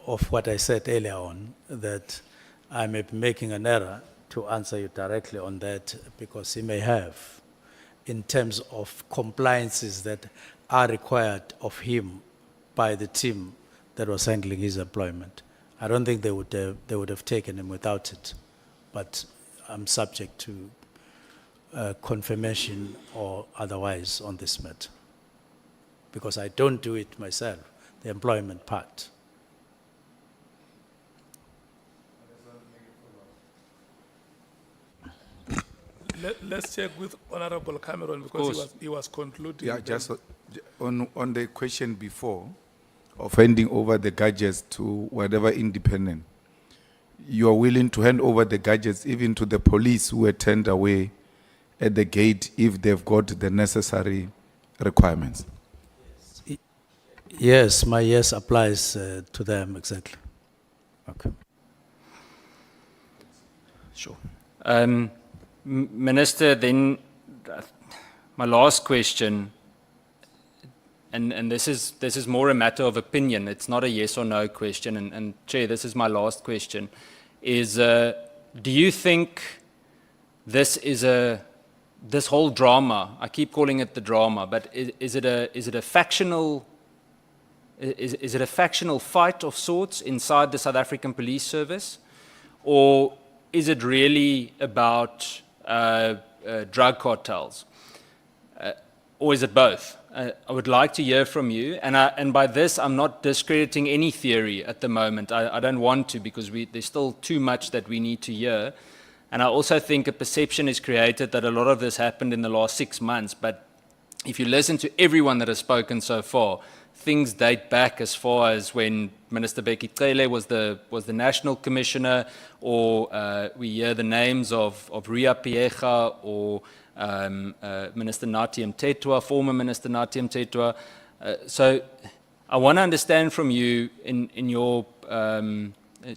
of what I said earlier on, that I may be making an error to answer you directly on that because he may have, in terms of compliances that are required of him by the team that was handling his employment. I don't think they would have taken him without it, but I'm subject to confirmation or otherwise on this matter, because I don't do it myself, the employment part. Let's check with Honorable Cameron because he was concluding. Yeah, just on the question before of handing over the gadgets to whatever independent, you are willing to hand over the gadgets even to the police who were turned away at the gate if they've got the necessary requirements? Yes, my yes applies to them exactly. Okay. Sure. Minister, then my last question, and this is more a matter of opinion. It's not a yes or no question. And Chair, this is my last question: is do you think this whole drama? I keep calling it the drama, but is it a factional? Is it a factional fight of sorts inside the South African Police Service, or is it really about drug cartels, or is it both? I would like to hear from you, and by this I'm not discrediting any theory at the moment. I don't want to, because there's still too much that we need to hear, and I also think a perception is created that a lot of this happened in the last 6 months. But if you listen to everyone that has spoken so far, things date back as far as when Minister Becky Cele was the National Commissioner, or we hear the names of Ria Piecha or Minister Nathi Mthethwa, former Minister Nathi Mthethwa. So I want to understand from you, in your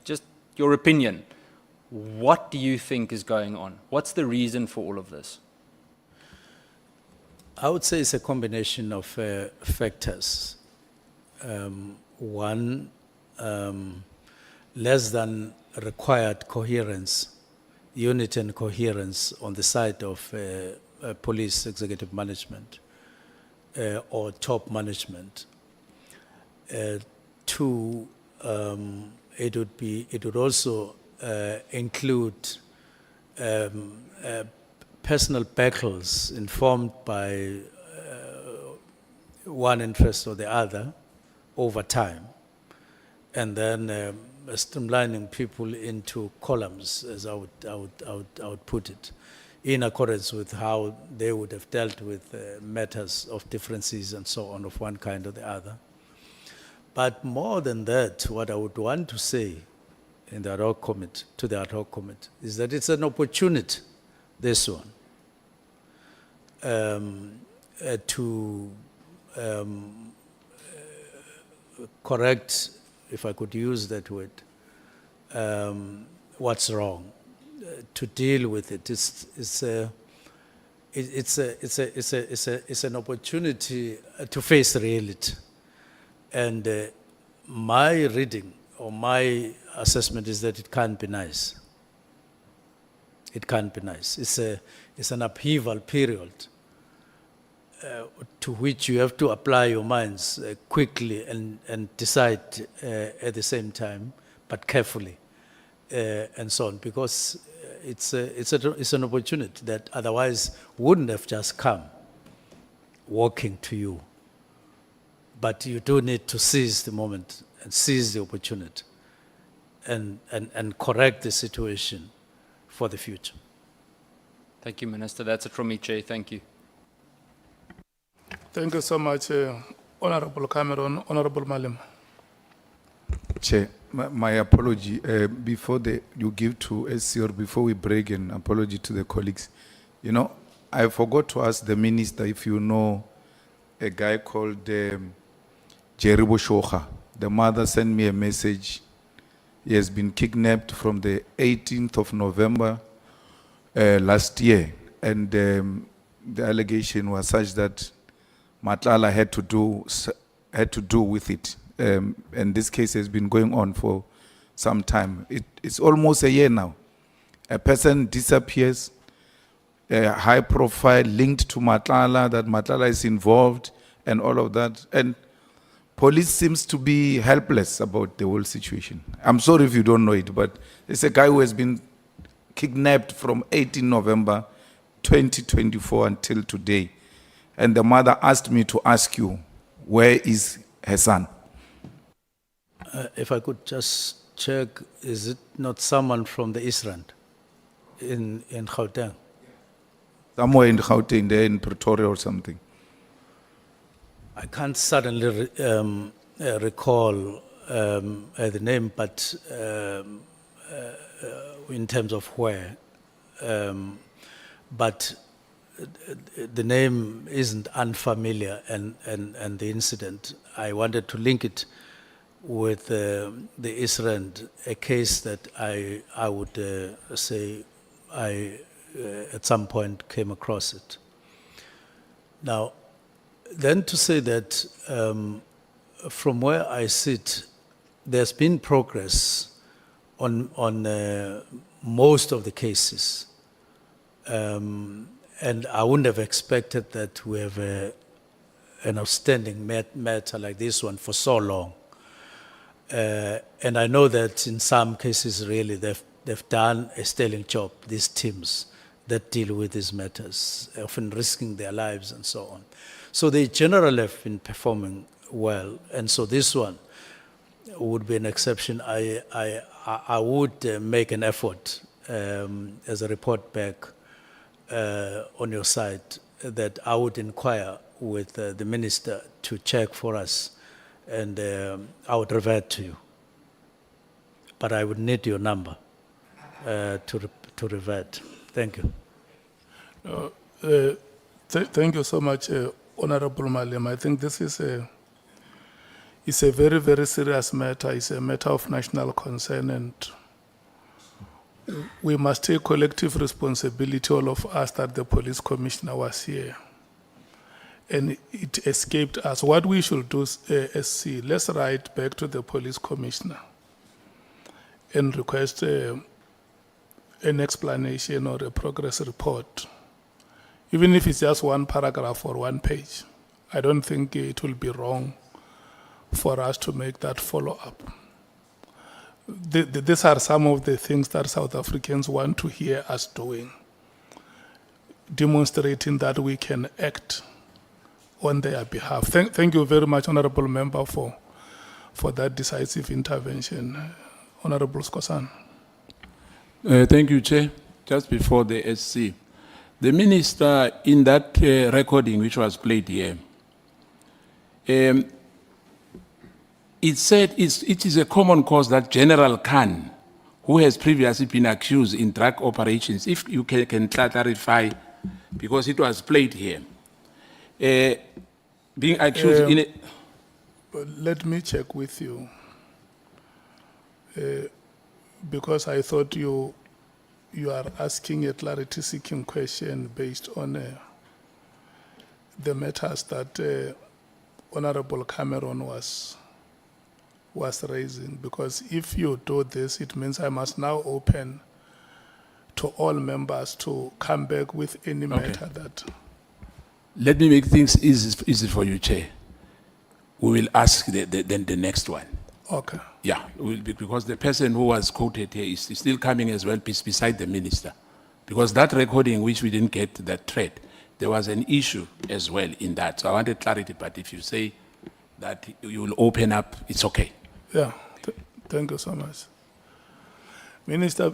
just your opinion, what do you think is going on? What's the reason for all of this? I would say it's a combination of factors. One, less than required coherence, unity and coherence on the side of police executive management or top management. Two, it would also include personal battles informed by one interest or the other over time, and then streamlining people into columns, as I would put it, in accordance with how they would have dealt with matters of differences and so on of one kind or the other. But more than that, what I would want to say in the ad hoc committee, to the ad hoc committee, is that it's an opportunity, this one, to correct, if I could use that word, what's wrong, to deal with it. It's an opportunity to face reality. And my reading or my assessment is that it can't be nice. It can't be nice. It's an upheaval period to which you have to apply your minds quickly and decide at the same time, but carefully, and so on, because it's an opportunity that otherwise wouldn't have just come walking to you. But you do need to seize the moment and seize the opportunity and correct the situation for the future. Thank you, Minister. That's it from me, Chair. Thank you. Thank you so much, Honorable Cameron, Honorable Malema. Chair, my apology, before you give to SC or before we break, an apology to the colleagues. You know, I forgot to ask the minister if you know a guy called Jerry Boshoga. The mother sent me a message. He has been kidnapped from the 18th of November last year. And the allegation was such that Matlala had to do with it. And this case has been going on for some time. It's almost a year now. A person disappears, a high profile linked to Matlala, that Matlala is involved and all of that. And police seems to be helpless about the whole situation. I'm sorry if you don't know it, but it's a guy who has been kidnapped from 18 November 2024 until today. And the mother asked me to ask you, where is her son? If I could just check, is it not someone from the East Rand in Gauteng? Somewhere in Gauteng, there in Pretoria or something. I can't suddenly recall the name, but in terms of where. But the name isn't unfamiliar, and the incident, I wanted to link it with the East Rand, a case that I would say I at some point came across it. Now, then to say that from where I sit, there's been progress on most of the cases. And I wouldn't have expected that we have an outstanding matter like this one for so long. And I know that in some cases, really, they've done a sterling job, these teams that deal with these matters, often risking their lives and so on. So they generally have been performing well. And so this one would be an exception. I would make an effort as a report back on your side that I would inquire with the minister to check for us, and I would revert to you. But I would need your number to revert. Thank you. Thank you so much, Honorable Malema. I think this is a very, very serious matter. It's a matter of national concern, and we must take collective responsibility, all of us, that the police commissioner was here. And it escaped us. What we should do, SC, let's write back to the police commissioner and request an explanation or a progress report. Even if it's just one paragraph or one page, I don't think it will be wrong for us to make that follow-up. These are some of the things that South Africans want to hear us doing, demonstrating that we can act on their behalf. Thank you very much, Honorable Member, for that decisive intervention. Honorable Skosana. Thank you, Chair. Just before the SC, the minister in that recording which was played here, it said it is a common cause that General Khan, who has previously been accused in drug operations, if you can clarify, because it was played here, being accused in a... Let me check with you. because I thought you are asking a clarity-seeking question based on the matters that Honorable Cameron was raising. Because if you do this, it means I must now open to all members to come back with any matter that. Let me make things easy for you, Chair. We will ask the next one. Okay. Yeah, because the person who was quoted here is still coming as well beside the minister. Because that recording, which we didn't get that thread, there was an issue as well in that. So I wanted clarity, but if you say that you will open up, it's okay. Yeah, thank you so much. Minister,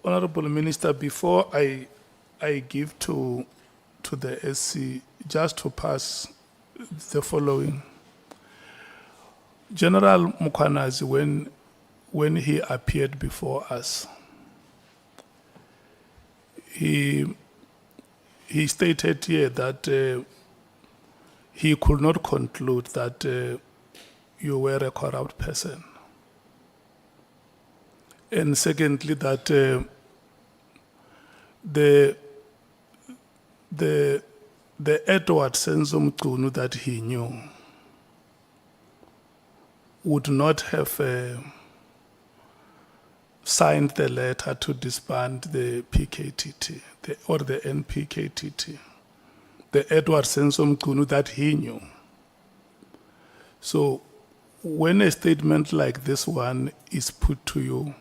Honorable Minister, before I give to the SC, just to pass the following. General Mkhwanazi, when he appeared before us, he stated here that he could not conclude that you were a corrupt person. And secondly, that the Edward Senzo Mchunu that he knew would not have signed the letter to disband the PKTT or the NPKTT. The Edward Senzo Mchunu that he knew. So when a statement like this one is put to you,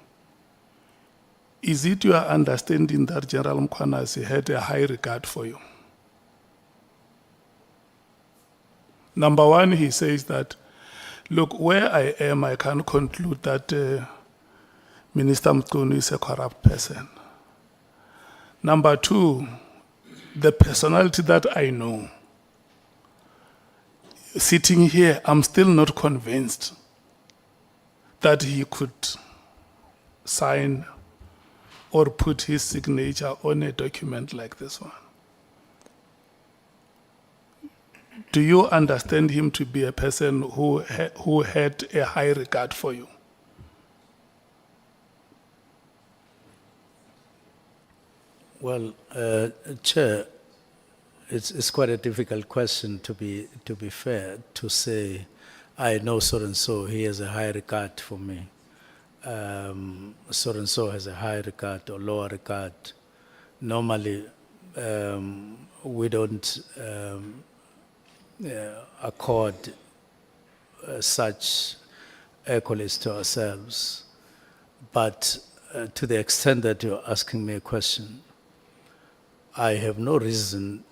is it your understanding that General Mkhwanazi had a high regard for you? Number one, he says that, look, where I am, I can conclude that Minister Mchunu is a corrupt person. Number two, the personality that I know, sitting here, I'm still not convinced that he could sign or put his signature on a document like this one. Do you understand him to be a person who had a high regard for you? Well, Chair, it's quite a difficult question to be fair, to say, I know so and so, he has a high regard for me. So and so has a high regard or lower regard. Normally, we don't accord such accolades to ourselves. But to the extent that you're asking me a question, I have no reason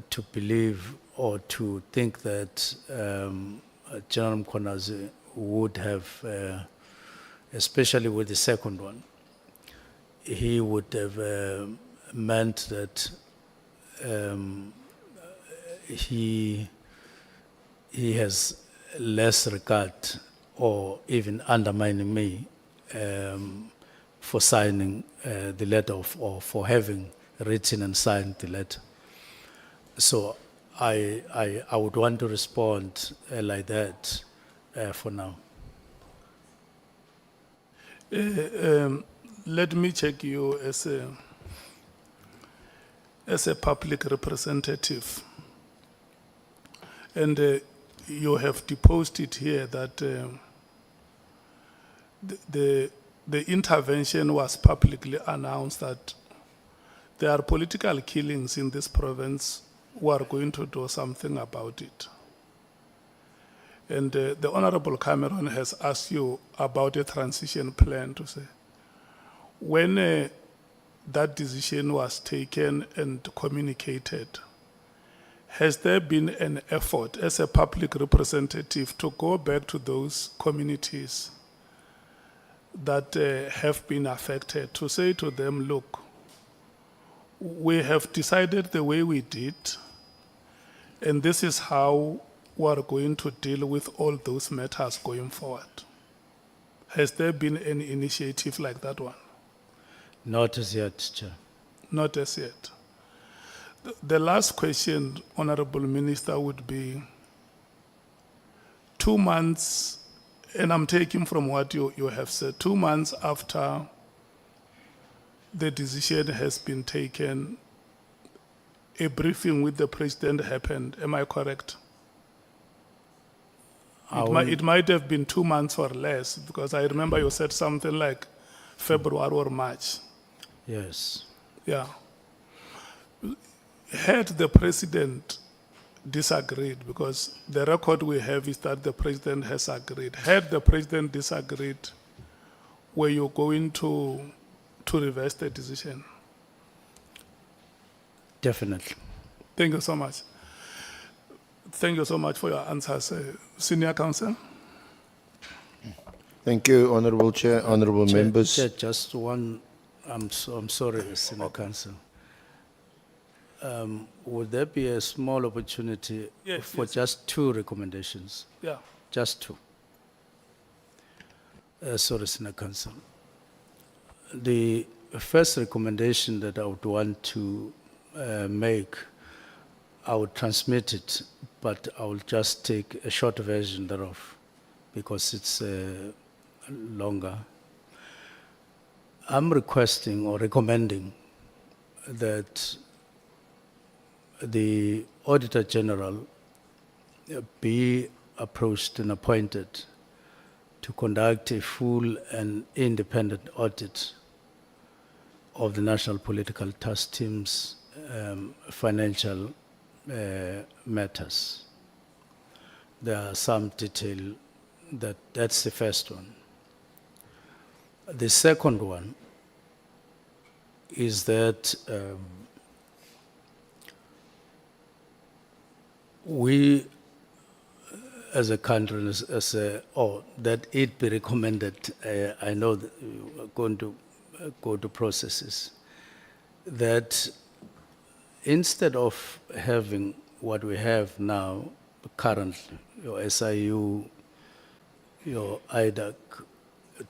to believe or to think that General Mkhwanazi would have, especially with the second one, he would have meant that he has less regard or even undermining me for signing the letter or for having written and signed the letter. So I would want to respond like that for now. Let me check you as a public representative. And you have deposed it here that the intervention was publicly announced that there are political killings in this province who are going to do something about it. And the Honorable Cameron has asked you about a transition plan to say, when that decision was taken and communicated, has there been an effort as a public representative to go back to those communities that have been affected to say to them, look, we have decided the way we did, and this is how we are going to deal with all those matters going forward? Has there been any initiative like that one? Not as yet, Chair. Not as yet. The last question, Honorable Minister, would be 2 months, and I'm taking from what you have said, 2 months after the decision has been taken, a briefing with the president happened. Am I correct? It might have been 2 months or less, because I remember you said something like February or March. Yes. Yeah. Had the president disagreed, because the record we have is that the president has agreed. Had the president disagreed, were you going to reverse the decision? Definitely. Thank you so much. Thank you so much for your answers, Senior Counsel. Thank you, Honorable Chair, Honorable members. Chair, just one, I'm sorry, Senior Counsel. Would there be a small opportunity for just 2 recommendations? Yeah. Just 2. Sorry, Senior Counsel. The first recommendation that I would want to make, I would transmit it, but I will just take a short version thereof because it's longer. I'm requesting or recommending that the Auditor General be approached and appointed to conduct a full and independent audit of the National Political Task Team's financial matters. There are some detail that's the first one. The second one is that we as a country, that it be recommended, I know that we are going to go to processes, that instead of having what we have now currently, your SIU, your IDAC,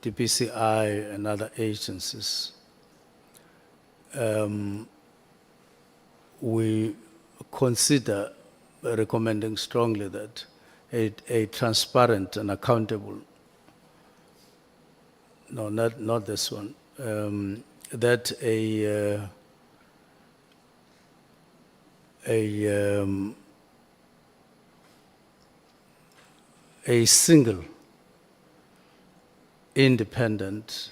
DPCI and other agencies, we consider recommending strongly that a transparent and accountable, no, not this one, that a single independent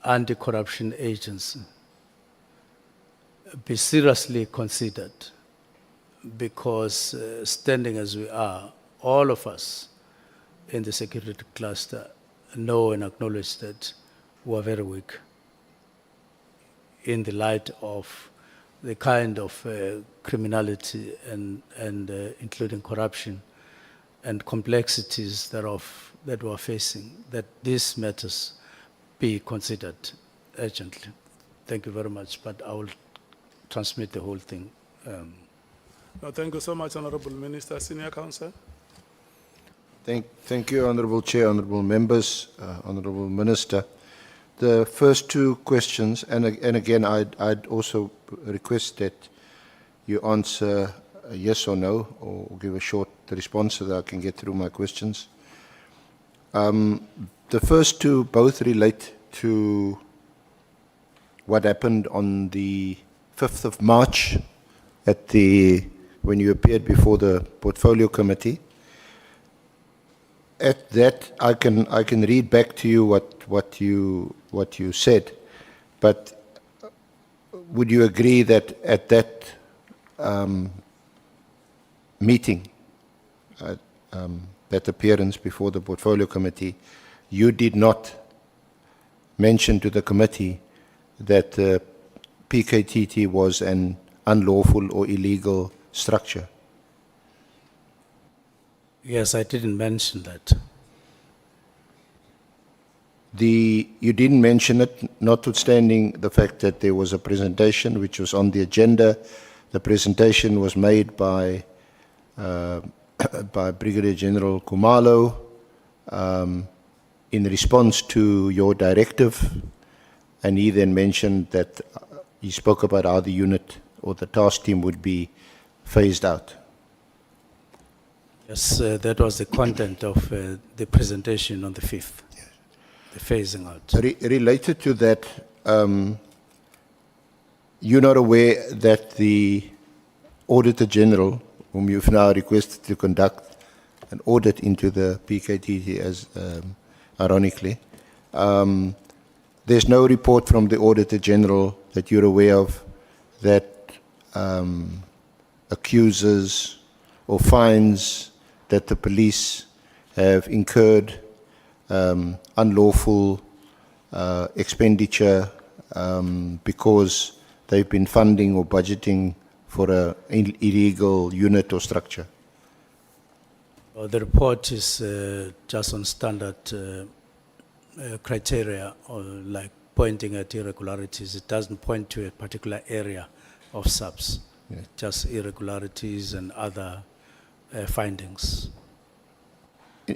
anti-corruption agency be seriously considered, because standing as we are, all of us in the security cluster know and acknowledge that we are very weak in the light of the kind of criminality and including corruption and complexities thereof that we are facing, that these matters be considered urgently. Thank you very much, but I will transmit the whole thing. No, thank you so much, Honorable Minister. Senior Counsel. Thank you, Honorable Chair, Honorable members, Honorable Minister. The first 2 questions, and again, I'd also request that you answer yes or no, or give a short response so that I can get through my questions. The first 2 both relate to what happened on the 5th of March when you appeared before the Portfolio Committee. At that, I can read back to you what you said, but would you agree that at that meeting, that appearance before the Portfolio Committee, you did not mention to the committee that PKTT was an unlawful or illegal structure? Yes, I didn't mention that. You didn't mention it, notwithstanding the fact that there was a presentation which was on the agenda. The presentation was made by Brigadier General Khumalo in response to your directive, and he then mentioned that he spoke about how the unit or the task team would be phased out. Yes, that was the content of the presentation on the 5th, the phasing out. Related to that, you're not aware that the Auditor General, whom you've now requested to conduct an audit into the PKTT, as ironically, there's no report from the Auditor General that you're aware of that accuses or finds that the police have incurred unlawful expenditure because they've been funding or budgeting for an illegal unit or structure. The report is just on standard criteria, or like pointing at irregularities. It doesn't point to a particular area of subs, just irregularities and other findings.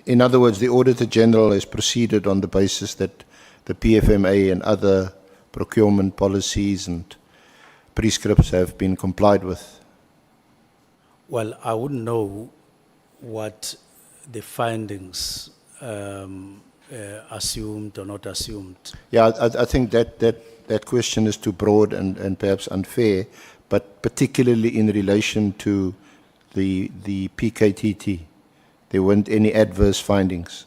In other words, the Auditor General has proceeded on the basis that the PFMA and other procurement policies and prescripts have been complied with. Well, I wouldn't know what the findings assumed or not assumed. Yeah, I think that question is too broad and perhaps unfair, but particularly in relation to the PKTT, there weren't any adverse findings.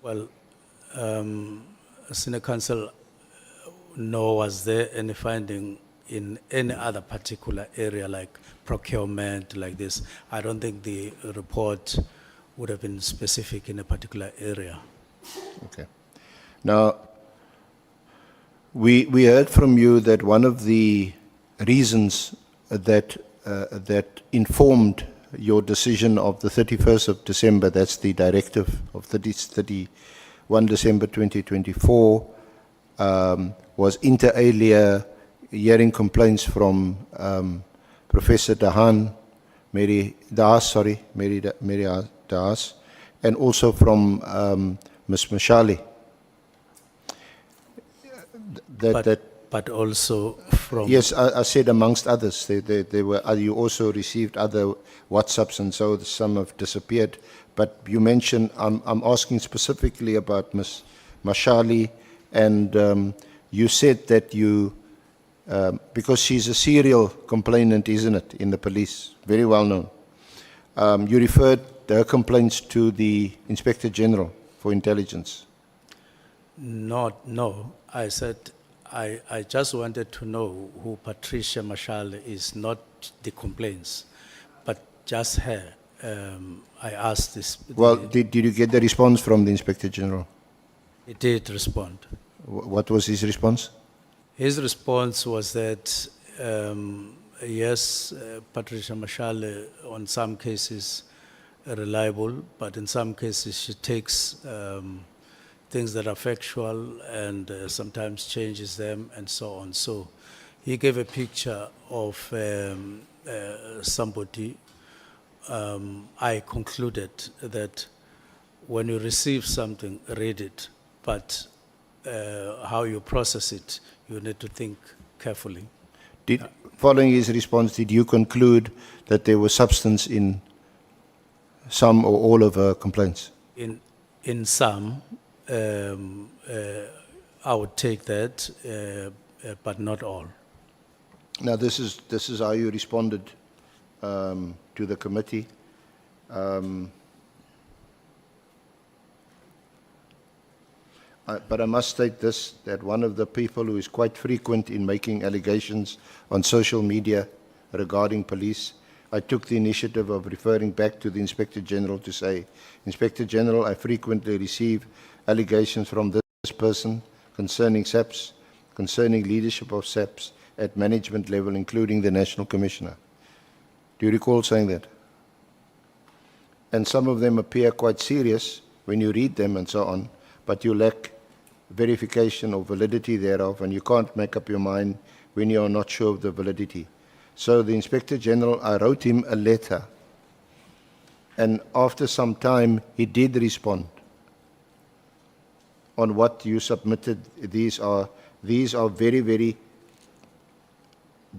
Well, Senior Counsel, nor was there any finding in any other particular area like procurement, like this. I don't think the report would have been specific in a particular area. Okay. Now, we heard from you that one of the reasons that informed your decision of the 31st of December, that's the directive of 31 December 2024, was inter alia hearing complaints from Professor Mary Dahas, and also from Ms. Mashali. But also from... Yes, I said amongst others. They were. You also received other WhatsApps, and so some have disappeared. But you mentioned, I'm asking specifically about Ms. Mashali, and you said that you, because she's a serial complainant, isn't it, in the police, very well known, you referred her complaints to the Inspector General for Intelligence. No, I said I just wanted to know who Patricia Mashal is, not the complaints, but just her. I asked this. Well, did you get the response from the Inspector General? He did respond. What was his response? His response was that, yes, Patricia Mashal, on some cases, reliable, but in some cases she takes things that are factual and sometimes changes them and so on. So he gave a picture of somebody. I concluded that when you receive something, read it, but how you process it, you need to think carefully. Following his response, did you conclude that there was substance in some or all of her complaints? In some, I would take that, but not all. Now, this is how you responded to the committee. But I must state this, that one of the people who is quite frequent in making allegations on social media regarding police, I took the initiative of referring back to the Inspector General to say, Inspector General, I frequently receive allegations from this person concerning SAPS, concerning leadership of SAPS at management level, including the National Commissioner. Do you recall saying that? And some of them appear quite serious when you read them and so on, but you lack verification or validity thereof, and you can't make up your mind when you are not sure of the validity. So the Inspector General, I wrote him a letter, and after some time he did respond on what you submitted. These are very, very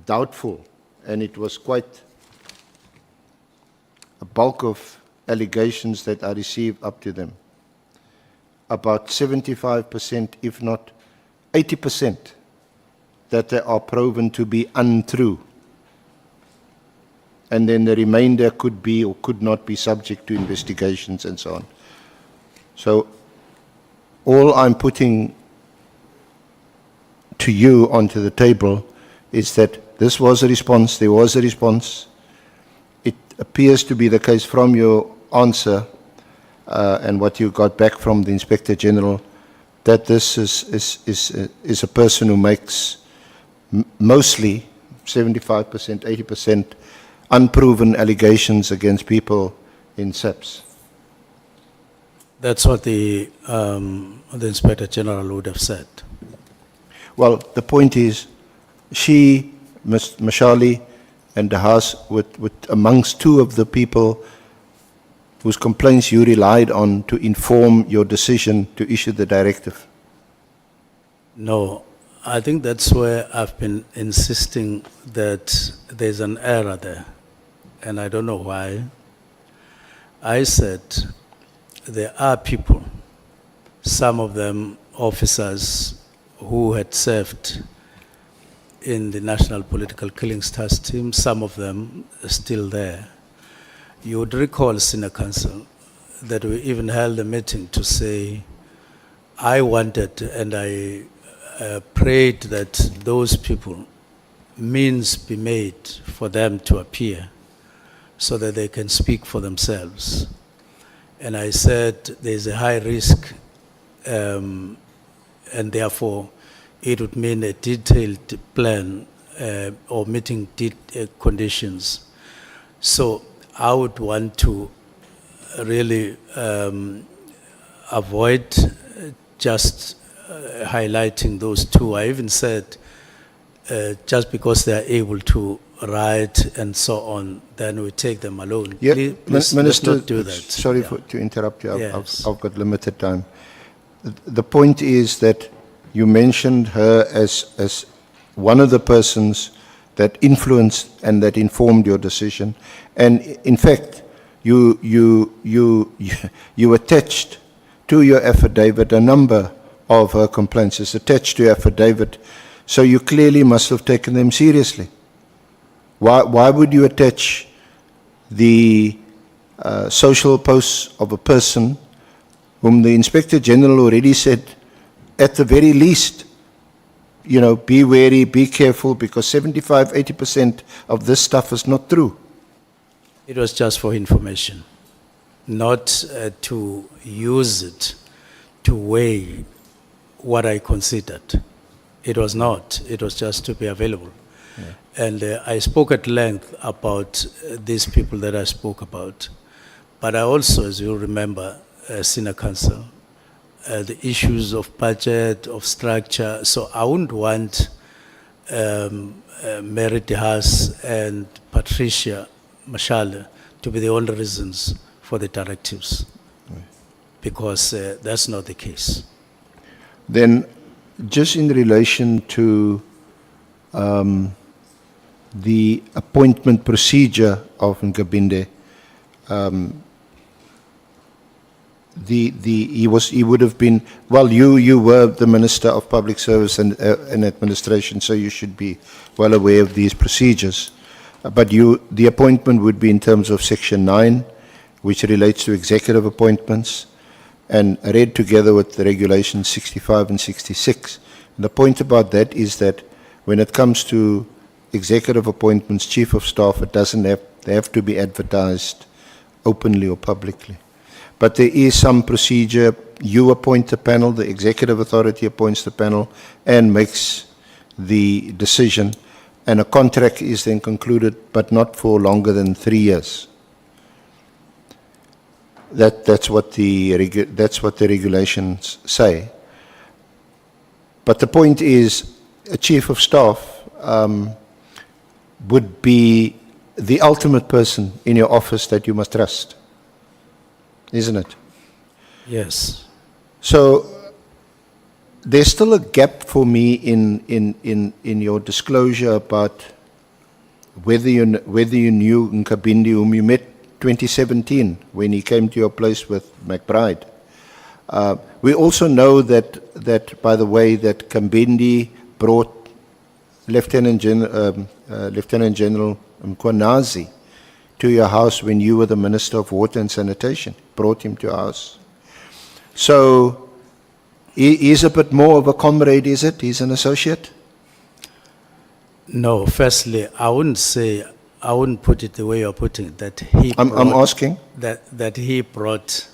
doubtful, and it was quite a bulk of allegations that I received up to them. About 75%, if not 80%, that they are proven to be untrue. And then the remainder could be or could not be subject to investigations and so on. So all I'm putting to you onto the table is that this was a response, there was a response. It appears to be the case from your answer and what you got back from the Inspector General that this is a person who makes mostly 75%, 80% unproven allegations against people in SAPS. That's what the Inspector General would have said. Well, the point is, she, Ms. Mashali, and the House, with amongst two of the people whose complaints you relied on to inform your decision to issue the directive. No, I think that's where I've been insisting that there's an error there, and I don't know why. I said there are people, some of them officers who had served in the National Political Killings Task Team, some of them are still there. You would recall, Senior Counsel, that we even held a meeting to say, I wanted and I prayed that those people, means be made for them to appear so that they can speak for themselves. And I said there's a high risk and therefore it would mean a detailed plan or meeting conditions. So I would want to really avoid just highlighting those two. I even said just because they are able to write and so on, then we take them alone. Yeah, Please, Minister, let's not do that. Sorry Yeah. to interrupt you. Yes. I've got limited time. The point is that you mentioned her as one of the persons that influenced and that informed your decision, and in fact, you attached to your affidavit a number of her complaints. It's attached to your affidavit, so you clearly must have taken them seriously. Why would you attach the social posts of a person whom the Inspector General already said, at the very least, you know, be wary, be careful, because 75, 80% of this stuff is not true? It was just for information, not to use it to weigh what I considered. It was not. It was just to be available. Yeah. And I spoke at length about these people that I spoke about. But I also, as you remember, Senior Counsel, the issues of budget, of structure. So I wouldn't want Mary DeHaas and Patricia Mashale to be the only reasons for the directives, because that's not the case. Then, just in relation to the appointment procedure of Nkabinde, he would have been, well, you were the Minister of Public Service and Administration, so you should be well aware of these procedures. But the appointment would be in terms of Section 9, which relates to executive appointments, and read together with the regulations 65 and 66. And the point about that is that when it comes to executive appointments, chief of staff, they have to be advertised openly or publicly. But there is some procedure. You appoint the panel, the executive authority appoints the panel and makes the decision, and a contract is then concluded, but not for longer than 3 years. That's what the regulations say. But the point is, a chief of staff would be the ultimate person in your office that you must trust, isn't it? Yes. So there's still a gap for me in your disclosure about whether you knew Nkabinde, whom you met 2017 when he came to your place with McBride. We also know that by the way, that Nkabinde brought Lieutenant General Mkhwanazi to your house when you were the Minister of Water and Sanitation, brought him to your house. So, he's a bit more of a comrade, is it? He's an associate? No, firstly, I wouldn't put it the way you're putting it, that he I'm brought- asking. That he brought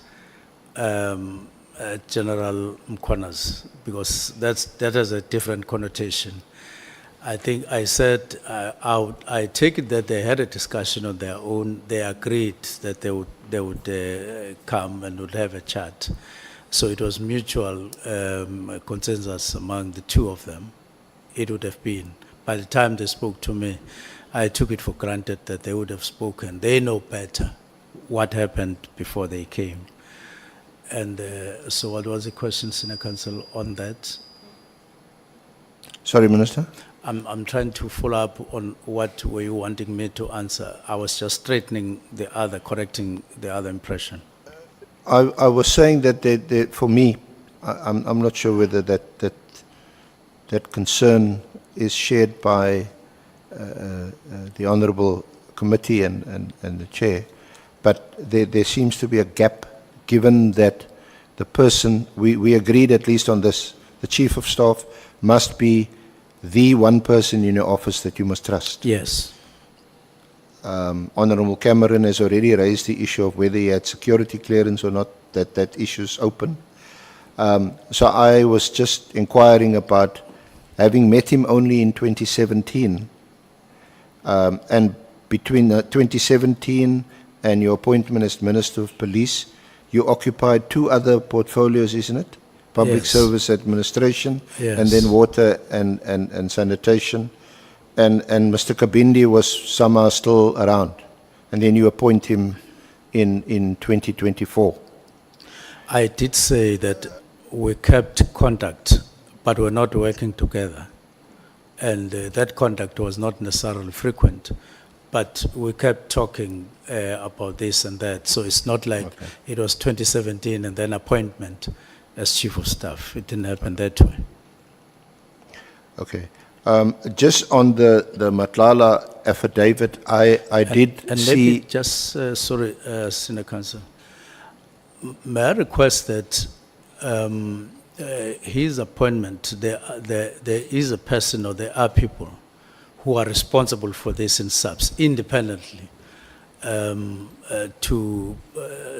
General Mkhwanazi, because that has a different connotation. I think I said, I take it that they had a discussion on their own. They agreed that they would come and would have a chat. So it was mutual consensus among the two of them. It would have been. By the time they spoke to me, I took it for granted that they would have spoken. They know better what happened before they came. And so what was the question, Senior Counsel, on that? Sorry, Minister? I'm trying to follow up on what were you wanting me to answer. I was just straightening correcting the other impression. I was saying that for me, I'm not sure whether that concern is shared by the Honourable Committee and the Chair, but there seems to be a gap, given that the person, we agreed at least on this, the Chief of Staff must be the one person in your office that you must trust. Yes. Honourable Cameron has already raised the issue of whether he had security clearance or not, that issue is open. So I was just inquiring about, having met him only in 2017, and between 2017 and your appointment as Minister of Police, you occupied two other portfolios, isn't it? Public Yes. Service Administration, Yes. and then Water and Sanitation. And Mr. Kabindi was somehow still around. And then you appoint him in 2024. I did say that we kept contact, but we're not working together. And that contact was not necessarily frequent, but we kept talking about this and that. So it's not like it was 2017 and then appointment as Chief of Staff. It didn't happen that way. Okay. Just on the Matlala affidavit, I did And see... maybe just, sorry, Senior Counsel, may I request that his appointment, there is a person or there are people who are responsible for this in SAPS independently to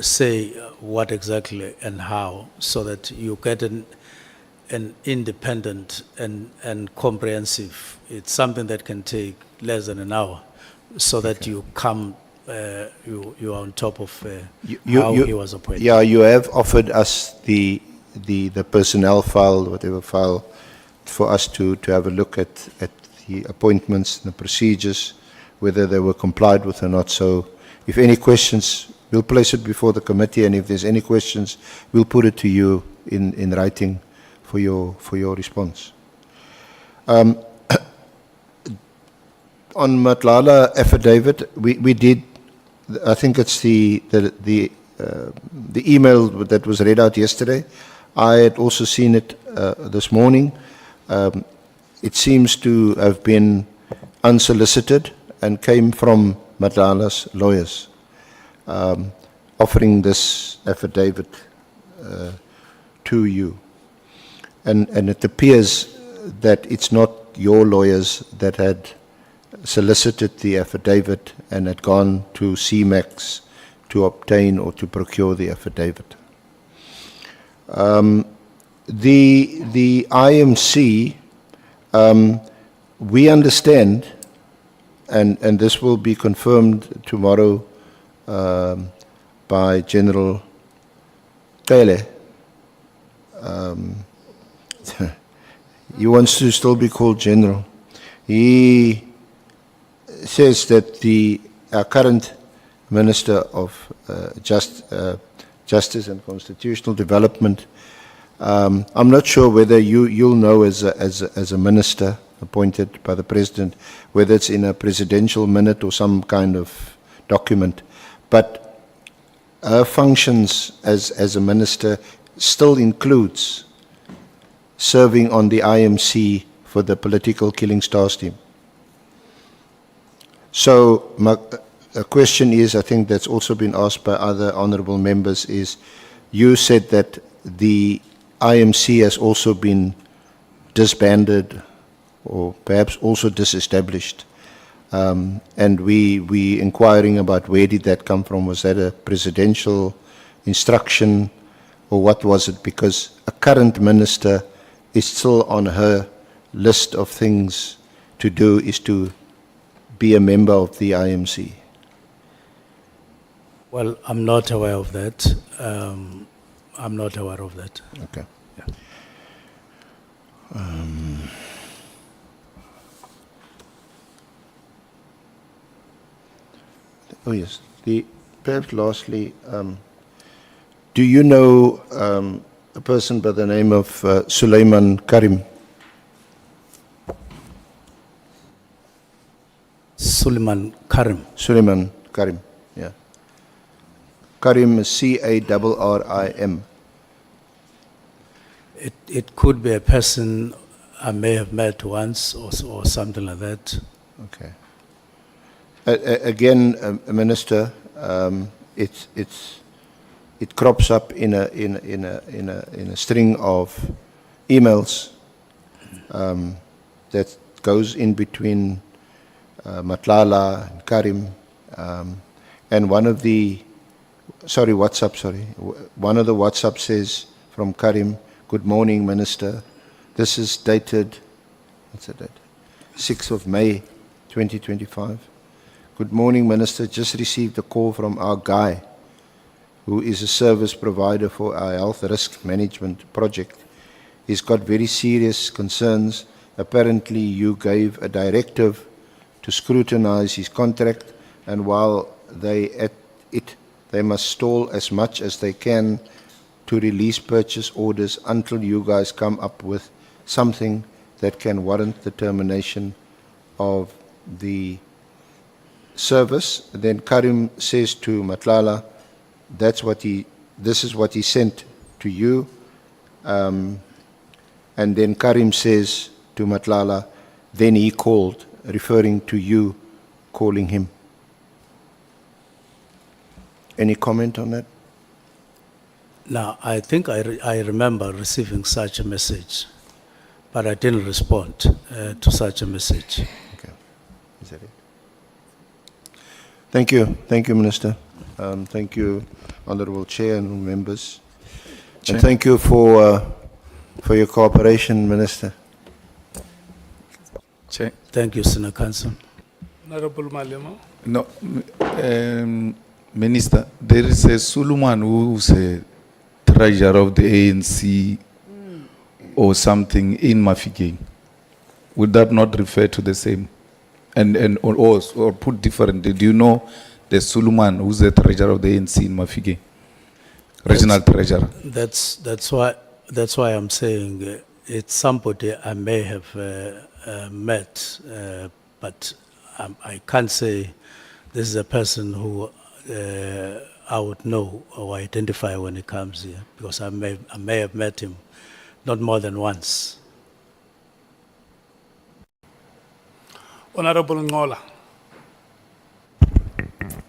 say what exactly and how, so that you get an independent and comprehensive. It's something that can take less than an hour, so that you come, you are on top of how he was appointed. Yeah, you have offered us the personnel file, whatever file, for us to have a look at the appointments and the procedures, whether they were complied with or not. So if any questions, we'll place it before the committee, and if there's any questions, we'll put it to you in writing for your response. On Matlala affidavit, we did, I think it's the email that was read out yesterday. I had also seen it this morning. It seems to have been unsolicited and came from Matlala's lawyers, offering this affidavit to you. And it appears that it's not your lawyers that had solicited the affidavit and had gone to CMAX to obtain or to procure the affidavit. The IMC, we understand, and this will be confirmed tomorrow by General Kele. He wants to still be called General. He says that the current Minister of Justice and Constitutional Development, I'm not sure whether you'll know as a minister appointed by the President, whether it's in a presidential minute or some kind of document, but her functions as a minister still includes serving on the IMC for the political killing stars team. So a question is, I think that's also been asked by other honorable members, is you said that the IMC has also been disbanded or perhaps also disestablished. And we inquiring about where did that come from? Was that a presidential instruction or what was it? Because a current minister is still on her list of things to do is to be a member of the IMC. Well, I'm not aware of that. I'm not aware of that. Okay. Yeah. Oh yes. Perhaps lastly, do you know a person by the name of Suleiman Karim? Suleiman Karim. Suleiman Karim, yeah. Karim is C-A-R-R-I-M. It could be a person I may have met once or something like that. Okay. Again, Minister, it crops up in a string of emails that goes in between Matlala and Karim, and one of the WhatsApp says from Karim, "Good morning, Minister." This is dated, what's the date? 6th of May, 2025. "Good morning, Minister. Just received a call from our guy, who is a service provider for our health risk management project. He's got very serious concerns. Apparently, you gave a directive to scrutinize his contract, and while they must stall as much as they can to release purchase orders until you guys come up with something that can warrant the termination of the service." Then Karim says to Matlala, this is what he sent to you. And then Karim says to Matlala, "Then he called," referring to you calling him. Any comment on that? Now, I think I remember receiving such a message, but I didn't respond to such a message. Okay. Is that it? Thank you. Thank you, Minister. Thank you, Honorable Chair and members. Chair. And thank you for your cooperation, Minister. Chair. Thank you, Senator Council. Honorable Malema. No, Minister, there is a Suleiman who's a treasurer of the ANC or something in Mafeking. Would that not refer to the same? Or put differently, do you know the Suleiman who's the treasurer of the ANC in Mafeking? Regional treasurer. That's why I'm saying it's somebody I may have met, but I can't say this is a person who I would know or identify when he comes here, because I may have met him not more than once. Honorable Ngola.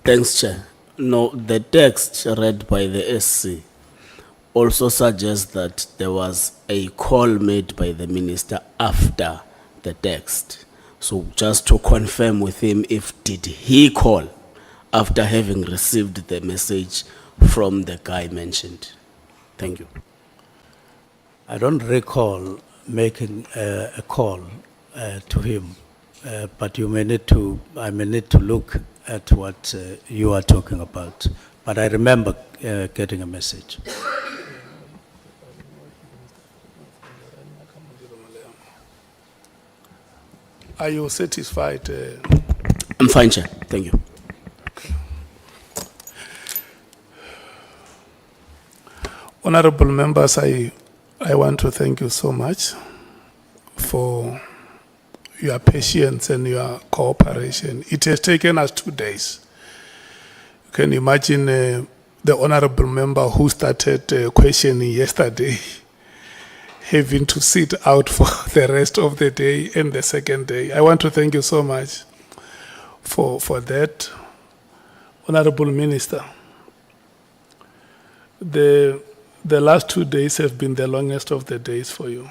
Thanks, Chair. No, the text read by the SC also suggests that there was a call made by the minister after the text. So just to confirm with him, did he call after having received the message from the guy mentioned? Thank you. I don't recall making a call to him, but I may need to look at what you are talking about. But I remember getting a message. Are you satisfied? I'm fine, Chair. Thank you. Honorable members, I want to thank you so much for your patience and your cooperation. It has taken us 2 days. You can imagine the honorable member who started questioning yesterday having to sit out for the rest of the day and the second day. I want to thank you so much for that. Honorable Minister, the last 2 days have been the longest of the days for you.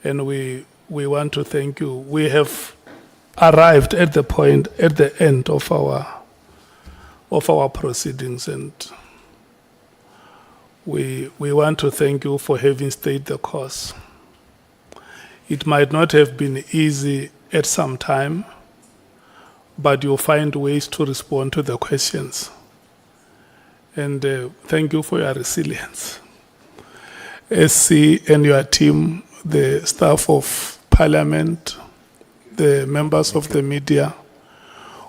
And we want to thank you. We have arrived at the point, at the end of our proceedings, and we want to thank you for having stayed the course. It might not have been easy at some time, but you'll find ways to respond to the questions. And thank you for your resilience. SC and your team, the staff of Parliament, the members of the media,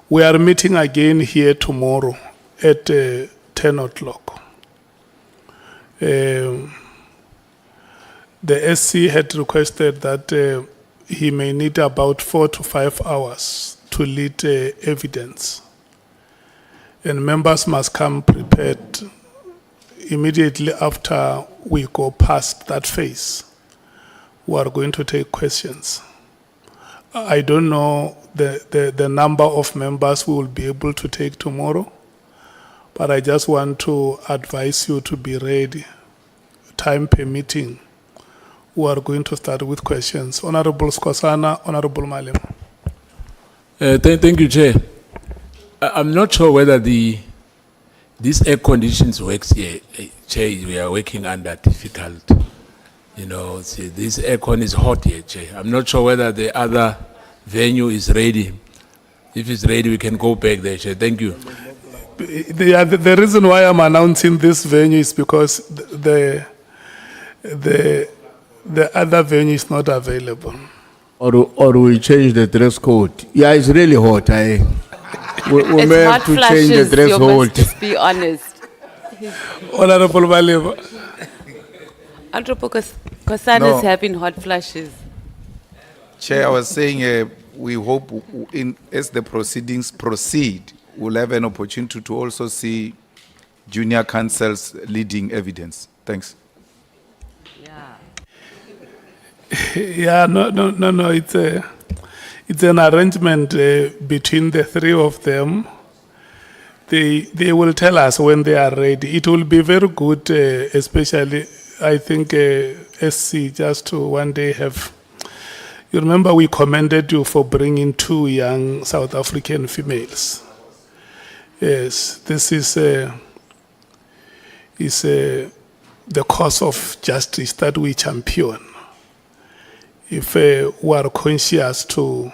we are meeting again here tomorrow at 10 o'clock. The SC had requested that he may need about 4 to 5 hours to lead evidence. And members must come prepared immediately after we go past that phase. We are going to take questions. I don't know the number of members we will be able to take tomorrow, but I just want to advise you to be ready, time permitting. We are going to start with questions. Honorable Skosana, Honorable Malim. Thank you, Chair. I'm not sure whether these air conditions works here. Chair, we are working under difficult. You know, see, this aircon is hot here, Chair. I'm not sure whether the other venue is ready. If it's ready, we can go back there, Chair. Thank you. The reason why I'm announcing this venue is because the other venue is not available. Or we change the dress code. Yeah, it's really hot. We may have to change the dress code. Just be honest. Honorable Malema. Honorable Kosana is having hot flashes. Chair, I was saying we hope as the proceedings proceed, we'll have an opportunity to also see junior counsels leading evidence. Thanks. Yeah, no. It's an arrangement between the three of them. They will tell us when they are ready. It will be very good, especially I think SC just to one day have. You remember we commended you for bringing 2 young South African females. Yes, this is the cause of justice that we champion. If we are conscious to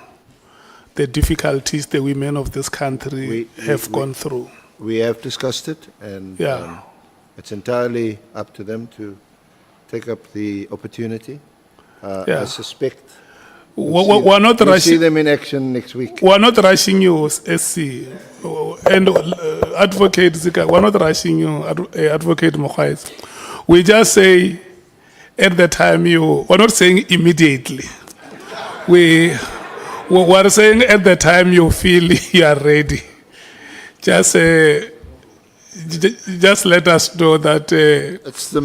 the difficulties the women of this country have gone through. We have discussed it, and it's entirely up to them to take up the opportunity. I suspect we're not we'll rushing. see them in action next week. We're not rushing you, SC, and Advocate Zika. We're not rushing you, Advocate Mokhais. We just say at the time we're not saying immediately. We're saying at the time you feel you are ready. Just let us know that. It's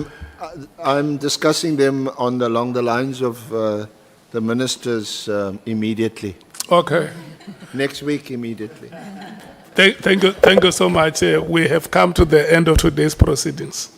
I'm discussing them along the lines of the ministers immediately. Okay. Next week immediately. Thank you so much. We have come to the end of today's proceedings.